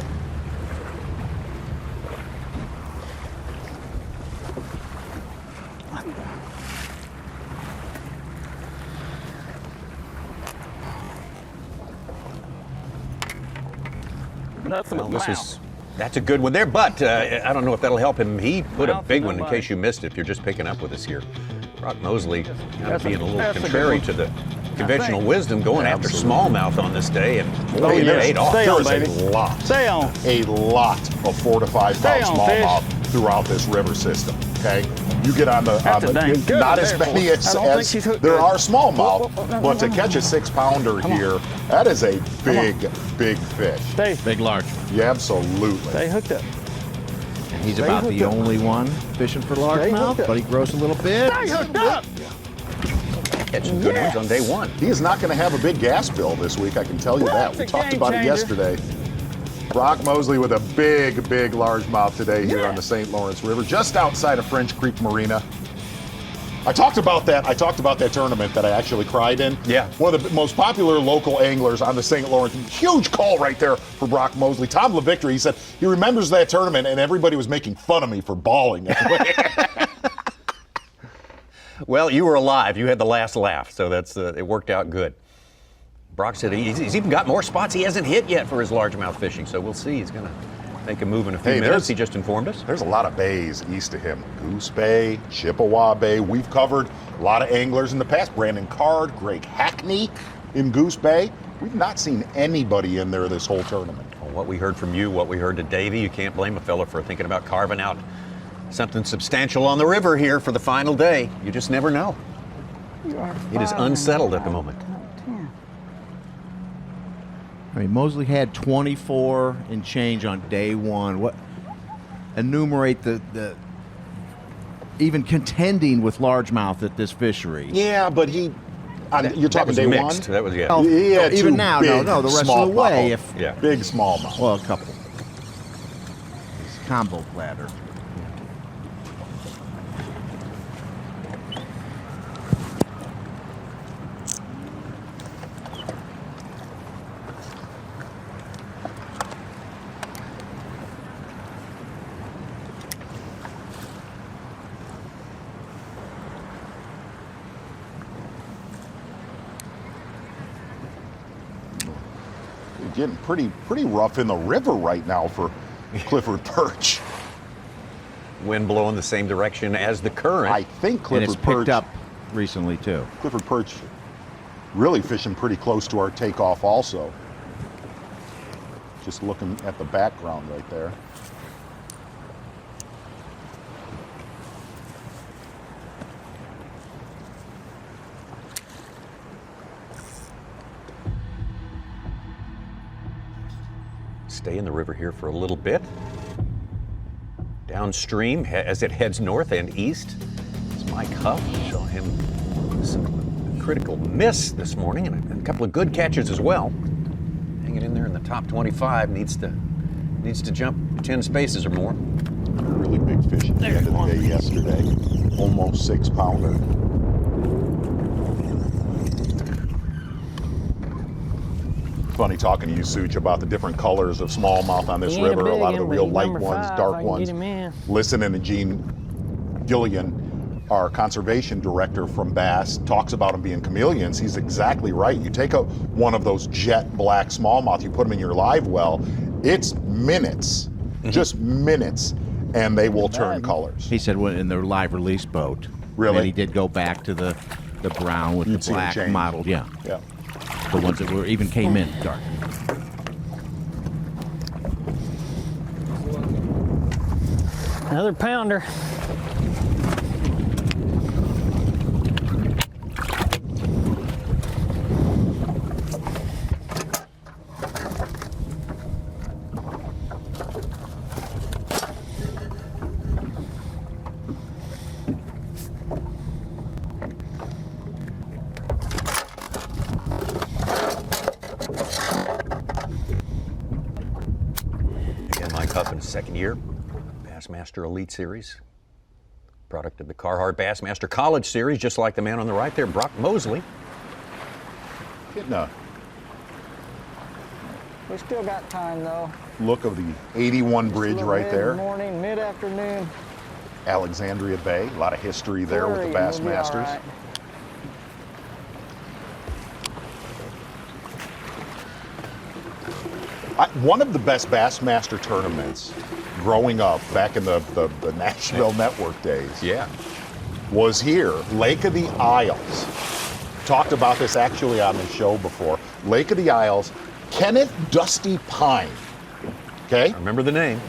[SPEAKER 1] That's a good one there, but I don't know if that'll help him. He put a big one, in case you missed it, if you're just picking up with us here. Brock MOSLEY being a little contrary to the conventional wisdom, going after smallmouth on this day, and boy, it ate off.
[SPEAKER 3] There's a lot.
[SPEAKER 10] Stay on.
[SPEAKER 3] A lot of 4 to 5 pound smallmouth throughout this river system. Okay, you get on the not as many as there are smallmouth, but to catch a 6-pounder here, that is a big fish.
[SPEAKER 4] Big large.
[SPEAKER 3] Yeah, absolutely.
[SPEAKER 10] Stay hooked up.
[SPEAKER 4] And he's about the only one fishing for largemouth, but he grows a little bit.
[SPEAKER 10] Stay hooked up.
[SPEAKER 1] Catching good ones on day one.
[SPEAKER 3] He is not going to have a big gas bill this week, I can tell you that. We talked about it yesterday. Brock MOSLEY with a big largemouth today here on the St. Lawrence River, just outside of French Creek Marina. I talked about that tournament that I actually cried in.
[SPEAKER 1] Yeah.
[SPEAKER 3] One of the most popular local anglers on the St. Lawrence. Huge call right there for Brock MOSLEY. Tom LaVictory, he said he remembers that tournament and everybody was making fun of me for bawling.
[SPEAKER 1] Well, you were alive. You had the last laugh, so that's it worked out good. Brock said he's even got more spots he hasn't hit yet for his largemouth fishing, so we'll see. He's going to make a move in a few minutes. He just informed us.
[SPEAKER 3] There's a lot of bays east of him. Goose Bay, Chippewa Bay. We've covered a lot of anglers in the past. Brandon Card, Greg Hackney in Goose Bay. We've not seen anybody in there this whole tournament.
[SPEAKER 1] Well, what we heard from you, what we heard to Davey, you can't blame a fella for thinking about carving out something substantial on the river here for the final day. You just never know. It is unsettled at the moment.
[SPEAKER 4] I mean, MOSLEY had 24 and change on day one. What? Enumerate the even contending with largemouth at this fishery.
[SPEAKER 3] Yeah, but you're talking day
[SPEAKER 1] mixed.
[SPEAKER 3] one?
[SPEAKER 1] That was, yeah.
[SPEAKER 4] Oh,
[SPEAKER 3] Yeah,
[SPEAKER 4] even now, no, the rest of the way.
[SPEAKER 3] Big smallmouth.
[SPEAKER 4] Well, a couple. It's combo platter.
[SPEAKER 3] getting pretty rough in the river right now for Clifford Perch.
[SPEAKER 1] Wind blowing the same direction as the current.
[SPEAKER 3] I think
[SPEAKER 4] And
[SPEAKER 3] Clifford
[SPEAKER 4] it's
[SPEAKER 3] Perch
[SPEAKER 4] picked up recently too.
[SPEAKER 3] Clifford Perch really fishing pretty close to our takeoff also. Just looking at the background right there.
[SPEAKER 1] Stay in the river here for a little bit. Downstream, as it heads north and east, is Mike Huff. We saw him some critical miss this morning and a couple of good catches as well. Hanging in there in the top 25, needs to jump 10 spaces or more.
[SPEAKER 3] Really big fish at the end of the day yesterday. Almost 6-pounder. Funny talking to you, Such, about the different colors of smallmouth on this river. A lot of the real light ones, dark ones. Listening to Gene Gillian, our conservation director from Bass, talks about them being chameleons. He's exactly right. You take one of those jet black smallmouth, you put them in your live well, it's minutes, just minutes, and they will turn colors.
[SPEAKER 4] He said in their live release boat.
[SPEAKER 3] Really?
[SPEAKER 4] And he did go back to the brown with the black mottled. Yeah.
[SPEAKER 3] Yeah.
[SPEAKER 4] The ones that even came in dark.
[SPEAKER 14] Another pounder.
[SPEAKER 1] Second year, Bassmaster Elite Series. Product of the Carhartt Bassmaster College Series, just like the man on the right there, Brock MOSLEY.
[SPEAKER 3] Getting a
[SPEAKER 14] We still got time though.
[SPEAKER 3] look of the 81 bridge right there.
[SPEAKER 14] Morning, mid-afternoon.
[SPEAKER 3] Alexandria Bay, a lot of history there with the Bassmasters. One of the best Bassmaster tournaments growing up back in the Nashville Network days was here, Lake of the Isles. Talked about this actually on the show before. Lake of the Isles, Kenneth Dusty Pine. Okay?
[SPEAKER 1] I remember the name.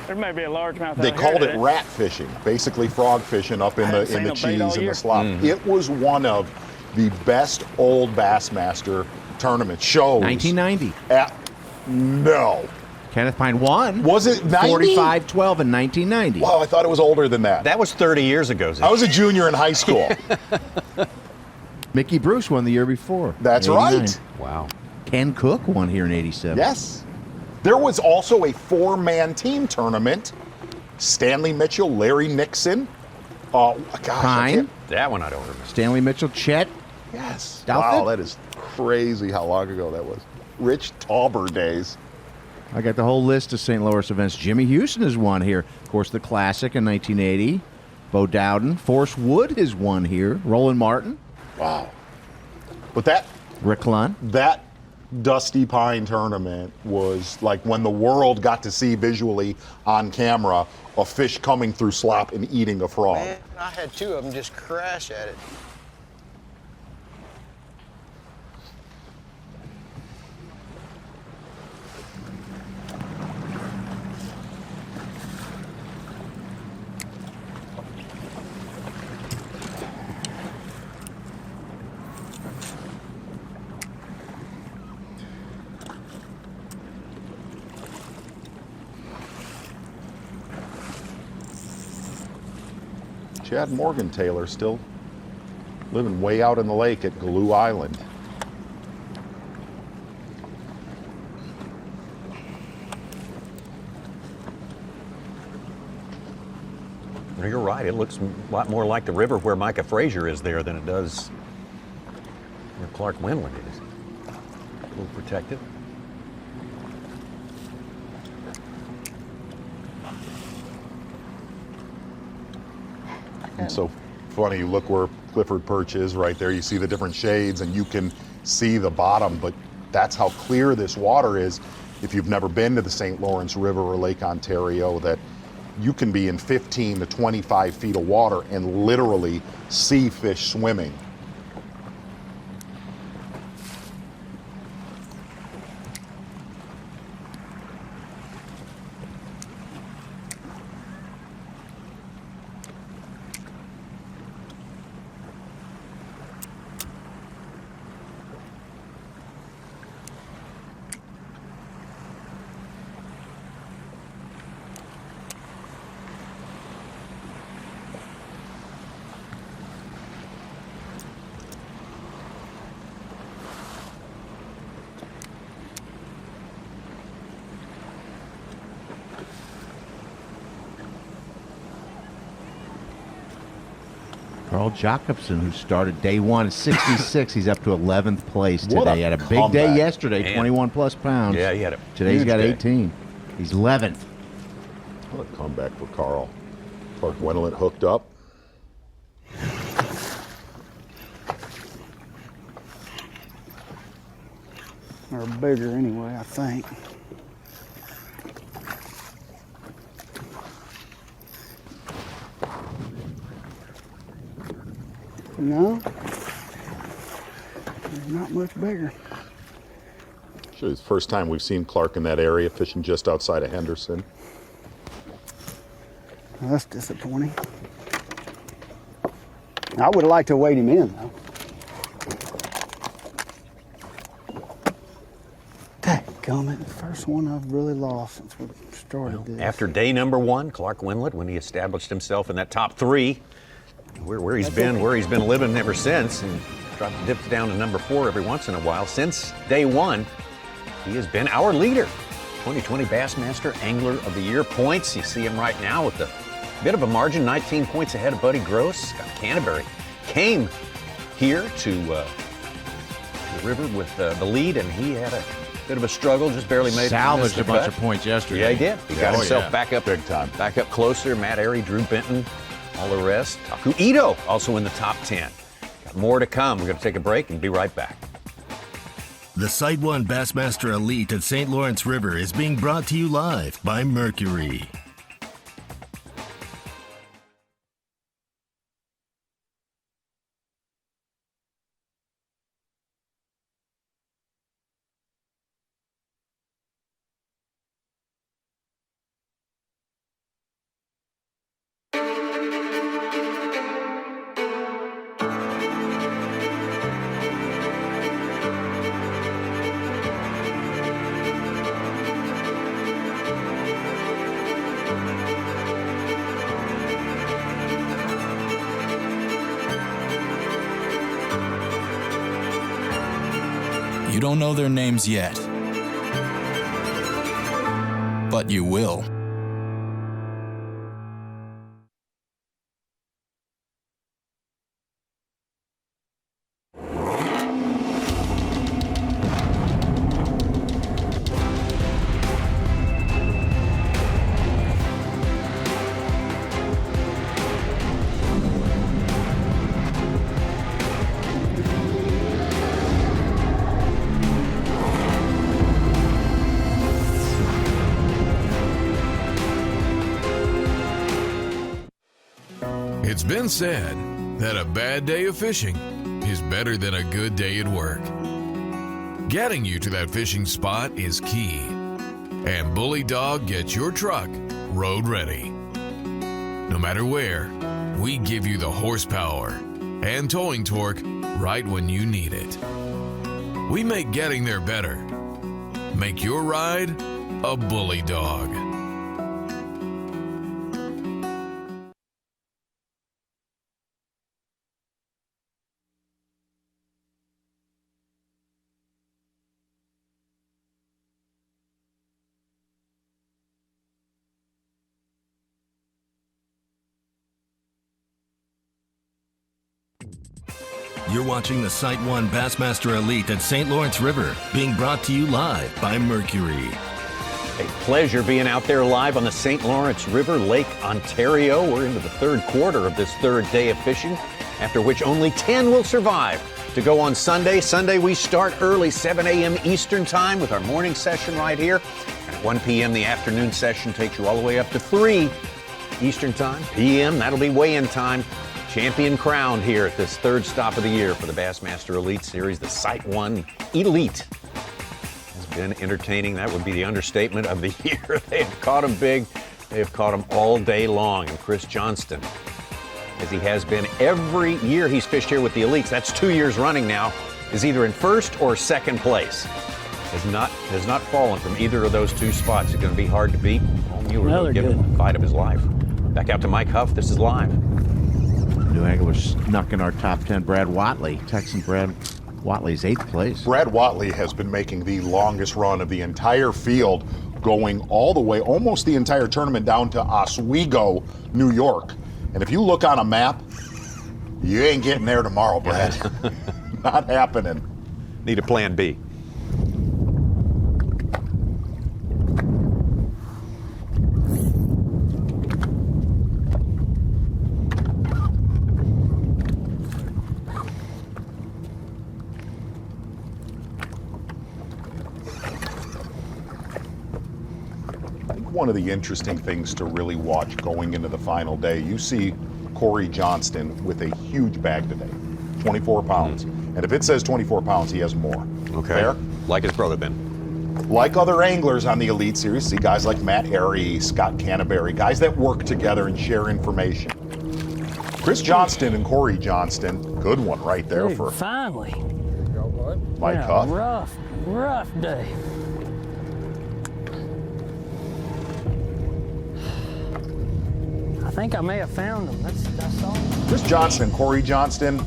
[SPEAKER 10] There may be a largemouth.
[SPEAKER 3] They called it rat fishing, basically frog fishing up in the cheese and the slop. It was one of the best old Bassmaster tournament shows.
[SPEAKER 4] 1990.
[SPEAKER 3] No.
[SPEAKER 4] Kenneth Pine won.
[SPEAKER 3] Was it 90?
[SPEAKER 4] 45-12 in 1990.
[SPEAKER 3] Wow, I thought it was older than that.
[SPEAKER 1] That was 30 years ago, Zach.
[SPEAKER 3] I was a junior in high school.
[SPEAKER 4] Mickey Bruce won the year before.
[SPEAKER 3] That's
[SPEAKER 4] 89.
[SPEAKER 3] right.
[SPEAKER 1] Wow.
[SPEAKER 4] Ken Cook won here in 87.
[SPEAKER 3] Yes. There was also a 4-man team tournament. Stanley Mitchell, Larry Nixon. Oh, gosh.
[SPEAKER 4] Pine.
[SPEAKER 1] That one I don't remember.
[SPEAKER 4] Stanley Mitchell, Chet.
[SPEAKER 3] Yes.
[SPEAKER 4] Douthit.
[SPEAKER 3] Wow, that is crazy how long ago that was. Rich Tauber days.
[SPEAKER 4] I got the whole list of St. Louis events. Jimmy Houston has won here. Of course, the Classic in 1980. Bo Dowden. Forrest Wood has won here. Roland Martin.
[SPEAKER 3] Wow. But that
[SPEAKER 4] Rick Lund.
[SPEAKER 3] That Dusty Pine tournament was like when the world got to see visually on camera a fish coming through slop and eating a frog.
[SPEAKER 12] Man, I had 2 of them just crash at it.
[SPEAKER 3] Chad Morgenthaler still living way out in the lake at Glue Island.
[SPEAKER 1] No, you're right. It looks a lot more like the river where Micah Frazier is there than it does where Clark Wendland is. A little protected.
[SPEAKER 3] And so funny, you look where Clifford Perch is right there. You see the different shades and you can see the bottom, but That's how clear this water is. If you've never been to the St. Lawrence River or Lake Ontario, that you can be in 15 to 25 feet of water and literally see fish swimming.
[SPEAKER 4] Carl Jacobson, who started day one at 66, he's up to 11th place today.
[SPEAKER 3] What a
[SPEAKER 4] He had a big
[SPEAKER 3] comeback.
[SPEAKER 4] day yesterday,
[SPEAKER 1] Man.
[SPEAKER 4] 21 plus pounds.
[SPEAKER 1] Yeah, he had a
[SPEAKER 4] Today he's
[SPEAKER 1] huge
[SPEAKER 4] got
[SPEAKER 1] day.
[SPEAKER 4] 18. He's 11th.
[SPEAKER 3] What a comeback for Carl. Clark Wendlandt hooked up.
[SPEAKER 14] Or bigger anyway, I think. No, they're not much bigger.
[SPEAKER 3] Actually, it's the first time we've seen Clark in that area, fishing just outside of Henderson.
[SPEAKER 14] Well, that's disappointing. I would have liked to wade him in, though. Dadgummit, the first one I've really lost since we started this.
[SPEAKER 1] After day number one, Clark Wendlandt, when he established himself in that top three, where he's been living ever since, and dips down to number 4 every once in a while. Since day one, he has been our leader. 2020 Bassmaster Angler of the Year points. You see him right now with a bit of a margin, 19 points ahead of Buddy Gross. Scott Canterbury came here to the river with the lead, and he had a bit of a struggle, just barely made it.
[SPEAKER 4] Salvaged a bunch of points yesterday.
[SPEAKER 1] Yeah, he did. He got himself
[SPEAKER 4] yeah.
[SPEAKER 1] back up big time, back up closer. Matt Airy, Drew Benton, all the rest. Taku Ito also in the top 10. Got more to come. We're going to take a break and be right back.
[SPEAKER 2] The Site 1 Bassmaster Elite at St. Lawrence River is being brought to you live by Mercury.
[SPEAKER 6] You don't know their names yet, but you will.
[SPEAKER 9] It's been said that a bad day of fishing is better than a good day at work. Getting you to that fishing spot is key. And Bully Dog gets your truck road ready. No matter where, we give you the horsepower and towing torque right when you need it. We make getting there better. Make your ride a Bully Dog.
[SPEAKER 2] You're watching the Site 1 Bassmaster Elite at St. Lawrence River, being brought to you live by Mercury.
[SPEAKER 1] A pleasure being out there live on the St. Lawrence River, Lake Ontario. We're into the third quarter of this third day of fishing. after which only 10 will survive to go on Sunday. Sunday, we start early, 7 a.m. Eastern Time with our morning session right here. And at 1 p.m., the afternoon session takes you all the way up to 3 Eastern Time, p.m. That'll be weigh-in time. Champion crowned here at this third stop of the year for the Bassmaster Elite Series, the Sight 1 Elite. Has been entertaining. That would be the understatement of the year. They have caught him big. They have caught him all day long. And Chris Johnston, as he has been every year he's fished here with the Elites, that's 2 years running now, is either in first or second place. Has not fallen from either of those two spots. It's going to be hard to beat. Paul MUELLER will give him the fight of his life. Back out to Mike Huff. This is live.
[SPEAKER 4] New Angler snuck in our top 10. Brad Watley, Texan Brad Watley's 8th place.
[SPEAKER 3] Brad Watley has been making the longest run of the entire field, going all the way, almost the entire tournament, down to Oswego, New York. And if you look on a map, you ain't getting there tomorrow, Brad. Not happening.
[SPEAKER 1] Need a plan B.
[SPEAKER 3] One of the interesting things to really watch going into the final day, you see Corey Johnston with a huge bag today, 24 pounds. And if it says 24 pounds, he has more.
[SPEAKER 1] Okay.
[SPEAKER 3] Fair?
[SPEAKER 1] Like his brother Ben.
[SPEAKER 3] Like other anglers on the Elite Series, see guys like Matt Airy, Scott Canterbury, guys that work together and share information. Chris Johnston and Corey Johnston, good one right there.
[SPEAKER 14] Dude,
[SPEAKER 3] for
[SPEAKER 14] finally.
[SPEAKER 3] Mike
[SPEAKER 14] Yeah,
[SPEAKER 3] Huff.
[SPEAKER 14] rough day. I think I may have found him. That's all.
[SPEAKER 3] Chris Johnston, Corey Johnston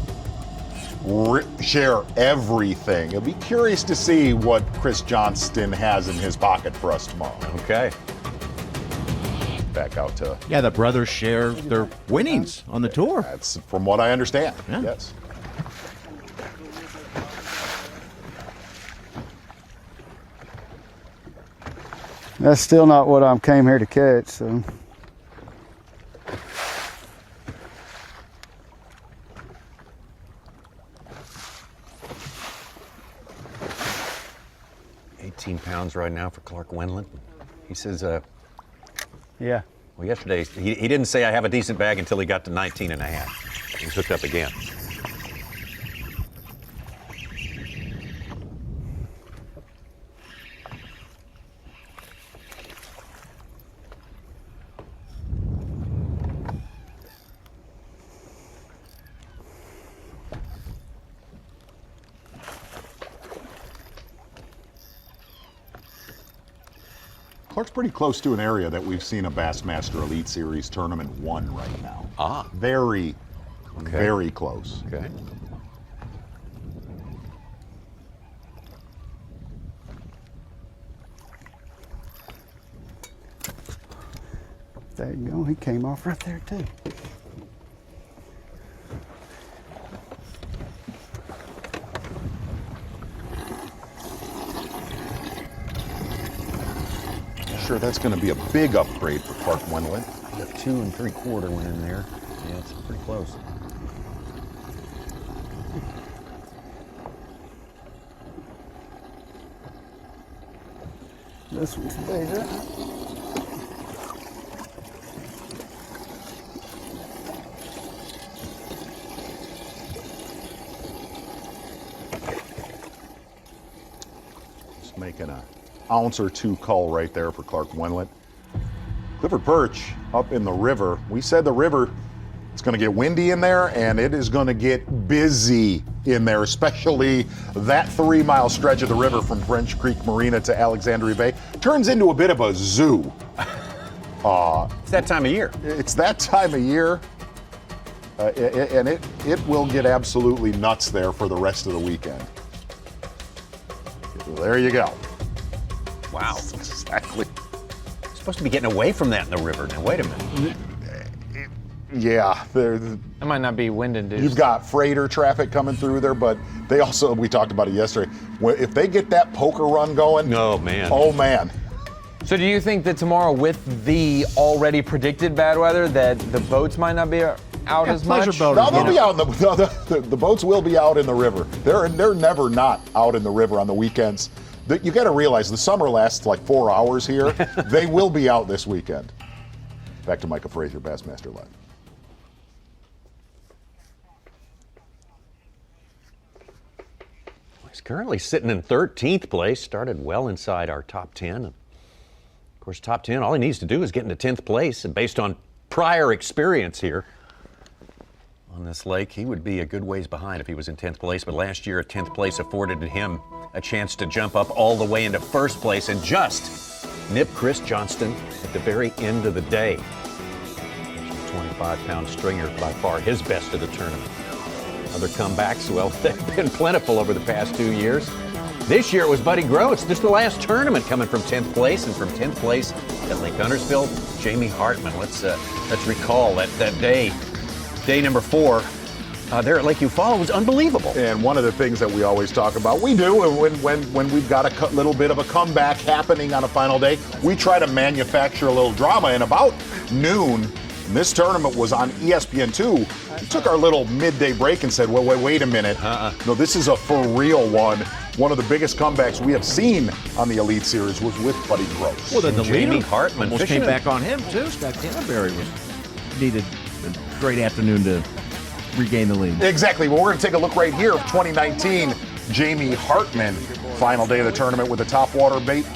[SPEAKER 3] share everything. I'll be curious to see what Chris Johnston has in his pocket for us tomorrow.
[SPEAKER 1] Okay.
[SPEAKER 3] Back out to...
[SPEAKER 4] Yeah, the brothers share their winnings on the tour.
[SPEAKER 3] That's from what I understand.
[SPEAKER 4] Yeah.
[SPEAKER 3] Yes.
[SPEAKER 11] That's still not what I came here to catch, so.
[SPEAKER 1] £18 right now for Clark Wendlandt. He says,
[SPEAKER 11] Yeah.
[SPEAKER 1] well, yesterday, he didn't say I have a decent bag until he got to 19 and a half. He's hooked up again.
[SPEAKER 3] Clark's pretty close to an area that we've seen a Bassmaster Elite Series tournament won right now.
[SPEAKER 1] Ah.
[SPEAKER 3] Very,
[SPEAKER 1] Okay.
[SPEAKER 3] very close.
[SPEAKER 1] Okay.
[SPEAKER 11] There you go. He came off right there, too.
[SPEAKER 3] Sure, that's going to be a big upgrade for Clark Wendlandt.
[SPEAKER 1] Got 2 3/4 one in there. Yeah, it's pretty close.
[SPEAKER 11] This one's bigger.
[SPEAKER 3] Just making an ounce or two cull right there for Clark Wendlandt. Clifford Perch up in the river. We said the river, it's going to get windy in there, and it is going to get busy in there, especially that 3-mile stretch of the river from French Creek Marina to Alexandria Bay. Turns into a bit of a zoo.
[SPEAKER 1] It's that time of year.
[SPEAKER 3] It's that time of year, and it will get absolutely nuts there for the rest of the weekend. There you go.
[SPEAKER 1] Wow.
[SPEAKER 3] Exactly.
[SPEAKER 1] Supposed to be getting away from that in the river. Now, wait a minute.
[SPEAKER 3] Yeah.
[SPEAKER 5] That might not be wind induced.
[SPEAKER 3] You've got freighter traffic coming through there, but they also, we talked about it yesterday, if they get that poker run going.
[SPEAKER 1] Oh, man.
[SPEAKER 3] Oh, man.
[SPEAKER 5] So do you think that tomorrow, with the already predicted bad weather, that the boats might not be out as much?
[SPEAKER 3] No, they'll be out. The boats will be out in the river. They're never not out in the river on the weekends. You got to realize the summer lasts like 4 hours here. They will be out this weekend. Back to Micah Frazier, Bassmaster Live.
[SPEAKER 1] He's currently sitting in 13th place. Started well inside our top 10. Of course, top 10, all he needs to do is get into 10th place. And based on prior experience here on this lake, he would be a good ways behind if he was in 10th place. But last year, a 10th place afforded him a chance to jump up all the way into first place and just nip Chris Johnston at the very end of the day. 25-pound stringer, by far his best of the tournament. Other comebacks, well, they've been plentiful over the past 2 years. This year it was Buddy Gross, just the last tournament, coming from 10th place, and from 10th place at Lake Huntersville, Jamie Hartman. Let's recall that day number 4. There at Lake Eufaula was unbelievable.
[SPEAKER 3] And one of the things that we always talk about, we do when we've got a little bit of a comeback happening on a final day, we try to manufacture a little drama. And about noon, this tournament was on ESPN2. We took our little midday break and said, wait a minute. No, this is a for real one. One of the biggest comebacks we have seen on the Elite Series was with Buddy Gross.
[SPEAKER 4] Well, then the
[SPEAKER 1] Jamie
[SPEAKER 4] leader
[SPEAKER 1] Hartman
[SPEAKER 4] almost came back on him, too. Scott Canterbury needed a great afternoon to regain the lead.
[SPEAKER 3] Exactly. Well, we're going to take a look right here of 2019. Jamie Hartman, final day of the tournament with a topwater bait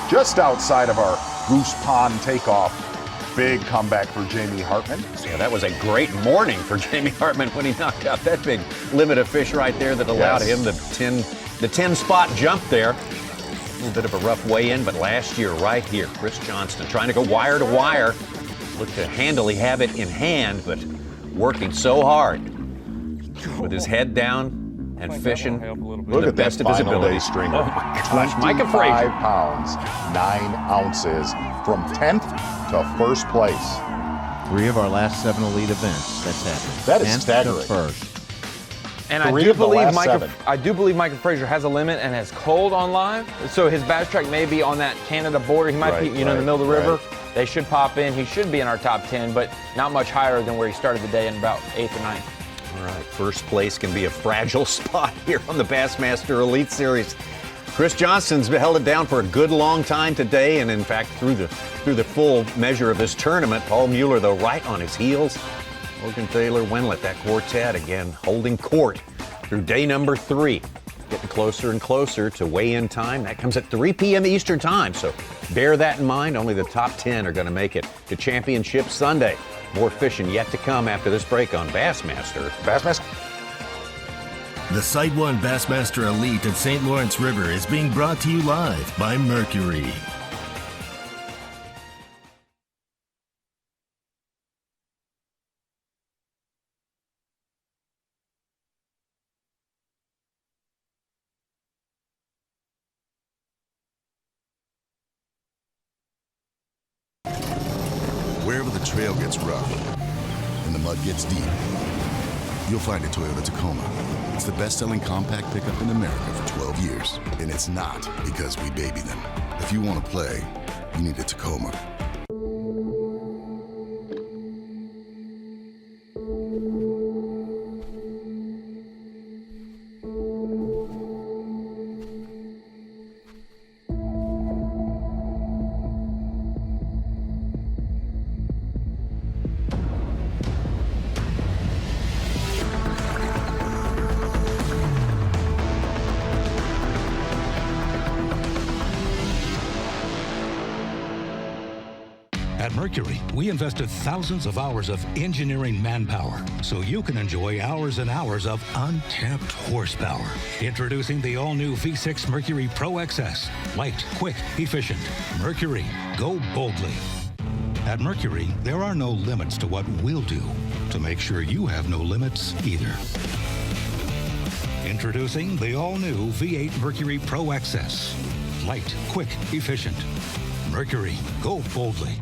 [SPEAKER 3] just outside of our Goose Pond takeoff. Big comeback for Jamie Hartman.
[SPEAKER 1] Yeah, that was a great morning for Jamie Hartman when he knocked out that big limit of fish right there that allowed him the 10 spot jump there. A little bit of a rough way in, but last year right here, Chris Johnston trying to go wire to wire. Looked to handily have it in hand, but working so hard with his head down and fishing
[SPEAKER 3] Look
[SPEAKER 1] the
[SPEAKER 3] at
[SPEAKER 1] best
[SPEAKER 3] that
[SPEAKER 1] of his
[SPEAKER 3] final
[SPEAKER 1] ability.
[SPEAKER 3] day stringer.
[SPEAKER 1] Oh my gosh, Micah Frazier.
[SPEAKER 3] 25 pounds, 9 ounces from 10th to first place.
[SPEAKER 4] 3 of our last 7 elite events. That's happened.
[SPEAKER 3] That is
[SPEAKER 4] 10th to
[SPEAKER 3] staggering.
[SPEAKER 4] First.
[SPEAKER 5] And
[SPEAKER 3] I do
[SPEAKER 5] believe Micah Frazier has a limit and has cold on live. So his bass track may be on that Canada border. He might be, in the middle of the river. They should pop in. He should be in our top 10, but not much higher than where he started the day in about 8th or 9th.
[SPEAKER 1] All right, first place can be a fragile spot here on the Bassmaster Elite Series. Chris Johnston's held it down for a good long time today, and in fact, through the full measure of his tournament. Paul MUELLER, though, right on his heels. Morgenthaler, Wendlandt, that quartet again holding court through day number 3. Getting closer and closer to weigh-in time. That comes at 3 p.m. Eastern time, so bear that in mind. Only the top 10 are going to make it to Championship Sunday. More fishing yet to come after this break on Bassmaster.
[SPEAKER 2] The Site 1 Bassmaster Elite at St. Lawrence River is being brought to you live by Mercury.
[SPEAKER 13] Wherever the trail gets rough and the mud gets deep, you'll find a Toyota Tacoma. It's the best-selling compact pickup in America for 12 years. And it's not because we baby them. If you want to play, you need a Tacoma.
[SPEAKER 15] At Mercury, we invested thousands of hours of engineering manpower so you can enjoy hours and hours of untapped horsepower. Introducing the all-new V6 Mercury Pro XS. Light, quick, efficient. Mercury, go boldly. At Mercury, there are no limits to what we'll do to make sure you have no limits either. Introducing the all-new V8 Mercury Pro XS. Light, quick, efficient. Mercury, go boldly.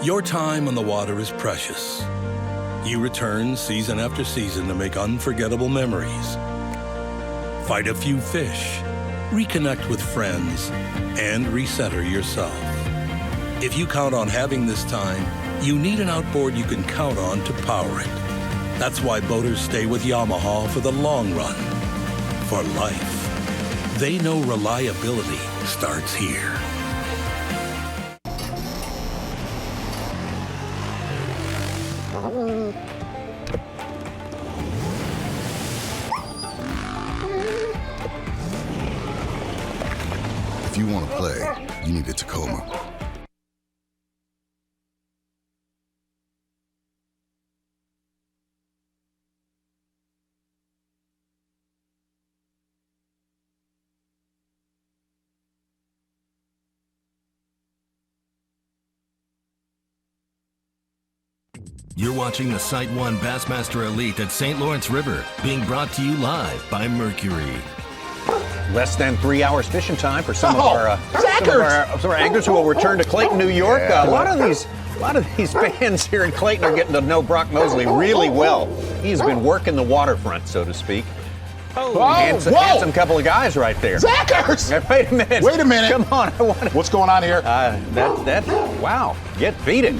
[SPEAKER 17] Your time on the water is precious. You return season after season to make unforgettable memories. Fight a few fish, reconnect with friends, and recenter yourself. If you count on having this time, you need an outboard you can count on to power it. That's why boaters stay with Yamaha for the long run, for life. They know reliability starts here.
[SPEAKER 13] If you want to play, you need a Tacoma.
[SPEAKER 2] You're watching the Site 1 Bassmaster Elite at St. Lawrence River, being brought to you live by Mercury.
[SPEAKER 1] Less than 3 hours fishing time for some of our anglers who will return to Clayton, New York. A lot of these fans here in Clayton are getting to know Brock MOSLEY really well. He's been working the waterfront, so to speak. Handsome couple of guys right there.
[SPEAKER 3] Zachers!
[SPEAKER 1] Wait a minute.
[SPEAKER 3] Wait a minute.
[SPEAKER 1] Come on.
[SPEAKER 3] What's going on here?
[SPEAKER 1] Wow. Beat it.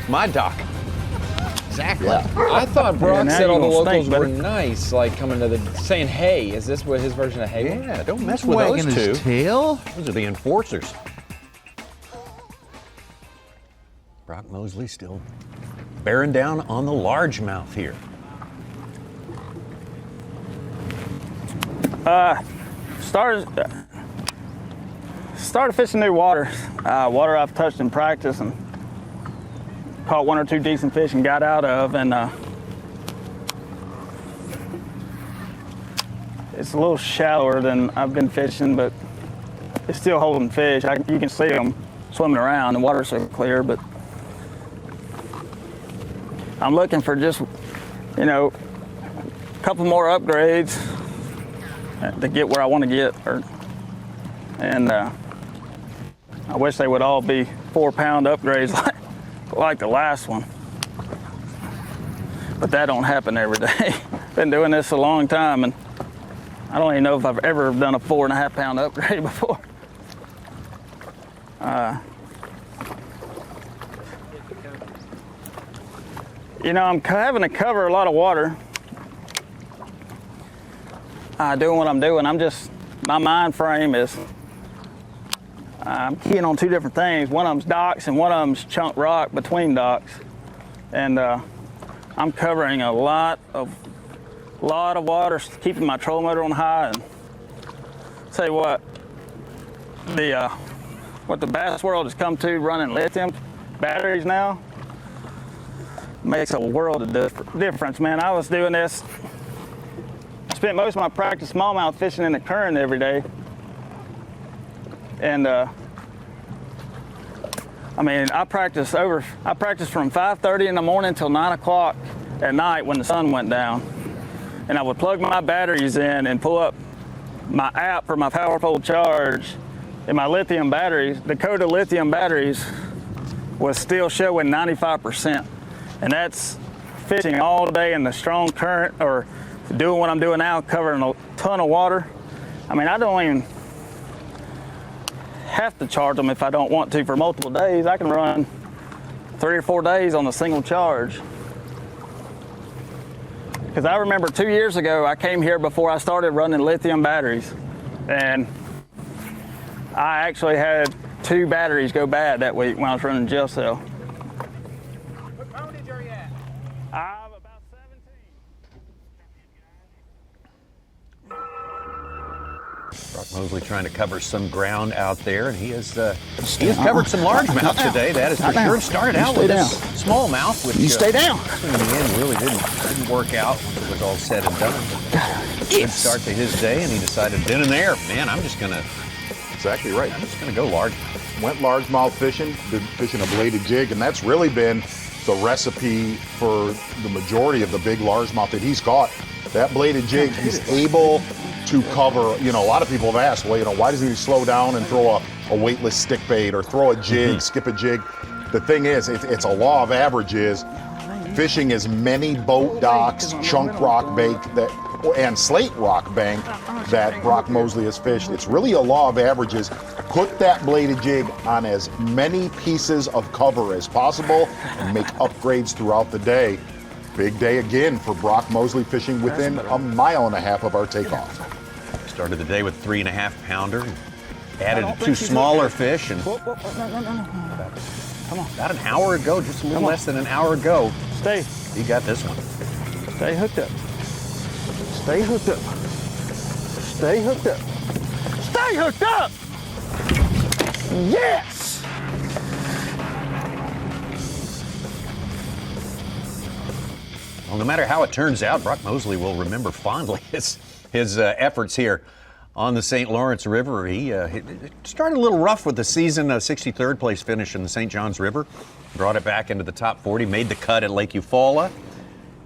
[SPEAKER 1] My dock.
[SPEAKER 5] Exactly. Yeah. I thought Brock said all the locals were nice, like coming to saying hey. Is this what his version of hey?
[SPEAKER 1] Yeah, don't mess with those two.
[SPEAKER 4] His tail?
[SPEAKER 1] Those are the enforcers. Brock MOSLEY still bearing down on the largemouth here.
[SPEAKER 10] Started fishing new water. Water I've touched in practice and caught one or two decent fish and got out of, and it's a little shallower than I've been fishing, but it's still holding fish. You can see them swimming around. The water's so clear, but I'm looking for just, a couple more upgrades to get where I want to get, and I wish they would all be 4-pound upgrades like the last one, but that don't happen every day. Been doing this a long time, and I don't even know if I've ever done a 4.5-pound upgrade before. I'm having to cover a lot of water. Doing what I'm doing. My mind frame is, I'm keying on two different things. One of them's docks and one of them's chunk rock between docks. And I'm covering a lot of water, keeping my trolling motor on high. And tell you what the bass world has come to running lithium batteries now makes a world of difference, man. I was doing this. I spent most of my practice smallmouth fishing in the current every day. And I practiced from 5:30 in the morning till 9 o'clock at night when the sun went down. And I would plug my batteries in and pull up my app for my PowerFold charge. And my lithium batteries, Dakota lithium batteries, was still showing 95%. And that's fishing all day in the strong current, or doing what I'm doing now, covering a ton of water. I don't even have to charge them if I don't want to for multiple days. I can run 3 or 4 days on a single charge. Because I remember 2 years ago, I came here before I started running lithium batteries, and I actually had 2 batteries go bad that week when I was running gel cell.
[SPEAKER 19] What poundage are you at?
[SPEAKER 10] I'm about 17.
[SPEAKER 1] Brock MOSLEY trying to cover some ground out there, and he has covered some largemouth today. That is for sure. Started out with this smallmouth, which
[SPEAKER 11] you stay down.
[SPEAKER 1] In the end, really didn't work out once it was all said and done. Good start to his day, and he decided then and there, man, I'm just gonna.
[SPEAKER 3] Exactly right.
[SPEAKER 1] I'm just gonna go large.
[SPEAKER 3] Went largemouth fishing, been fishing a bladed jig, and that's really been the recipe for the majority of the big largemouth that he's caught. That bladed jig, he's able to cover, a lot of people have asked, well, why doesn't he slow down and throw a weightless stick bait or throw a jig, skip a jig? The thing is, it's a law of averages. Fishing as many boat docks, chunk rock bait that and slate rock bank that Brock Mosley has fished. It's really a law of averages. Put that bladed jig on as many pieces of cover as possible and make upgrades throughout the day. Big day again for Brock Mosley, fishing within a mile and a half of our takeoff.
[SPEAKER 1] Started the day with 3.5 pounder, added 2 smaller fish, and
[SPEAKER 10] No. Come on.
[SPEAKER 1] about an hour ago, just a little less than an hour ago, he got this one.
[SPEAKER 10] Stay hooked up. Stay hooked up. Stay hooked up. Stay hooked up! Yes!
[SPEAKER 1] Well, no matter how it turns out, Brock Mosley will remember fondly his efforts here on the St. Lawrence River. He started a little rough with the season, 63rd place finish in the St. Johns River. Brought it back into the top 40, made the cut at Lake Eufaula.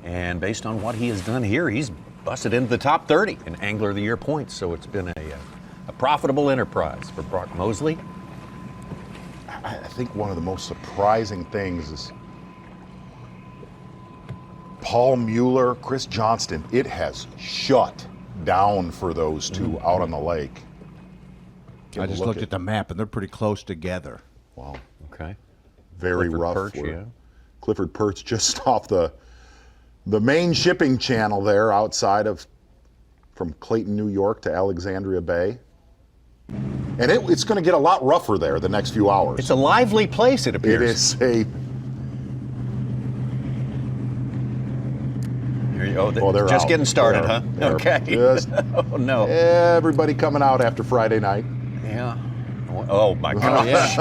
[SPEAKER 1] And based on what he has done here, he's busted into the top 30 in Angler of the Year points. So it's been a profitable enterprise for Brock Mosley.
[SPEAKER 3] I think one of the most surprising things is Paul MUELLER, Chris Johnston. It has shut down for those two out on the lake.
[SPEAKER 4] I just looked at the map, and they're pretty close together.
[SPEAKER 3] Wow.
[SPEAKER 1] Okay.
[SPEAKER 3] Very
[SPEAKER 1] Clifford
[SPEAKER 3] rough.
[SPEAKER 1] Perch,
[SPEAKER 3] for
[SPEAKER 1] yeah.
[SPEAKER 3] Clifford Perch just off the main shipping channel there outside of from Clayton, New York to Alexandria Bay. And it's going to get a lot rougher there the next few hours.
[SPEAKER 1] It's a lively place, it appears.
[SPEAKER 3] It is a...
[SPEAKER 1] They're just getting started, huh? Okay. Oh, no.
[SPEAKER 3] Everybody coming out after Friday night.
[SPEAKER 1] Yeah. Oh, my gosh.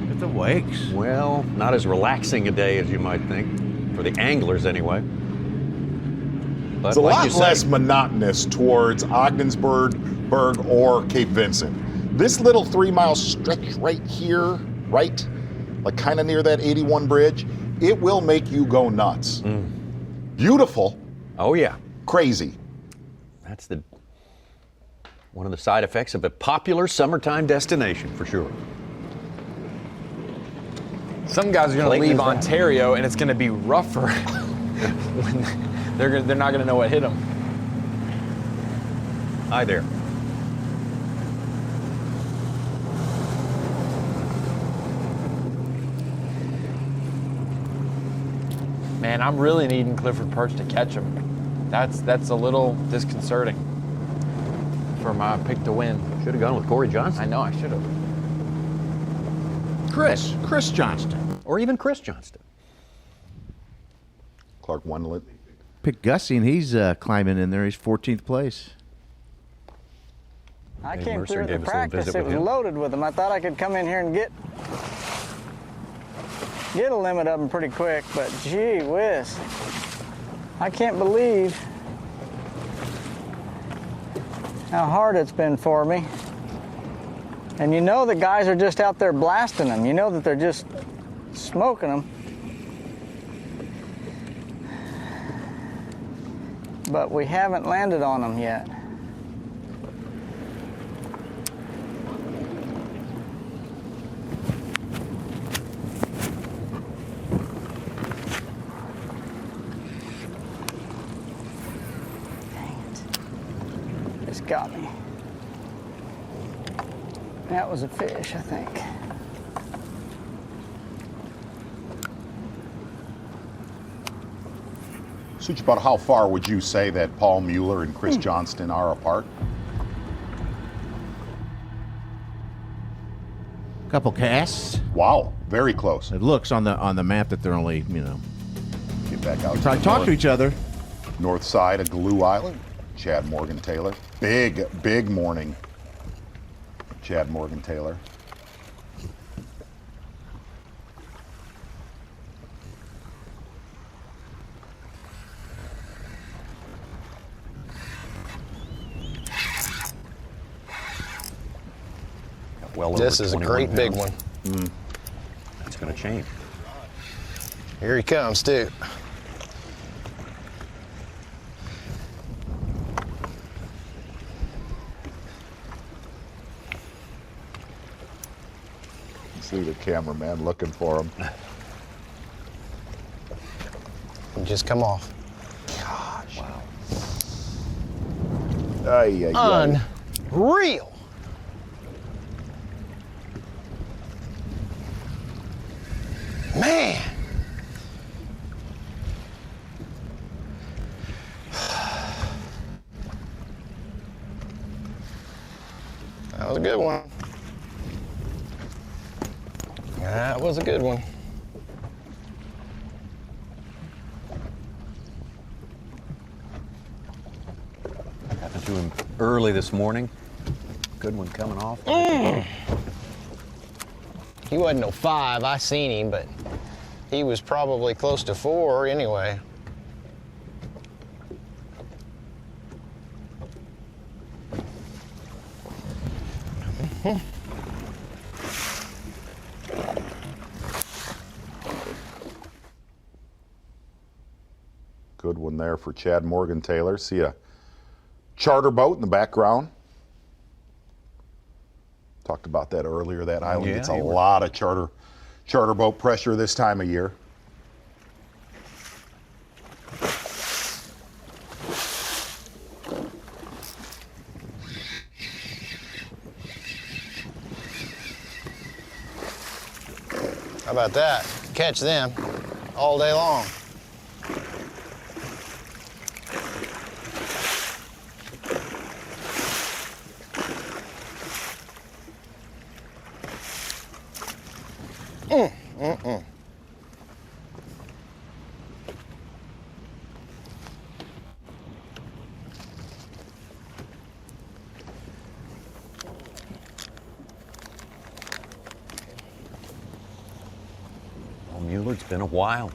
[SPEAKER 4] It's the wakes.
[SPEAKER 1] Well, not as relaxing a day as you might think, for the anglers anyway. But
[SPEAKER 3] It's a
[SPEAKER 1] like
[SPEAKER 3] lot
[SPEAKER 1] you say,
[SPEAKER 3] less monotonous towards Ogdensburg or Cape Vincent. This little 3-mile stretch right here, right, like kind of near that 81 bridge, it will make you go nuts. Beautiful.
[SPEAKER 1] Oh, yeah.
[SPEAKER 3] Crazy.
[SPEAKER 1] That's one of the side effects of a popular summertime destination, for sure.
[SPEAKER 5] Some guys are going to leave Ontario, and it's going to be rougher. They're not going to know what hit them.
[SPEAKER 1] Hi there.
[SPEAKER 5] Man, I'm really needing Clifford Perch to catch him. That's a little disconcerting for my pick to win.
[SPEAKER 1] Should have gone with Corey Johnson.
[SPEAKER 5] I know, I should have.
[SPEAKER 4] Chris Johnston.
[SPEAKER 1] Or even Chris Johnston.
[SPEAKER 3] Clark Wendlandt.
[SPEAKER 4] Pick Gussie, and he's climbing in there. He's 14th place.
[SPEAKER 14] I
[SPEAKER 1] Dave
[SPEAKER 14] came
[SPEAKER 1] Mercer
[SPEAKER 14] through the
[SPEAKER 1] gave us a little
[SPEAKER 14] practice.
[SPEAKER 1] visit
[SPEAKER 14] It
[SPEAKER 1] with
[SPEAKER 14] was
[SPEAKER 1] him.
[SPEAKER 14] loaded with them. I thought I could come in here and get a limit of them pretty quick, but gee whiz. I can't believe how hard it's been for me. And you know the guys are just out there blasting them. You know that they're just smoking them. But we haven't landed on them yet. It's got me. That was a fish, I think.
[SPEAKER 3] Such about how far would you say that Paul MUELLER and Chris Johnston are apart?
[SPEAKER 4] Couple casts.
[SPEAKER 3] Wow, very close.
[SPEAKER 4] It looks on the map that they're only,
[SPEAKER 3] Get back out.
[SPEAKER 4] talk to each other.
[SPEAKER 3] North side of Glue Island. Chad Morgenthaler. Big morning. Chad Morgenthaler.
[SPEAKER 1] Well,
[SPEAKER 12] This
[SPEAKER 1] over
[SPEAKER 12] is a
[SPEAKER 1] 21
[SPEAKER 12] great big
[SPEAKER 1] pounds.
[SPEAKER 12] one.
[SPEAKER 1] That's going to change.
[SPEAKER 12] Here he comes, too.
[SPEAKER 3] See the cameraman looking for him.
[SPEAKER 12] Just come off.
[SPEAKER 3] Ay, ay, ay.
[SPEAKER 12] Unreal. Man. That was a good one. That was a good one.
[SPEAKER 1] Happened to him early this morning. Good one coming off.
[SPEAKER 12] He wasn't no 5. I seen him, but he was probably close to 4 anyway.
[SPEAKER 3] Good one there for Chad Morgenthaler. See a charter boat in the background. Talked about that earlier. That island gets a lot of charter boat pressure this time of year.
[SPEAKER 12] How about that? Catch them all day long.
[SPEAKER 1] Paul MUELLER, it's been a while.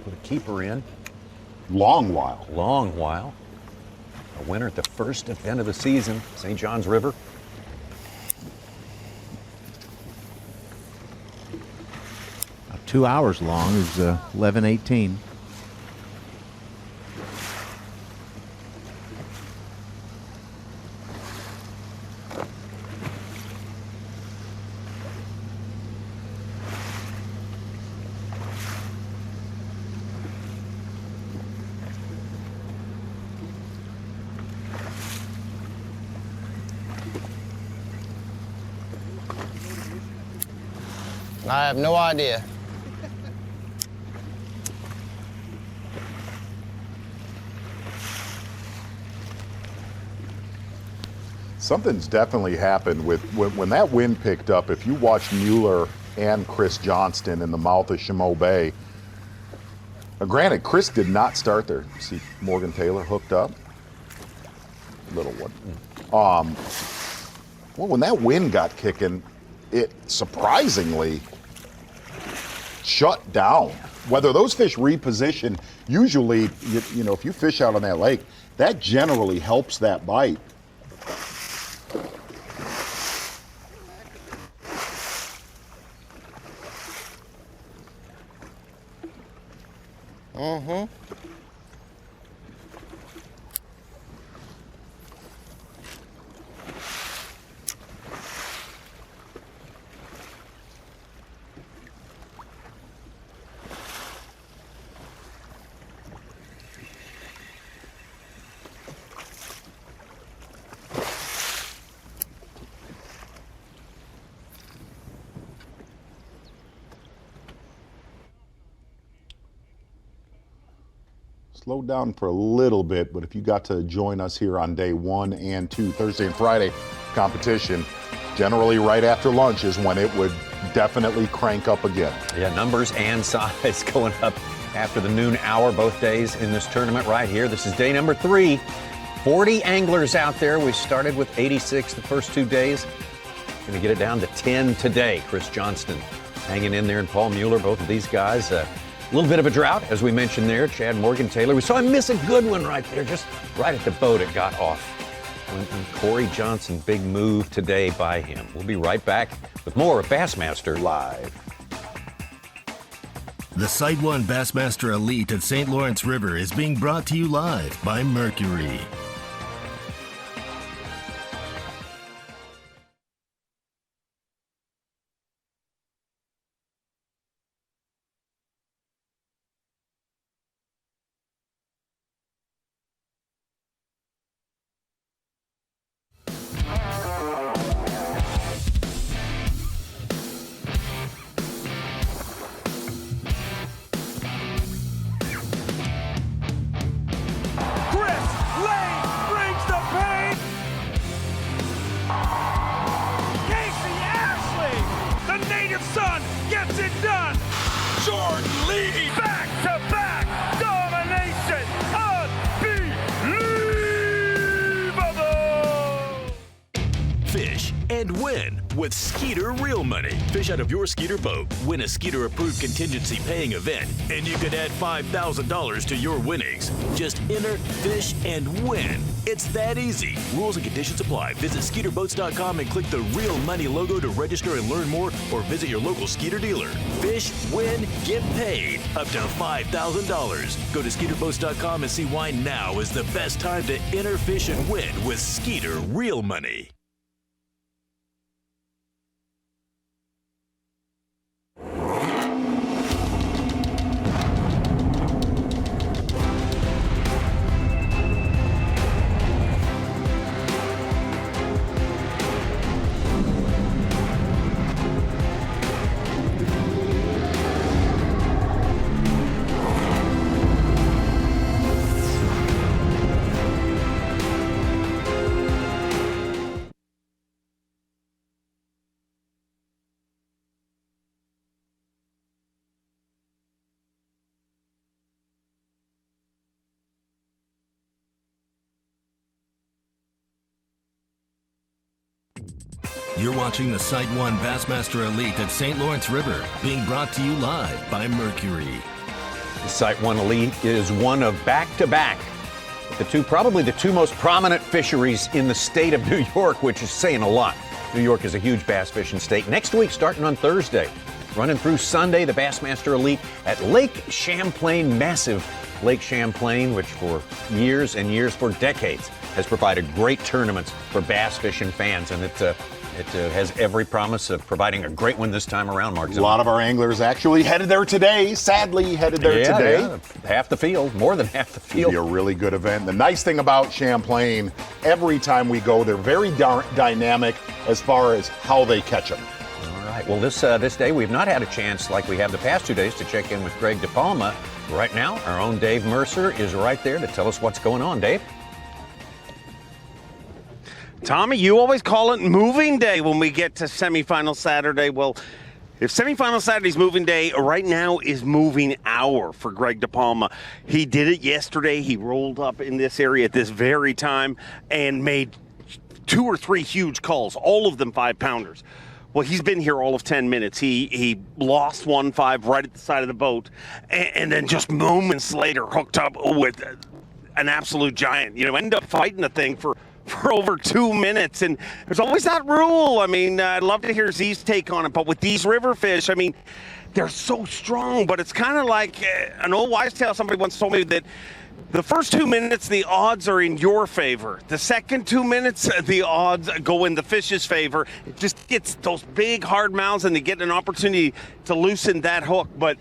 [SPEAKER 1] Put a keeper in.
[SPEAKER 3] Long while.
[SPEAKER 1] Long while. A winner at the first event of the season, St. John's River.
[SPEAKER 4] About 2 hours long. It was 11:18.
[SPEAKER 12] I have no idea.
[SPEAKER 3] Something's definitely happened with when that wind picked up. If you watch Mueller and Chris Johnston in the mouth of Chameau Bay, granted, Chris did not start there. See Morgenthaler hooked up. Little one. Well, when that wind got kicking, it surprisingly shut down. Whether those fish reposition, usually, you know, if you fish out on that lake, that generally helps that bite. Slowed down for a little bit, but if you got to join us here on day 1 and 2, Thursday and Friday competition, generally right after lunch is when it would definitely crank up again.
[SPEAKER 1] Yeah, numbers and size going up after the noon hour both days in this tournament right here. This is day number 3. 40 anglers out there. We started with 86 the first 2 days. Going to get it down to 10 today. Chris Johnston hanging in there and Paul MUELLER, both of these guys. A little bit of a drought, as we mentioned there. Chad Morgenthaler. We saw him miss a good one right there, just right at the boat. It got off. And Corey Johnson, big move today by him. We'll be right back with more of Bassmaster Live.
[SPEAKER 2] The Site 1 Bassmaster Elite at St. Lawrence River is being brought to you live by Mercury.
[SPEAKER 22] back-to-back domination. Unbelievable!
[SPEAKER 16] Fish and win with Skeeter Real Money. Fish out of your Skeeter boat, win a Skeeter-approved contingency paying event, and you could add $5,000 to your winnings. Just enter, fish, and win. It's that easy. Rules and conditions apply. Visit SkeeterBoats.com and click the Real Money logo to register and learn more, or visit your local Skeeter dealer. Fish, win, get paid. Up to $5,000. Go to SkeeterBoats.com and see why now is the best time to enter, fish, and win with Skeeter Real Money.
[SPEAKER 2] You're watching the Site 1 Bassmaster Elite at St. Lawrence River, being brought to you live by Mercury.
[SPEAKER 1] The Site 1 Elite is one of back-to-back. Probably the two most prominent fisheries in the state of New York, which is saying a lot. New York is a huge bass fishing state. Next week, starting on Thursday, running through Sunday, the Bassmaster Elite at Lake Champlain, massive Lake Champlain, which for years and years, for decades, has provided great tournaments for bass fishing fans, and it has every promise of providing a great one this time around, Mark.
[SPEAKER 3] A lot of our anglers actually headed there today, sadly headed there today.
[SPEAKER 1] Yeah, half the field, more than half the field.
[SPEAKER 3] It'll be a really good event. The nice thing about Champlain, every time we go, they're very dynamic as far as how they catch them.
[SPEAKER 1] All right, well, this day we've not had a chance like we have the past 2 days to check in with Greg DePalma. Right now, our own Dave Mercer is right there to tell us what's going on. Dave?
[SPEAKER 22] Tommy, you always call it moving day when we get to semifinal Saturday. Well, if semifinal Saturday's moving day, right now is moving hour for Greg DePalma. He did it yesterday. He rolled up in this area at this very time and made 2 or 3 huge calls, all of them 5-pounders. Well, he's been here all of 10 minutes. He lost 1-5 right at the side of the boat, and then just moments later hooked up with an absolute giant. Ended up fighting the thing for over 2 minutes, and there's always that rule. I mean, I'd love to hear Z's take on it, but with these river fish, I mean, they're so strong, but it's kind of like an old wives' tale. Somebody once told me that the first 2 minutes, the odds are in your favor. The second 2 minutes, the odds go in the fish's favor. It just gets those big, hard mouths, and they get an opportunity to loosen that hook, but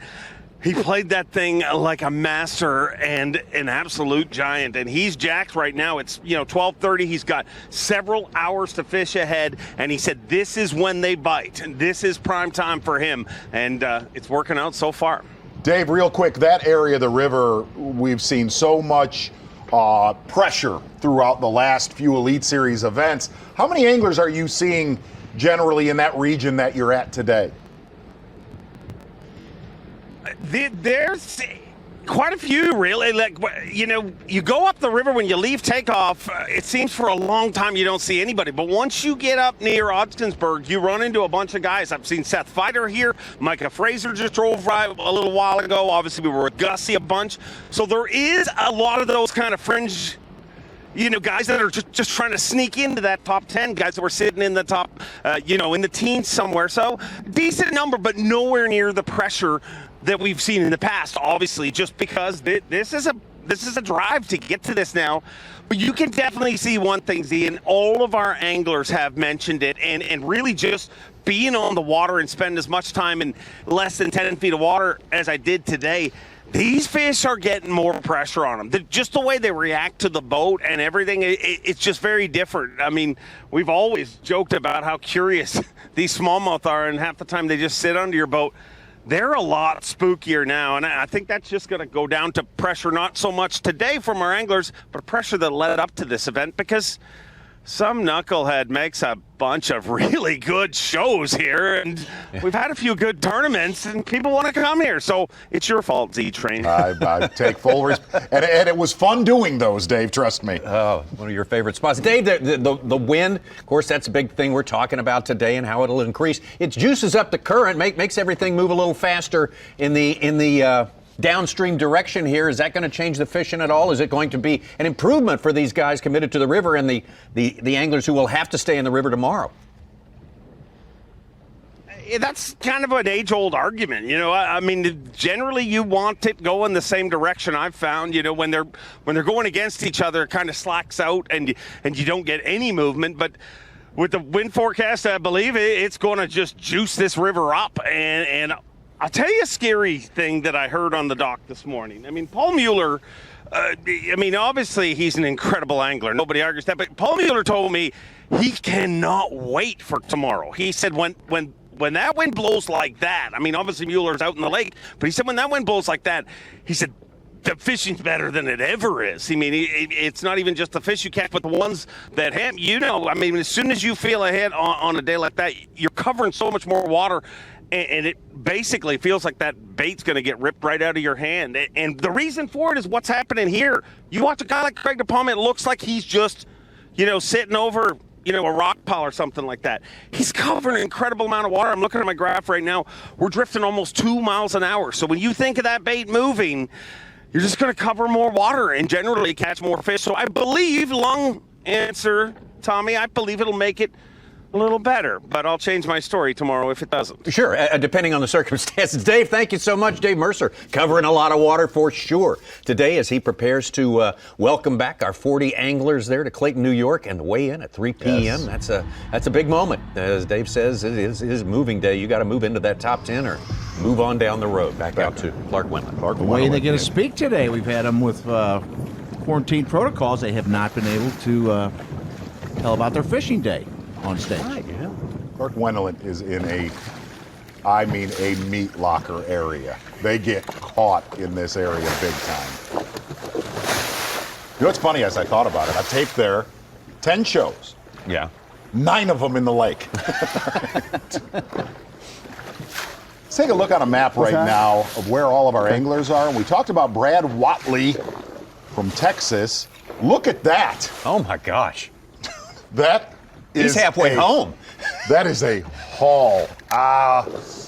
[SPEAKER 22] he played that thing like a master and an absolute giant, and he's jacked right now. It's 12:30. He's got several hours to fish ahead, and he said this is when they bite, and this is prime time for him, and it's working out so far.
[SPEAKER 3] Dave, real quick, that area of the river, we've seen so much pressure throughout the last few Elite Series events. How many anglers are you seeing generally in that region that you're at today?
[SPEAKER 22] There's quite a few, really. You go up the river when you leave takeoff, it seems for a long time you don't see anybody. But once you get up near Ogdensburg, you run into a bunch of guys. I've seen Seth Feider here. Micah Fraser just drove right a little while ago. Obviously, we were with Gussie a bunch. So there is a lot of those kind of fringe, guys that are just trying to sneak into that top 10, guys that were sitting in the top, in the teens somewhere. So decent number, but nowhere near the pressure that we've seen in the past, obviously, just because this is a drive to get to this now. But you can definitely see one thing, Z, and all of our anglers have mentioned it, and really just being on the water and spend as much time in less than 10 feet of water as I did today, these fish are getting more pressure on them. Just the way they react to the boat and everything, it's just very different. I mean, we've always joked about how curious these smallmouth are, and half the time they just sit under your boat. They're a lot spookier now, and I think that's just going to go down to pressure, not so much today from our anglers, but pressure that led up to this event, because some knucklehead makes a bunch of really good shows here, and we've had a few good tournaments, and people want to come here. So it's your fault, Z-Train.
[SPEAKER 3] I take full respect. And it was fun doing those, Dave, trust me.
[SPEAKER 1] Oh, one of your favorite spots. Dave, the wind, of course, that's a big thing we're talking about today and how it'll increase. It juices up the current, makes everything move a little faster in the downstream direction here. Is that going to change the fishing at all? Is it going to be an improvement for these guys committed to the river and the anglers who will have to stay in the river tomorrow?
[SPEAKER 22] That's kind of an age-old argument. You know, I mean, generally you want it going the same direction. I've found, you know, when they're going against each other, it kind of slacks out and you don't get any movement. But with the wind forecast, I believe it's going to just juice this river up. And I'll tell you a scary thing that I heard on the dock this morning. I mean, Paul MUELLER, obviously he's an incredible angler. Nobody argues that. But Paul MUELLER told me he cannot wait for tomorrow. He said when that wind blows like that, I mean, obviously MUELLER's out in the lake, but he said when that wind blows like that, he said the fishing's better than it ever is. I mean, it's not even just the fish you catch, but the ones that hit, you know, I mean, as soon as you feel a hit on a day like that, you're covering so much more water. And it basically feels like that bait's going to get ripped right out of your hand. And the reason for it is what's happening here. You watch a guy like Craig DePalma, it looks like he's just, you know, sitting over, you know, a rock pile or something like that. He's covering an incredible amount of water. I'm looking at my graph right now. We're drifting almost 2 miles an hour. So when you think of that bait moving, you're just going to cover more water and generally catch more fish. So I believe, long answer, Tommy, I believe it'll make it a little better, but I'll change my story tomorrow if it doesn't.
[SPEAKER 1] Sure, depending on the circumstances. Dave, thank you so much. Dave Mercer covering a lot of water for sure today as he prepares to welcome back our 40 anglers there to Clayton, New York, and weigh in at 3 p.m. Yes. That's a big moment. As Dave says, it is moving day. You got to move into that top 10 or move on down the road back out to Clark Wendlandt.
[SPEAKER 4] The way they get to speak today, we've had them with quarantine protocols. They have not been able to tell about their fishing day on stage.
[SPEAKER 3] Right, yeah. Clark Wendlandt is in a meat locker area. They get caught in this area big time. You know what's funny, as I thought about it, I've taped there 10 shows.
[SPEAKER 1] Yeah.
[SPEAKER 3] 9 of them in the lake. Let's take a look on a map right now of where all of our anglers are. And we talked about Brad Watley from Texas. Look at that.
[SPEAKER 1] Oh my gosh.
[SPEAKER 3] He's
[SPEAKER 1] halfway home.
[SPEAKER 3] That is a haul.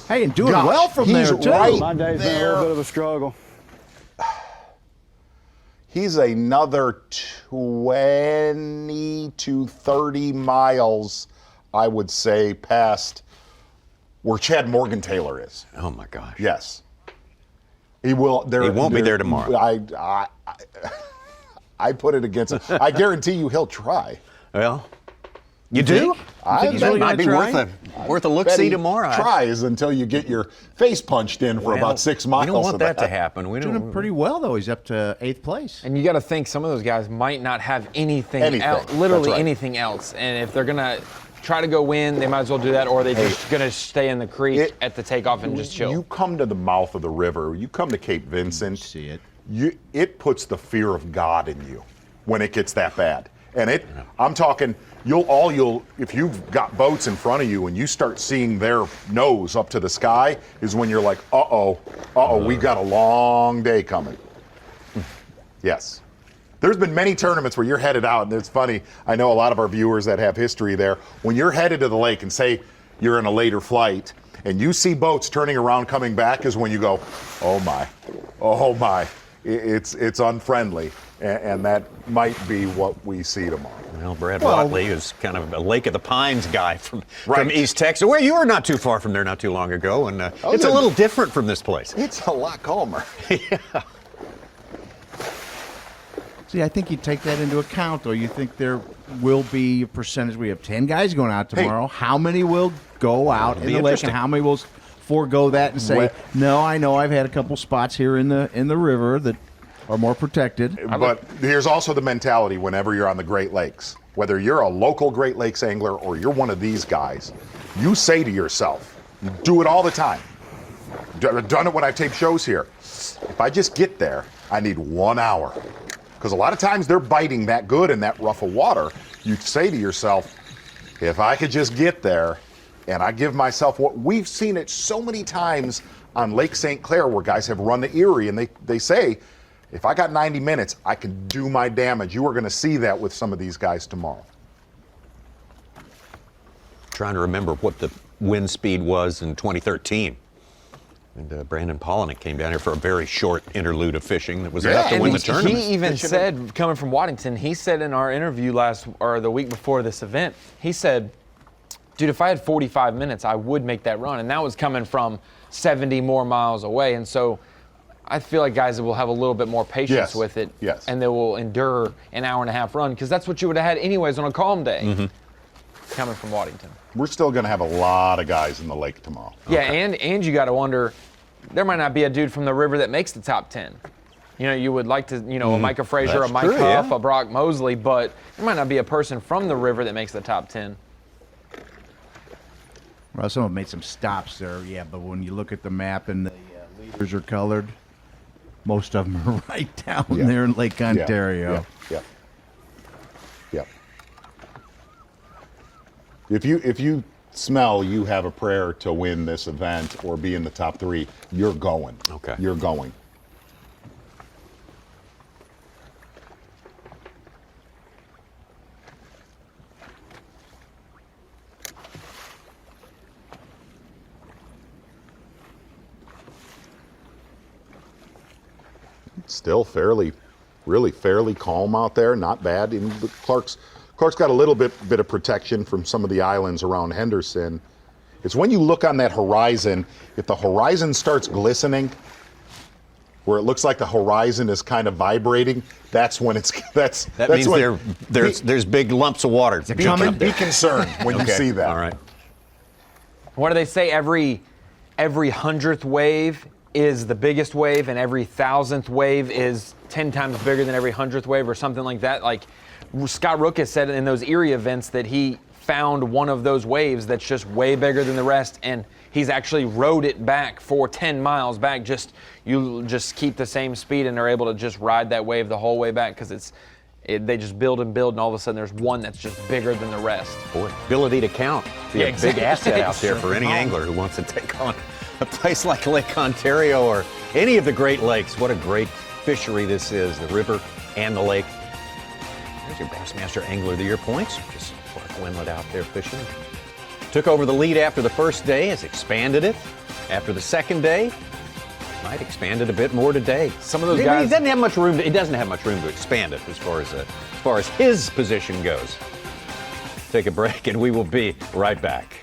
[SPEAKER 4] Hey, and doing well from there, too.
[SPEAKER 3] Right
[SPEAKER 11] My day's been a little bit of a struggle.
[SPEAKER 3] He's another 20 to 30 miles, I would say, past where Chad Morgenthaler is.
[SPEAKER 1] Oh, my gosh.
[SPEAKER 3] Yes. He will.
[SPEAKER 1] He won't be there tomorrow.
[SPEAKER 3] I put it against him. I guarantee you he'll try.
[SPEAKER 1] Well, you do?
[SPEAKER 3] I think
[SPEAKER 1] it might be worth a look-see tomorrow.
[SPEAKER 3] Tries until you get your face punched in for about 6 miles.
[SPEAKER 1] We don't want that to happen.
[SPEAKER 4] He's doing pretty well, though. He's up to 8th place.
[SPEAKER 5] And you got to think some of those guys might not have anything else, literally anything else. And if they're going to try to go win, they might as well do that, or they're just going to stay in the creek at the takeoff and just chill.
[SPEAKER 3] You come to the mouth of the river, you come to Cape Vincent,
[SPEAKER 4] see it.
[SPEAKER 3] It puts the fear of God in you when it gets that bad. And I'm talking, if you've got boats in front of you and you start seeing their nose up to the sky, is when you're like, we've got a long day coming. Yes. There's been many tournaments where you're headed out, and it's funny, I know a lot of our viewers that have history there. When you're headed to the lake and say you're in a later flight, and you see boats turning around coming back, is when you go, oh my, it's unfriendly. And that might be what we see tomorrow.
[SPEAKER 1] Well, Brad Watley is kind of a Lake of the Pines guy from East Texas, where you were not too far from there not too long ago, and it's a little different from this place.
[SPEAKER 3] It's a lot calmer.
[SPEAKER 1] Yeah.
[SPEAKER 4] See, I think you take that into account, though. You think there will be a percentage. We have 10 guys going out tomorrow. How many will go out in the lake, and how many will forego that and say, no, I know I've had a couple spots here in the river that are more protected.
[SPEAKER 3] But here's also the mentality whenever you're on the Great Lakes. Whether you're a local Great Lakes angler or you're one of these guys, you say to yourself, you do it all the time. I've done it when I've taped shows here. If I just get there, I need 1 hour. because a lot of times they're biting that good in that rough of water. You say to yourself, if I could just get there, and I give myself what we've seen it so many times on Lake St. Clair where guys have run the Erie, and they say, if I got 90 minutes, I can do my damage. You are going to see that with some of these guys tomorrow.
[SPEAKER 1] Trying to remember what the wind speed was in 2013. And Brandon Polinick came down here for a very short interlude of fishing that was enough to win the tournament.
[SPEAKER 5] He even said, coming from Waddington, he said in our interview the week before this event, he said, dude, if I had 45 minutes, I would make that run. And that was coming from 70 more miles away. And so I feel like guys will have a little bit more patience with it.
[SPEAKER 3] Yes.
[SPEAKER 5] And they will endure an hour-and-a-half run, because that's what you would have had anyways on a calm day, coming from Waddington.
[SPEAKER 3] We're still going to have a lot of guys in the lake tomorrow.
[SPEAKER 5] Yeah, and you got to wonder, there might not be a dude from the river that makes the top 10. You know, you would like to, a Micah Frazier, a Mike Huff, a Brock Mosley, but there might not be a person from the river that makes the top 10.
[SPEAKER 4] Well, some have made some stops there, yeah, but when you look at the map and the leaders are colored, most of them are right down there in Lake Ontario.
[SPEAKER 3] Yeah. If you smell you have a prayer to win this event or be in the top 3, you're going.
[SPEAKER 1] Okay.
[SPEAKER 3] You're going. Still fairly calm out there. Not bad. And Clark's got a little bit of protection from some of the islands around Henderson. It's when you look on that horizon, if the horizon starts glistening, where it looks like the horizon is kind of vibrating, that's when it's
[SPEAKER 1] that means when there's big lumps of water.
[SPEAKER 3] Be concerned when you see that.
[SPEAKER 1] All right.
[SPEAKER 5] What do they say? Every 100th wave is the biggest wave, and every 1,000th wave is 10 times bigger than every 100th wave, or something like that. Like Scott Rook has said in those Erie events that he found one of those waves that's just way bigger than the rest, and he's actually rode it back for 10 miles back. You just keep the same speed, and they're able to just ride that wave the whole way back, because they just build and build, and all of a sudden there's one that's just bigger than the rest.
[SPEAKER 1] Boy, ability to count. Be a big asset out there for any
[SPEAKER 5] Sure.
[SPEAKER 1] angler who wants to take on a place like Lake Ontario or any of the Great Lakes. What a great fishery this is, the river and the lake. There's your Bassmaster Angler of the Year points. Just Clark Wendlandt out there fishing. Took over the lead after the first day, has expanded it. After the second day, might expand it a bit more today.
[SPEAKER 5] Some of those guys,
[SPEAKER 1] it doesn't have much room to expand it as far as his position goes. Take a break and we will be right back.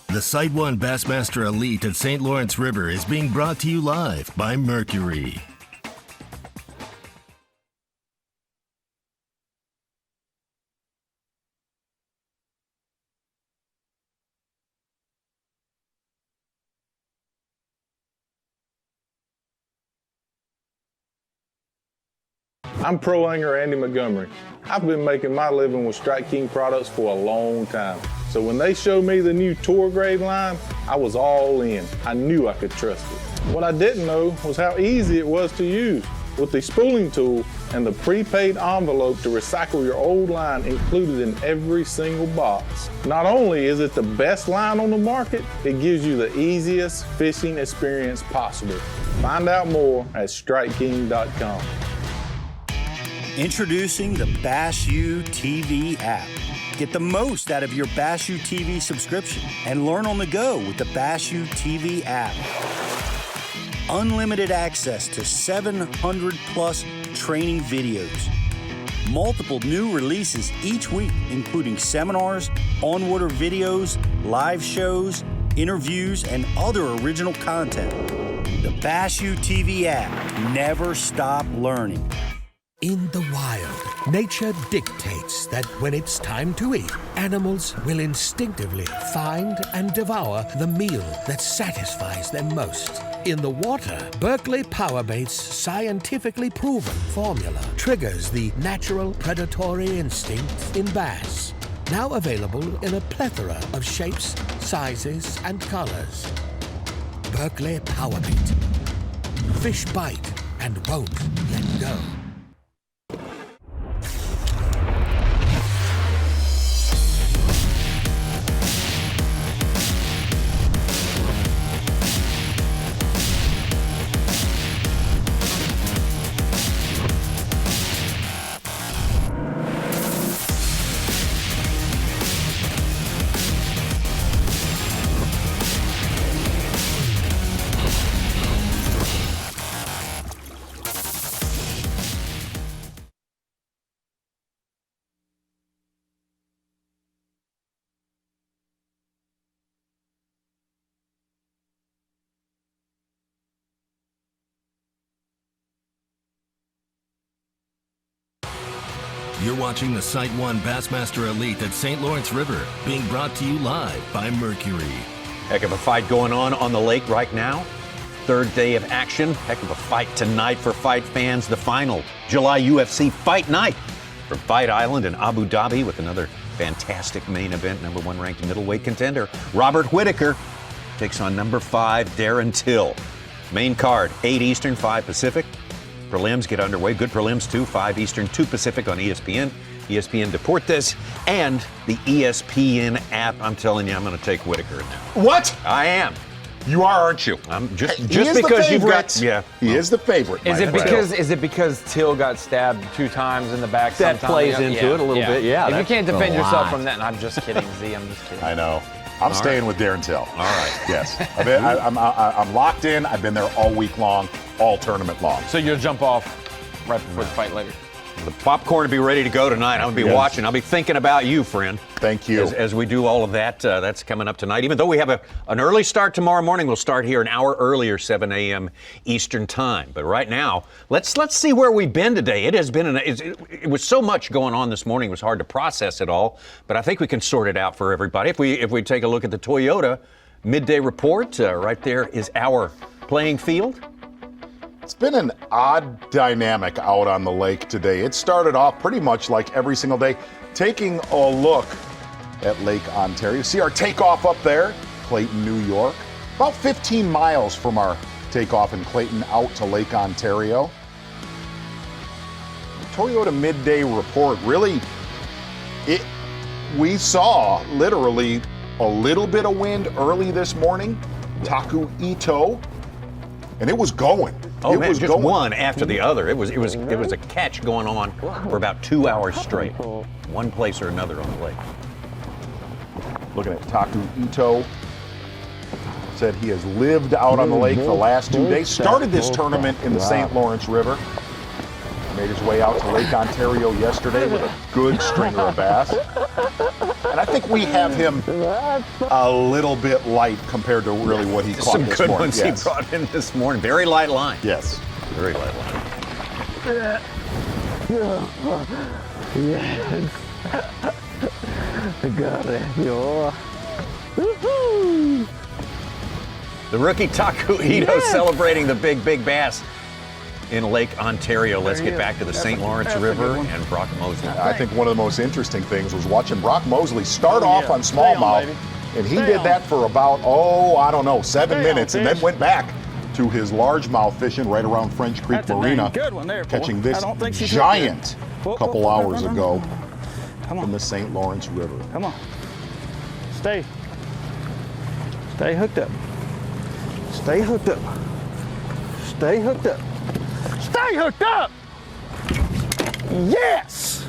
[SPEAKER 2] The Site 1 Bassmaster Elite at St. Lawrence River is being brought to you live by Mercury.
[SPEAKER 18] I'm pro angler Andy Montgomery. I've been making my living with Strike King products for a long time. So when they showed me the new tour grade line, I was all in. I knew I could trust it. What I didn't know was how easy it was to use. With the spooling tool and the prepaid envelope to recycle your old line included in every single box. Not only is it the best line on the market, it gives you the easiest fishing experience possible. Find out more at StrikeKing.com.
[SPEAKER 8] Introducing the Bass U TV app. Get the most out of your Bass U TV subscription and learn on the go with the Bass U TV app. Unlimited access to 700 plus training videos. Multiple new releases each week, including seminars, on-water videos, live shows, interviews, and other original content. The Bass U TV app. Never stop learning.
[SPEAKER 21] In the wild, nature dictates that when it's time to eat, animals will instinctively find and devour the meal that satisfies them most. In the water, Berkeley Powerbait's scientifically proven formula triggers the natural predatory instinct in bass. Now available in a plethora of shapes, sizes, and colors. Berkeley Powerbait. Fish bite, and won't let go.
[SPEAKER 2] You're watching the Site 1 Bassmaster Elite at St. Lawrence River, being brought to you live by Mercury.
[SPEAKER 1] Heck of a fight going on the lake right now. Third day of action. Heck of a fight tonight for fight fans. The final July UFC Fight Night from Fight Island in Abu Dhabi with another fantastic main event. Number 1 ranked middleweight contender Robert Whittaker takes on number 5 Darren Till. Main card, 8 Eastern, 5 Pacific. Prelims get underway. Good prelims, too. 5 Eastern, 2 Pacific on ESPN, ESPN Deportes, and the ESPN app. I'm telling you, I'm going to take Whittaker now.
[SPEAKER 3] What?
[SPEAKER 1] I am.
[SPEAKER 3] You are, aren't you?
[SPEAKER 1] I'm just because you've got.
[SPEAKER 3] Yeah, he is the favorite.
[SPEAKER 5] Is it because Till got stabbed 2 times in the back?
[SPEAKER 1] That plays into it a little bit. Yeah.
[SPEAKER 5] If you can't defend yourself from that, and I'm just kidding, Z. I'm just kidding.
[SPEAKER 3] I know. I'm staying with Darren Till.
[SPEAKER 1] All right.
[SPEAKER 3] Yes. I'm locked in. I've been there all week long, all tournament long.
[SPEAKER 5] So you'll jump off right before the fight later?
[SPEAKER 1] The popcorn will be ready to go tonight. I'm going to be watching. I'll be thinking about you, friend.
[SPEAKER 3] Thank you.
[SPEAKER 1] As we do all of that, that's coming up tonight. Even though we have an early start tomorrow morning, we'll start here an hour earlier, 7 a.m. Eastern time. But right now, let's see where we've been today. It has been it was so much going on this morning. It was hard to process it all. But I think we can sort it out for everybody. If we take a look at the Toyota midday report, right there is our playing field.
[SPEAKER 3] It's been an odd dynamic out on the lake today. It started off pretty much like every single day. Taking a look at Lake Ontario. See our takeoff up there, Clayton, New York. About 15 miles from our takeoff in Clayton out to Lake Ontario. The Toyota midday report, really, we saw literally a little bit of wind early this morning. Taku Ito. And it was going.
[SPEAKER 1] Oh, man, just one after the other. It was a catch going on for about 2 hours straight, one place or another on the lake.
[SPEAKER 3] Looking at Taku Ito, said he has lived out on the lake the last 2 days. Started this tournament in the St. Lawrence River. Made his way out to Lake Ontario yesterday with a good stringer of bass. And I think we have him a little bit light compared to really what he caught this morning.
[SPEAKER 1] Some good ones he brought in this morning. Very light line.
[SPEAKER 3] Yes.
[SPEAKER 1] Very light line.
[SPEAKER 7] Yes. I got it.
[SPEAKER 1] The rookie Taku Ito celebrating the big bass in Lake Ontario. Let's get back to the St. Lawrence River and Brock Mosley.
[SPEAKER 3] I think one of the most interesting things was watching Brock Mosley start off on smallmouth, and he did that for about, 7 minutes, and then went back to his largemouth fishing right around French Creek Marina, catching this giant a couple hours ago in the St. Lawrence River.
[SPEAKER 10] Come on. Stay hooked up. Stay hooked up. Stay hooked up. Stay hooked up! Yes!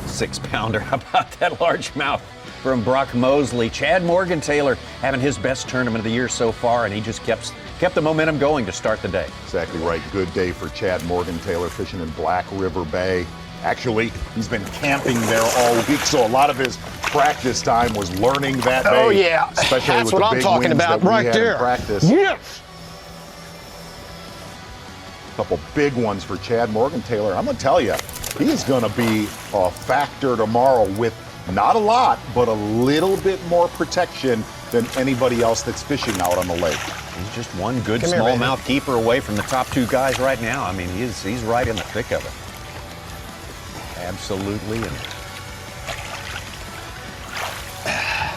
[SPEAKER 1] Six-pounder. How about that largemouth from Brock Mosley? Chad Morgenthaler having his best tournament of the year so far, and he just kept the momentum going to start the day.
[SPEAKER 3] Exactly right. Good day for Chad Morgenthaler fishing in Black River Bay. Actually, he's been camping there all week, so a lot of his practice time was learning that bay.
[SPEAKER 12] Oh, yeah.
[SPEAKER 3] Especially
[SPEAKER 12] That's
[SPEAKER 3] with
[SPEAKER 12] what
[SPEAKER 3] the
[SPEAKER 12] I'm
[SPEAKER 3] big
[SPEAKER 12] talking
[SPEAKER 3] winds
[SPEAKER 12] about
[SPEAKER 3] that we
[SPEAKER 12] right
[SPEAKER 3] had
[SPEAKER 12] there.
[SPEAKER 3] in practice.
[SPEAKER 12] Yes.
[SPEAKER 3] A couple big ones for Chad Morgenthaler. I'm going to tell you, he is going to be a factor tomorrow with not a lot, but a little bit more protection than anybody else that's fishing out on the lake.
[SPEAKER 1] He's just one good smallmouth keeper away from the top 2 guys right now. I mean, he's right in the thick of it. Absolutely. And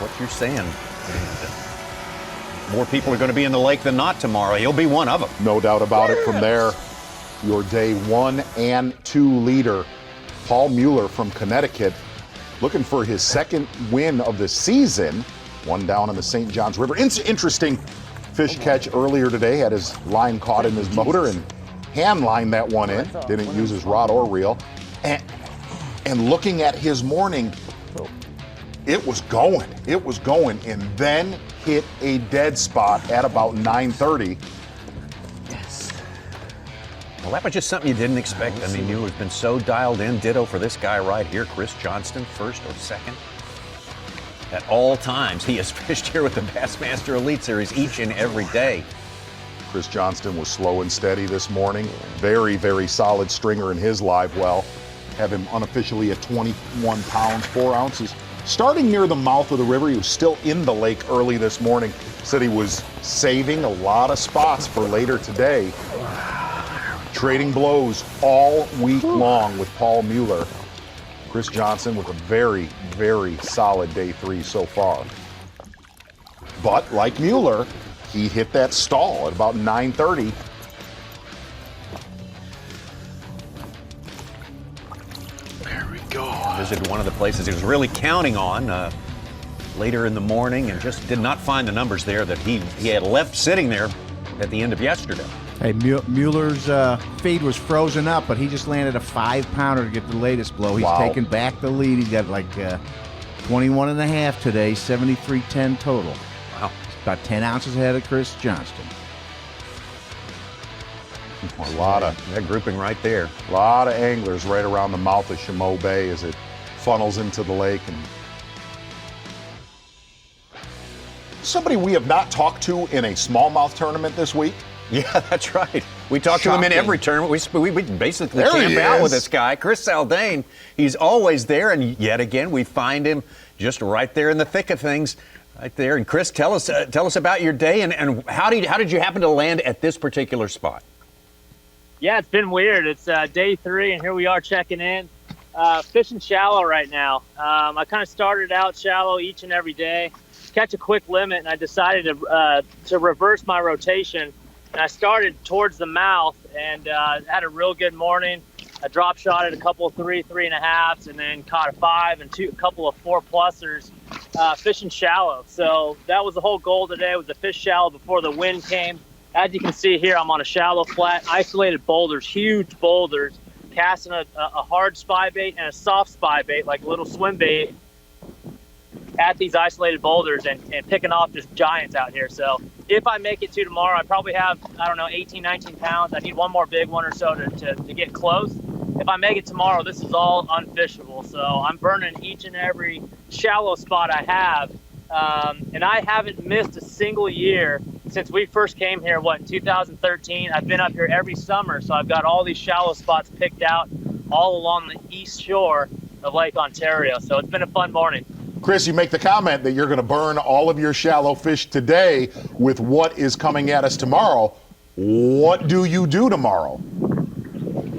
[SPEAKER 1] what you're saying, More people are going to be in the lake than not tomorrow. He'll be one of them.
[SPEAKER 3] No doubt about it. From there, your day 1 and 2 leader, Paul MUELLER from Connecticut, looking for his second win of the season. One down on the St. Johns River. Interesting fish catch earlier today. Had his line caught in his motor and hand lined that one in. Didn't use his rod or reel. And looking at his morning, it was going. It was going. And then hit a dead spot at about 9:30.
[SPEAKER 1] Yes. Well, that was just something you didn't expect. I mean, Mueller's been so dialed in. Ditto for this guy right here, Chris Johnston, first or second. At all times, he has fished here with the Bassmaster Elite Series each and every day.
[SPEAKER 3] Chris Johnston was slow and steady this morning. Very, very solid stringer in his live well. Have him unofficially at 21 pounds, 4 ounces. Starting near the mouth of the river, he was still in the lake early this morning. Said he was saving a lot of spots for later today. Trading blows all week long with Paul MUELLER. Chris Johnston with a very, very solid day 3 so far. But like MUELLER, he hit that stall at about 9:30.
[SPEAKER 1] Visited one of the places he was really counting on later in the morning and just did not find the numbers there that he had left sitting there at the end of yesterday.
[SPEAKER 4] Hey, Mueller's feed was frozen up, but he just landed a 5-pounder to get the latest blow. He's taken back the lead. He's got like 21 and a half today, 73.10 total.
[SPEAKER 1] Wow.
[SPEAKER 4] About 10 ounces ahead of Chris Johnston.
[SPEAKER 3] A lot of
[SPEAKER 1] that grouping right there.
[SPEAKER 3] A lot of anglers right around the mouth of Chameau Bay as it funnels into the lake. And somebody we have not talked to in a smallmouth tournament this week.
[SPEAKER 1] Yeah, that's right. We talk to him in every tournament. We basically camp out with this guy, Chris Zaldain. He's always there, and yet again we find him just right there in the thick of things, right there. And Chris, tell us about your day and how did you happen to land at this particular spot?
[SPEAKER 6] Yeah, it's been weird. It's day 3, and here we are checking in. Fishing shallow right now. I kind of started out shallow each and every day, catch a quick limit, and I decided to reverse my rotation. And I started towards the mouth and had a real good morning. I drop shot at a couple of 3.5s, and then caught a 5 and a couple of 4-plussers fishing shallow. So that was the whole goal today, was to fish shallow before the wind came. As you can see here, I'm on a shallow flat, isolated boulders, huge boulders, casting a hard spy bait and a soft spy bait, like a little swim bait, at these isolated boulders and picking off just giants out here. So if I make it to tomorrow, I probably have, 18, 19 pounds. I need one more big one or so to get close. If I make it tomorrow, this is all unfishable. So I'm burning each and every shallow spot I have. And I haven't missed a single year since we first came here, in 2013. I've been up here every summer, so I've got all these shallow spots picked out all along the east shore of Lake Ontario. So it's been a fun morning.
[SPEAKER 3] Chris, you make the comment that you're going to burn all of your shallow fish today with what is coming at us tomorrow. What do you do tomorrow?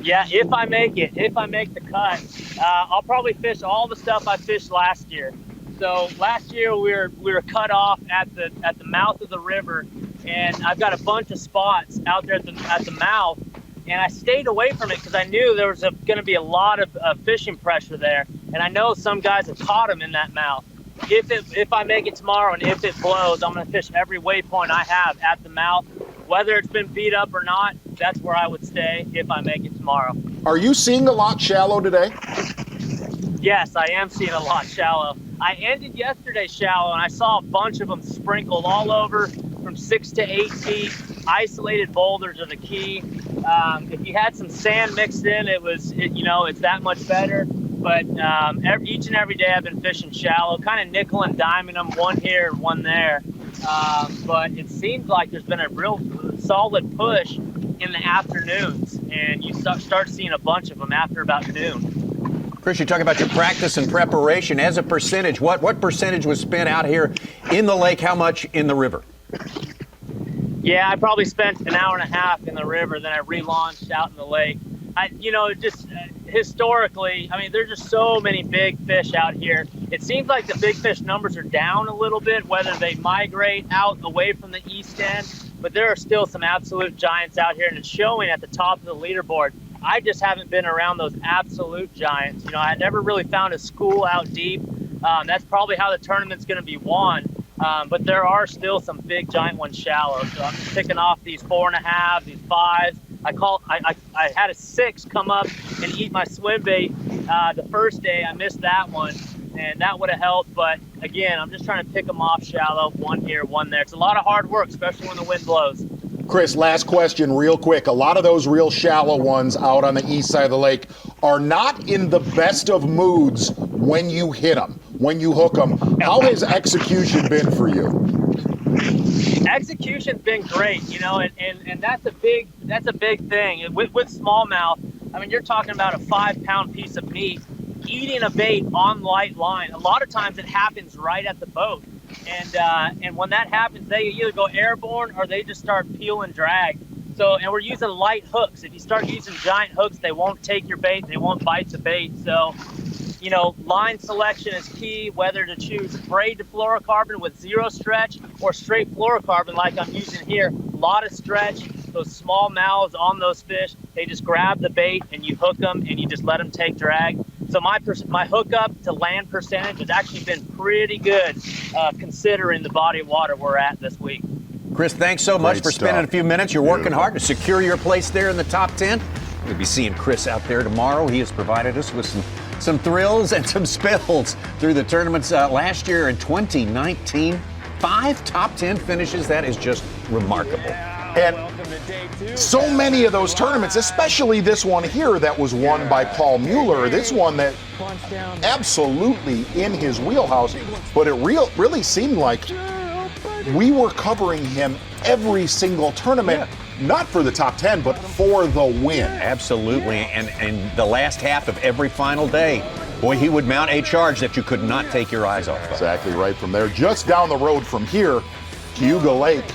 [SPEAKER 6] Yeah, if I make the cut, I'll probably fish all the stuff I fished last year. So last year we were cut off at the mouth of the river, and I've got a bunch of spots out there at the mouth, and I stayed away from it because I knew there was going to be a lot of fishing pressure there, and I know some guys have caught them in that mouth. If I make it tomorrow and if it blows, I'm going to fish every waypoint I have at the mouth. Whether it's been beat up or not, that's where I would stay if I make it tomorrow.
[SPEAKER 3] Are you seeing a lot shallow today?
[SPEAKER 6] Yes, I am seeing a lot shallow. I ended yesterday shallow, and I saw a bunch of them sprinkled all over from 6 to 8 feet. Isolated boulders are the key. If you had some sand mixed in, it's that much better. But each and every day I've been fishing shallow, kind of nickel and diming them, one here, one there. But it seems like there's been a real solid push in the afternoons, and you start seeing a bunch of them after about noon.
[SPEAKER 1] Chris, you talk about your practice and preparation. As a percentage, what percentage was spent out here in the lake? How much in the river?
[SPEAKER 6] Yeah, I probably spent an hour and a half in the river, then I relaunched out in the lake. Historically, there's just so many big fish out here. it seems like the big fish numbers are down a little bit, whether they migrate out away from the east end, but there are still some absolute giants out here, and it's showing at the top of the leaderboard. I just haven't been around those absolute giants. You know, I never really found a school out deep. That's probably how the tournament's going to be won. But there are still some big giant ones shallow. So I'm just picking off these 4.5, these 5s. I had a 6 come up and eat my swim bait the first day. I missed that one, and that would have helped. But again, I'm just trying to pick them off shallow, one here, one there. It's a lot of hard work, especially when the wind blows.
[SPEAKER 3] Chris, last question real quick. A lot of those real shallow ones out on the east side of the lake are not in the best of moods when you hit them, when you hook them. How has execution been for you?
[SPEAKER 6] Execution's been great, you know, and that's a big thing. With smallmouth, I mean, you're talking about a 5-pound piece of meat eating a bait on light line. A lot of times it happens right at the boat. And when that happens, they either go airborne or they just start peel and drag. So, and we're using light hooks. If you start using giant hooks, they won't take your bait. They won't bite the bait. So, you know, line selection is key, whether to choose braid to fluorocarbon with 0 stretch or straight fluorocarbon like I'm using here. A lot of stretch, those small mouths on those fish, they just grab the bait and you hook them and you just let them take drag. So my hookup to land percentage has actually been pretty good considering the body of water we're at this week.
[SPEAKER 1] Chris, thanks so much for spending a few minutes. You're working hard to secure your place there in the top 10. We'll be seeing Chris out there tomorrow. He has provided us with some thrills and some spills through the tournaments last year in 2019. 5 top 10 finishes. That is just remarkable.
[SPEAKER 3] And so many of those tournaments, especially this one here that was won by Paul MUELLER, this one that absolutely in his wheelhouse, but it really seemed like we were covering him every single tournament, not for the top 10, but for the win.
[SPEAKER 1] Absolutely, and the last half of every final day, boy, he would mount a charge that you could not take your eyes off of.
[SPEAKER 3] Exactly right from there. Just down the road from here, Cayuga Lake,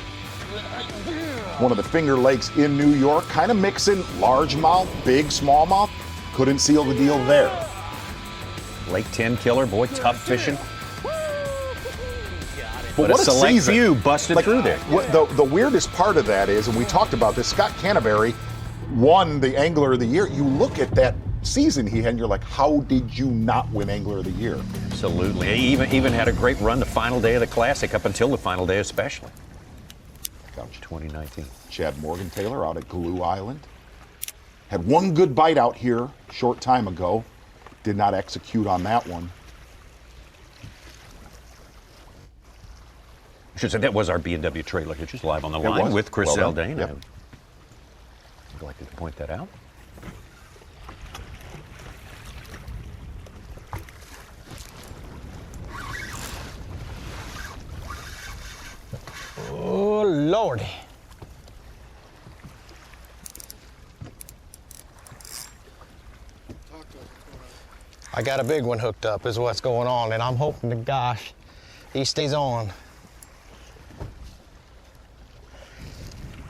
[SPEAKER 3] one of the Finger Lakes in New York, kind of mixing largemouth, big smallmouth. Couldn't seal the deal there.
[SPEAKER 1] Lake 10 killer, boy, tough fishing.
[SPEAKER 3] But
[SPEAKER 1] what a select few busted through there.
[SPEAKER 3] The weirdest part of that is, and we talked about this, Scott Canterbury won the Angler of the Year. You look at that season he had, and you're like, how did you not win Angler of the Year?
[SPEAKER 1] Absolutely. He even had a great run the final day of the Classic, up until the final day especially. 2019.
[SPEAKER 3] Chad Morgenthaler out at Glue Island. Had one good bite out here a short time ago. Did not execute on that one.
[SPEAKER 1] I should say that was our B&W trailer hitches live on the line with Chris Zaldane.
[SPEAKER 3] Yep.
[SPEAKER 1] I'd like to point that out.
[SPEAKER 12] Oh, Lordy. I got a big one hooked up is what's going on, and I'm hoping to gosh he stays on.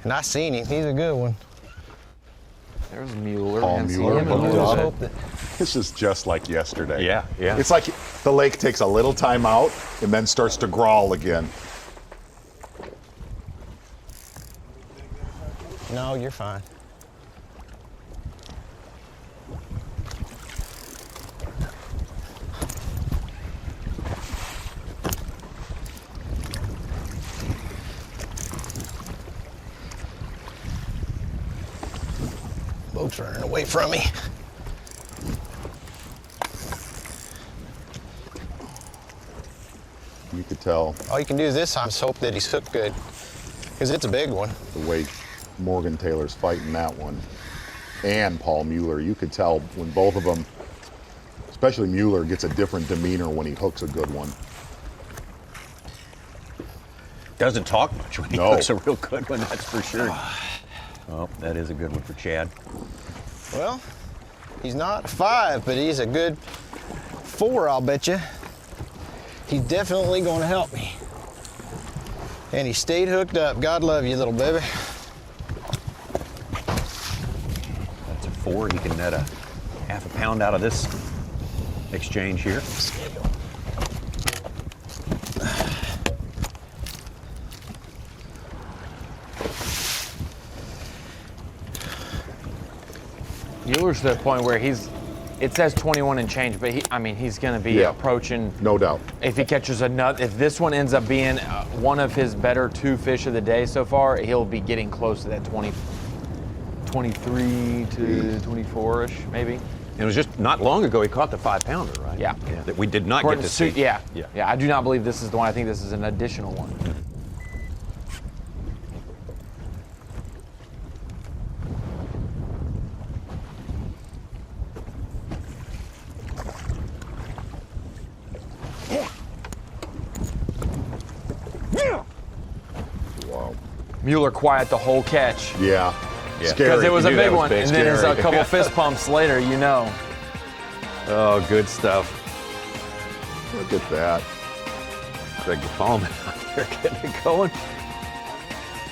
[SPEAKER 12] And I seen him. He's a good one.
[SPEAKER 5] There's MUELLER.
[SPEAKER 3] Paul MUELLER. This is just like yesterday.
[SPEAKER 1] Yeah.
[SPEAKER 3] It's like the lake takes a little time out and then starts to growl again.
[SPEAKER 12] No, you're fine. Boat's running away from me.
[SPEAKER 3] You could tell.
[SPEAKER 12] All you can do this time is hope that he's hooked good, because it's a big one.
[SPEAKER 3] The way Morgenthaler's fighting that one, and Paul MUELLER, you could tell when both of them, especially MUELLER, gets a different demeanor when he hooks a good one.
[SPEAKER 1] Doesn't talk much when he hooks a real good one, that's for sure. Oh, that is a good one for Chad.
[SPEAKER 12] Well, he's not a 5, but he's a good 4, I'll bet you. He's definitely going to help me. And he stayed hooked up. God love you, little baby.
[SPEAKER 1] That's a 4. He can net a half a pound out of this exchange here.
[SPEAKER 5] Mueller's to the point where it says 21 and change, but he's going to be approaching.
[SPEAKER 3] No doubt.
[SPEAKER 5] If he catches if this one ends up being one of his better 2 fish of the day so far, he'll be getting close to that 23 to 24-ish, maybe.
[SPEAKER 1] It was just not long ago he caught the 5-pounder, right?
[SPEAKER 5] Yeah.
[SPEAKER 1] That we did not get to see.
[SPEAKER 5] Yeah. I do not believe this is the one. I think this is an additional one.
[SPEAKER 3] Wow.
[SPEAKER 5] Mueller quiet the whole catch.
[SPEAKER 3] Yeah.
[SPEAKER 1] Scary.
[SPEAKER 5] Because it was a big one,
[SPEAKER 1] big.
[SPEAKER 5] and then there's a couple fist pumps later, you know.
[SPEAKER 1] Oh, good stuff.
[SPEAKER 3] Look at that.
[SPEAKER 1] Greg Ballman out there getting it going.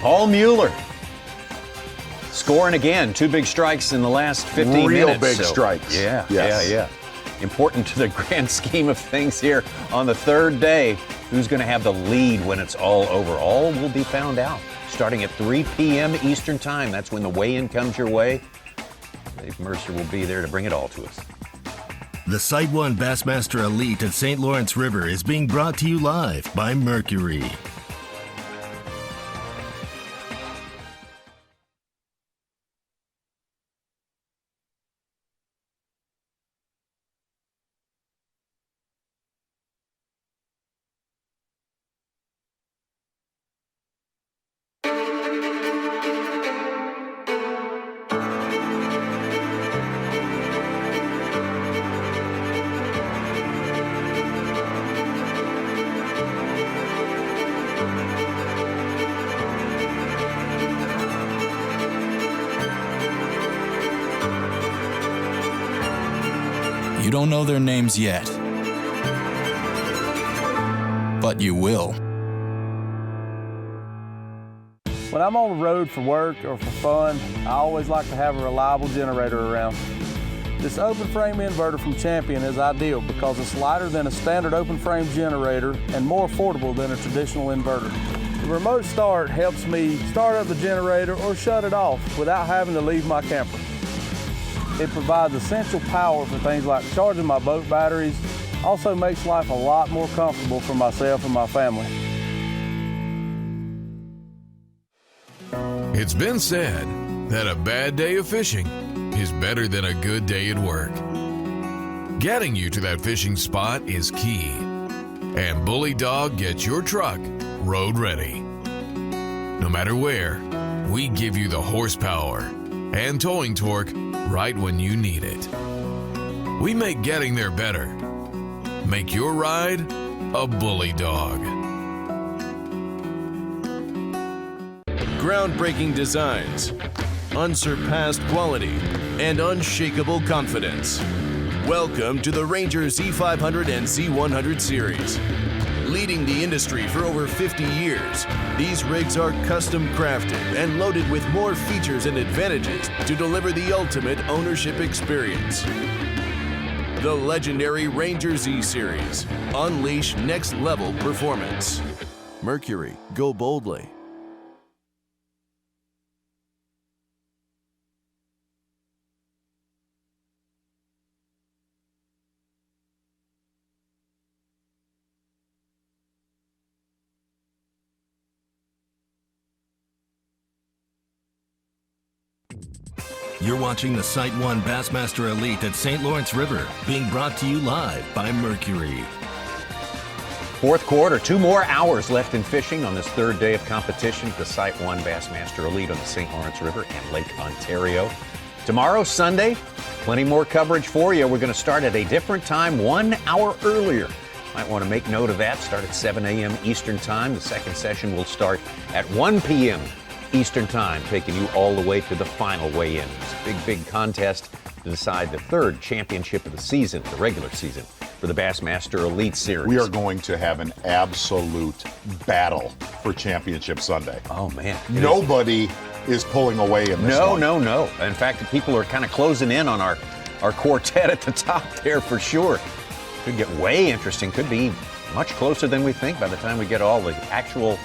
[SPEAKER 1] Paul Mueller scoring again. 2 big strikes in the last 15
[SPEAKER 3] Real
[SPEAKER 1] minutes.
[SPEAKER 3] big strikes.
[SPEAKER 1] Yeah,
[SPEAKER 3] Yes.
[SPEAKER 1] yeah. Important to the grand scheme of things here on the 3rd day. Who's going to have the lead when it's all over? All will be found out. Starting at 3 p.m. Eastern Time. That's when the weigh-in comes your way. Dave Mercer will be there to bring it all to us.
[SPEAKER 2] The Sight 1 Bassmaster Elite at St. Lawrence River is being brought to you live by Mercury.
[SPEAKER 9] You don't know their names yet, but you will.
[SPEAKER 20] When I'm on the road for work or for fun, I always like to have a reliable generator around. This open frame inverter from Champion is ideal because it's lighter than a standard open frame generator and more affordable than a traditional inverter. The remote start helps me start up the generator or shut it off without having to leave my camper. It provides essential power for things like charging my boat batteries, also makes life a lot more comfortable for myself and my family.
[SPEAKER 23] It's been said that a bad day of fishing is better than a good day at work. Getting you to that fishing spot is key. And Bully Dog gets your truck road ready. No matter where, we give you the horsepower and towing torque right when you need it. We make getting there better. Make your ride a Bully Dog.
[SPEAKER 24] Groundbreaking designs, unsurpassed quality, and unshakable confidence. Welcome to the Ranger Z500 and Z100 series. Leading the industry for over 50 years, these rigs are custom crafted and loaded with more features and advantages to deliver the ultimate ownership experience. The legendary Ranger Z series. Unleash next level performance. Mercury, go boldly.
[SPEAKER 2] You're watching the Sight 1 Bassmaster Elite at St. Lawrence River, being brought to you live by Mercury.
[SPEAKER 1] 4th quarter, 2 more hours left in fishing on this 3rd day of competition at the Sight 1 Bassmaster Elite on the St. Lawrence River and Lake Ontario. Tomorrow, Sunday, plenty more coverage for you. We're going to start at a different time, 1 hour earlier. Might want to make note of that. Start at 7 a.m. Eastern Time. The second session will start at 1 p.m. Eastern Time, taking you all the way to the final weigh-in. It's a big, big contest to decide the 3rd championship of the season, the regular season, for the Bassmaster Elite Series.
[SPEAKER 3] We are going to have an absolute battle for Championship Sunday.
[SPEAKER 1] Oh, man.
[SPEAKER 3] Nobody is pulling away in this one.
[SPEAKER 1] No. In fact, people are kind of closing in on our quartet at the top there for sure. Could get way interesting. Could be much closer than we think by the time we get all the actual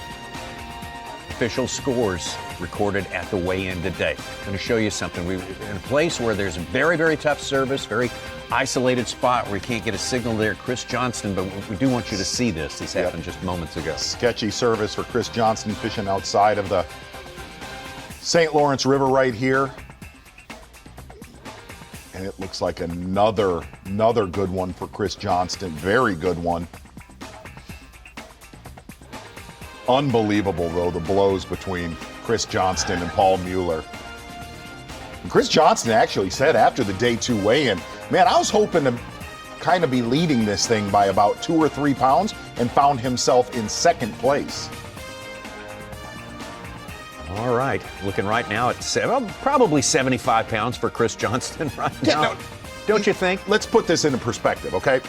[SPEAKER 1] unofficial scores recorded at the weigh-in today. I'm going to show you something. We're in a place where there's a very, very tough service, very isolated spot where you can't get a signal there. Chris Johnston, but we do want you to see this. This happened just moments ago.
[SPEAKER 3] Sketchy service for Chris Johnston fishing outside of the St. Lawrence River right here. And it looks like another good one for Chris Johnston. Very good one. Unbelievable, though, the blows between Chris Johnston and Paul MUELLER. And Chris Johnston actually said after the day 2 weigh-in, man, I was hoping to kind of be leading this thing by about 2 or 3 pounds, and found himself in second place.
[SPEAKER 1] All right, looking right now at probably 75 pounds for Chris Johnston right now.
[SPEAKER 3] No,
[SPEAKER 1] don't you think?
[SPEAKER 3] Let's put this into perspective, okay?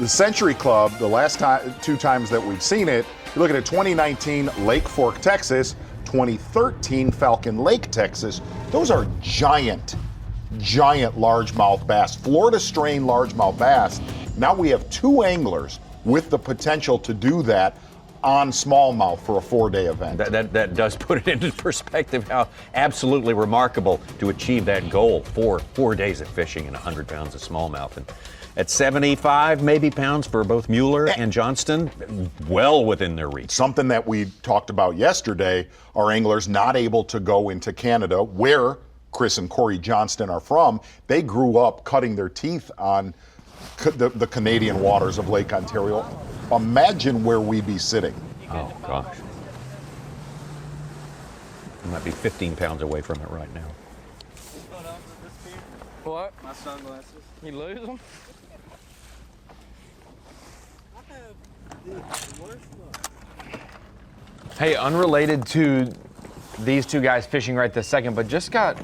[SPEAKER 3] The Century Club, the last 2 times that we've seen it, you're looking at 2019 Lake Fork, Texas, 2013 Falcon Lake, Texas. Those are giant largemouth bass, Florida strain largemouth bass. Now we have 2 anglers with the potential to do that on smallmouth for a 4-day event.
[SPEAKER 1] That does put it into perspective how absolutely remarkable to achieve that goal for 4 days of fishing and 100 pounds of smallmouth. And at 75 maybe pounds for both MUELLER and Johnston, well within their reach.
[SPEAKER 3] Something that we talked about yesterday, our anglers not able to go into Canada, where Chris and Corey Johnston are from. They grew up cutting their teeth on the Canadian waters of Lake Ontario. Imagine where we'd be sitting.
[SPEAKER 1] Oh, gosh. I might be 15 pounds away from it right now.
[SPEAKER 10] What? My sunglasses. You lose them?
[SPEAKER 5] Hey, unrelated to these 2 guys fishing right this second, but just got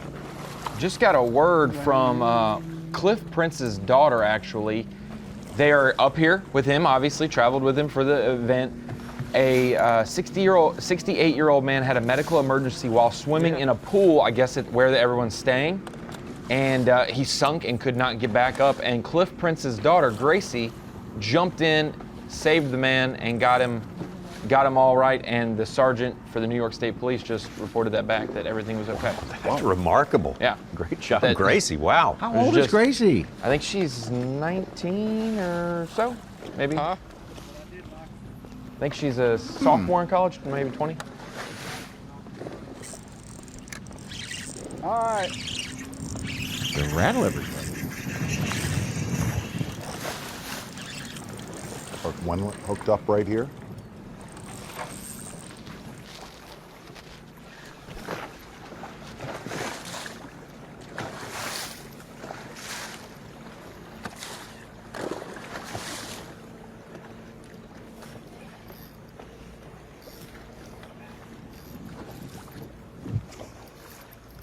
[SPEAKER 5] a word from Cliff Prince's daughter, actually. They are up here with him, obviously, traveled with him for the event. A 68-year-old man had a medical emergency while swimming in a pool, I guess where everyone's staying. And he sunk and could not get back up. And Cliff Prince's daughter, Gracie, jumped in, saved the man, and got him all right. And the sergeant for the New York State Police just reported that back, that everything was okay.
[SPEAKER 1] That's remarkable.
[SPEAKER 5] Yeah.
[SPEAKER 1] Great job, Gracie. Wow.
[SPEAKER 4] How old is Gracie?
[SPEAKER 5] I think she's 19 or so, maybe. I think she's a sophomore in college, maybe 20.
[SPEAKER 10] All right.
[SPEAKER 4] The rat liver.
[SPEAKER 3] One hooked up right here.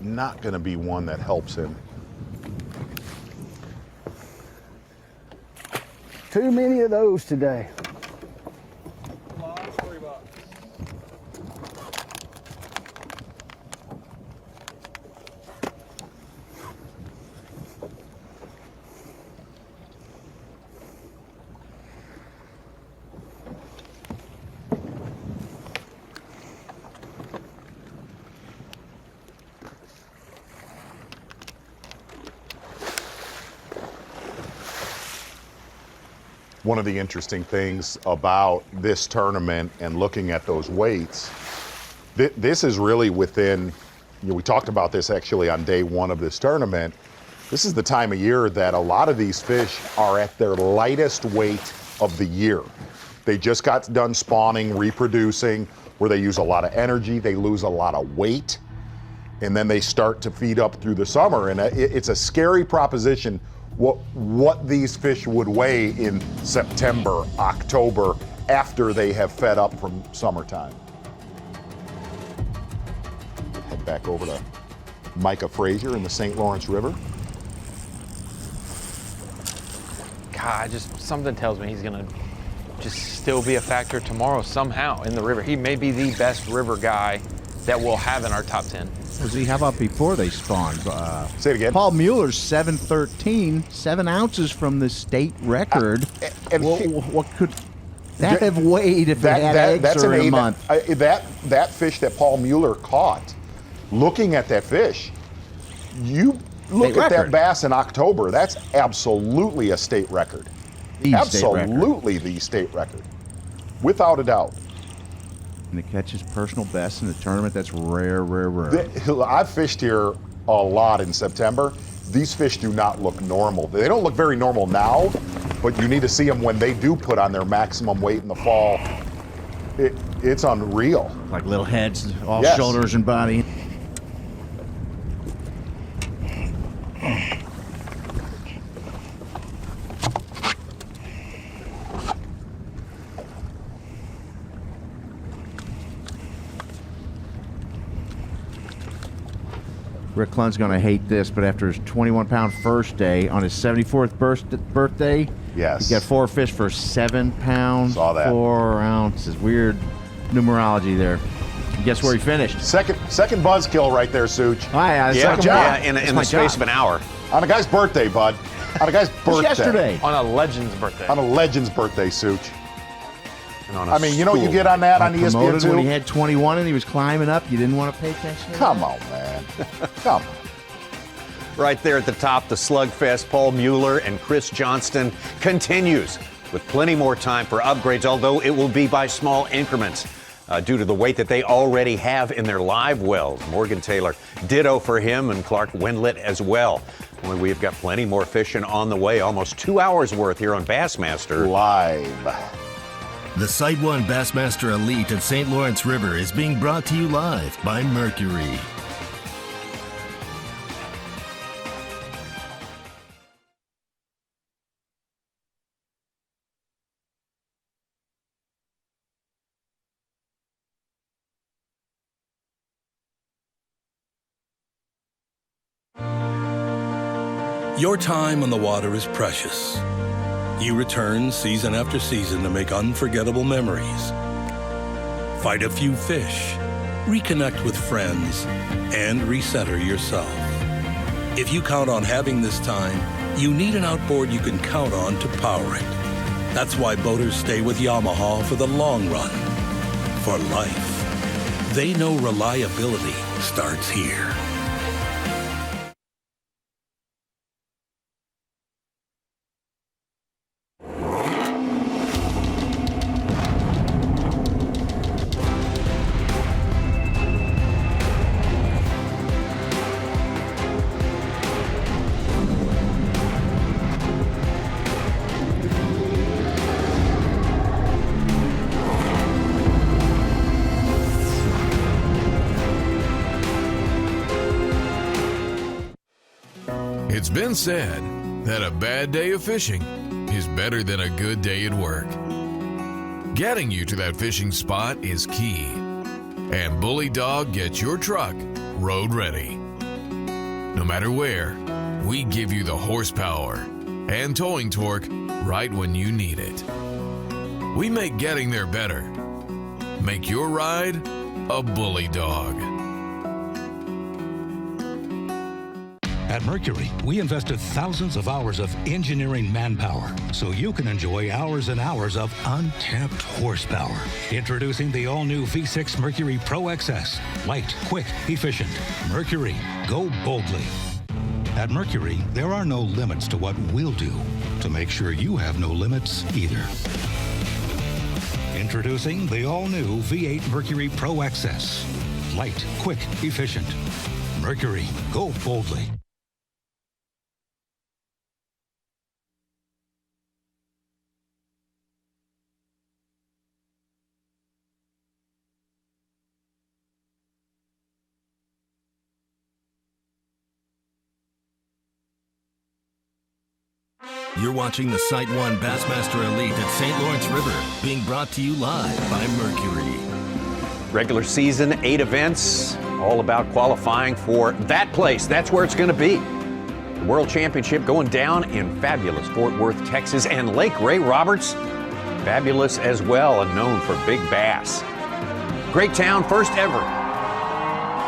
[SPEAKER 3] Not going to be one that helps him.
[SPEAKER 11] Too many of those today.
[SPEAKER 3] One of the interesting things about this tournament and looking at those weights, this is really within, we talked about this actually on day 1 of this tournament. This is the time of year that a lot of these fish are at their lightest weight of the year. They just got done spawning, reproducing, where they use a lot of energy, they lose a lot of weight, and then they start to feed up through the summer. And it's a scary proposition what these fish would weigh in September, October, after they have fed up from summertime. Head back over to Micah Frazier in the St. Lawrence River.
[SPEAKER 5] God, something tells me he's gonna just still be a factor tomorrow somehow in the river. He may be the best river guy that we'll have in our top 10.
[SPEAKER 4] See, how about before they spawned?
[SPEAKER 3] Say it again.
[SPEAKER 4] Paul MUELLER's 713, 7 ounces from the state record.
[SPEAKER 3] And
[SPEAKER 4] what could That have weighed if they had eggs
[SPEAKER 3] that's
[SPEAKER 4] or
[SPEAKER 3] an
[SPEAKER 4] a
[SPEAKER 3] 8.
[SPEAKER 4] month.
[SPEAKER 3] That fish that Paul Mueller caught, looking at that fish, you look at that bass in October, that's absolutely a state record. Absolutely the state record. Without a doubt.
[SPEAKER 4] And to catch his personal best in the tournament, that's rare.
[SPEAKER 3] I've fished here a lot in September. These fish do not look normal. They don't look very normal now, but you need to see them when they do put on their maximum weight in the fall. It's unreal.
[SPEAKER 4] Like little heads off shoulders and body. Rick Clunn's going to hate this, but after his 21-pound first day, on his 74th birthday, he got 4 fish for 7 pounds, 4 ounces. Weird numerology there. And guess where he finished?
[SPEAKER 3] Second buzz kill right there, Such.
[SPEAKER 4] Oh, yeah,
[SPEAKER 1] in the space of an hour.
[SPEAKER 3] On a guy's birthday, bud. On a guy's birthday.
[SPEAKER 4] Yesterday.
[SPEAKER 5] On a legend's birthday.
[SPEAKER 3] On a legend's birthday, Such.
[SPEAKER 1] I
[SPEAKER 3] mean, you know, you get on that on ESPN too.
[SPEAKER 4] When he had 21 and he was climbing up, you didn't want to pay attention to
[SPEAKER 3] Come on, man. Come on.
[SPEAKER 1] Right there at the top, the slugfest, Paul Mueller and Chris Johnston continues with plenty more time for upgrades, although it will be by small increments due to the weight that they already have in their live wells. Morgenthaler, ditto for him, and Clark Wendlandt as well. We've got plenty more fishing on the way, almost 2 hours worth here on Bassmaster.
[SPEAKER 3] Live.
[SPEAKER 2] The Site 1 Bassmaster Elite at St. Lawrence River is being brought to you live by Mercury.
[SPEAKER 21] Your time on the water is precious. You return season after season to make unforgettable memories. Fight a few fish, reconnect with friends, and recenter yourself. If you count on having this time, you need an outboard you can count on to power it. That's why boaters stay with Yamaha for the long run, for life. They know reliability starts here.
[SPEAKER 23] It's been said that a bad day of fishing is better than a good day at work. Getting you to that fishing spot is key. And Bully Dog gets your truck road ready. No matter where, we give you the horsepower and towing torque right when you need it. We make getting there better. Make your ride a Bully Dog.
[SPEAKER 13] At Mercury, we invested thousands of hours of engineering manpower so you can enjoy hours and hours of untapped horsepower. Introducing the all-new V6 Mercury Pro XS. Light, quick, efficient. Mercury, go boldly. At Mercury, there are no limits to what we'll do to make sure you have no limits either. Introducing the all-new V8 Mercury Pro XS. Light, quick, efficient. Mercury, go boldly.
[SPEAKER 2] You're watching the Site 1 Bassmaster Elite at St. Lawrence River, being brought to you live by Mercury.
[SPEAKER 1] Regular season, 8 events, all about qualifying for that place. That's where it's going to be. The World Championship going down in fabulous Fort Worth, Texas, and Lake Ray Roberts, fabulous as well and known for big bass. Great town, first ever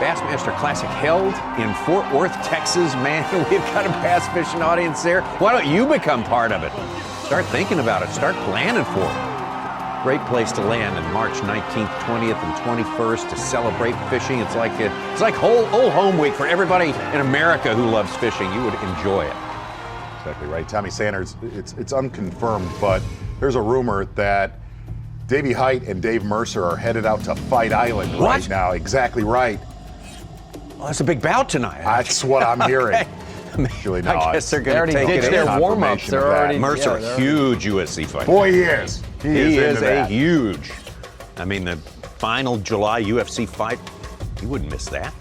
[SPEAKER 1] Bassmaster Classic held in Fort Worth, Texas. Man, we've got a bass fishing audience there. Why don't you become part of it? Start thinking about it. Start planning for it. Great place to land on March 19th, 20th, and 21st to celebrate fishing. It's like old home week for everybody in America who loves fishing. You would enjoy it.
[SPEAKER 3] Exactly right. Tommy Sanders, it's unconfirmed, but there's a rumor that Davey Height and Dave Mercer are headed out to Fight Island right now. Exactly right.
[SPEAKER 1] Well, that's a big bout tonight.
[SPEAKER 3] That's what I'm hearing. Actually, no,
[SPEAKER 1] I guess they're going to take
[SPEAKER 5] ditched
[SPEAKER 1] it
[SPEAKER 5] their
[SPEAKER 1] in.
[SPEAKER 5] warm-ups. They're already
[SPEAKER 1] Mercer, huge USC fighter.
[SPEAKER 3] Boy, he is.
[SPEAKER 1] He is a huge. I mean, the final July UFC fight, you wouldn't miss that.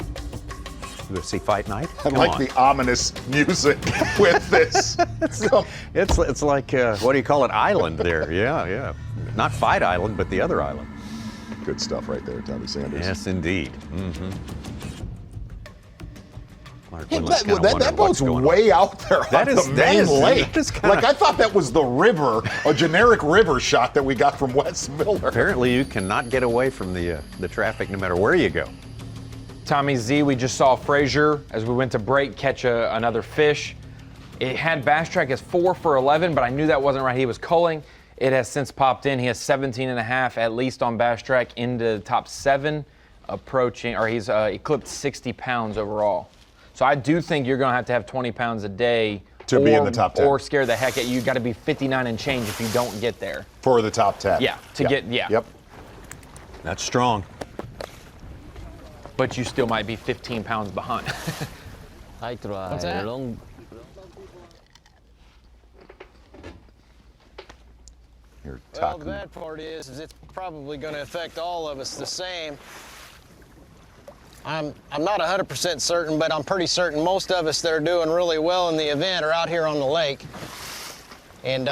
[SPEAKER 1] UFC fight night.
[SPEAKER 3] I like the ominous music with this.
[SPEAKER 1] It's like, what do you call it, island there. Yeah. Not Fight Island, but the other island.
[SPEAKER 3] Good stuff right there, Tommy Sanders.
[SPEAKER 1] Yes, indeed. Mm-hmm.
[SPEAKER 3] Hey, that boat's way out there on the main lake. Like, I thought that was the river, a generic river shot that we got from Wes Miller.
[SPEAKER 1] Apparently, you cannot get away from the traffic no matter where you go.
[SPEAKER 5] Tommy Z, we just saw Frazier as we went to break catch another fish. It had Bass Track as 4 for 11, but I knew that wasn't right. He was culling. It has since popped in. He has 17.5 at least on Bass Track into the top 7, approaching, or he's eclipsed 60 pounds overall. So I do think you're going to have 20 pounds a day
[SPEAKER 3] to be in the top 10.
[SPEAKER 5] Or scare the heck out of you. You got to be 59 and change if you don't get there.
[SPEAKER 3] For the top 10.
[SPEAKER 5] Yeah,
[SPEAKER 3] Yep.
[SPEAKER 1] That's strong.
[SPEAKER 5] But you still might be 15 pounds behind.
[SPEAKER 12] I try.
[SPEAKER 5] What's that?
[SPEAKER 12] Well, the bad part is it's probably going to affect all of us the same. I'm not 100% certain, but I'm pretty certain most of us that are doing really well in the event are out here on the lake. And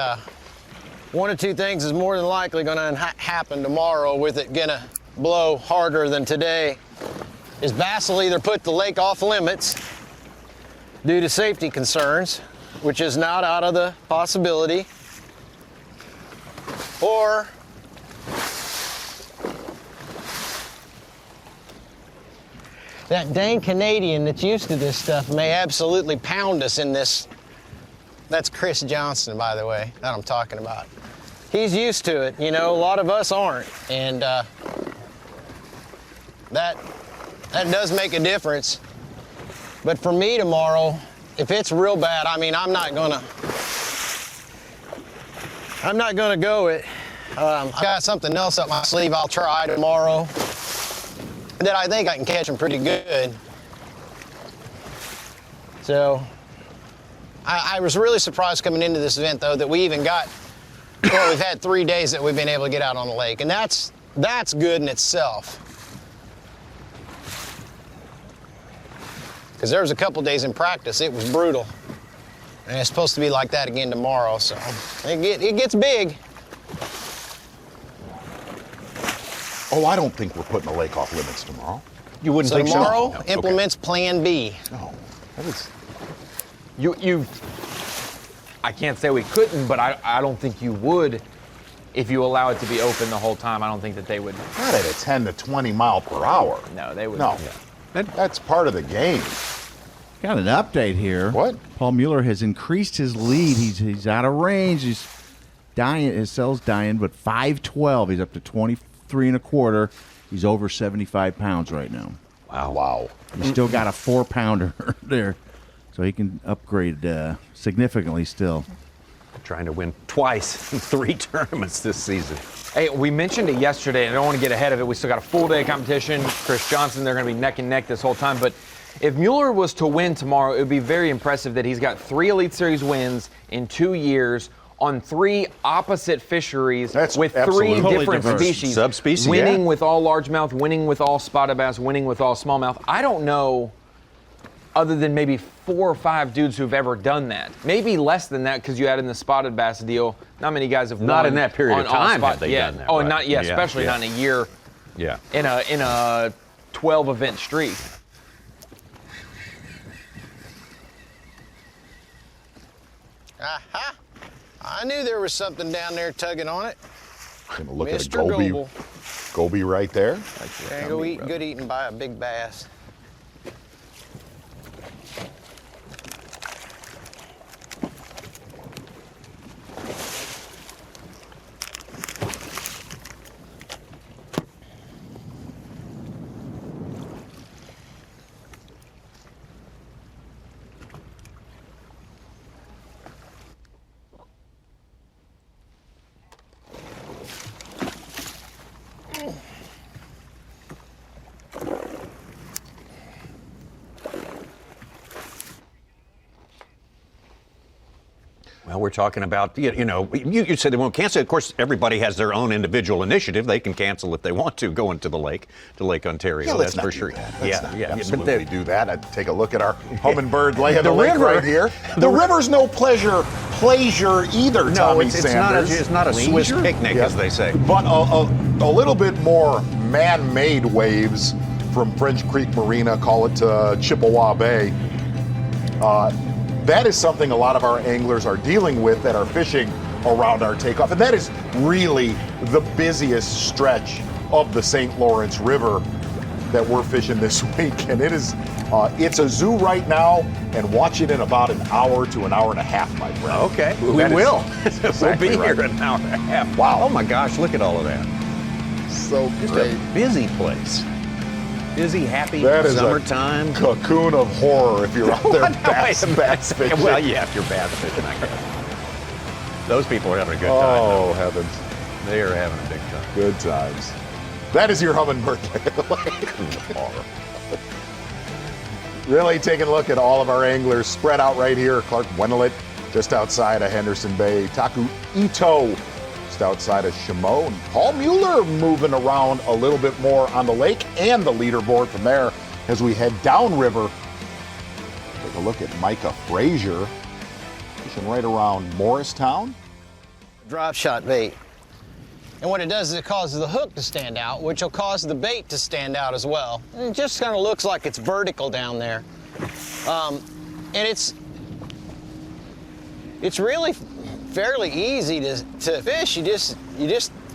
[SPEAKER 12] one or two things is more than likely going to happen tomorrow with it going to blow harder than today. Is Bass will either put the lake off limits due to safety concerns, which is not out of the possibility, or that dang Canadian that's used to this stuff may absolutely pound us in this. That's Chris Johnston, by the way, that I'm talking about. He's used to it, you know, a lot of us aren't, and that does make a difference. But for me tomorrow, if it's real bad, I mean, I'm not gonna go it. I've got something else up my sleeve I'll try tomorrow that I think I can catch them pretty good. So I was really surprised coming into this event, though, that we even got, well, we've had 3 days that we've been able to get out on the lake, and that's good in itself. Because there was a couple days in practice, it was brutal. And it's supposed to be like that again tomorrow, so it gets big.
[SPEAKER 3] Oh, I don't think we're putting the lake off limits tomorrow.
[SPEAKER 1] You wouldn't think
[SPEAKER 12] tomorrow
[SPEAKER 1] so?
[SPEAKER 12] implements Plan B.
[SPEAKER 3] No, that is...
[SPEAKER 5] I can't say we couldn't, but I don't think you would if you allow it to be open the whole time. I don't think that they would.
[SPEAKER 3] Not at a 10 to 20 mile per hour.
[SPEAKER 5] No, they would.
[SPEAKER 3] No, that's part of the game.
[SPEAKER 4] Got an update here.
[SPEAKER 3] What?
[SPEAKER 4] Paul MUELLER has increased his lead. He's out of range. He's dying. His cell's dying, but 512. He's up to 23 1/4. He's over 75 pounds right now.
[SPEAKER 3] Wow.
[SPEAKER 4] He's still got a 4-pounder there, so he can upgrade significantly still.
[SPEAKER 1] Trying to win twice in 3 tournaments this season.
[SPEAKER 5] Hey, we mentioned it yesterday, and I don't want to get ahead of it. We still got a full day of competition. Chris Johnson, they're going to be neck and neck this whole time. But if MUELLER was to win tomorrow, it would be very impressive that he's got 3 Elite Series wins in 2 years on 3 opposite fisheries with 3 different species.
[SPEAKER 1] Subspecies,
[SPEAKER 5] winning with all largemouth, winning with all spotted bass, winning with all smallmouth. I don't know, other than maybe 4 or 5 dudes who've ever done that. Maybe less than that because you add in the spotted bass deal. Not many guys have won.
[SPEAKER 1] Not in that period of time
[SPEAKER 5] spot.
[SPEAKER 1] have they done that.
[SPEAKER 5] Oh,
[SPEAKER 1] right?
[SPEAKER 5] not especially not in a year.
[SPEAKER 1] Yeah.
[SPEAKER 5] In a 12 event streak.
[SPEAKER 12] Aha! I knew there was something down there tugging on it.
[SPEAKER 3] Gonna look at a
[SPEAKER 12] Mr. Goble.
[SPEAKER 3] Goby right there.
[SPEAKER 12] Yeah, go eat good eating by a big bass.
[SPEAKER 1] we're talking about, you said they won't cancel. Of course, everybody has their own individual initiative. They can cancel if they want to go into the lake, to Lake Ontario.
[SPEAKER 3] Yeah, let's
[SPEAKER 1] that's
[SPEAKER 3] not
[SPEAKER 1] for
[SPEAKER 3] do
[SPEAKER 1] sure.
[SPEAKER 3] That. Let's not
[SPEAKER 1] Yeah,
[SPEAKER 3] absolutely do that. I'd take a look at our hummingbird lay of the lake right here. The river's no pleasure either,
[SPEAKER 1] No,
[SPEAKER 3] Tommy
[SPEAKER 1] it's
[SPEAKER 3] Sanders.
[SPEAKER 1] It's not a Swiss picnic, as they say.
[SPEAKER 3] But a little bit more man-made waves from French Creek Marina, call it Chippewa Bay. That is something a lot of our anglers are dealing with that are fishing around our takeoff. And that is really the busiest stretch of the St. Lawrence River that we're fishing this week. And it's a zoo right now, and watch it in about an hour to an hour and a half, my friend.
[SPEAKER 1] Okay, we will. We'll be here in an hour and a half. Wow. Oh my gosh, look at all of that.
[SPEAKER 3] So
[SPEAKER 1] just
[SPEAKER 3] great.
[SPEAKER 1] A busy place. Busy, happy
[SPEAKER 3] that is
[SPEAKER 1] summertime.
[SPEAKER 3] A cocoon of horror if you're out there bass fishing.
[SPEAKER 1] Well, yeah, if you're bass fishing, I guess. Those people are having a good time.
[SPEAKER 3] Oh, heavens.
[SPEAKER 1] They are having a big time.
[SPEAKER 3] Good times. That is your hummingbird
[SPEAKER 1] horror.
[SPEAKER 3] Really taking a look at all of our anglers spread out right here. Clark Wendelet, just outside of Henderson Bay. Taku Ito, just outside of Chameau. And Paul MUELLER moving around a little bit more on the lake and the leaderboard from there as we head downriver. Take a look at Micah Frazier, fishing right around Morristown.
[SPEAKER 12] Drop shot bait. And what it does is it causes the hook to stand out, which will cause the bait to stand out as well. And it just kind of looks like it's vertical down there. And it's really fairly easy to fish. You just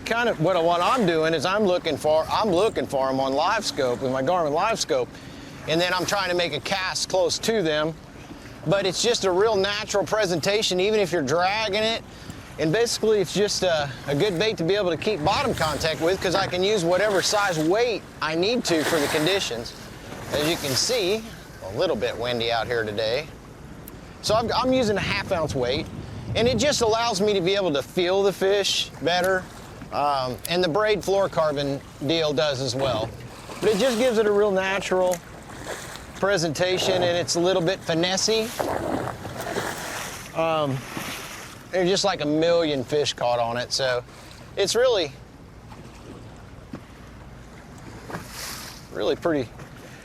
[SPEAKER 12] kind of, what I'm doing is I'm looking for them on live scope with my Garmin live scope. And then I'm trying to make a cast close to them. But it's just a real natural presentation, even if you're dragging it. And basically, it's just a good bait to be able to keep bottom contact with, because I can use whatever size weight I need to for the conditions. As you can see, a little bit windy out here today. So I'm using a 1/2 ounce weight, and it just allows me to be able to feel the fish better. And the braid fluorocarbon deal does as well. But it just gives it a real natural presentation, and it's a little bit finessey. There's just like a million fish caught on it, so it's really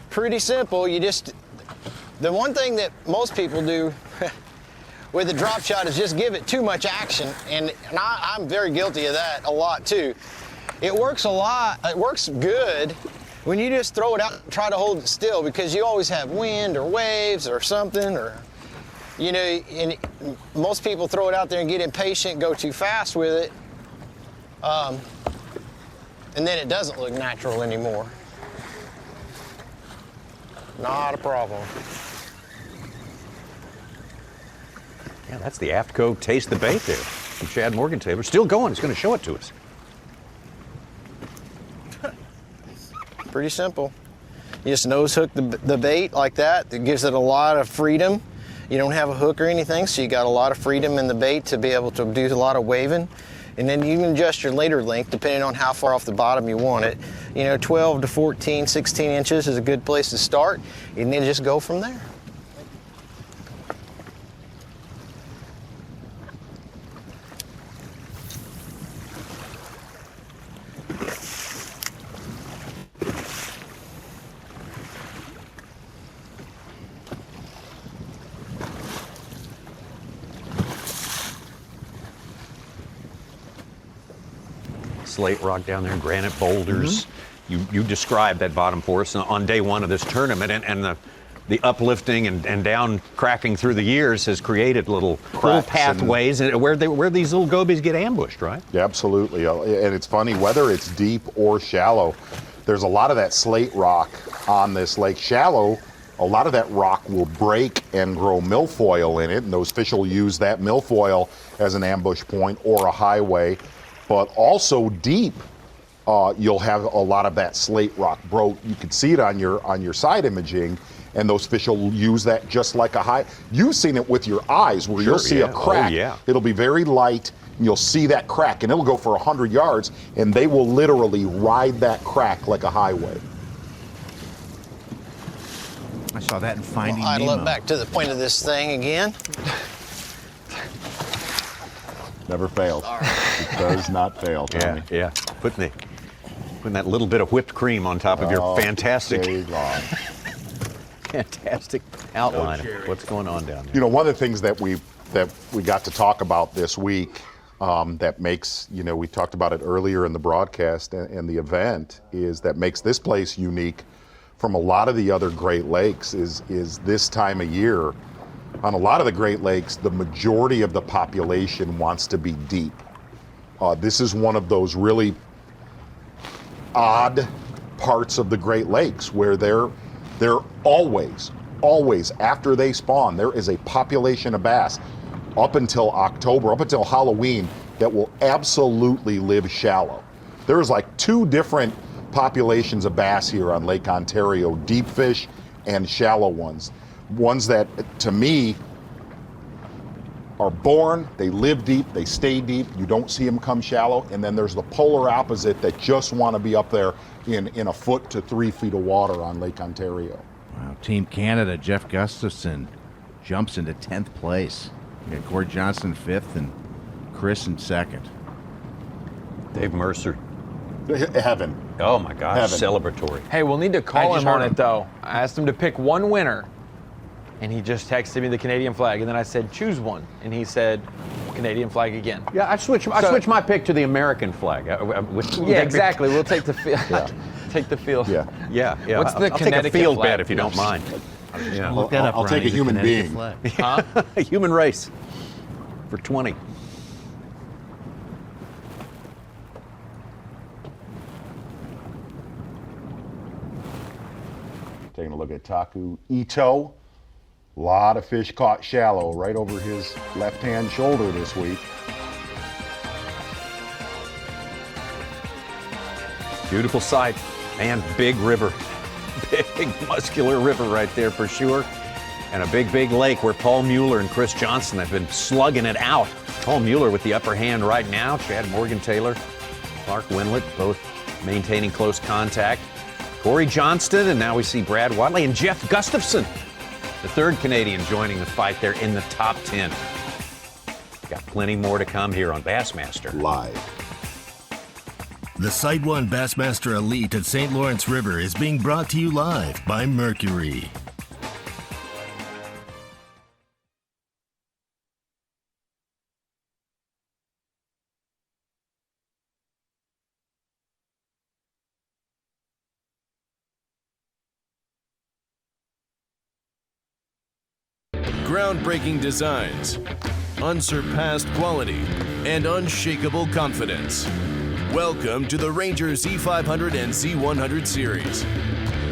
[SPEAKER 12] pretty simple. The one thing that most people do with the drop shot is just give it too much action, and I'm very guilty of that a lot too. It works a lot, it works good when you just throw it out and try to hold it still, because you always have wind or waves or something, or and most people throw it out there and get impatient, go too fast with it, and then it doesn't look natural anymore. Not a problem.
[SPEAKER 1] Yeah, that's the AFTCO Taste the Bait there from Chad Morgenthaler. Still going. He's going to show it to us.
[SPEAKER 12] Pretty simple. You just nose hook the bait like that. It gives it a lot of freedom. You don't have a hook or anything, so you got a lot of freedom in the bait to be able to do a lot of waving. And then you can adjust your leader length depending on how far off the bottom you want it. 12 to 14, 16 inches is a good place to start, and then just go from there.
[SPEAKER 1] Slate rock down there, granite boulders. You described that bottom for us on day one of this tournament, and the uplifting and down cracking through the years has created little pathways where these little gobies get ambushed, right?
[SPEAKER 3] Yeah, absolutely. And it's funny, whether it's deep or shallow, there's a lot of that slate rock on this lake. Shallow, a lot of that rock will break and grow milfoil in it, and those fish will use that milfoil as an ambush point or a highway. But also deep, you'll have a lot of that slate rock broke. You can see it on your side imaging, and those fish will use that just like a high. You've seen it with your eyes, where you'll see a crack.
[SPEAKER 1] Oh, yeah.
[SPEAKER 3] It'll be very light, and you'll see that crack, and it'll go for 100 yards, and they will literally ride that crack like a highway.
[SPEAKER 4] I saw that in Finding
[SPEAKER 12] I'd
[SPEAKER 4] Nemo.
[SPEAKER 12] look back to the point of this thing again.
[SPEAKER 3] Never fails. It does not fail, Tommy.
[SPEAKER 1] Yeah. Putting that little bit of whipped cream on top of your fantastic outline. What's going on down there?
[SPEAKER 3] You know, one of the things that we got to talk about this week that makes, you know, we talked about it earlier in the broadcast and the event, is that makes this place unique from a lot of the other Great Lakes is this time of year. On a lot of the Great Lakes, the majority of the population wants to be deep. This is one of those really odd parts of the Great Lakes where they're always after they spawn, there is a population of bass up until October, up until Halloween, that will absolutely live shallow. There's like 2 different populations of bass here on Lake Ontario, deep fish and shallow ones. Ones that, to me, are born, they live deep, they stay deep, you don't see them come shallow, and then there's the polar opposite that just want to be up there in a foot to 3 feet of water on Lake Ontario.
[SPEAKER 4] Wow, Team Canada, Jeff Gustafson jumps into 10th place. You got Gord Johnston 5th and Chris in 2nd.
[SPEAKER 1] Dave Mercer.
[SPEAKER 3] Heaven.
[SPEAKER 1] Oh my gosh,
[SPEAKER 3] Heaven.
[SPEAKER 1] Celebratory.
[SPEAKER 5] Hey, we'll need to call him on it though. I asked him to pick one winner, and he just texted me the Canadian flag, and then I said choose one, and he said Canadian flag again.
[SPEAKER 1] Yeah, I switched my pick to the American flag.
[SPEAKER 5] Yeah, exactly. We'll take the field. Take the field.
[SPEAKER 3] Yeah.
[SPEAKER 5] What's the
[SPEAKER 1] I'll
[SPEAKER 5] Connecticut
[SPEAKER 1] take a field
[SPEAKER 5] flag?
[SPEAKER 1] bet if you don't mind. Yeah.
[SPEAKER 4] Look that up,
[SPEAKER 3] I'll take a human being.
[SPEAKER 5] Huh?
[SPEAKER 1] A human race for 20.
[SPEAKER 3] Taking a look at Taku Ito. A lot of fish caught shallow right over his left-hand shoulder this week.
[SPEAKER 1] Beautiful sight and big river. Big muscular river right there for sure. And a big lake where Paul MUELLER and Chris Johnston have been slugging it out. Paul MUELLER with the upper hand right now. Chad MORGENTHALER, Clark Winlett, both maintaining close contact. Corey Johnston, and now we see Brad Watley and Jeff Gustafson, the 3rd Canadian, joining the fight there in the top 10. Got plenty more to come here on Bassmaster
[SPEAKER 3] Live.
[SPEAKER 2] The Site 1 Bassmaster Elite at St. Lawrence River is being brought to you live by Mercury.
[SPEAKER 24] Groundbreaking designs, unsurpassed quality, and unshakable confidence. Welcome to the Ranger Z500 and Z100 series.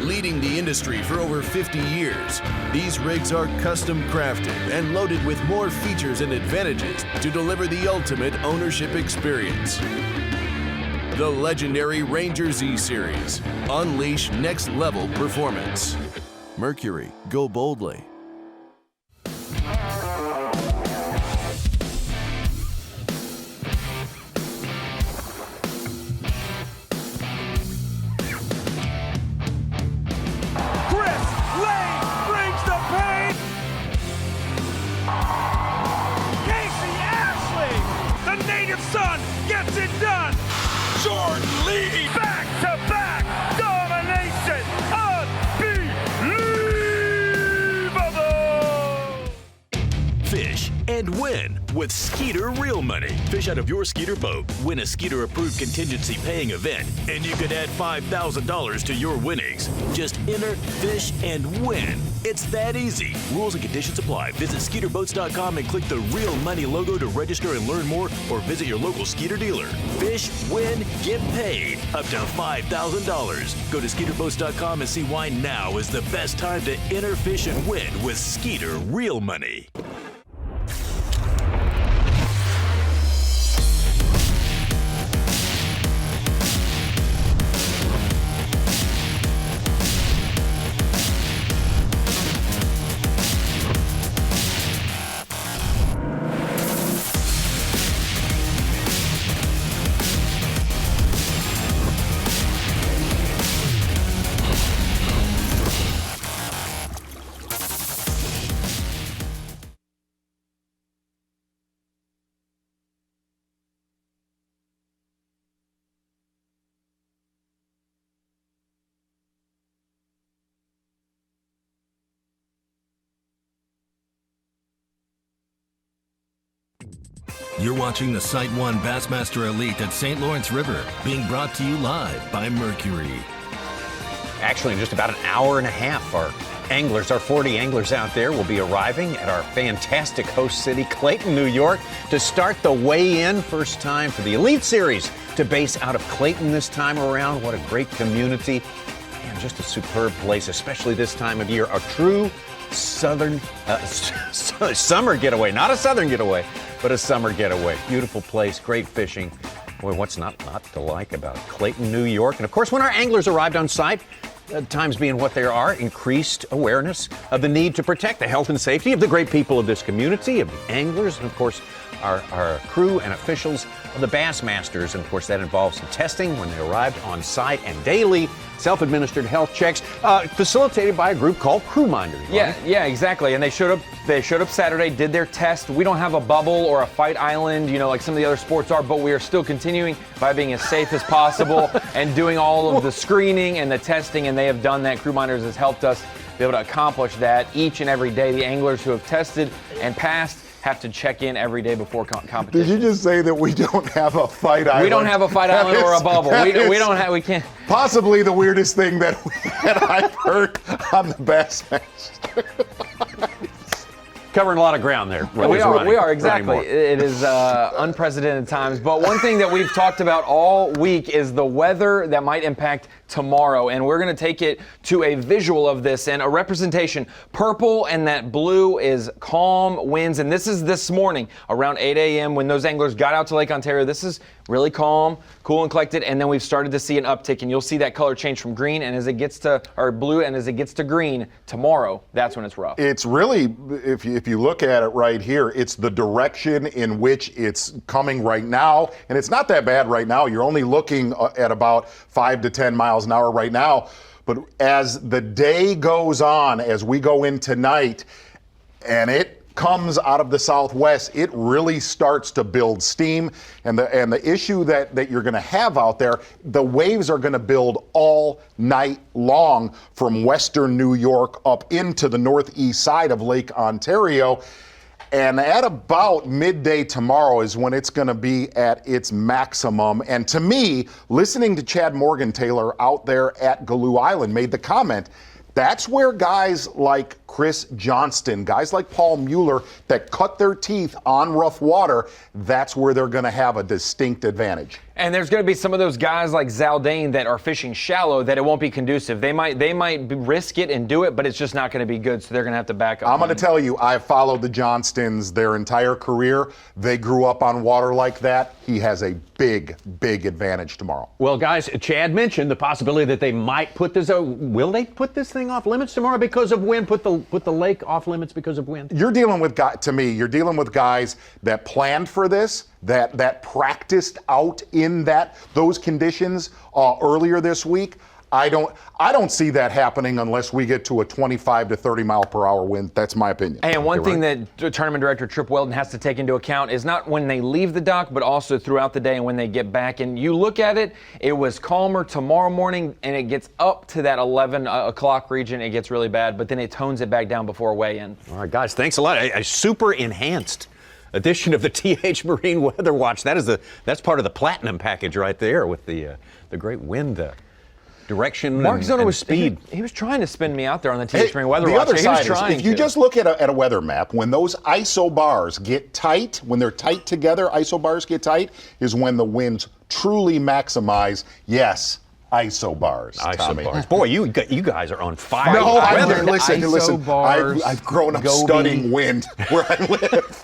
[SPEAKER 24] Leading the industry for over 50 years, these rigs are custom crafted and loaded with more features and advantages to deliver the ultimate ownership experience. The legendary Ranger Z series. Unleash next level performance. Mercury, go boldly.
[SPEAKER 22] Son gets it done. Jordan Lee, back-to-back domination, unbelievable.
[SPEAKER 16] Fish and win with Skeeter Real Money. Fish out of your Skeeter boat, win a Skeeter-approved contingency paying event, and you could add $5,000 to your winnings. Just enter, fish, and win. It's that easy. Rules and conditions apply. Visit SkeeterBoats.com and click the Real Money logo to register and learn more, or visit your local Skeeter dealer. Fish, win, get paid. Up to $5,000. Go to SkeeterBoats.com and see why now is the best time to enter, fish, and win with Skeeter Real Money.
[SPEAKER 2] You're watching the Sight 1 Bassmaster Elite at St. Lawrence River, being brought to you live by Mercury.
[SPEAKER 1] Actually, in just about an hour and a half, our 40 anglers out there will be arriving at our fantastic host city, Clayton, New York, to start the weigh-in. First time for the Elite Series to base out of Clayton this time around. What a great community, and just a superb place, especially this time of year. A true southern summer getaway, not a southern getaway, but a summer getaway. Beautiful place, great fishing. Boy, what's not to like about Clayton, New York? And of course, when our anglers arrived on site, times being what they are, increased awareness of the need to protect the health and safety of the great people of this community, of the anglers, and of course, our crew and officials of the Bassmasters. And of course, that involves some testing when they arrived on site and daily self-administered health checks facilitated by a group called Crewminders. Right?
[SPEAKER 5] Yeah, exactly. And they showed up Saturday, did their test. We don't have a bubble or a fight island, like some of the other sports are, but we are still continuing by being as safe as possible and doing all of the screening and the testing, and they have done that. Crewminders has helped us be able to accomplish that each and every day. The anglers who have tested and passed have to check in every day before competition.
[SPEAKER 3] Did you just say that we don't have a fight island?
[SPEAKER 5] We don't have a fight island or a bubble. We can't.
[SPEAKER 3] Possibly the weirdest thing that I've heard on the Bassmaster.
[SPEAKER 1] Covering a lot of ground there.
[SPEAKER 5] We are, exactly. It is unprecedented times. But one thing that we've talked about all week is the weather that might impact tomorrow. And we're going to take it to a visual of this and a representation. Purple and that blue is calm winds. And this is this morning around 8 a.m. when those anglers got out to Lake Ontario. This is really calm, cool and collected. And then we've started to see an uptick. And you'll see that color change from green and as it gets to, or blue, and as it gets to green tomorrow, that's when it's rough.
[SPEAKER 3] It's really, if you look at it right here, it's the direction in which it's coming right now. And it's not that bad right now. You're only looking at about 5 to 10 miles an hour right now. But as the day goes on, as we go in tonight, and it comes out of the southwest, it really starts to build steam. And the issue that you're going to have out there, the waves are going to build all night long from western New York up into the northeast side of Lake Ontario. And at about midday tomorrow is when it's going to be at its maximum. And to me, listening to Chad Morgenthaler out there at Galoo Island made the comment, that's where guys like Chris Johnston, guys like Paul MUELLER that cut their teeth on rough water, that's where they're going to have a distinct advantage.
[SPEAKER 5] And there's going to be some of those guys like Zaldane that are fishing shallow that it won't be conducive. They might risk it and do it, but it's just not going to be good, so they're going to have to back up.
[SPEAKER 3] I'm going to tell you, I've followed the Johnstons their entire career. They grew up on water like that. He has a big advantage tomorrow.
[SPEAKER 1] Well, guys, Chad mentioned the possibility that they might put this. Will they put this thing off limits tomorrow because of wind? Put the lake off limits because of wind?
[SPEAKER 3] You're dealing with you're dealing with guys that planned for this, that practiced out in those conditions earlier this week. I don't see that happening unless we get to a 25 to 30 mile per hour wind. That's my opinion.
[SPEAKER 5] And one thing that tournament director Trip Weldon has to take into account is not when they leave the dock, but also throughout the day and when they get back. And you look at it, it was calmer tomorrow morning, and it gets up to that 11 o'clock region. It gets really bad, but then it tones it back down before weigh-in.
[SPEAKER 1] All right, guys, thanks a lot. A super enhanced edition of the TH Marine Weather Watch. That's part of the platinum package right there with the great wind direction and speed.
[SPEAKER 5] He was trying to spin me out there on the TH Marine Weather Watch.
[SPEAKER 3] The other side is, if you just look at a weather map, when those ISO bars get tight, when they're tight together, ISO bars get tight, is when the winds truly maximize. Yes, ISO bars.
[SPEAKER 1] ISO bars. Boy, you guys are on fire.
[SPEAKER 3] No, listen. I've grown up studying wind where I live.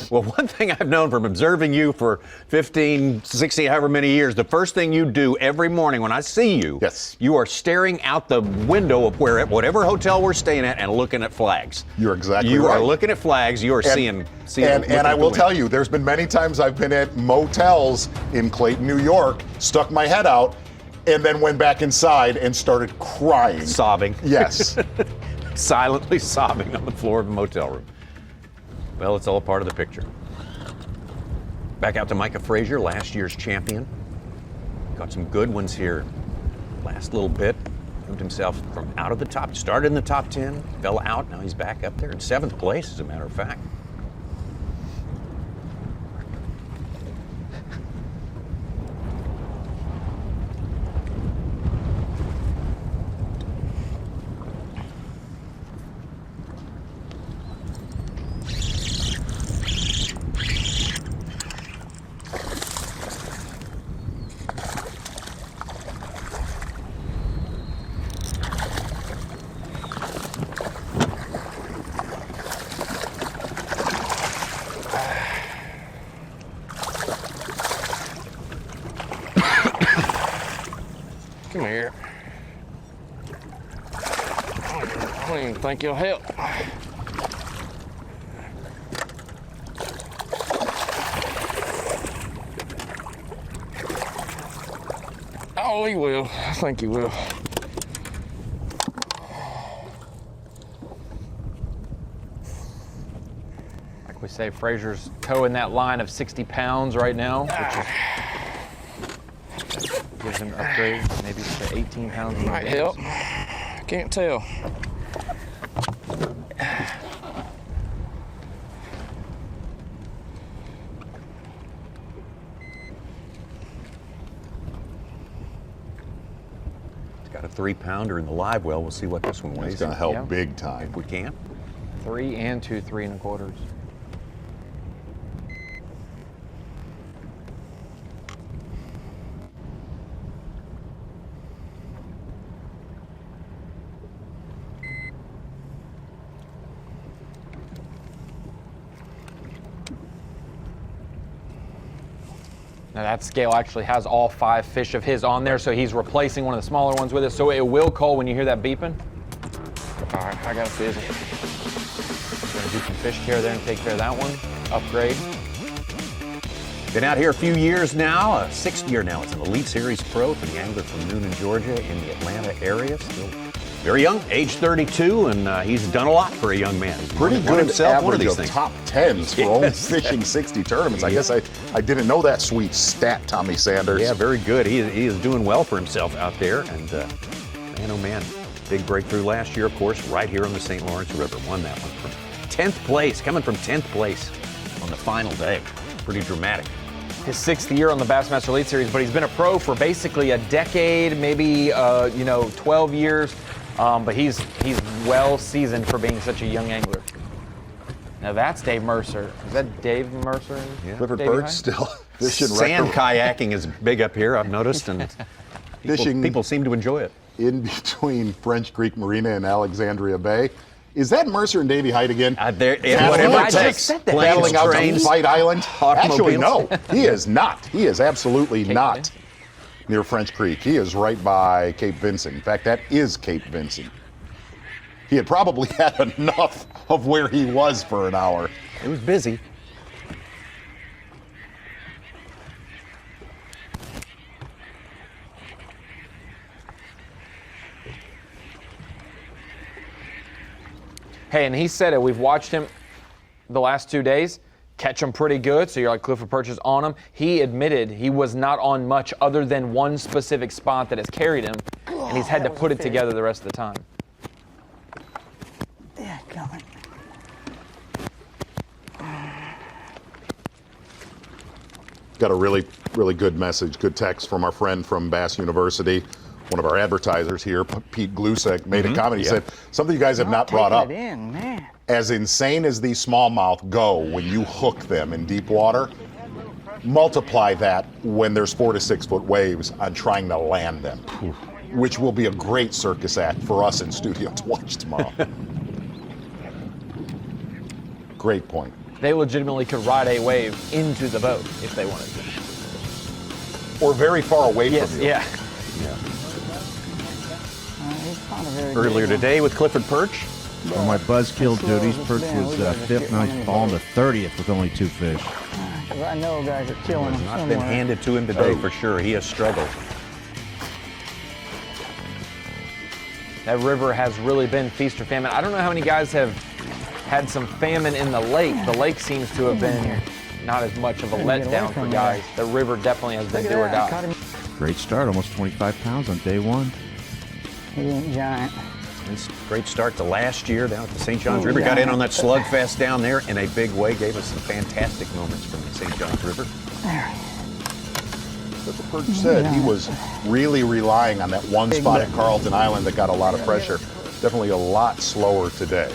[SPEAKER 1] Well, one thing I've known from observing you for 15, 60, however many years, the first thing you do every morning when I see you, you are staring out the window of whatever hotel we're staying at and looking at flags.
[SPEAKER 3] You're exactly right.
[SPEAKER 1] You are looking at flags. You are seeing.
[SPEAKER 3] And I will tell you, there's been many times I've been at motels in Clayton, New York, stuck my head out, and then went back inside and started crying.
[SPEAKER 1] Sobbing.
[SPEAKER 3] Yes.
[SPEAKER 1] Silently sobbing on the floor of a motel room. Well, it's all part of the picture. Back out to Micah Frazier, last year's champion. Got some good ones here. Last little bit. Moved himself from out of the top. Started in the top 10, fell out. Now he's back up there in 7th place, as a matter of fact.
[SPEAKER 10] I don't even think he'll help. Oh, he will. I think he will.
[SPEAKER 5] Like we say, Fraser's towing that line of 60 pounds right now, which is, gives him an upgrade, maybe to 18 pounds.
[SPEAKER 10] Might help. Can't tell.
[SPEAKER 1] Got a 3-pounder in the live well. We'll see what this one weighs.
[SPEAKER 3] It's going to help big time.
[SPEAKER 1] If we can.
[SPEAKER 5] 3 and 2 3 1/4. Now that scale actually has all 5 fish of his on there, so he's replacing one of the smaller ones with it. So it will call when you hear that beeping.
[SPEAKER 10] All right, I got a fizzy.
[SPEAKER 5] We're gonna do some fish care there and take care of that one. Upgrade.
[SPEAKER 1] Been out here a few years now, a 6th year now. It's an Elite Series pro for the angler from Noonan, Georgia, in the Atlanta area. Still very young, age 32, and he's done a lot for a young man. He's
[SPEAKER 3] Pretty
[SPEAKER 1] won
[SPEAKER 3] good
[SPEAKER 1] himself one of
[SPEAKER 3] average
[SPEAKER 1] these
[SPEAKER 3] of
[SPEAKER 1] things.
[SPEAKER 3] top 10s for only fishing 60 tournaments. I guess I didn't know that sweet stat, Tommy Sanders.
[SPEAKER 1] Yeah, very good. He is doing well for himself out there, and man, oh man, big breakthrough last year, of course, right here on the St. Lawrence River. Won that one from 10th place, coming from 10th place on the final day. Pretty dramatic.
[SPEAKER 5] His 6th year on the Bassmaster Elite Series, but he's been a pro for basically a decade, maybe 12 years. But he's well seasoned for being such a young angler. Now that's Dave Mercer. Is that Dave Mercer?
[SPEAKER 1] Yeah.
[SPEAKER 3] Clifford
[SPEAKER 5] Davey
[SPEAKER 3] Birch
[SPEAKER 5] High?
[SPEAKER 3] still fishing.
[SPEAKER 1] Sand kayaking is big up here, I've noticed, and people seem to enjoy it.
[SPEAKER 3] In between French Creek Marina and Alexandria Bay. Is that Mercer and Davey Height again?
[SPEAKER 1] Whatever it takes.
[SPEAKER 3] Battling out to Fight Island? Actually, no.
[SPEAKER 1] automobiles.
[SPEAKER 3] He is not. He is absolutely not near French Creek. He is right by Cape Vincent. In fact, that is Cape Vincent. He had probably had enough of where he was for an hour.
[SPEAKER 1] It was busy.
[SPEAKER 5] Hey, and he said it. We've watched him the last 2 days catch him pretty good. So you're like, Clifford Birch is on him. He admitted he was not on much other than one specific spot that has carried him, and he's had to put it together the rest of the time.
[SPEAKER 11] Yeah, coming.
[SPEAKER 3] Got a really, really good message, good text from our friend from Bass University. One of our advertisers here, Pete Glusek, made a comment. He said, something you guys have not brought up. As insane as these smallmouth go when you hook them in deep water, multiply that when there's 4 to 6 foot waves on trying to land them, which will be a great circus act for us in studio to watch tomorrow. Great point.
[SPEAKER 5] They legitimately could ride a wave into the boat if they wanted to.
[SPEAKER 3] Or very far away from you.
[SPEAKER 5] Yeah.
[SPEAKER 1] Earlier today with Clifford Birch.
[SPEAKER 4] On my buzzkill duties, Birch was 5th, and I was falling to 30th with only 2 fish.
[SPEAKER 11] Because I know guys are killing them
[SPEAKER 1] Not been handed to him today for sure. He has struggled.
[SPEAKER 5] That river has really been feast or famine. I don't know how many guys have had some famine in the lake. The lake seems to have been not as much of a letdown for guys. The river definitely has been do or die.
[SPEAKER 4] Great start, almost 25 pounds on day 1.
[SPEAKER 11] He ain't giant.
[SPEAKER 1] It's a great start to last year down at the St. John's River. Got in on that slugfest down there in a big way. Gave us some fantastic moments from the St. John's River.
[SPEAKER 3] But the Birch said he was really relying on that one spot at Carlton Island that got a lot of pressure. Definitely a lot slower today.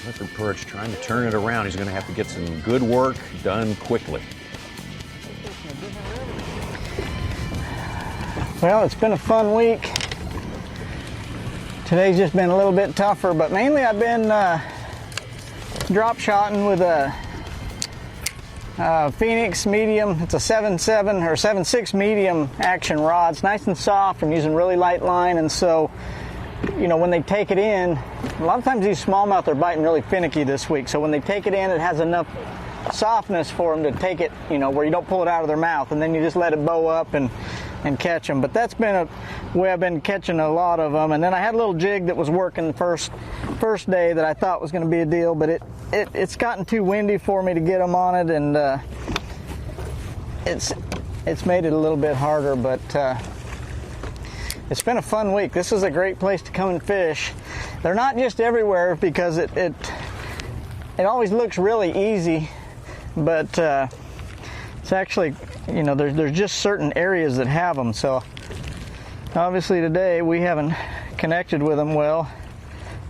[SPEAKER 1] Clifford Birch trying to turn it around. He's going to have to get some good work done quickly.
[SPEAKER 11] Well, it's been a fun week. Today's just been a little bit tougher, but mainly I've been drop shotting with a Phoenix medium. It's a 7.7 or 7.6 medium action rod. It's nice and soft. I'm using really light line, and so you know, when they take it in, a lot of times these smallmouth are biting really finicky this week. So when they take it in, it has enough softness for them to take it, you know, where you don't pull it out of their mouth, and then you just let it bow up and catch them. But that's been a way I've been catching a lot of them. And then I had a little jig that was working the first day that I thought was going to be a deal, but it's gotten too windy for me to get them on it, and it's made it a little bit harder. But it's been a fun week. This is a great place to come and fish. They're not just everywhere, because it always looks really easy, but it's actually, you know, there's just certain areas that have them. So obviously today we haven't connected with them well.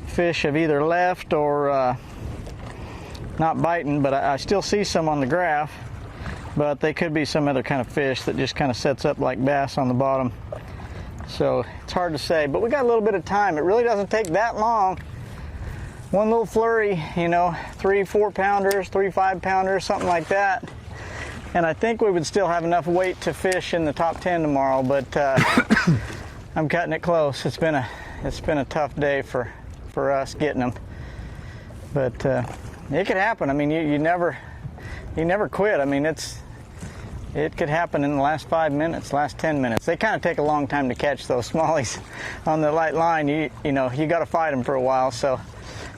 [SPEAKER 11] Fish have either left or not biting, but I still see some on the graph, but they could be some other kind of fish that just kind of sets up like bass on the bottom. So it's hard to say, but we got a little bit of time. It really doesn't take that long. One little flurry, you know, 3 4-pounders, 3 5-pounders, something like that. And I think we would still have enough weight to fish in the top 10 tomorrow, but I'm cutting it close. It's been a tough day for us getting them. But it could happen. I mean, you never quit. I mean, it could happen in the last 5 minutes, last 10 minutes. They kind of take a long time to catch those smallies on the light line. You know, you got to fight them for a while. So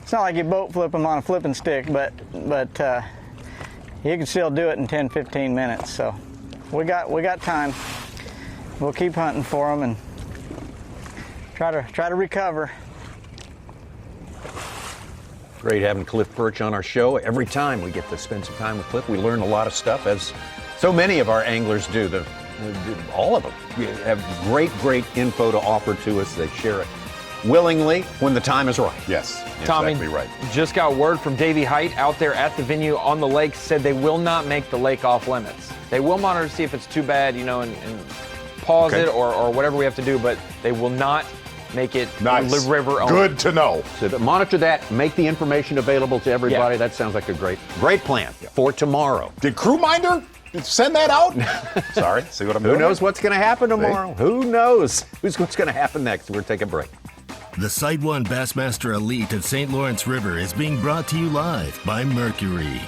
[SPEAKER 11] it's not like you boat flip them on a flipping stick, but you can still do it in 10, 15 minutes. So we got time. We'll keep hunting for them and try to recover.
[SPEAKER 1] Great having Cliff Birch on our show. Every time we get to spend some time with Cliff, we learn a lot of stuff, as so many of our anglers do. All of them have great info to offer to us. They share it willingly when the time is right.
[SPEAKER 3] Yes,
[SPEAKER 5] Tommy,
[SPEAKER 3] exactly right.
[SPEAKER 5] Just got word from Davey Height out there at the venue on the lake, said they will not make the lake off limits. They will monitor to see if it's too bad, you know, and pause it or whatever we have to do, but they will not make it river only.
[SPEAKER 3] Good to know.
[SPEAKER 1] So monitor that, make the information available to everybody. Yeah. That sounds like a great plan for tomorrow.
[SPEAKER 3] Did Crewminder send that out? Sorry, see what I'm doing?
[SPEAKER 1] Who knows what's going to happen tomorrow? Who knows what's going to happen next? We're taking a break.
[SPEAKER 2] The Sight 1 Bassmaster Elite at St. Lawrence River is being brought to you live by Mercury.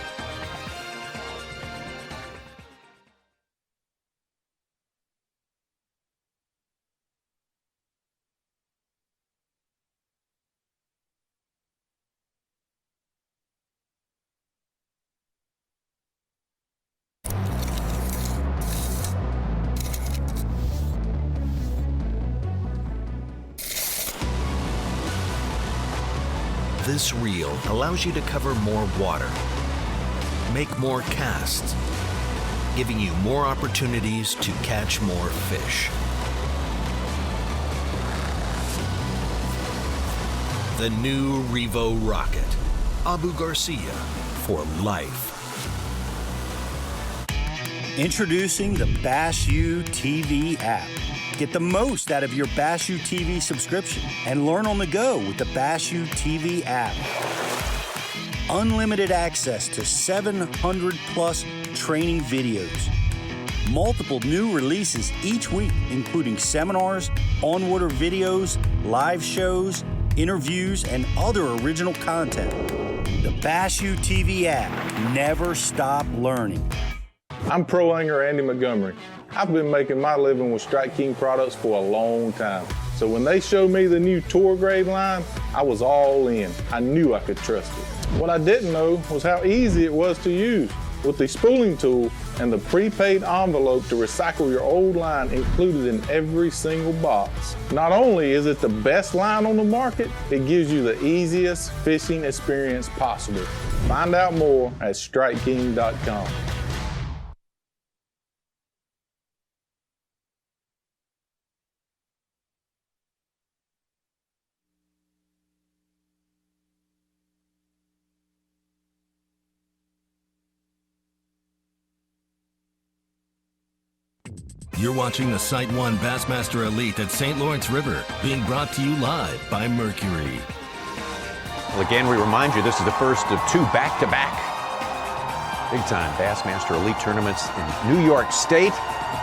[SPEAKER 21] This reel allows you to cover more water, make more casts, giving you more opportunities to catch more fish. The new Revo Rocket, Abu Garcia for life.
[SPEAKER 8] Introducing the Bass U TV app. Get the most out of your Bass U TV subscription and learn on the go with the Bass U TV app. Unlimited access to 700 plus training videos. Multiple new releases each week, including seminars, on-water videos, live shows, interviews, and other original content. The Bass U TV app. Never stop learning.
[SPEAKER 18] I'm pro angler Andy Montgomery. I've been making my living with Strike King products for a long time. So when they showed me the new tour grade line, I was all in. I knew I could trust it. What I didn't know was how easy it was to use. With the spooling tool and the prepaid envelope to recycle your old line included in every single box. Not only is it the best line on the market, it gives you the easiest fishing experience possible. Find out more at StrikeKing.com.
[SPEAKER 2] You're watching the Sight 1 Bassmaster Elite at St. Lawrence River, being brought to you live by Mercury.
[SPEAKER 1] Well, again, we remind you this is the first of 2 back-to-back big-time Bassmaster Elite tournaments in New York State.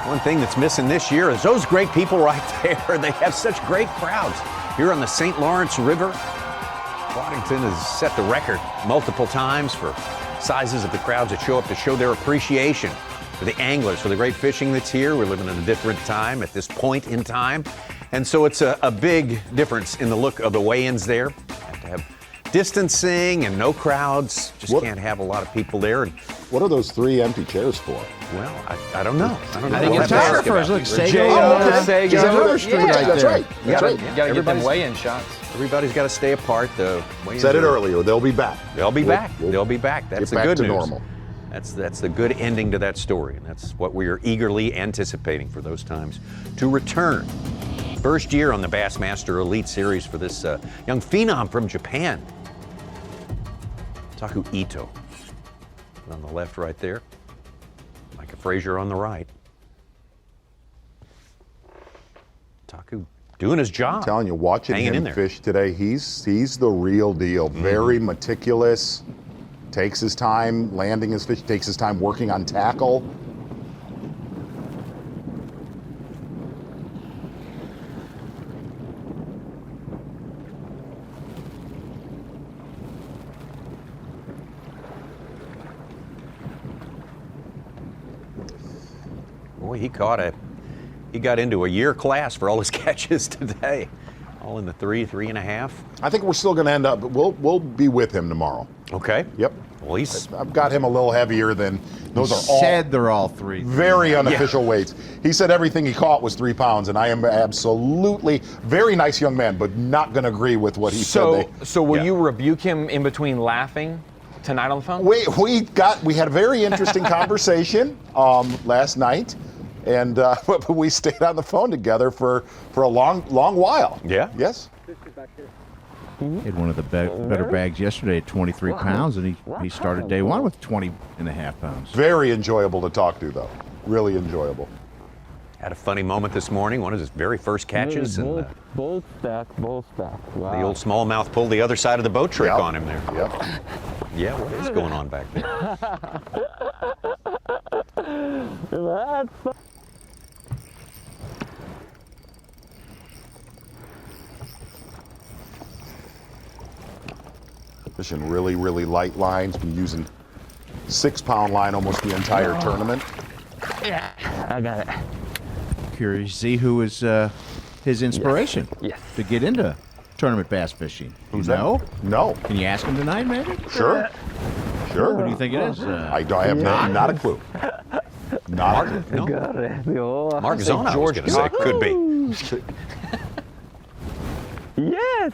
[SPEAKER 1] One thing that's missing this year is those great people right there. They have such great crowds. here on the St. Lawrence River. Waddington has set the record multiple times for sizes of the crowds that show up to show their appreciation for the anglers, for the great fishing that's here. We're living in a different time at this point in time. And so it's a big difference in the look of the weigh-ins there. Have to have distancing and no crowds. Just can't have a lot of people there.
[SPEAKER 3] What are those 3 empty chairs for?
[SPEAKER 1] Well, I don't know. I don't know.
[SPEAKER 4] I think it's photographers. Look, Sega.
[SPEAKER 3] That's right.
[SPEAKER 5] You gotta get them weigh-in shots.
[SPEAKER 1] Everybody's got to stay apart. The
[SPEAKER 3] said it earlier. They'll be back.
[SPEAKER 1] They'll be back. They'll be back. That's the good news.
[SPEAKER 3] Normal.
[SPEAKER 1] That's the good ending to that story, and that's what we are eagerly anticipating for those times to return. First year on the Bassmaster Elite Series for this young phenom from Japan, Taku Ito. On the left right there. Micah Frazier on the right. Taku doing his job.
[SPEAKER 3] I'm telling you, watching him fish today, he's the real deal. Very meticulous, takes his time landing his fish, takes his time working on tackle.
[SPEAKER 1] Boy, he got into a year class for all his catches today. All in the 3.5.
[SPEAKER 3] I think we're still going to end up, we'll be with him tomorrow.
[SPEAKER 1] Okay.
[SPEAKER 3] Yep.
[SPEAKER 1] Well,
[SPEAKER 3] I've got him a little heavier than those.
[SPEAKER 4] Said they're all 3.
[SPEAKER 3] Very unofficial weights. He said everything he caught was 3 pounds, and I am absolutely very nice young man, but not going to agree with what he said.
[SPEAKER 5] So will you rebuke him in between laughing tonight on the phone?
[SPEAKER 3] We had a very interesting conversation last night. And we stayed on the phone together for a long while.
[SPEAKER 1] Yeah.
[SPEAKER 3] Yes.
[SPEAKER 4] He had one of the better bags yesterday at 23 pounds, and he started day 1 with 20.5 pounds.
[SPEAKER 3] Very enjoyable to talk to, though. Really enjoyable.
[SPEAKER 1] Had a funny moment this morning. One of his very first catches.
[SPEAKER 7] Bull stack. Wow.
[SPEAKER 1] The old smallmouth pulled the other side of the boat trick on him there.
[SPEAKER 3] Yep.
[SPEAKER 1] Yeah, what is going on back there?
[SPEAKER 3] Fishing really, really light lines. Been using 6-pound line almost the entire tournament.
[SPEAKER 7] Yeah, I got it.
[SPEAKER 4] Curious to see who is his inspiration to get into tournament bass fishing.
[SPEAKER 3] Who's
[SPEAKER 4] that?
[SPEAKER 3] No.
[SPEAKER 4] Can you ask him tonight, maybe?
[SPEAKER 3] Sure. Sure.
[SPEAKER 4] What do you think it is?
[SPEAKER 3] I have not a clue. Not a clue.
[SPEAKER 1] No. Mark Zona, I was going to say, could be.
[SPEAKER 7] Yes.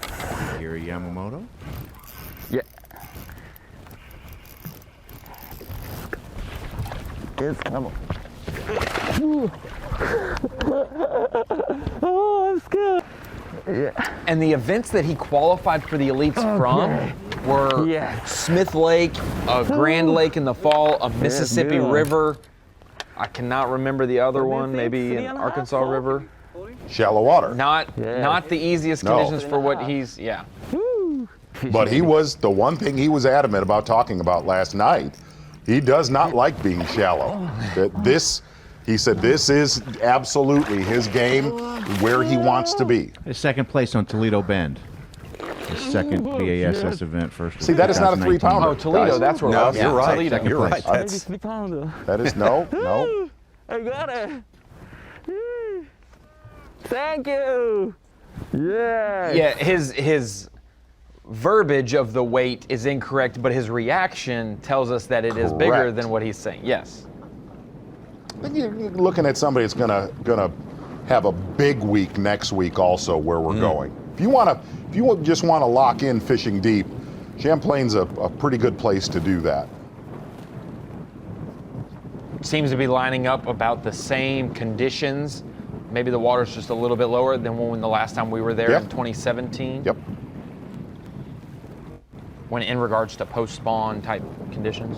[SPEAKER 4] Akira Yamamoto.
[SPEAKER 7] Yeah. It's coming. Oh, I'm scared. Yeah.
[SPEAKER 5] And the events that he qualified for the elites from were Smith Lake, a Grand Lake in the fall, a Mississippi River. I cannot remember the other one, maybe an Arkansas River.
[SPEAKER 3] Shallow water.
[SPEAKER 5] Not the easiest conditions for what he's,
[SPEAKER 3] But he was, the one thing he was adamant about talking about last night, he does not like being shallow. He said this is absolutely his game, where he wants to be.
[SPEAKER 4] His second place on Toledo Bend. His second BASS event first.
[SPEAKER 3] See, that is not a 3-pounder.
[SPEAKER 5] Oh, Toledo, that's where it was.
[SPEAKER 1] You're right.
[SPEAKER 5] Toledo.
[SPEAKER 1] You're right.
[SPEAKER 3] That is no.
[SPEAKER 7] I got it. Thank you. Yeah.
[SPEAKER 5] Yeah, his verbiage of the weight is incorrect, but his reaction tells us that it is bigger than what he's saying. Yes.
[SPEAKER 3] I think you're looking at somebody that's gonna have a big week next week also where we're going. If you just want to lock in fishing deep, Champlain's a pretty good place to do that.
[SPEAKER 5] Seems to be lining up about the same conditions. Maybe the water's just a little bit lower than when the last time we were there in 2017.
[SPEAKER 3] Yep.
[SPEAKER 5] When in regards to post-spawn type conditions.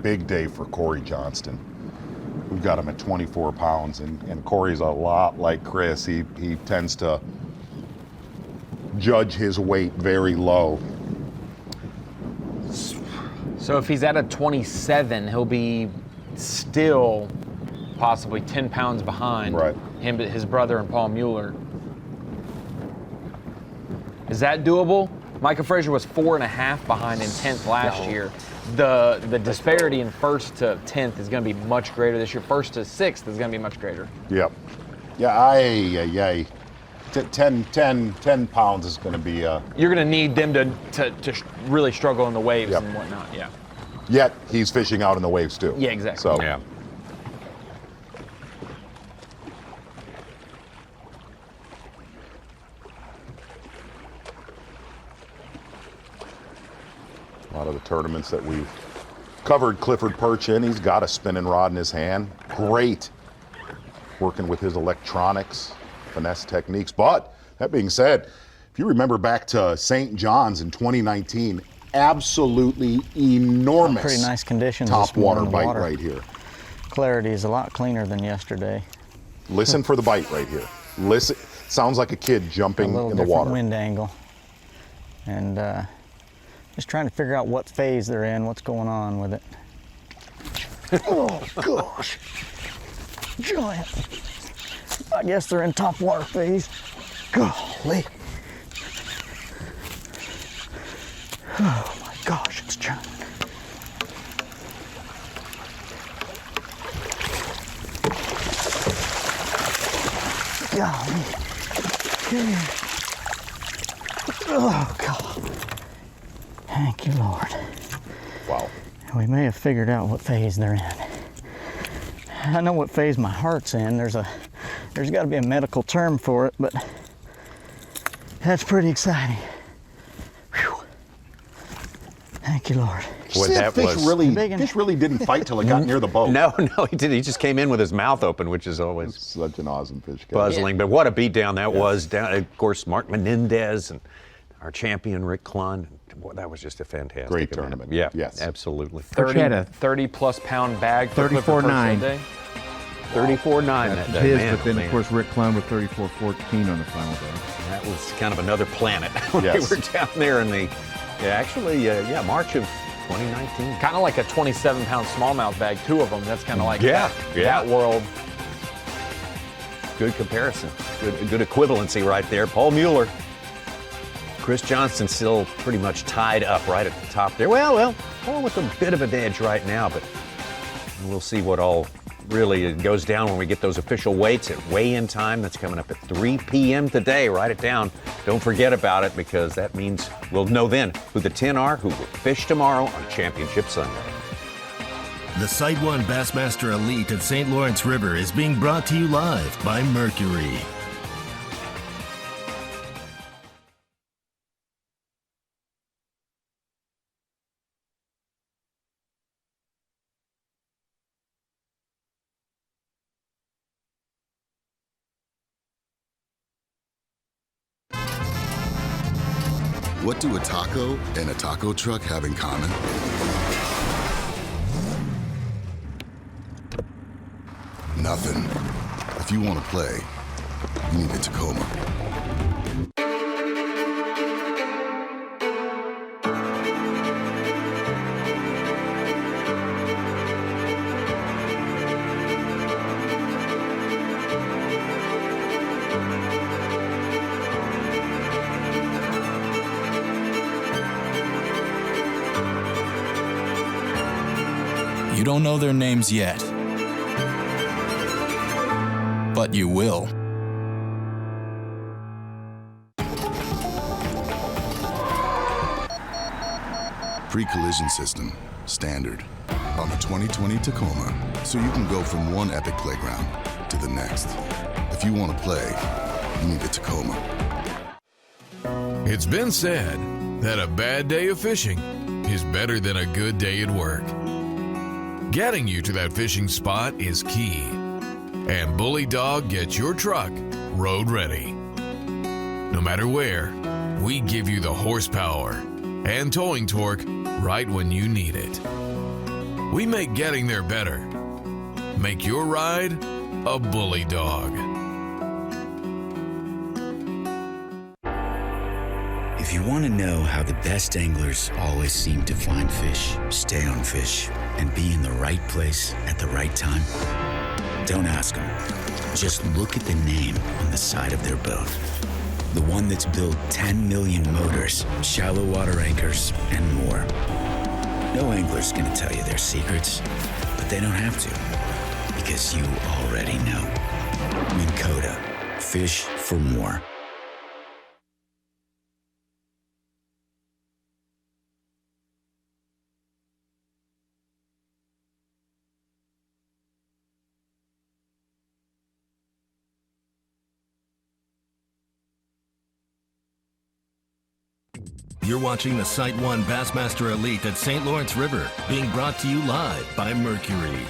[SPEAKER 3] big day for Corey Johnston. We've got him at 24 pounds, and Corey's a lot like Chris. He tends to judge his weight very low.
[SPEAKER 5] So if he's at a 27, he'll be still possibly 10 pounds behind him, his brother, and Paul MUELLER. Is that doable? Micah Frazier was 4.5 behind in 10th last year. The disparity in 1st to 10th is going to be much greater this year. 1st to 6th is going to be much greater.
[SPEAKER 3] Yep. Yeah, 10 pounds is going to be...
[SPEAKER 5] You're going to need them to really struggle in the waves and whatnot, yeah.
[SPEAKER 3] Yet, he's fishing out in the waves, too.
[SPEAKER 5] Yeah, exactly.
[SPEAKER 3] So,
[SPEAKER 1] yeah.
[SPEAKER 3] A lot of the tournaments that we've covered Clifford Perch in, he's got a spinning rod in his hand. Great working with his electronics, finesse techniques. But that being said, if you remember back to St. John's in 2019, absolutely enormous.
[SPEAKER 11] Pretty nice conditions.
[SPEAKER 3] Top water bite right here.
[SPEAKER 11] Clarity is a lot cleaner than yesterday.
[SPEAKER 3] Listen for the bite right here. Listen, sounds like a kid jumping in the water.
[SPEAKER 11] Wind angle, and just trying to figure out what phase they're in, what's going on with it. Oh gosh, giant. I guess they're in top water phase. Golly. Oh my gosh, it's giant. Golly. Oh God. Thank you, Lord.
[SPEAKER 3] Wow.
[SPEAKER 11] We may have figured out what phase they're in. I know what phase my heart's in. There's got to be a medical term for it, but that's pretty exciting. Whew. Thank you, Lord.
[SPEAKER 1] Boy, that
[SPEAKER 3] fish really didn't fight till it got near the boat.
[SPEAKER 1] No, he didn't. He just came in with his mouth open, which is always
[SPEAKER 3] such an awesome fish.
[SPEAKER 1] Puzzling. But what a beatdown that was. Down, of course, Mark Menendez and our champion Rick Klund. Boy, that was just a fantastic
[SPEAKER 3] great
[SPEAKER 1] event.
[SPEAKER 3] tournament.
[SPEAKER 1] Yeah,
[SPEAKER 3] yes,
[SPEAKER 1] absolutely.
[SPEAKER 5] 30 plus pound bag.
[SPEAKER 4] 34.9.
[SPEAKER 1] 34.9 that day.
[SPEAKER 4] His,
[SPEAKER 1] Man,
[SPEAKER 4] but then
[SPEAKER 1] man.
[SPEAKER 4] of course Rick Klund with 34.14 on the final day.
[SPEAKER 1] That was kind of another planet.
[SPEAKER 4] Yes.
[SPEAKER 1] We were down there in the, March of 2019.
[SPEAKER 5] Kind of like a 27-pound smallmouth bag, 2 of them. That's kind of like
[SPEAKER 1] that
[SPEAKER 5] world.
[SPEAKER 1] Good comparison. Good equivalency right there. Paul MUELLER. Chris Johnston still pretty much tied up right at the top there. Well, Paul with a bit of an edge right now, but we'll see what all really goes down when we get those official weights at weigh-in time. That's coming up at 3 p.m. today. Write it down. Don't forget about it, because that means we'll know then who the 10 are who will fish tomorrow on Championship Sunday.
[SPEAKER 2] The Site 1 Bassmaster Elite at St. Lawrence River is being brought to you live by Mercury.
[SPEAKER 14] What do a taco and a taco truck have in common? Nothing. If you want to play, you need a Tacoma.
[SPEAKER 9] You don't know their names yet, but you will.
[SPEAKER 14] Pre-collision system, standard, on the 2020 Tacoma, so you can go from one epic playground to the next. If you want to play, you need a Tacoma.
[SPEAKER 23] It's been said that a bad day of fishing is better than a good day at work. Getting you to that fishing spot is key. And Bully Dog gets your truck road ready. No matter where, we give you the horsepower and towing torque right when you need it. We make getting there better. Make your ride a bully dog.
[SPEAKER 6] If you want to know how the best anglers always seem to find fish, stay on fish, and be in the right place at the right time, don't ask them. Just look at the name on the side of their boat. The one that's built 10 million motors, shallow water anchors, and more. No angler's gonna tell you their secrets, but they don't have to, because you already know. Minn Kota, fish for more.
[SPEAKER 2] You're watching the Sight 1 Bassmaster Elite at St. Lawrence River, being brought to you live by Mercury.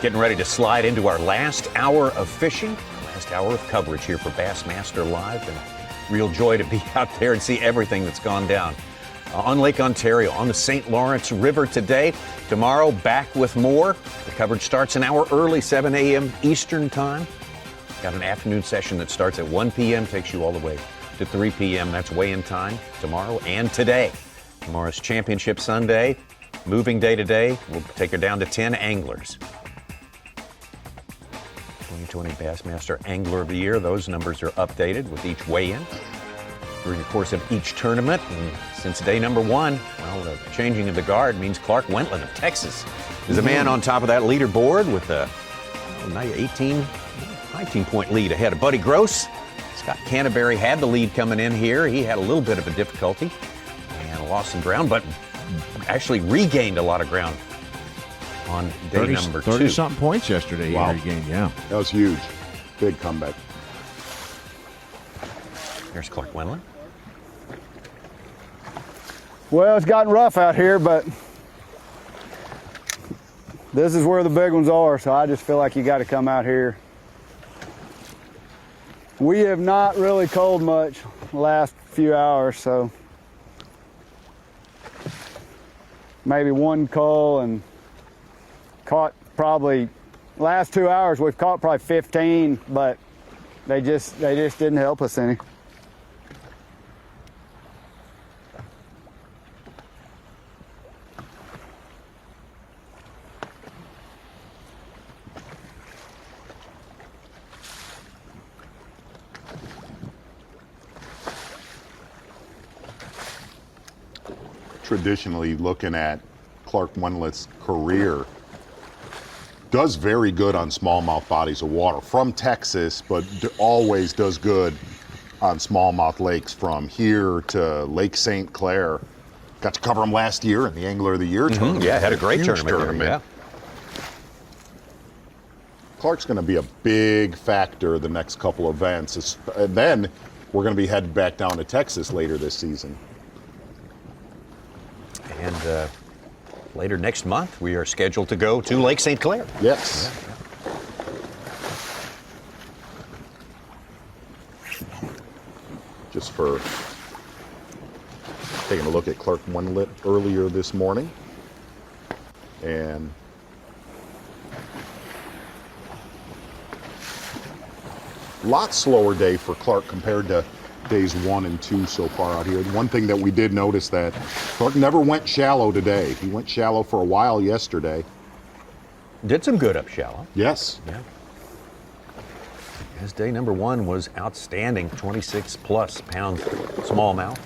[SPEAKER 1] Getting ready to slide into our last hour of fishing, last hour of coverage here for Bassmaster Live, and real joy to be out there and see everything that's gone down on Lake Ontario, on the St. Lawrence River today. Tomorrow, back with more. The coverage starts an hour early, 7 a.m. Eastern Time. Got an afternoon session that starts at 1 p.m., takes you all the way to 3 p.m. That's weigh-in time tomorrow and today. Tomorrow's Championship Sunday, moving day today. We'll take her down to 10 anglers. 2020 Bassmaster Angler of the Year. Those numbers are updated with each weigh-in during the course of each tournament. And since day number one, well, the changing of the guard means Clark Wentland of Texas is a man on top of that leaderboard with a 19-point lead ahead of Buddy Gross. Scott Canterbury had the lead coming in here. He had a little bit of a difficulty and lost some ground, but actually regained a lot of ground on day number 2.
[SPEAKER 4] 30-something points yesterday.
[SPEAKER 3] Wow.
[SPEAKER 4] He regained, yeah.
[SPEAKER 3] That was huge. Big comeback.
[SPEAKER 1] There's Clark Wentland.
[SPEAKER 15] Well, it's gotten rough out here, but this is where the big ones are, so I just feel like you got to come out here. We have not really cold much the last few hours, so maybe one cull, and caught probably last 2 hours we've caught probably 15, but they just didn't help us any.
[SPEAKER 3] Traditionally, looking at Clark Wentland's career, does very good on smallmouth bodies of water from Texas, but always does good on smallmouth lakes from here to Lake St. Clair. Got to cover him last year in the Angler of the Year tournament.
[SPEAKER 1] Yeah, had a great
[SPEAKER 3] Huge
[SPEAKER 1] tournament. Yeah.
[SPEAKER 3] Clark's going to be a big factor the next couple events. And then we're going to be headed back down to Texas later this season.
[SPEAKER 1] And later next month, we are scheduled to go to Lake St. Clair.
[SPEAKER 3] Yes. Yeah. Just for taking a look at Clark Wentland earlier this morning. And a lot slower day for Clark compared to days 1 and 2 so far out here. One thing that we did notice that Clark never went shallow today. He went shallow for a while yesterday.
[SPEAKER 1] Did some good up shallow.
[SPEAKER 3] Yes.
[SPEAKER 1] Yeah. His day number 1 was outstanding, 26+ pound smallmouth.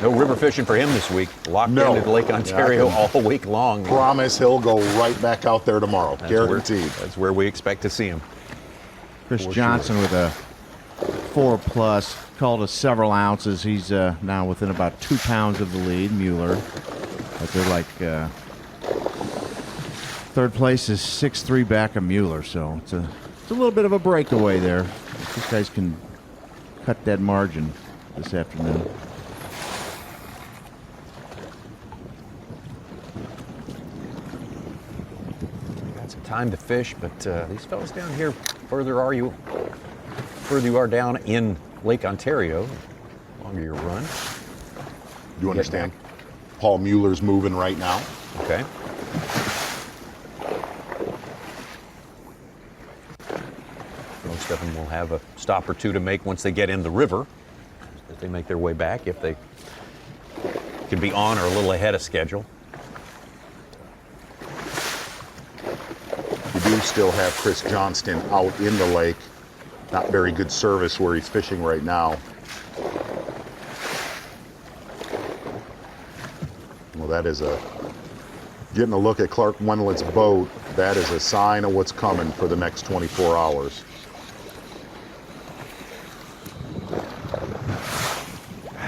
[SPEAKER 1] No river fishing for him this week. Locked into Lake Ontario all week long.
[SPEAKER 3] Promise he'll go right back out there tomorrow. Guaranteed.
[SPEAKER 1] That's where we expect to see him.
[SPEAKER 4] Chris Johnson with a 4+, called us several ounces. He's now within about 2 pounds of the lead, Mueller. But they're like third place is 6-3 back of Mueller, so it's a little bit of a breakaway there. If these guys can cut that margin this afternoon.
[SPEAKER 1] Got some time to fish, but these fellas down here, further you are down in Lake Ontario, the longer your run.
[SPEAKER 3] You understand? Paul Mueller's moving right now.
[SPEAKER 1] Okay. Most of them will have a stop or two to make once they get in the river, as they make their way back, if they can be on or a little ahead of schedule.
[SPEAKER 3] We do still have Chris Johnston out in the lake. Not very good service where he's fishing right now. Well, that is getting a look at Clark Wendlett's boat. That is a sign of what's coming for the next 24 hours.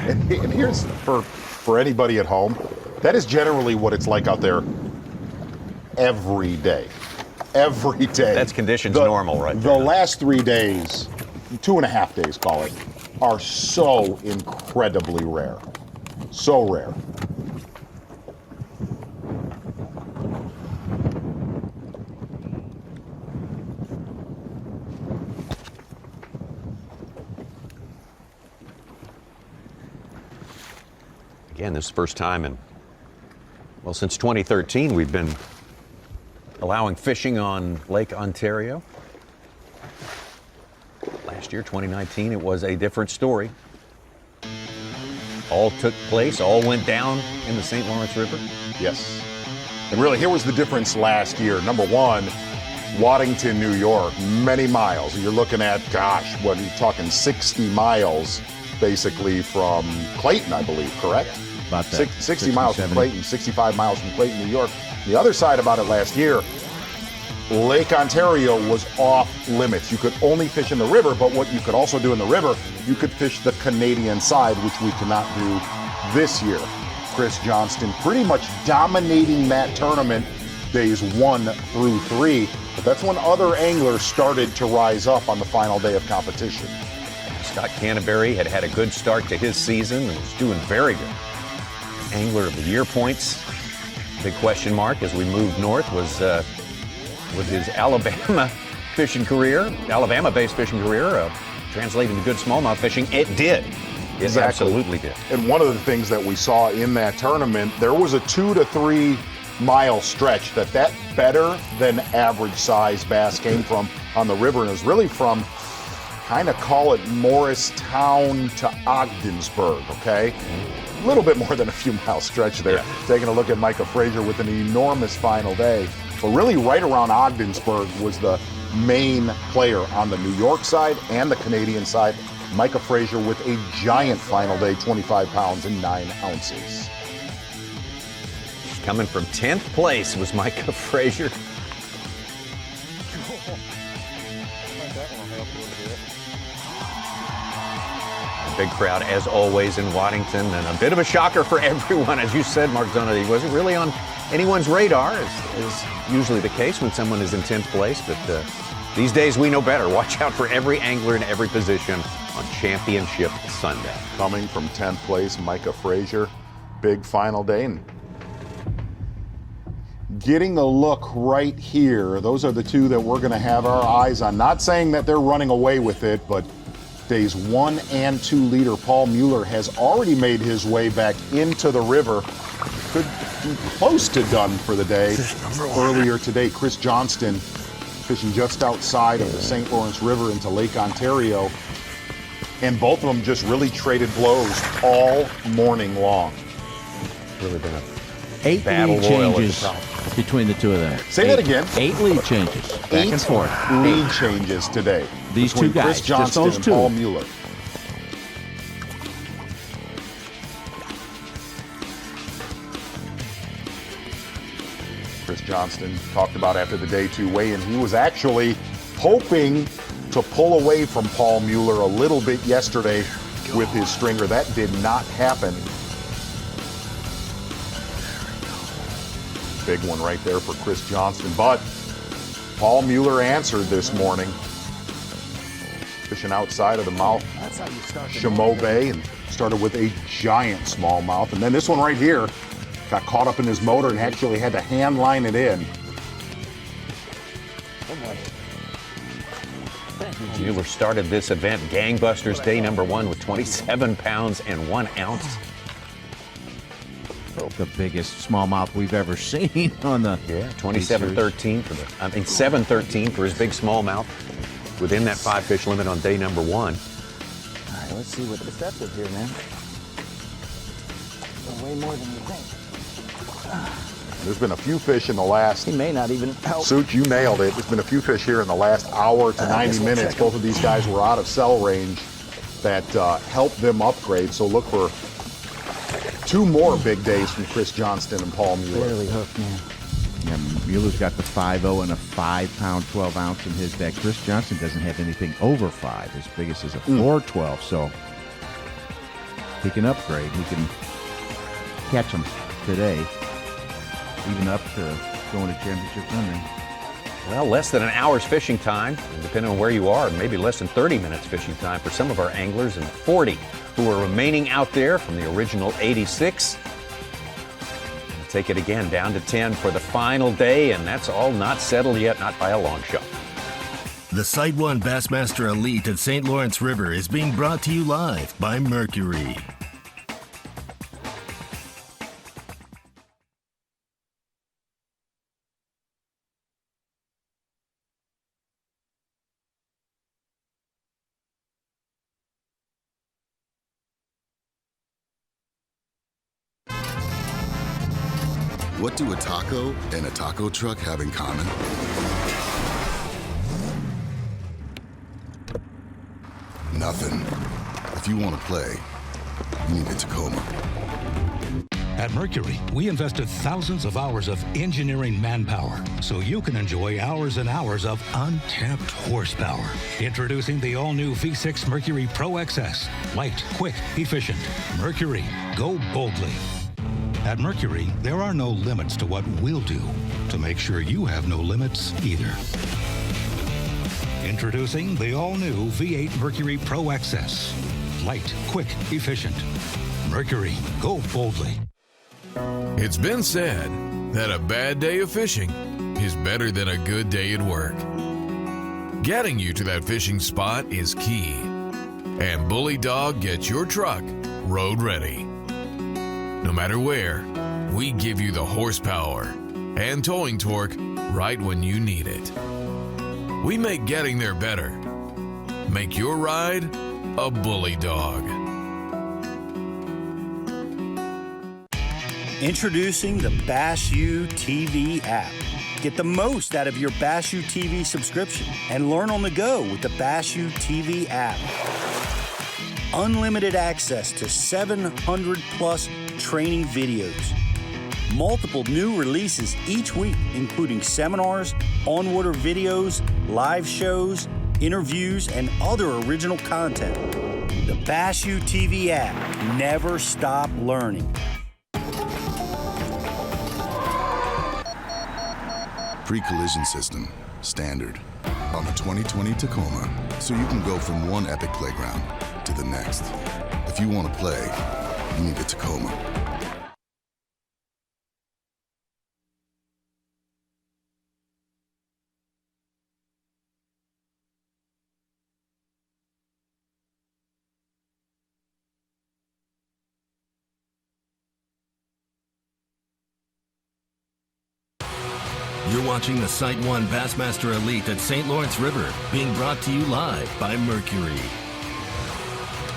[SPEAKER 3] And here's, for anybody at home, that is generally what it's like out there every day. Every day.
[SPEAKER 1] That's conditions normal, right?
[SPEAKER 3] The last 3 days, 2.5 days, call it, are so incredibly rare. So rare.
[SPEAKER 1] Again, this is the first time since 2013, we've been allowing fishing on Lake Ontario. Last year, 2019, it was a different story. All took place, all went down in the St. Lawrence River.
[SPEAKER 3] Yes. And really, here was the difference last year. Number one, Waddington, New York, many miles. You're looking at, what are you talking, 60 miles basically from Clayton, I believe, correct?
[SPEAKER 4] About that.
[SPEAKER 3] 60 miles from Clayton, 65 miles from Clayton, New York. The other side about it last year, Lake Ontario was off limits. You could only fish in the river, but what you could also do in the river, you could fish the Canadian side, which we cannot do this year. Chris Johnston pretty much dominating that tournament days 1 through 3, but that's when other anglers started to rise up on the final day of competition.
[SPEAKER 1] Scott Canterbury had a good start to his season and was doing very good. Angler of the Year points. Big question mark as we moved north was with his Alabama fishing career, Alabama-based fishing career, translating to good smallmouth fishing. It did. It absolutely did.
[SPEAKER 3] And one of the things that we saw in that tournament, there was a 2 to 3 mile stretch that better than average size bass came from on the river, and it was really from, kind of call it Morristown to Ogdensburg, okay? A little bit more than a few mile stretch there. Yeah. Taking a look at Micah Frazier with an enormous final day. But really right around Ogdensburg was the main player on the New York side and the Canadian side. Micah Frazier with a giant final day, 25 pounds and 9 ounces.
[SPEAKER 1] Coming from 10th place was Micah Frazier. Big crowd, as always, in Waddington, and a bit of a shocker for everyone. As you said, Mark Zona, he wasn't really on anyone's radar, as is usually the case when someone is in 10th place, but these days we know better. Watch out for every angler in every position on Championship Sunday.
[SPEAKER 3] Coming from 10th place, Micah Frazier, big final day, and getting a look right here. Those are the two that we're going to have our eyes on. Not saying that they're running away with it, but days 1 and 2 leader Paul Mueller has already made his way back into the river. Could be close to done for the day. Earlier today, Chris Johnston fishing just outside of the St. Lawrence River into Lake Ontario. And both of them just really traded blows all morning long.
[SPEAKER 1] Really been a
[SPEAKER 4] 8 lead changes between the two of them.
[SPEAKER 3] Say that again.
[SPEAKER 4] 8 lead changes. Back and forth.
[SPEAKER 3] Lead changes today.
[SPEAKER 4] These two guys,
[SPEAKER 3] Chris Johnston
[SPEAKER 4] just those two.
[SPEAKER 3] And Paul Mueller. Chris Johnston talked about after the day 2 weigh-in, he was actually hoping to pull away from Paul Mueller a little bit yesterday with his stringer. That did not happen. Big one right there for Chris Johnston, but Paul Mueller answered this morning. Fishing outside of the mouth, Chameau Bay, and started with a giant smallmouth. And then this one right here got caught up in his motor and actually had to hand line it in.
[SPEAKER 1] Mueller started this event, gangbusters, day number 1, with 27 pounds and 1 ounce.
[SPEAKER 4] the biggest smallmouth we've ever seen on the
[SPEAKER 1] 27-13 for the, 7-13 for his big smallmouth within that 5-fish limit on day number 1.
[SPEAKER 11] All right, let's see what's receptive here, man. Way more than you think.
[SPEAKER 3] There's been a few fish in the last.
[SPEAKER 11] He may not even help.
[SPEAKER 3] Suit, you nailed it. There's been a few fish here in the last hour to 90 minutes. Both of these guys were out of cell range that helped them upgrade. So look for 2 more big days from Chris Johnston and Paul Mueller.
[SPEAKER 11] Barely hooked, man.
[SPEAKER 4] Yeah, Mueller's got the 5.0 and a 5-pound 12-ounce in his bag. Chris Johnston doesn't have anything over 5. His biggest is a 4.12. So he can upgrade. He can catch them today, even up to going to championship Sunday.
[SPEAKER 1] Well, less than an hour's fishing time, and depending on where you are, maybe less than 30 minutes fishing time for some of our anglers, and 40 who are remaining out there from the original 86. And take it again down to 10 for the final day, and that's all not settled yet, not by a long shot.
[SPEAKER 2] The Site 1 Bassmaster Elite at St. Lawrence River is being brought to you live by Mercury.
[SPEAKER 14] What do a taco and a taco truck have in common? Nothing. If you want to play, you need a Tacoma.
[SPEAKER 13] At Mercury, we invested thousands of hours of engineering manpower so you can enjoy hours and hours of untapped horsepower. Introducing the all-new V6 Mercury Pro XS. Light, quick, efficient. Mercury, go boldly. At Mercury, there are no limits to what we'll do to make sure you have no limits either. Introducing the all-new V8 Mercury Pro XS. Light, quick, efficient. Mercury, go boldly.
[SPEAKER 23] It's been said that a bad day of fishing is better than a good day at work. Getting you to that fishing spot is key. And Bully Dog gets your truck road ready. No matter where, we give you the horsepower and towing torque right when you need it. We make getting there better. Make your ride a Bully Dog.
[SPEAKER 8] Introducing the Bass U TV app. Get the most out of your Bass U TV subscription and learn on the go with the Bass U TV app. Unlimited access to 700 plus training videos. Multiple new releases each week, including seminars, on-water videos, live shows, interviews, and other original content. The Bass U TV app. Never stop learning.
[SPEAKER 14] Pre-collision system, standard, on the 2020 Tacoma, so you can go from one epic playground to the next. If you want to play, you need a Tacoma.
[SPEAKER 2] You're watching the Site 1 Bassmaster Elite at St. Lawrence River, being brought to you live by Mercury.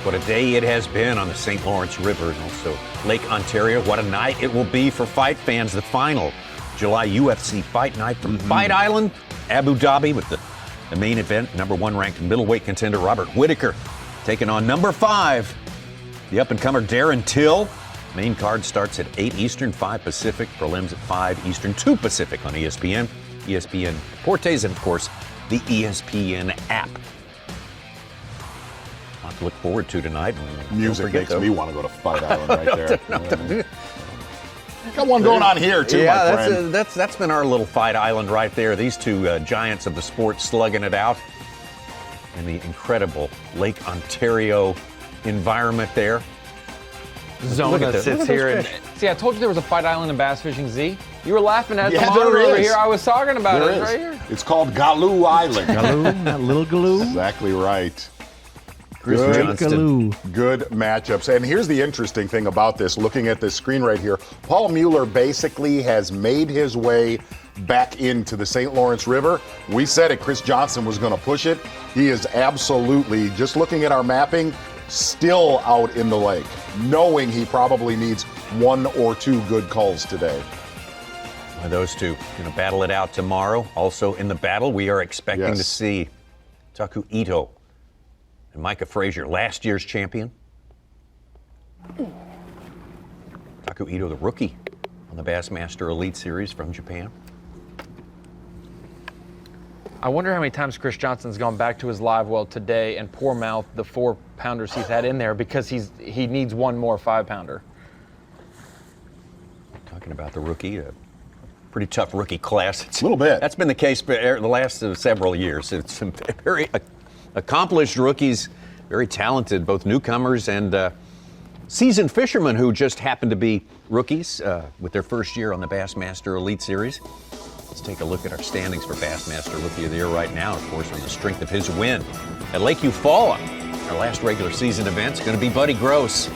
[SPEAKER 1] What a day it has been on the St. Lawrence River and also Lake Ontario. What a night it will be for fight fans. The final July UFC fight night from Fight Island, Abu Dhabi, with the main event. Number 1 ranked middleweight contender Robert Whitaker taking on number 5, the up-and-comer Darren Till. Main card starts at 8 Eastern, 5 Pacific. Prelims at 5 Eastern, 2 Pacific on ESPN. ESPN Deportes, and of course, the ESPN app. A lot to look forward to tonight.
[SPEAKER 3] Music makes me want to go to Fight Island right there. Got one going on here, too, my friend.
[SPEAKER 1] That's been our little Fight Island right there. These two giants of the sport slugging it out. And the incredible Lake Ontario environment there.
[SPEAKER 5] Zona sits here. And, see, I told you there was a Fight Island in bass fishing, Z. You were laughing at the
[SPEAKER 3] Yeah,
[SPEAKER 5] monitor
[SPEAKER 3] there
[SPEAKER 5] over
[SPEAKER 3] is.
[SPEAKER 5] here. I was talking about
[SPEAKER 3] There
[SPEAKER 5] it
[SPEAKER 3] is.
[SPEAKER 5] right here.
[SPEAKER 3] It's called Galoo Island.
[SPEAKER 4] Galoo, that little Galoo.
[SPEAKER 3] Exactly right. Good matchups. And here's the interesting thing about this, looking at this screen right here. Paul MUELLER basically has made his way back into the St. Lawrence River. We said it, Chris Johnston was going to push it. He is absolutely, just looking at our mapping, still out in the lake, knowing he probably needs 1 or 2 good calls today.
[SPEAKER 1] Well, those two going to battle it out tomorrow. Also in the battle, we are expecting to see Taku Ito and Micah Frazier, last year's champion. Taku Ito, the rookie on the Bassmaster Elite Series from Japan.
[SPEAKER 5] I wonder how many times Chris Johnston's gone back to his live well today and pour mouth the 4-pounders he's had in there because he needs 1 more 5-pounder.
[SPEAKER 1] Talking about the rookie, a pretty tough rookie class.
[SPEAKER 3] A little bit.
[SPEAKER 1] That's been the case for the last several years. It's some very accomplished rookies, very talented, both newcomers and seasoned fishermen who just happen to be rookies with their first year on the Bassmaster Elite Series. Let's take a look at our standings for Bassmaster Rookie of the Year right now, of course, on the strength of his win at Lake Eufaula. Our last regular season event's going to be Buddy Gross.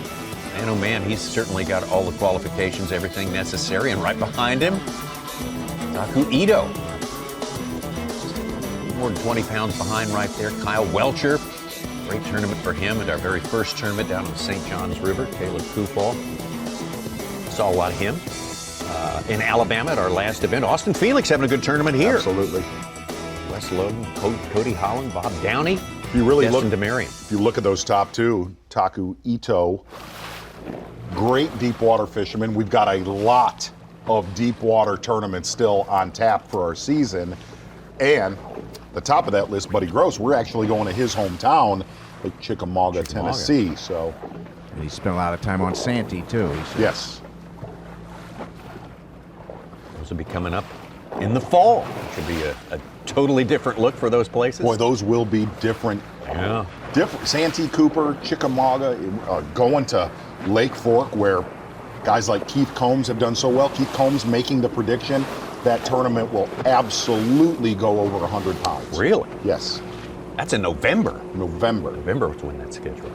[SPEAKER 1] Man, oh man, he's certainly got all the qualifications, everything necessary, and right behind him, Taku Ito. More than 20 pounds behind right there. Kyle Welcher, great tournament for him at our very first tournament down on the St. Johns River. Caleb Kufal, saw a lot of him. In Alabama at our last event. Austin Felix having a good tournament here.
[SPEAKER 3] Absolutely.
[SPEAKER 1] Wes Logan, Cody Holland, Bob Downey.
[SPEAKER 3] If you really
[SPEAKER 1] look, DeMarion.
[SPEAKER 3] If you look at those top two, Taku Ito, great deep water fisherman. We've got a lot of deep water tournaments still on tap for our season. And the top of that list, Buddy Gross, we're actually going to his hometown, like Chickamauga, Tennessee. So
[SPEAKER 4] and he spent a lot of time on Santee too.
[SPEAKER 3] Yes.
[SPEAKER 1] Those will be coming up in the fall. It should be a totally different look for those places.
[SPEAKER 3] Boy, those will be different.
[SPEAKER 1] Yeah.
[SPEAKER 3] Different. Santee, Cooper, Chickamauga, going to Lake Fork where guys like Keith Combs have done so well. Keith Combs making the prediction that tournament will absolutely go over 100 pounds.
[SPEAKER 1] Really?
[SPEAKER 3] Yes.
[SPEAKER 1] That's in November.
[SPEAKER 3] November
[SPEAKER 1] was when that's scheduled.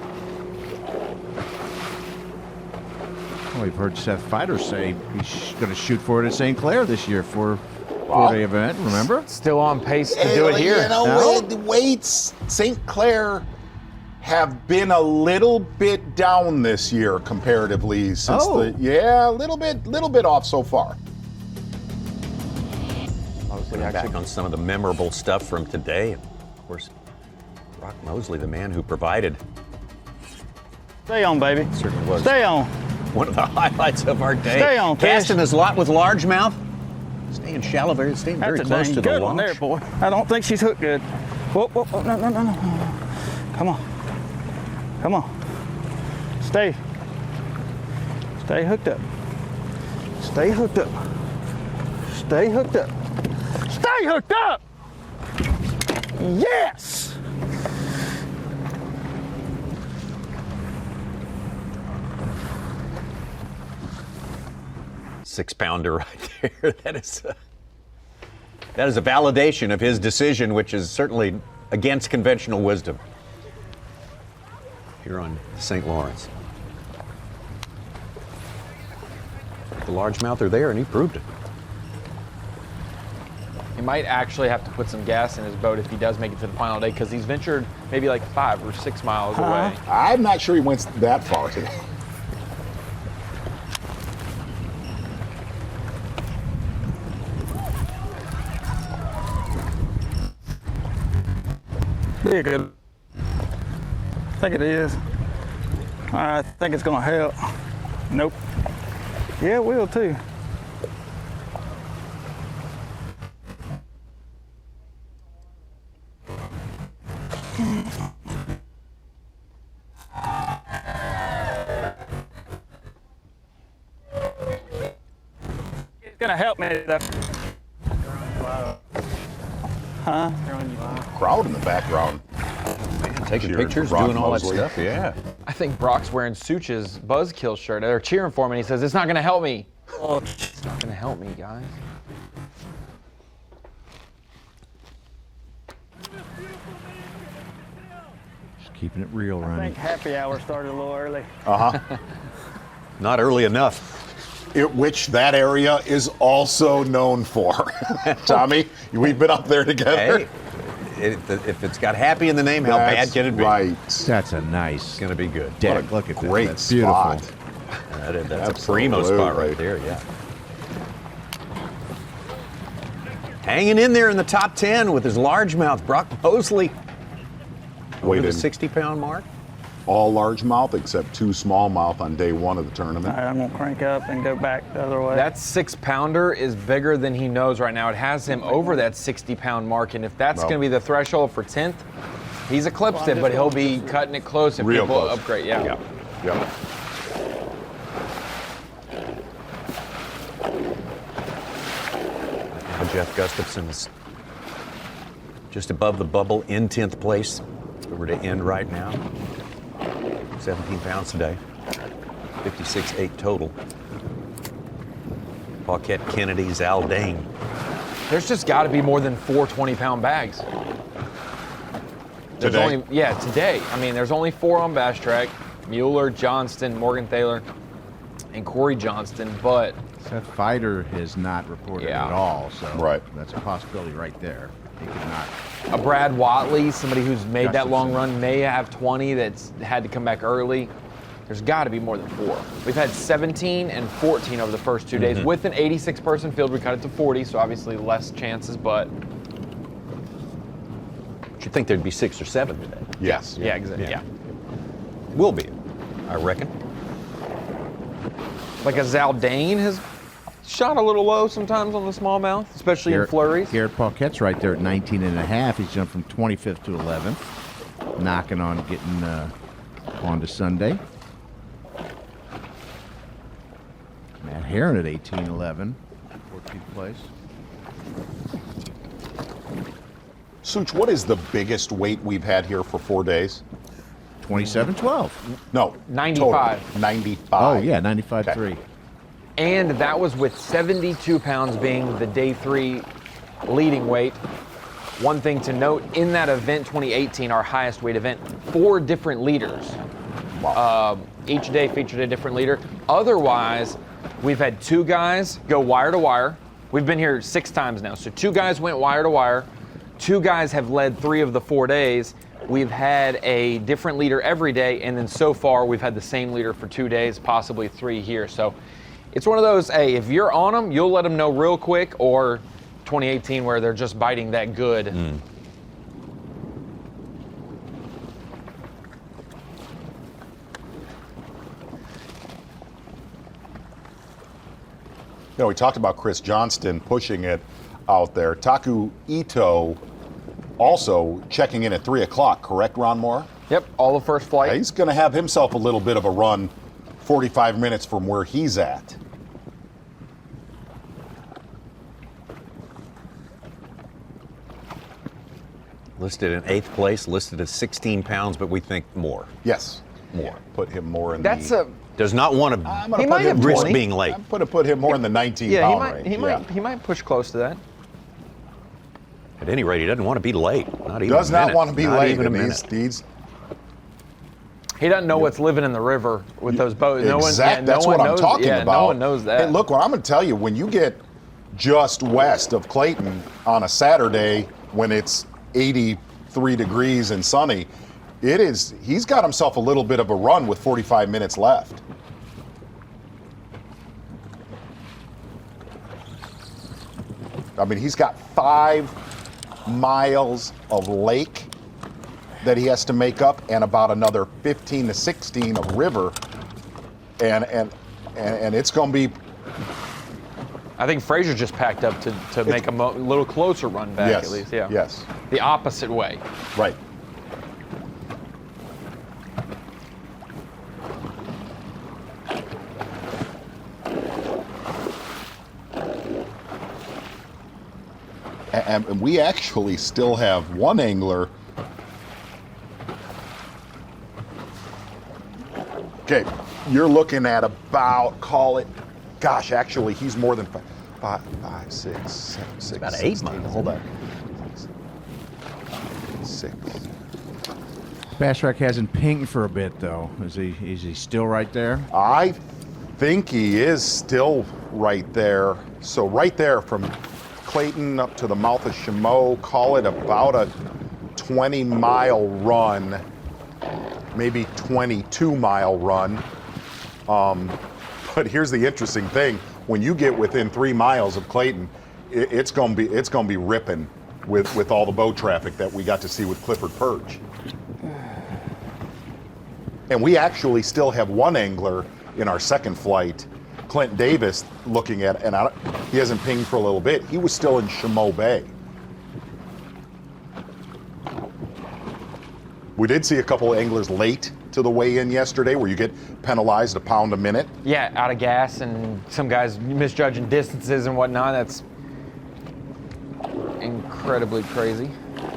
[SPEAKER 4] Well, we've heard Seth Feider say he's going to shoot for it at St. Clair this year for the event, remember?
[SPEAKER 5] Still on pace to do it here.
[SPEAKER 3] You know, the weights, St. Clair have been a little bit down this year comparatively since a little bit off so far.
[SPEAKER 1] Mostly back on some of the memorable stuff from today. And of course, Brock MOSLEY, the man who provided.
[SPEAKER 10] Stay on, baby.
[SPEAKER 1] Certainly was.
[SPEAKER 10] Stay on.
[SPEAKER 1] One of the highlights of our day.
[SPEAKER 10] Stay on,
[SPEAKER 1] casting his lot with largemouth. Staying shallow, staying very close to the
[SPEAKER 10] good
[SPEAKER 1] launch.
[SPEAKER 10] one there, boy. I don't think she's hooked good. Whoa, whoa, whoa, no. Come on. Come on. Stay hooked up. Stay hooked up. Stay hooked up. Stay hooked up! Yes!
[SPEAKER 1] 6-pounder right there. That is a validation of his decision, which is certainly against conventional wisdom here on St. Lawrence. The largemouth are there, and he proved it.
[SPEAKER 5] He might actually have to put some gas in his boat if he does make it to the final day, because he's ventured maybe like 5 or 6 miles away.
[SPEAKER 3] I'm not sure he went that far today.
[SPEAKER 10] Be good. I think it is. I think it's gonna help. Nope. Yeah, it will too. It's gonna help me though. Huh?
[SPEAKER 3] Crowd in the background.
[SPEAKER 1] Man, taking pictures, doing all that stuff, yeah.
[SPEAKER 5] I think Brock's wearing Such's Buzzkill shirt. They're cheering for him, and he says, "It's not going to help me." Oh, it's not going to help me, guys.
[SPEAKER 4] Just Keeping it real,
[SPEAKER 10] I
[SPEAKER 4] Ronnie.
[SPEAKER 10] think happy hour started a little early.
[SPEAKER 1] Not early enough.
[SPEAKER 3] Which that area is also known for. Tommy, we've been up there together.
[SPEAKER 1] Hey, if it's got happy in the name, how bad can it be?
[SPEAKER 3] Right.
[SPEAKER 4] That's a nice.
[SPEAKER 1] It's going to be good.
[SPEAKER 4] Deck. Look at that.
[SPEAKER 3] Great
[SPEAKER 4] That's beautiful.
[SPEAKER 3] spot.
[SPEAKER 1] That's a primo spot right there, yeah. Hanging in there in the top 10 with his largemouth, Brock MOSLEY. Over the 60-pound mark.
[SPEAKER 3] All largemouth except 2 smallmouth on day 1 of the tournament.
[SPEAKER 10] All right, I'm going to crank up and go back the other way.
[SPEAKER 5] That 6-pounder is bigger than he knows right now. It has him over that 60-pound mark, and if that's going to be the threshold for 10th, he's eclipsed it, but he'll be cutting it close if
[SPEAKER 3] Real
[SPEAKER 5] people
[SPEAKER 3] close.
[SPEAKER 5] upgrade. Yeah.
[SPEAKER 3] Yep.
[SPEAKER 1] Now Jeff Gustafson's just above the bubble in 10th place. We're to end right now. 17 pounds today. 56.8 total. Paquette Kennedy, Zaldane.
[SPEAKER 5] There's just got to be more than 4 20-pound bags. There's
[SPEAKER 3] Today?
[SPEAKER 5] Today. I mean, there's only 4 on Bass Track. Mueller, Johnston, Morgenthaler, and Corey Johnston, but
[SPEAKER 4] Seth Fighter has not reported at all, so that's a possibility right there. He could not.
[SPEAKER 5] a Brad Watley, somebody who's made that long
[SPEAKER 4] Gustafson.
[SPEAKER 5] run, may have 20 that's had to come back early. There's got to be more than 4. We've had 17 and 14 over the first 2 days. With an 86-person field, we cut it to 40, so obviously less chances, but
[SPEAKER 1] you'd think there'd be 6 or 7 today.
[SPEAKER 3] Yes.
[SPEAKER 5] Yeah, exactly. Yeah.
[SPEAKER 1] Will be, I reckon.
[SPEAKER 5] Like a Zaldane has shot a little low sometimes on the smallmouth, especially in flurries.
[SPEAKER 4] Garrett Paquette's right there at 19 and a half. He's jumped from 25th to 11th, knocking on getting on to Sunday. Matt Heron at 18-11, 14th place.
[SPEAKER 3] Such, what is the biggest weight we've had here for 4 days?
[SPEAKER 4] 27-12.
[SPEAKER 3] No.
[SPEAKER 5] 95.
[SPEAKER 3] Total. 95.
[SPEAKER 4] Oh, yeah, 95.3.
[SPEAKER 5] And that was with 72 pounds being the day 3 leading weight. One thing to note, in that event 2018, our highest weight event, 4 different leaders.
[SPEAKER 3] Wow.
[SPEAKER 5] Each day featured a different leader. Otherwise, we've had 2 guys go wire to wire. We've been here 6 times now. So 2 guys went wire to wire. 2 guys have led 3 of the 4 days. We've had a different leader every day, and then so far we've had the same leader for 2 days, possibly 3 here. So it's one of those, hey, if you're on them, you'll let them know real quick, or 2018 where they're just biting that good.
[SPEAKER 3] You know, we talked about Chris Johnston pushing it out there. Taku Ito also checking in at 3 o'clock, correct, Ron Moore?
[SPEAKER 5] Yep, all the first flight.
[SPEAKER 3] He's going to have himself a little bit of a run 45 minutes from where he's at.
[SPEAKER 1] Listed in 8th place, listed at 16 pounds, but we think more.
[SPEAKER 3] Yes, more. Put him more in
[SPEAKER 5] That's
[SPEAKER 3] the...
[SPEAKER 5] a...
[SPEAKER 1] Does not want to
[SPEAKER 5] He might have
[SPEAKER 1] risk
[SPEAKER 5] 20.
[SPEAKER 1] being late.
[SPEAKER 3] I'm going to put him more in the 19
[SPEAKER 5] Yeah,
[SPEAKER 3] pound range.
[SPEAKER 5] he might push close to that.
[SPEAKER 1] At any rate, he doesn't want to be late. Not even
[SPEAKER 3] Does
[SPEAKER 1] a
[SPEAKER 3] not
[SPEAKER 1] minute.
[SPEAKER 3] want to be
[SPEAKER 1] Not
[SPEAKER 3] late
[SPEAKER 1] even a
[SPEAKER 3] in
[SPEAKER 1] minute.
[SPEAKER 3] these
[SPEAKER 5] He doesn't know what's living in the river with those boats.
[SPEAKER 3] That's what I'm talking about.
[SPEAKER 5] No one knows that.
[SPEAKER 3] Hey, look, what I'm going to tell you, when you get just west of Clayton on a Saturday when it's 83 degrees and sunny, he's got himself a little bit of a run with 45 minutes left. I mean, he's got 5 miles of lake that he has to make up, and about another 15 to 16 of river, and it's going to be.
[SPEAKER 5] I think Frazier just packed up to make a little closer run back,
[SPEAKER 3] Yes,
[SPEAKER 5] at least. Yeah.
[SPEAKER 3] yes.
[SPEAKER 5] The opposite way.
[SPEAKER 3] Right. And we actually still have one angler. Okay, you're looking at about, call it, gosh, actually, he's more than 5, 6, 7, 6.
[SPEAKER 1] about 8 miles,
[SPEAKER 3] Hold
[SPEAKER 1] isn't
[SPEAKER 3] on. 6.
[SPEAKER 4] Bass Rack hasn't pinged for a bit, though. Is he still right there?
[SPEAKER 3] I think he is still right there. So right there from Clayton up to the mouth of Chameau, call it about a 20-mile run, maybe 22-mile run. But here's the interesting thing: when you get within 3 miles of Clayton, it's gonna be ripping with all the boat traffic that we got to see with Clifford Perch. And we actually still have one angler in our second flight, Clint Davis, looking at, and he hasn't pinged for a little bit. He was still in Chameau Bay. We did see a couple of anglers late to the weigh-in yesterday, where you get penalized a pound a minute.
[SPEAKER 5] Yeah, out of gas, and some guys misjudging distances and whatnot. That's incredibly crazy.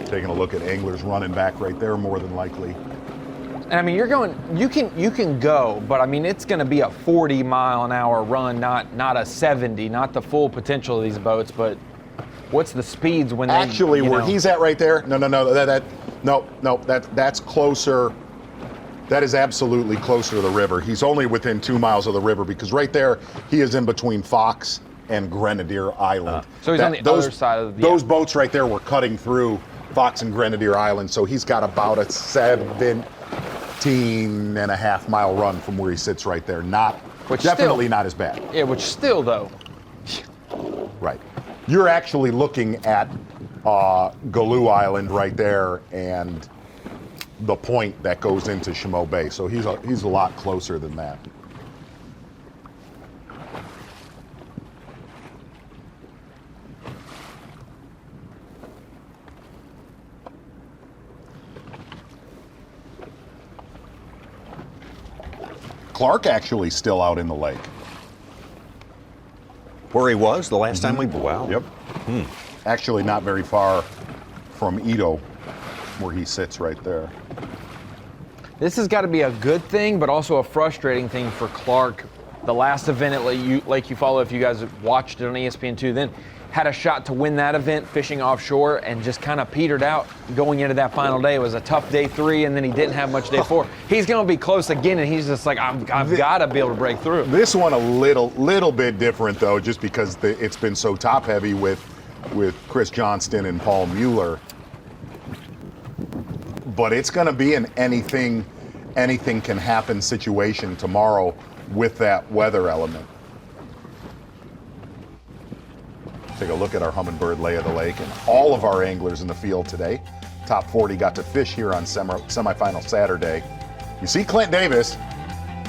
[SPEAKER 3] Taking a look at anglers running back right there, more than likely.
[SPEAKER 5] And I mean, you can go, but I mean, it's going to be a 40-mile-an-hour run, not a 70, not the full potential of these boats. But what's the speeds when
[SPEAKER 3] actually where he's at right there? No, that's closer. That is absolutely closer to the river. He's only within 2 miles of the river, because right there he is in between Fox and Grenadier Island.
[SPEAKER 5] So he's on the other side of the.
[SPEAKER 3] Those boats right there were cutting through Fox and Grenadier Island, so he's got about a 17.5-mile run from where he sits right there. Definitely not as bad.
[SPEAKER 5] Yeah, which still though.
[SPEAKER 3] Right. You're actually looking at Galoo Island right there, and the point that goes into Chameau Bay. So he's a lot closer than that. Clark actually still out in the lake.
[SPEAKER 1] Where he was the last time we... Wow.
[SPEAKER 3] Yep. Actually not very far from Ito, where he sits right there.
[SPEAKER 5] This has got to be a good thing, but also a frustrating thing for Clark. The last event at Lake Eufaula, if you guys watched it on ESPN2, then had a shot to win that event fishing offshore and just kind of petered out going into that final day. It was a tough day 3, and then he didn't have much day 4. He's going to be close again, and he's just like, I've got to be able to break through.
[SPEAKER 3] This one a little bit different, though, just because it's been so top heavy with Chris Johnston and Paul MUELLER. But it's going to be an anything can happen situation tomorrow with that weather element. Take a look at our Humminbird lay of the lake, and all of our anglers in the field today. Top 40 got to fish here on semifinal Saturday. You see Clint Davis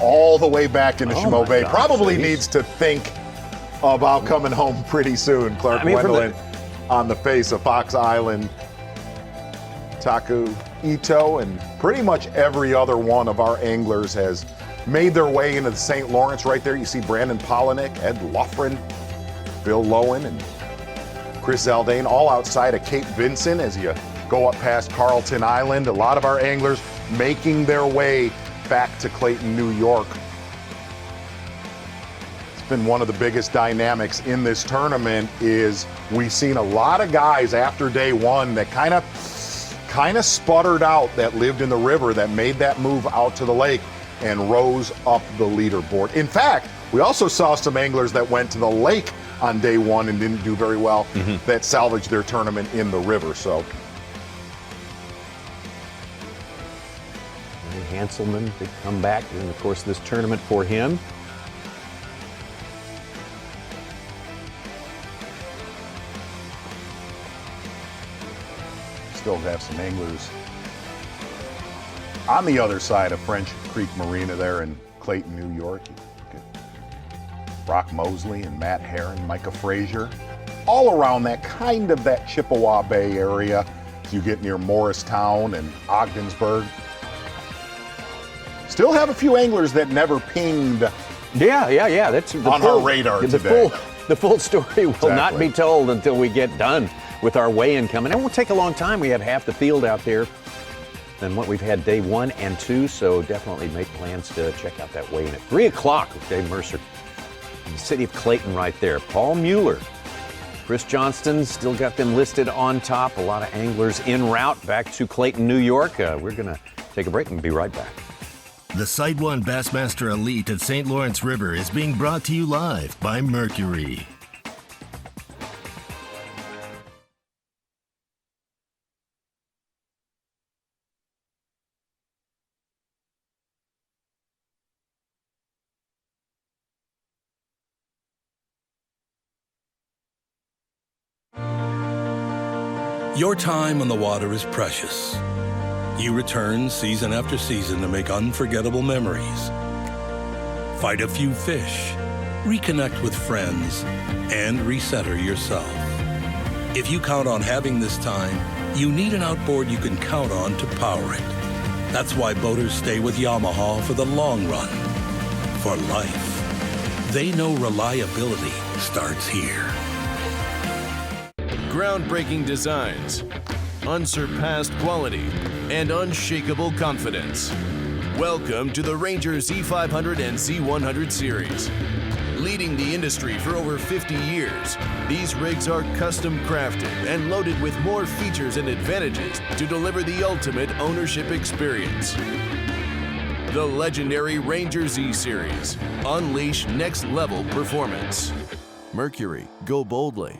[SPEAKER 3] all the way back into Chameau Bay. Probably needs to think about coming home pretty soon. Clark Wendell on the face of Fox Island, Taku Ito, and pretty much every other one of our anglers has made their way into the St. Lawrence right there. You see Brandon Polinick, Ed Loughran, Bill Lowen, and Chris Zaldane, all outside of Cape Vincent as you go up past Carlton Island. A lot of our anglers making their way back to Clayton, New York. It's been one of the biggest dynamics in this tournament is we've seen a lot of guys after day 1 that kind of sputtered out, that lived in the river, that made that move out to the lake and rose up the leaderboard. In fact, we also saw some anglers that went to the lake on day 1 and didn't do very well, that salvaged their tournament in the river. So
[SPEAKER 1] Hanselman to come back during the course of this tournament for him.
[SPEAKER 3] Still have some anglers on the other side of French Creek Marina there in Clayton, New York. Brock MOSLEY and Matt Herron, Micah Frazier, all around that Chippewa Bay area. You get near Morristown and Ogdensburg. Still have a few anglers that never pinged.
[SPEAKER 1] Yeah. That's
[SPEAKER 3] on our radar today.
[SPEAKER 1] The full story will not be told until we get done with our weigh-in coming. And it won't take a long time. We have half the field out there than what we've had day 1 and 2, so definitely make plans to check out that weigh-in at 3 o'clock with Dave Mercer in the city of Clayton right there. Paul MUELLER, Chris Johnston, still got them listed on top. A lot of anglers en route back to Clayton, New York. We're going to Take a break and be right back.
[SPEAKER 2] The Site 1 Bassmaster Elite at St. Lawrence River is being brought to you live by Mercury.
[SPEAKER 21] Your time on the water is precious. You return season after season to make unforgettable memories. Fight a few fish, reconnect with friends, and recenter yourself. If you count on having this time, you need an outboard you can count on to power it. That's why boaters stay with Yamaha for the long run, for life. They know reliability starts here.
[SPEAKER 24] Groundbreaking designs, unsurpassed quality, and unshakable confidence. Welcome to the Ranger Z500 and Z100 series. Leading the industry for over 50 years, these rigs are custom crafted and loaded with more features and advantages to deliver the ultimate ownership experience. The legendary Ranger Z series. Unleash next level performance. Mercury, go boldly.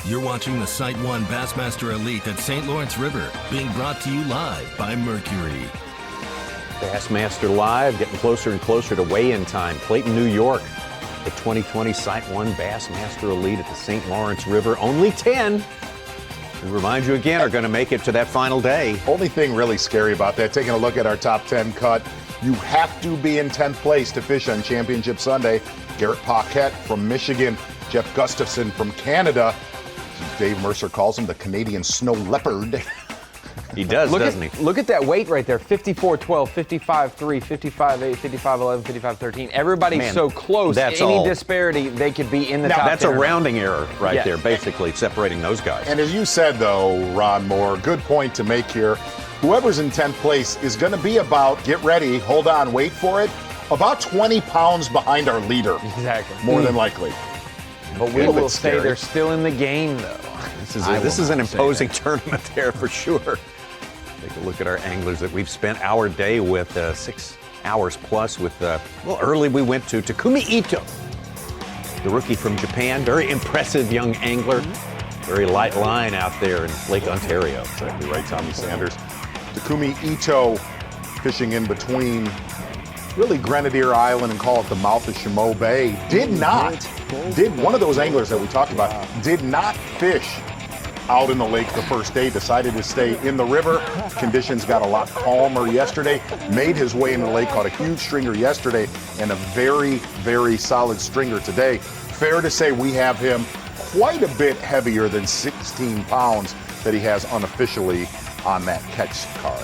[SPEAKER 2] You're watching the Site 1 Bassmaster Elite at St. Lawrence River, being brought to you live by Mercury.
[SPEAKER 1] Bassmaster Live, getting closer and closer to weigh-in time. Clayton, New York, the 2020 Site 1 Bassmaster Elite at the St. Lawrence River. Only 10, we remind you again, are going to make it to that final day.
[SPEAKER 3] Only thing really scary about that, taking a look at our top 10 cut, you have to be in 10th place to fish on Championship Sunday. Garrett Paquette from Michigan, Jeff Gustafson from Canada. Dave Mercer calls him the Canadian snow leopard.
[SPEAKER 1] He does, doesn't he?
[SPEAKER 5] Look at that weight right there, 54.12, 55.3, 55.8, 55.11, 55.13. Everybody's so close. Any disparity, they could be in the top 10.
[SPEAKER 1] That's a rounding error right there, basically separating those guys.
[SPEAKER 3] And as you said, though, Ron Moore, good point to make here. Whoever's in 10th place is going to be about, get ready, hold on, wait for it, about 20 pounds behind our leader.
[SPEAKER 5] Exactly.
[SPEAKER 3] More than likely.
[SPEAKER 5] But we will say they're still in the game, though.
[SPEAKER 1] This is an imposing tournament there for sure. Take a look at our anglers that we've spent our day with, 6 hours plus with, early we went to Takumi Ito, the rookie from Japan, very impressive young angler, very light line out there in Lake Ontario.
[SPEAKER 3] Exactly right, Tommy Sanders. Takumi Ito fishing in between really Grenadier Island and call it the mouth of Chameau Bay. One of those anglers that we talked about, did not fish out in the lake the first day, decided to stay in the river. Conditions got a lot calmer yesterday, made his way in the lake, caught a huge stringer yesterday, and a very, very solid stringer today. Fair to say we have him quite a bit heavier than 16 pounds that he has unofficially on that catch card.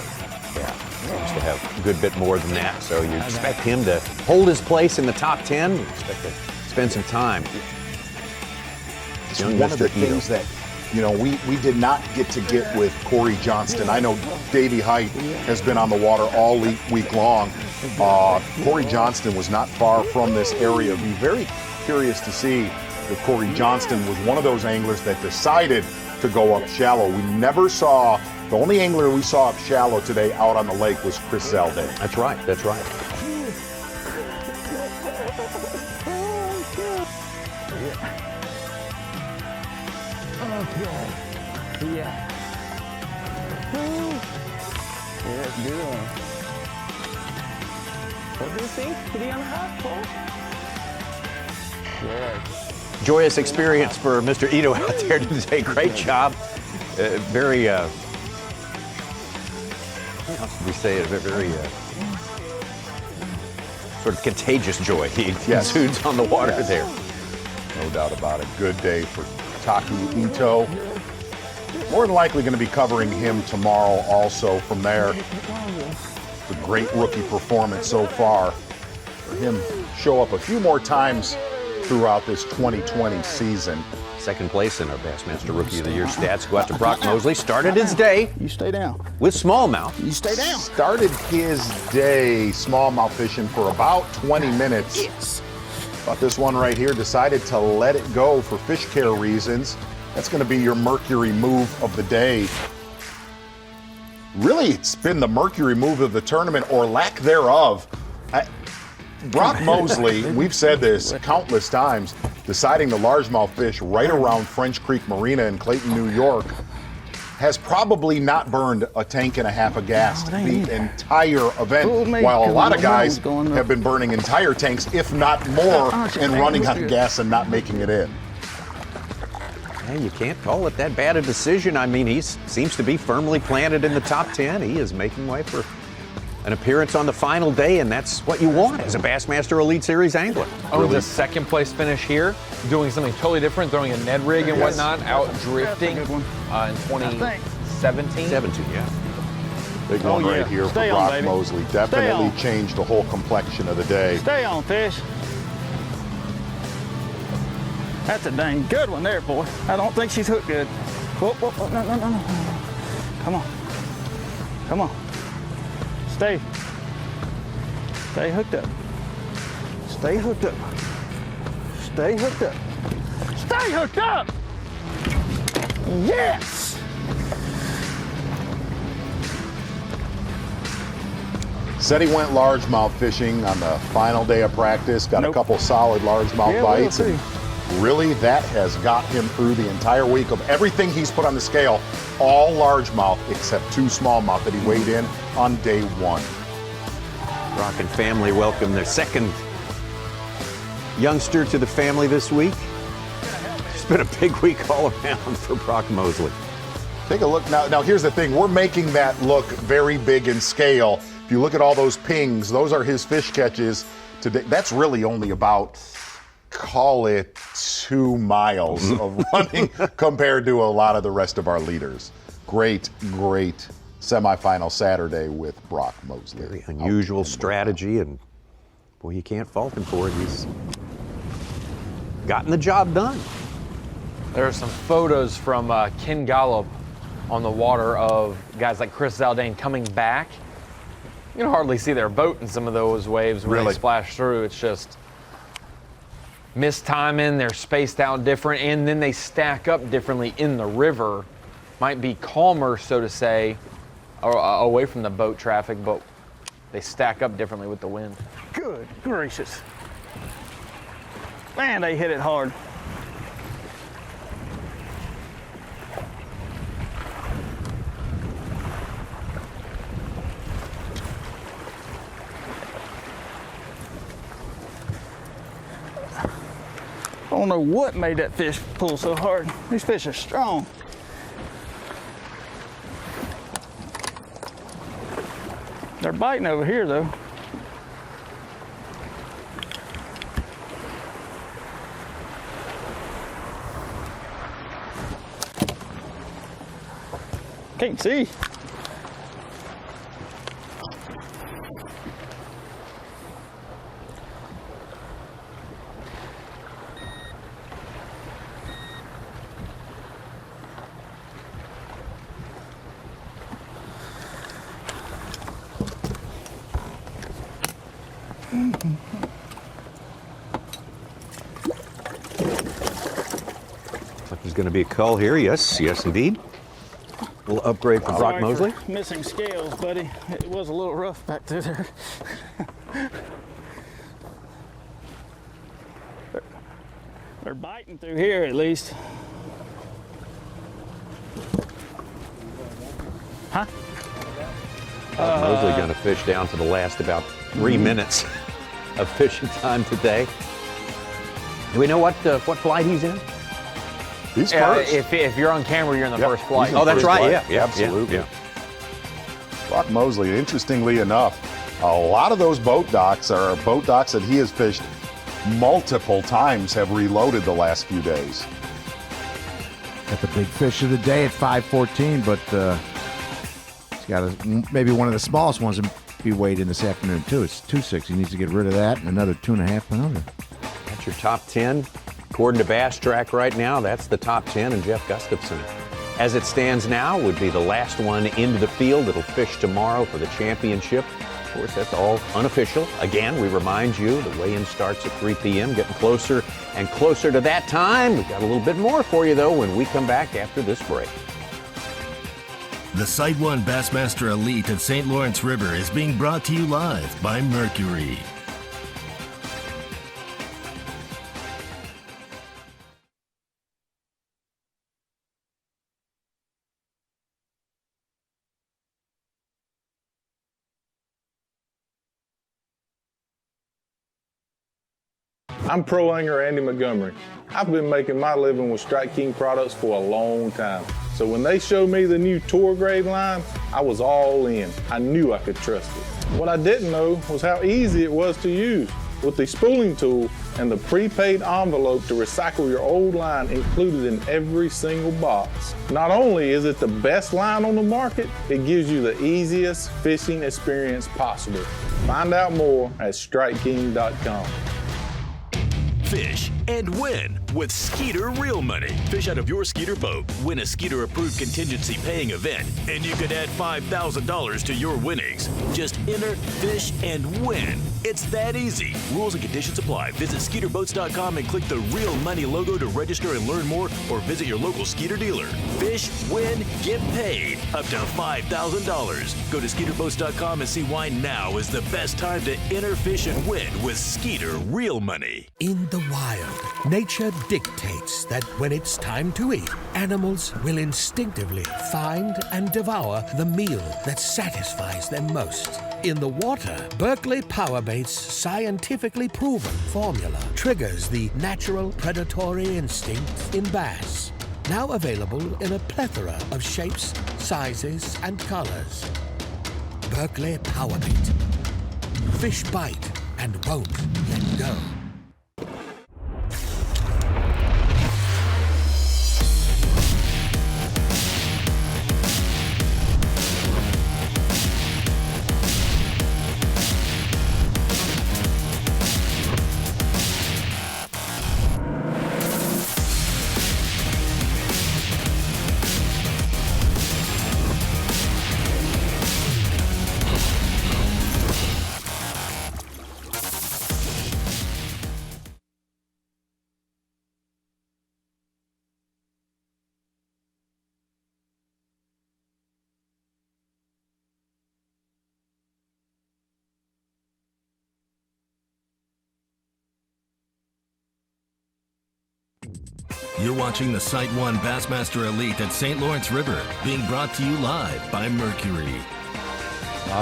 [SPEAKER 1] Yeah. Seems to have a good bit more than that, so you expect him to hold his place in the top 10. You expect to spend some time.
[SPEAKER 3] It's one of the things that, we did not get with Corey Johnston. I know Davey Height has been on the water all week long. Corey Johnston was not far from this area. Be very curious to see that Corey Johnston was one of those anglers that decided to go up shallow. We never saw, the only angler we saw up shallow today out on the lake was Chris Zaldain.
[SPEAKER 1] That's right, that's right.
[SPEAKER 7] Okay. Yeah. Yeah, that's good one. What do you think? Pretty on the hot pole? Yes.
[SPEAKER 1] Joyous experience for Mr. Ito out there today. Great job. Very, how should we say it? Very sort of contagious joy. He exudes on the water there.
[SPEAKER 3] No doubt about it. Good day for Taku Ito. More than likely going to be covering him tomorrow also from there. It's a great rookie performance so far. For him show up a few more times throughout this 2020 season.
[SPEAKER 1] Second place in our Bassmaster Rookie of the Year stats go out to Brock MOSLEY. Started his day.
[SPEAKER 15] You stay down.
[SPEAKER 1] With smallmouth.
[SPEAKER 15] You stay down.
[SPEAKER 3] Started his day smallmouth fishing for about 20 minutes.
[SPEAKER 15] Yes.
[SPEAKER 3] But this one right here decided to let it go for fish care reasons. That's going to be your Mercury move of the day. Really, it's been the Mercury move of the tournament or lack thereof. Brock MOSLEY, we've said this countless times, deciding the largemouth fish right around French Creek Marina in Clayton, New York, has probably not burned a tank and a half of gas the entire event, while a lot of guys have been burning entire tanks, if not more, and running out of gas and not making it in.
[SPEAKER 1] Hey, you can't call it that bad a decision. I mean, he seems to be firmly planted in the top 10. He is making way for an appearance on the final day, and that's what you want as a Bassmaster Elite Series angler.
[SPEAKER 5] Oh, the second place finish here, doing something totally different, throwing a Ned rig and whatnot, out drifting in 2017.
[SPEAKER 1] 17, yeah.
[SPEAKER 3] Big one right here for Brock MOSLEY. Definitely changed the whole complexion of the day.
[SPEAKER 10] Stay on, fish. That's a dang good one there, boy. I don't think she's hooked good. Whoa, whoa, whoa, no. Come on. Come on. Stay. Stay hooked up. Stay hooked up. Stay hooked up. Stay hooked up! Yes!
[SPEAKER 3] Said he went largemouth fishing on the final day of practice, got a couple solid largemouth bites, and really that has got him through the entire week of everything he's put on the scale, all largemouth except 2 smallmouth that he weighed in on day 1.
[SPEAKER 1] Brock and family welcome their second youngster to the family this week. It's been a big week all around for Brock MOSLEY.
[SPEAKER 3] Take a look now. Now here's the thing, we're making that look very big in scale. If you look at all those pings, those are his fish catches today. That's really only about, call it 2 miles of running compared to a lot of the rest of our leaders. Great semifinal Saturday with Brock MOSLEY.
[SPEAKER 1] Very unusual strategy, and boy, you can't fault him for it. He's gotten the job done.
[SPEAKER 5] There are some photos from Ken Gollop on the water of guys like Chris Zaldain coming back. You can hardly see their boat in some of those waves when they splash through. It's just mistiming, they're spaced out different, and then they stack up differently in the river. Might be calmer, so to say, away from the boat traffic, but they stack up differently with the wind.
[SPEAKER 10] Good gracious. Man, they hit it hard. I don't know what made that fish pull so hard. These fish are strong. They're biting over here though. Can't see.
[SPEAKER 1] going to be a cull here. Yes, indeed. A little upgrade for Brock Mosley.
[SPEAKER 10] For missing scales, buddy. It was a little rough back through there. They're biting through here at least. Huh?
[SPEAKER 1] Mosley going to fish down to the last about 3 minutes of fishing time today. Do we know what flight he's in?
[SPEAKER 3] He's first.
[SPEAKER 5] If you're on camera, you're in the first flight.
[SPEAKER 1] Oh, that's right. Yeah,
[SPEAKER 3] absolutely.
[SPEAKER 1] Yeah.
[SPEAKER 3] Brock Mosley, interestingly enough, a lot of those boat docks are boat docks that he has fished multiple times, have reloaded the last few days.
[SPEAKER 4] Got the big fish of the day at 5:14, but he's got maybe one of the smallest ones to be weighed in this afternoon, too. It's 2.6. He needs to get rid of that and another 2.5 pounder.
[SPEAKER 1] That's your top 10. According to Bass Track right now, that's the top 10, and Jeff Gustafson, as it stands now, would be the last one into the field. It'll fish tomorrow for the championship. Of course, that's all unofficial. Again, we remind you, the weigh-in starts at 3 p.m., getting closer and closer to that time. We've got a little bit more for you, though, when we come back after this break.
[SPEAKER 2] The Sight 1 Bassmaster Elite at St. Lawrence River is being brought to you live by Mercury.
[SPEAKER 18] I'm pro angler Andy Montgomery. I've been making my living with Strike King products for a long time. So when they showed me the new tour grade line, I was all in. I knew I could trust it. What I didn't know was how easy it was to use. With the spooling tool and the prepaid envelope to recycle your old line included in every single box. Not only is it the best line on the market, it gives you the easiest fishing experience possible. Find out more at StrikeKing.com.
[SPEAKER 16] Fish and win with Skeeter Real Money. Fish out of your Skeeter boat, win a Skeeter approved contingency paying event, and you could add $5,000 to your winnings. Just enter, fish, and win. It's that easy. Rules and conditions apply. Visit SkeeterBoats.com and click the Real Money logo to register and learn more, or visit your local Skeeter dealer. Fish, win, get paid up to $5,000. Go to SkeeterBoats.com and see why now is the best time to enter, fish, and win with Skeeter Real Money.
[SPEAKER 21] In the wild, nature dictates that when it's time to eat, animals will instinctively find and devour the meal that satisfies them most. In the water, Berkeley Powerbait's scientifically proven formula triggers the natural predatory instinct in bass. Now available in a plethora of shapes, sizes, and colors. Berkeley Powerbait. Fish bite and won't let go.
[SPEAKER 2] You're watching the Sight 1 Bassmaster Elite at St. Lawrence River, being brought to you live by Mercury.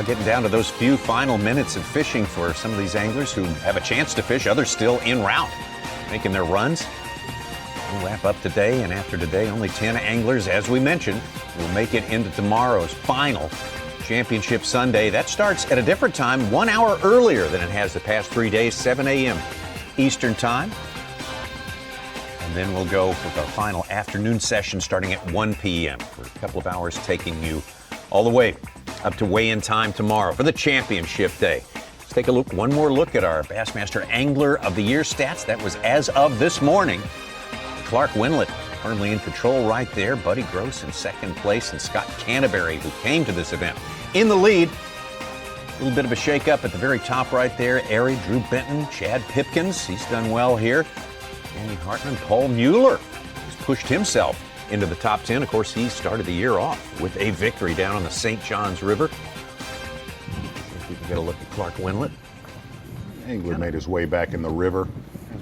[SPEAKER 1] Getting down to those few final minutes of fishing for some of these anglers who have a chance to fish, others still en route, making their runs. We'll wrap up today, and after today, only 10 anglers, as we mentioned, will make it into tomorrow's final Championship Sunday. That starts at a different time, 1 hour earlier than it has the past 3 days, 7 a.m. Eastern Time. And then we'll go with our final afternoon session starting at 1 p.m. for a couple of hours, taking you all the way up to weigh-in time tomorrow for the championship day. Let's take one more look at our Bassmaster Angler of the Year stats. That was as of this morning. Clark Winlet firmly in control right there. Buddy Gross in second place, and Scott Canterbury, who came to this event, in the lead. A little bit of a shake-up at the very top right there. Airy, Drew Benton, Chad Pipkins. He's done well here. Danny Hartman, Paul MUELLER, who's pushed himself into the top 10. Of course, he started the year off with a victory down on the St. Johns River. We can get a look at Clark Wendlandt.
[SPEAKER 3] Angler made his way back in the river.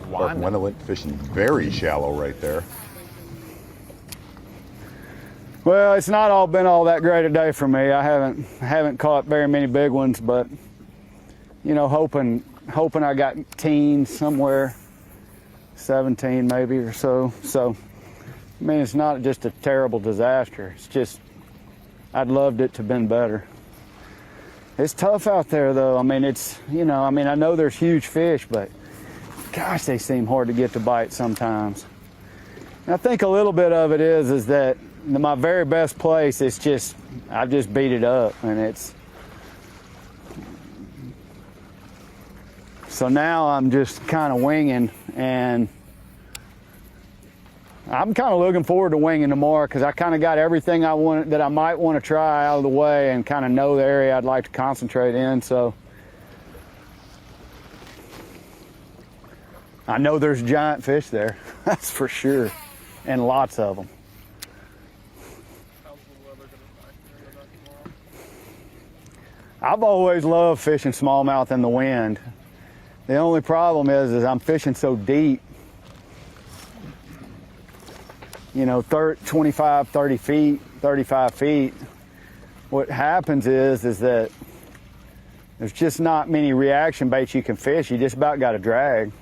[SPEAKER 3] Clark Wendlandt fishing very shallow right there.
[SPEAKER 15] Well, it's not all been all that great a day for me. I haven't caught very many big ones, but you know, hoping I got teens somewhere, 17 maybe or so. So, I mean, it's not just a terrible disaster. It's just I'd loved it to have been better. It's tough out there, though. I mean, it's, you know, I mean, I know there's huge fish, but gosh, they seem hard to get to bite sometimes. And I think a little bit of it is that my very best place, it's just, I've just beat it up, and it's, so now I'm just kind of winging, and I'm kind of looking forward to winging tomorrow because I kind of got everything I want that I might want to try out of the way and kind of know the area I'd like to concentrate in. So I know there's giant fish there, that's for sure, and lots of them. I've always loved fishing smallmouth in the wind. The only problem is I'm fishing so deep. You know, 25, 30 feet, 35 feet. What happens is that there's just not many reaction baits you can fish. You just about got to drag.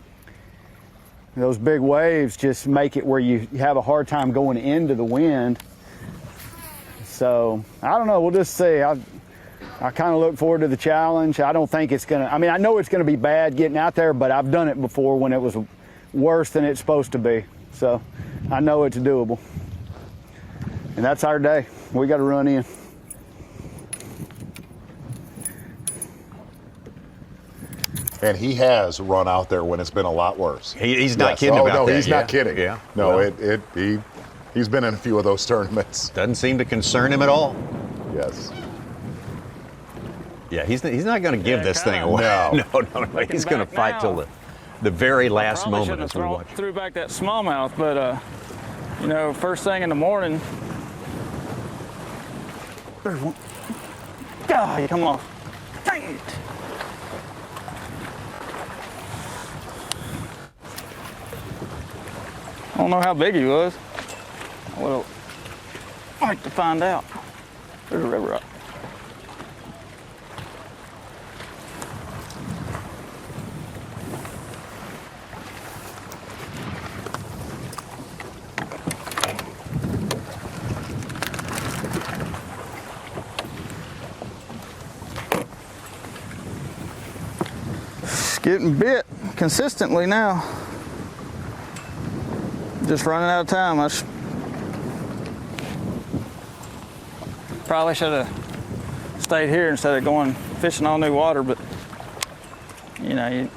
[SPEAKER 15] Those big waves just make it where you have a hard time going into the wind. So, I don't know, we'll just see. I kind of look forward to the challenge. I don't think it's gonna, I mean, I know it's gonna be bad getting out there, but I've done it before when it was worse than it's supposed to be. So I know it's doable. And that's our day. We got to run in.
[SPEAKER 3] And he has run out there when it's been a lot worse.
[SPEAKER 1] He's not kidding about that.
[SPEAKER 3] No, he's not kidding.
[SPEAKER 1] Yeah.
[SPEAKER 3] No,
[SPEAKER 1] Well,
[SPEAKER 3] he's been in a few of those tournaments.
[SPEAKER 1] Doesn't seem to concern him at all.
[SPEAKER 3] Yes.
[SPEAKER 1] Yeah, he's not going to give this thing away.
[SPEAKER 3] No.
[SPEAKER 1] No. He's going to fight till the very last moment as we watch.
[SPEAKER 10] Threw back that smallmouth, but you know, first thing in the morning. There's one. God, come on. Dang it. I don't know how big he was. Well, I'd like to find out. There's a river rock. Getting bit consistently now. Just running out of time. I probably should have stayed here instead of going fishing all new water, but you know, you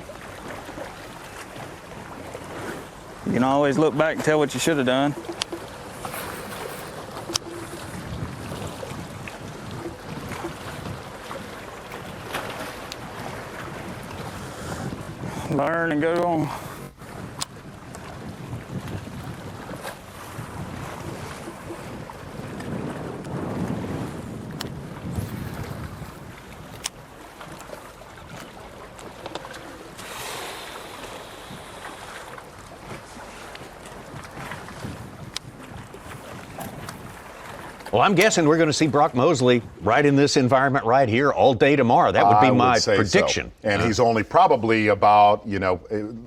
[SPEAKER 10] can always look back and tell what you should have done. Learn and go on.
[SPEAKER 1] Well, I'm guessing we're going to see Brock MOSLEY right in this environment right here all day tomorrow. That would be my prediction.
[SPEAKER 3] So. And he's only probably about, you know,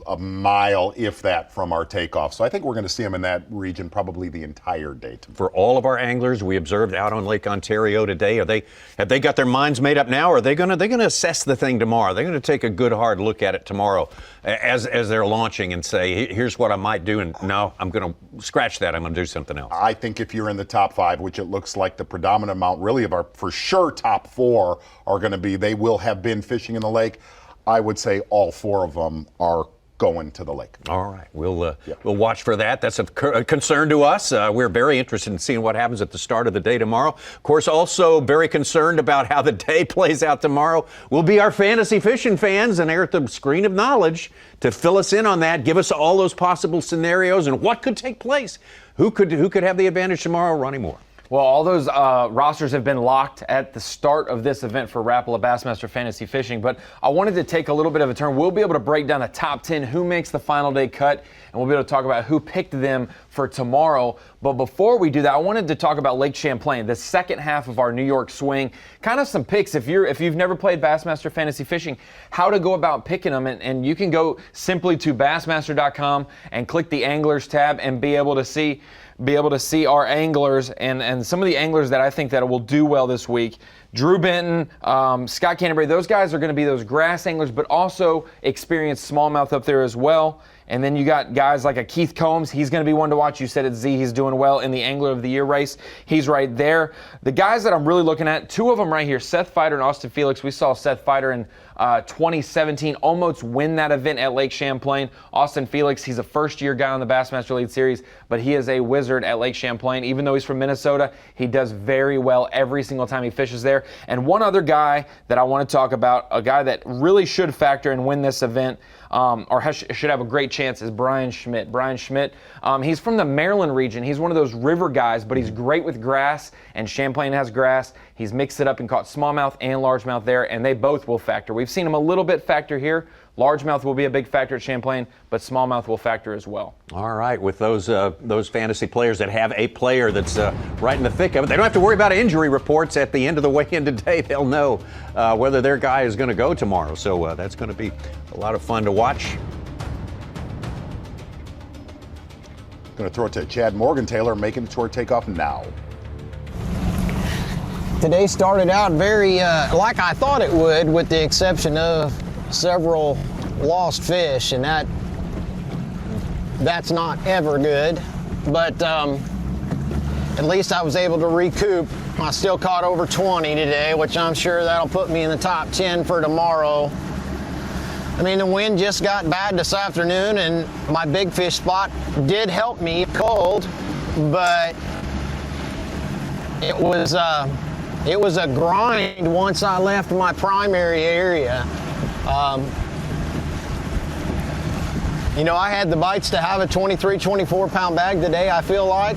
[SPEAKER 3] a mile, if that, from our takeoff. So I think we're going to see him in that region probably the entire day tomorrow.
[SPEAKER 1] For all of our anglers we observed out on Lake Ontario today, have they got their minds made up now, or are they going to assess the thing tomorrow? They're going to take a good hard look at it tomorrow as they're launching and say, here's what I might do, and no, I'm going to scratch that. I'm going to do something else.
[SPEAKER 3] I think if you're in the top 5, which it looks like the predominant amount really of our for sure top 4 are going to be, they will have been fishing in the lake. I would say all 4 of them are going to the lake.
[SPEAKER 1] All right, we'll watch for that. That's a concern to us. We're very interested in seeing what happens at the start of the day tomorrow. Of course, also very concerned about how the day plays out tomorrow will be our fantasy fishing fans, and they're at the screen of knowledge to fill us in on that, give us all those possible scenarios and what could take place. Who could have the advantage tomorrow? Ronnie Moore.
[SPEAKER 5] Well, all those rosters have been locked at the start of this event for Rapala Bassmaster Fantasy Fishing, but I wanted to take a little bit of a turn. We'll be able to break down the top 10, who makes the final day cut, and we'll be able to talk about who picked them for tomorrow. But before we do that, I wanted to talk about Lake Champlain, the second half of our New York swing. Kind of some picks if you've never played Bassmaster Fantasy Fishing, how to go about picking them, and you can go simply to bassmaster.com and click the Anglers tab and be able to see our anglers and some of the anglers that I think that will do well this week. Drew Benton, Scott Canterbury, those guys are going to be those grass anglers, but also experienced smallmouth up there as well. And then you got guys like a Keith Combs. He's going to be one to watch. You said it, Z. He's doing well in the Angler of the Year race. He's right there. The guys that I'm really looking at, two of them right here, Seth Feider and Austin Felix. We saw Seth Feider in 2017 almost win that event at Lake Champlain. Austin Felix, he's a first-year guy on the Bassmaster Elite Series, but he is a wizard at Lake Champlain. Even though he's from Minnesota, he does very well every single time he fishes there. And one other guy that I want to talk about, a guy that really should factor and win this event, should have a great chance, is Brian Schmidt. Brian Schmidt, he's from the Maryland region. He's one of those river guys, but he's great with grass, and Champlain has grass. He's mixed it up and caught smallmouth and largemouth there, and they both will factor. We've seen him a little bit factor here. Largemouth will be a big factor at Champlain, but smallmouth will factor as well.
[SPEAKER 1] All right, with those fantasy players that have a player that's right in the thick of it, they don't have to worry about injury reports at the end of the weigh-in today. They'll know whether their guy is going to go tomorrow. So that's going to be a lot of fun to watch.
[SPEAKER 3] Going to throw it to Chad Morgenthaler, making the tour take off now.
[SPEAKER 12] Today started out very like I thought it would, with the exception of several lost fish, and that's not ever good, but at least I was able to recoup. I still caught over 20 today, which I'm sure that'll put me in the top 10 for tomorrow. I mean, the wind just got bad this afternoon, and my big fish spot did help me cold, but it was a grind once I left my primary area. You know, I had the bites to have a 23, 24 pound bag today. I feel like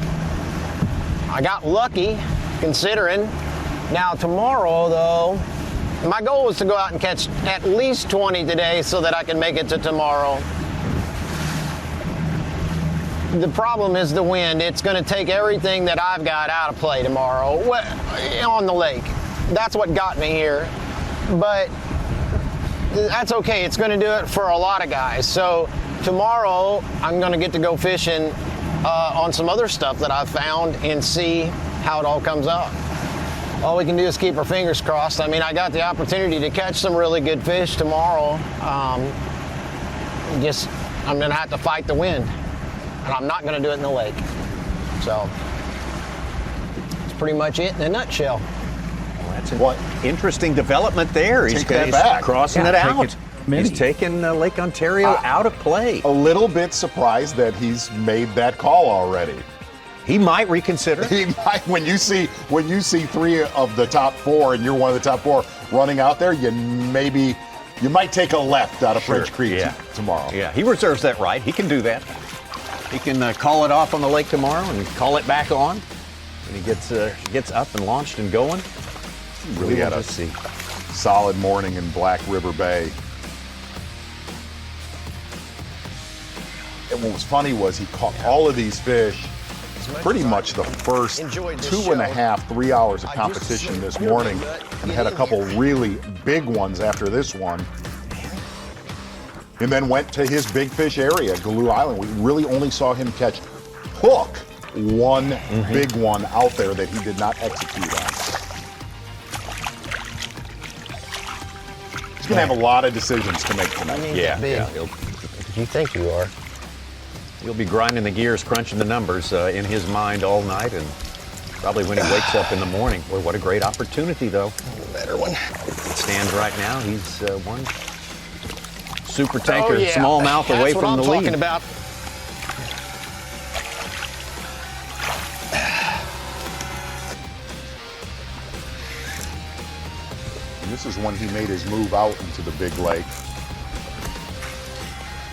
[SPEAKER 12] I got lucky considering. Now tomorrow though, my goal was to go out and catch at least 20 today so that I can make it to tomorrow. The problem is the wind. It's going to take everything that I've got out of play tomorrow on the lake. That's what got me here. But that's okay. It's going to do it for a lot of guys. So tomorrow I'm going to get to go fishing on some other stuff that I've found and see how it all comes out. All we can do is keep our fingers crossed. I mean, I got the opportunity to catch some really good fish tomorrow. I'm going to have to fight the wind, and I'm not going to do it in the lake. So that's pretty much it in a nutshell.
[SPEAKER 1] That's an interesting development there. He's crossing it out. He's taken Lake Ontario out of play.
[SPEAKER 3] A little bit surprised that he's made that call already.
[SPEAKER 1] He might reconsider.
[SPEAKER 3] He might. When you see 3 of the top 4 and you're one of the top 4 running out there, you might take a left out of French Creek tomorrow.
[SPEAKER 1] Yeah, he reserves that right. He can do that. He can call it off on the lake tomorrow and call it back on when he gets up and launched and going.
[SPEAKER 3] Really had a solid morning in Black River Bay. And what was funny was he caught all of these fish pretty much the first 2.5, 3 hours of competition this morning, and had a couple really big ones after this one. And then went to his big fish area, Galoo Island. We really only saw him catch hook one big one out there that he did not execute on. He's going to have a lot of decisions to make tonight.
[SPEAKER 12] You think you are.
[SPEAKER 1] He'll be grinding the gears, crunching the numbers in his mind all night, and probably when he wakes up in the morning. Boy, what a great opportunity, though.
[SPEAKER 12] Better one.
[SPEAKER 1] It stands right now. He's one super tanker,
[SPEAKER 12] Oh, yeah.
[SPEAKER 1] smallmouth away from the lead.
[SPEAKER 12] That's what I'm talking about.
[SPEAKER 3] And this is when he made his move out into the big lake.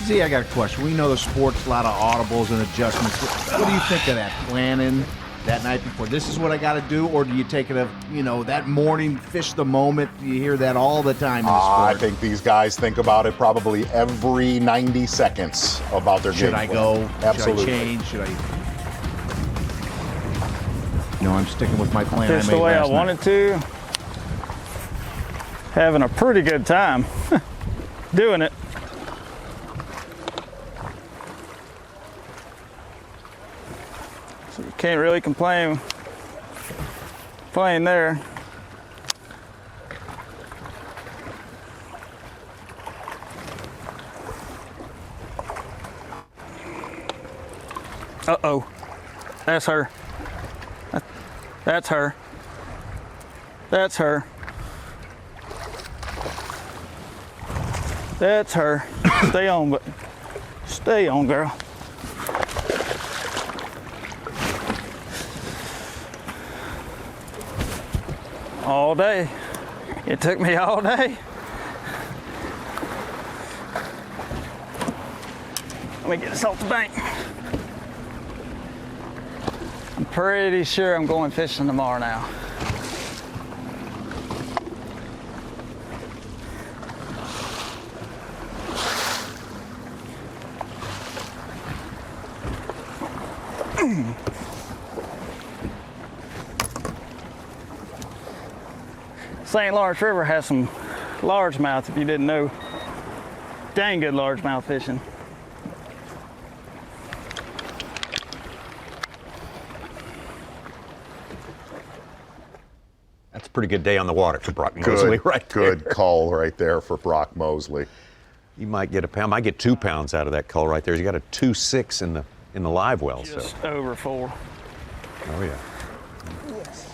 [SPEAKER 4] Z, I got a question. We know the sport's a lot of audibles and adjustments. What do you think of that planning that night before? This is what I got to do, or do you take it that morning, fish the moment? You hear that all the time in the sport.
[SPEAKER 3] I think these guys think about it probably every 90 seconds about their game.
[SPEAKER 4] Should I go?
[SPEAKER 3] Absolutely.
[SPEAKER 4] Should I change? Should I? No, I'm sticking with my plan.
[SPEAKER 10] Fish the way I wanted to. Having a pretty good time doing it. So you can't really complain playing there. Uh-oh, that's her. That's her. That's her. That's her. Stay on, but stay on, girl. All day. It took me all day. Let me get this off the bank. I'm pretty sure I'm going fishing tomorrow now. St. Lawrence River has some largemouth, if you didn't know. Dang good largemouth fishing.
[SPEAKER 1] That's a pretty good day on the water for Brock Mosley, right there.
[SPEAKER 3] Good call right there for Brock Mosley.
[SPEAKER 1] You might get a pound. Might get 2 pounds out of that call right there. You got a 2.6 in the live well.
[SPEAKER 10] Just
[SPEAKER 1] so
[SPEAKER 10] over 4.
[SPEAKER 1] Oh yeah.
[SPEAKER 11] Yes.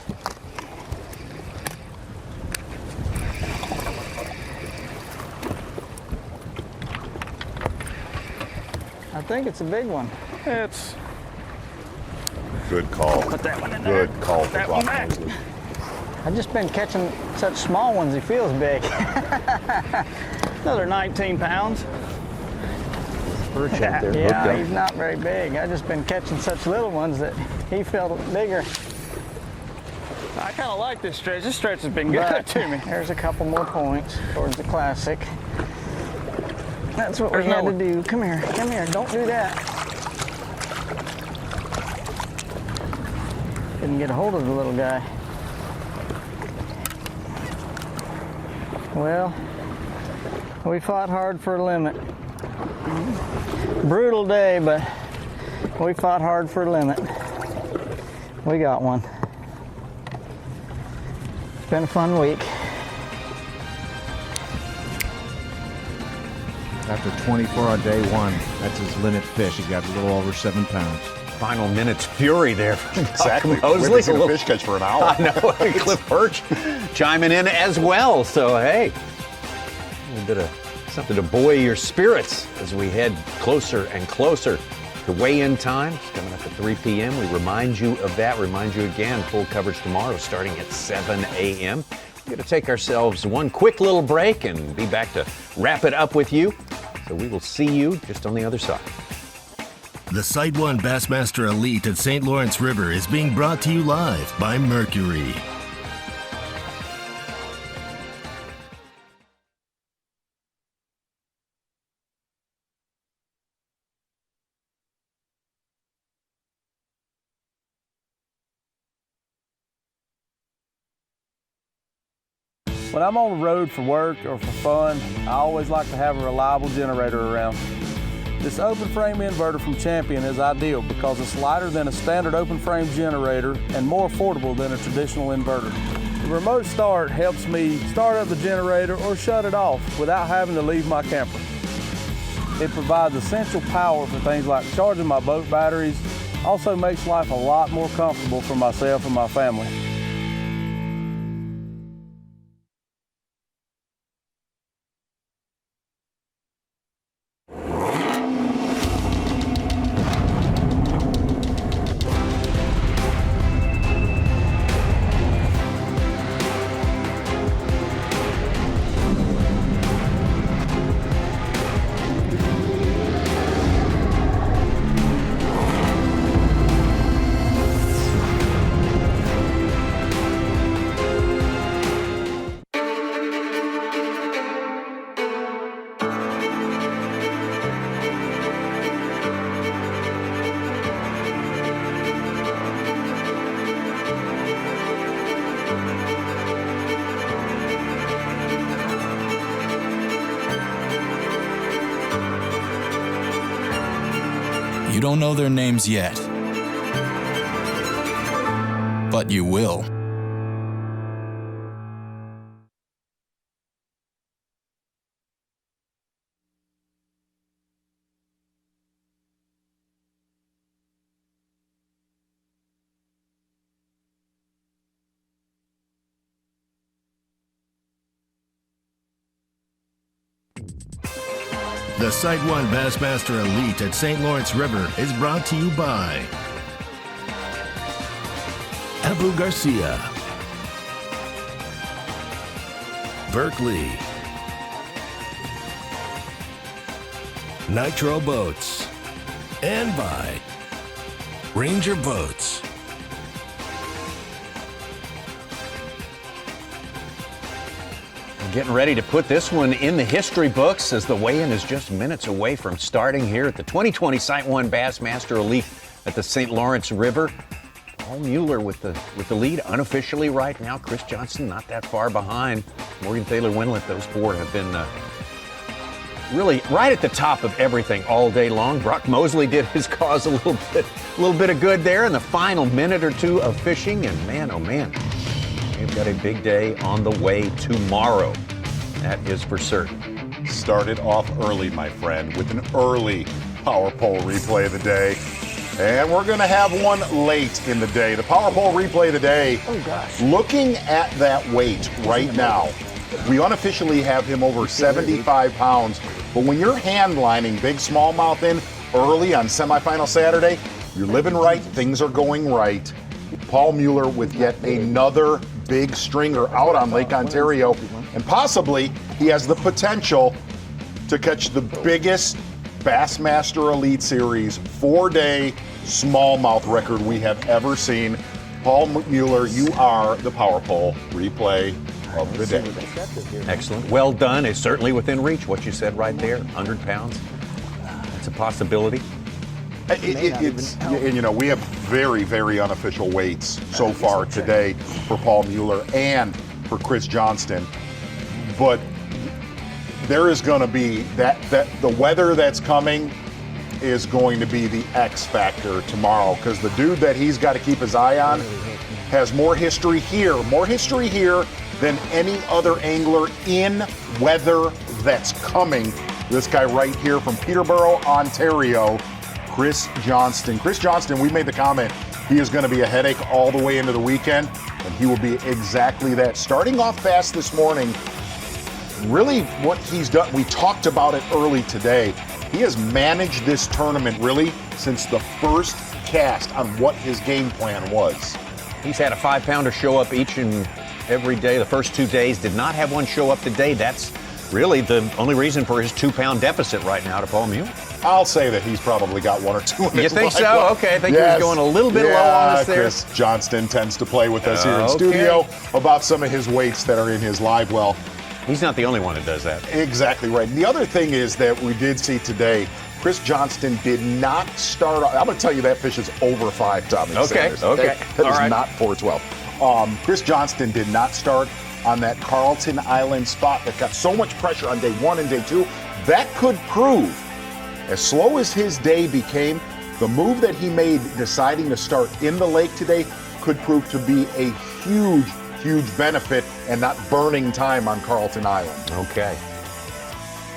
[SPEAKER 11] I think it's a big one.
[SPEAKER 10] It's
[SPEAKER 3] good call.
[SPEAKER 10] Put that one in there.
[SPEAKER 3] Good call for Brock Mosley.
[SPEAKER 11] I've just been catching such small ones, he feels big.
[SPEAKER 10] Another 19 pounds.
[SPEAKER 1] Perch out there.
[SPEAKER 11] Yeah, he's not very big. I've just been catching such little ones that he felt bigger.
[SPEAKER 10] I kind of like this stretch. This stretch has been good to me.
[SPEAKER 11] There's a couple more points towards the classic. That's what we had to do. Come here, don't do that. Couldn't get a hold of the little guy. Well, we fought hard for a limit. Brutal day, but we fought hard for a limit. We got one. It's been a fun week.
[SPEAKER 4] After 24 on day one, that's his limit fish. He got a little over 7 pounds.
[SPEAKER 1] Final minutes fury there.
[SPEAKER 3] Exactly.
[SPEAKER 1] Mosley.
[SPEAKER 3] We've seen a fish catch for an hour.
[SPEAKER 1] I know. Cliff Perch chiming in as well. So, hey, a little bit of something to buoy your spirits as we head closer and closer to weigh-in time. It's coming up at 3 p.m. We remind you of that. Remind you again, full coverage tomorrow starting at 7 a.m. We're going to take ourselves one quick little break and be back to wrap it up with you. So we will see you just on the other side.
[SPEAKER 2] The Site 1 Bassmaster Elite at St. Lawrence River is being brought to you live by Mercury.
[SPEAKER 17] When I'm on the road for work or for fun, I always like to have a reliable generator around. This open frame inverter from Champion is ideal because it's lighter than a standard open frame generator and more affordable than a traditional inverter. The remote start helps me start up the generator or shut it off without having to leave my camper. It provides essential power for things like charging my boat batteries, also makes life a lot more comfortable for myself and my family.
[SPEAKER 9] don't know their names yet, but you will.
[SPEAKER 2] The Site 1 Bassmaster Elite at St. Lawrence River is brought to you by
[SPEAKER 24] Abu Garcia, Berkeley, Nitro Boats, and by Ranger Boats.
[SPEAKER 1] Getting ready to put this one in the history books as the weigh-in is just minutes away from starting here at the 2020 Site 1 Bassmaster Elite at the St. Lawrence River. Paul MUELLER with the lead unofficially right now. Chris Johnston not that far behind. Morgenthaler, Wendlandt, those four have been really right at the top of everything all day long. Brock MOSLEY did his cause a little bit of good there in the final minute or two of fishing, and man, oh man, we've got a big day on the way tomorrow. That is for certain.
[SPEAKER 3] Started off early, my friend, with an early power pole replay of the day. And we're going to have one late in the day. The power pole replay of the day, looking at that weight right now, we unofficially have him over 75 pounds. But when you're hand lining big smallmouth in early on semifinal Saturday, you're living right, things are going right. Paul MUELLER with yet another big stringer out on Lake Ontario, and possibly he has the potential to catch the biggest Bassmaster Elite Series 4-day smallmouth record we have ever seen. Paul MUELLER, you are the power pole replay of the day.
[SPEAKER 1] Excellent. Well done. It's certainly within reach, what you said right there. 100 pounds. That's a possibility.
[SPEAKER 3] You know, we have very, very unofficial weights so far today for Paul MUELLER and for Chris Johnston. But there is going to be that the weather that's coming is going to be the X factor tomorrow, because the dude that he's got to keep his eye on has more history here than any other angler in weather that's coming. This guy right here from Peterborough, Ontario, Chris Johnston. Chris Johnston, we made the comment, he is going to be a headache all the way into the weekend, and he will be exactly that. Starting off fast this morning, really what he's done, we talked about it early today, he has managed this tournament really since the first cast on what his game plan was.
[SPEAKER 1] He's had a 5-pounder show up each and every day. The first 2 days did not have one show up today. That's really the only reason for his 2-pound deficit right now to Paul MUELLER.
[SPEAKER 3] I'll say that he's probably got 1 or 2 in his
[SPEAKER 1] You think
[SPEAKER 3] life.
[SPEAKER 1] so? Okay, I think he was going a little bit low on us there.
[SPEAKER 3] Chris Johnston tends to play with us here in studio about some of his weights that are in his live well.
[SPEAKER 1] He's not the only one that does that.
[SPEAKER 3] Exactly right. And the other thing is that we did see today, Chris Johnston did not start. I'm going to tell you that fish is over 5 Tommy Sanders.
[SPEAKER 1] Okay.
[SPEAKER 3] That is not 412. Chris Johnston did not start on that Carlton Island spot that got so much pressure on day 1 and day 2. That could prove, as slow as his day became, the move that he made deciding to start in the lake today could prove to be a huge benefit and not burning time on Carlton Island.
[SPEAKER 1] Okay.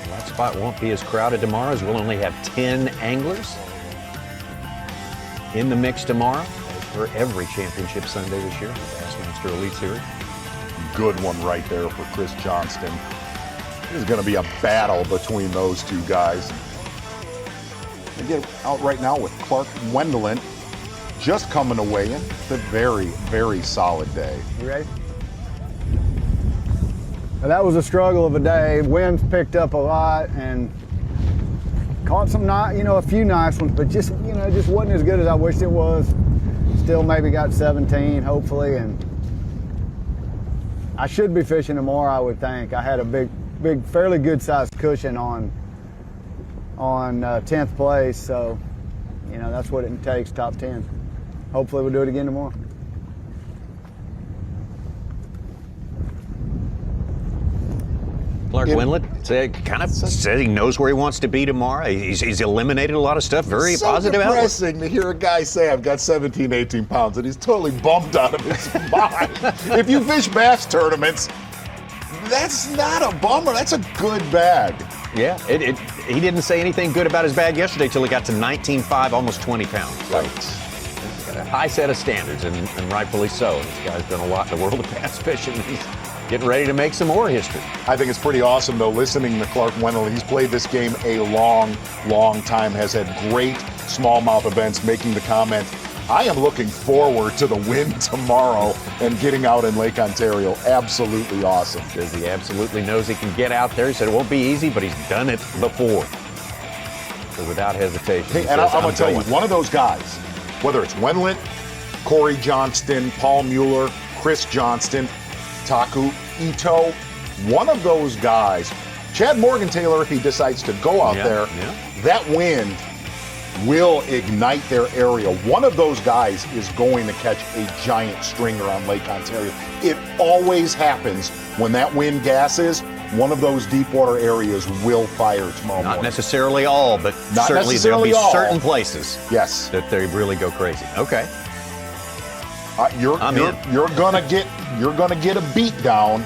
[SPEAKER 1] Well, that spot won't be as crowded tomorrow, as we'll only have 10 anglers in the mix tomorrow for every championship Sunday this year, the Bassmaster Elite Series.
[SPEAKER 3] Good one right there for Chris Johnston. This is going to be a battle between those two guys. We get out right now with Clark Wendlandt just coming away in. It's a very, very solid day.
[SPEAKER 15] You ready? Well, that was a struggle of a day. Winds picked up a lot and caught some, a few nice ones, but just wasn't as good as I wished it was. Still maybe got 17, hopefully, and I should be fishing tomorrow, I would think. I had a big, fairly good sized cushion on 10th place, so that's what it takes, top 10. Hopefully we'll do it again tomorrow.
[SPEAKER 1] Clark Wendlandt kind of said he knows where he wants to be tomorrow. He's eliminated a lot of stuff. Very positive outlook.
[SPEAKER 3] It's so depressing to hear a guy say, I've got 17, 18 pounds, and he's totally bummed out of his mind. If you fish bass tournaments, that's not a bummer. That's a good bag.
[SPEAKER 1] Yeah, he didn't say anything good about his bag yesterday till he got to 19.5, almost 20 pounds. So he's got a high set of standards, and rightfully so. This guy's done a lot in the world of bass fishing. He's getting ready to make some more history.
[SPEAKER 3] I think it's pretty awesome, though, listening to Clark Wendlandt. He's played this game a long, long time, has had great smallmouth events, making the comment, I am looking forward to the win tomorrow and getting out in Lake Ontario. Absolutely awesome.
[SPEAKER 1] Because he absolutely knows he can get out there. He said it won't be easy, but he's done it before. So without hesitation.
[SPEAKER 3] Hey, and I'm going to tell you, one of those guys, whether it's Wendlandt, Corey Johnston, Paul MUELLER, Chris Johnston, Taku Ito, one of those guys, Chad Morgenthaler, if he decides to go out there, that wind will ignite their area. One of those guys is going to catch a giant stringer on Lake Ontario. It always happens when that wind gasses. One of those deep water areas will fire tomorrow morning.
[SPEAKER 1] Not necessarily all, but certainly there'll be certain places that they really go crazy. Okay.
[SPEAKER 3] You're gonna get a beat down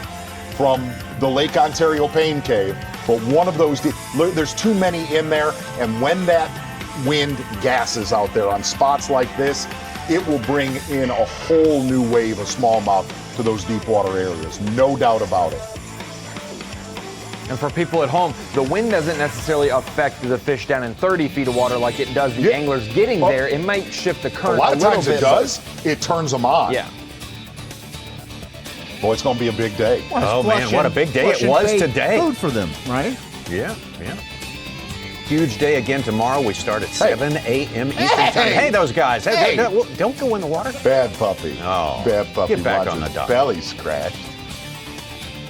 [SPEAKER 3] from the Lake Ontario Pain Cave, but one of those, there's too many in there, and when that wind gasses out there on spots like this, it will bring in a whole new wave of smallmouth to those deep water areas. No doubt about it.
[SPEAKER 5] And for people at home, the wind doesn't necessarily affect the fish down in 30 feet of water like it does the anglers getting there. It might shift the current
[SPEAKER 3] a lot of
[SPEAKER 5] little
[SPEAKER 3] times
[SPEAKER 5] bit,
[SPEAKER 3] it does. It turns them on.
[SPEAKER 5] Yeah.
[SPEAKER 3] Boy, it's going to be a big day.
[SPEAKER 1] Oh, man, what a big day it was today.
[SPEAKER 4] Food for them, right?
[SPEAKER 1] Yeah. Huge day again tomorrow. We start at 7 a.m. Eastern Time. Hey, those guys. Hey, don't go in the water.
[SPEAKER 3] Bad puppy.
[SPEAKER 1] Oh,
[SPEAKER 3] bad puppy.
[SPEAKER 1] Get back on the dock.
[SPEAKER 3] Belly scratched.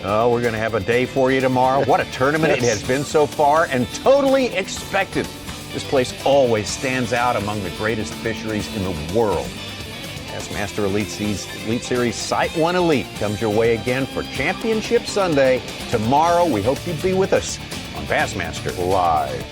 [SPEAKER 1] Oh, we're going to have a day for you tomorrow. What a tournament it has been so far, and totally expected. This place always stands out among the greatest fisheries in the world. Bassmaster Elite Series Site 1 Elite comes your way again for Championship Sunday tomorrow. We hope you'll be with us on Bassmaster Live.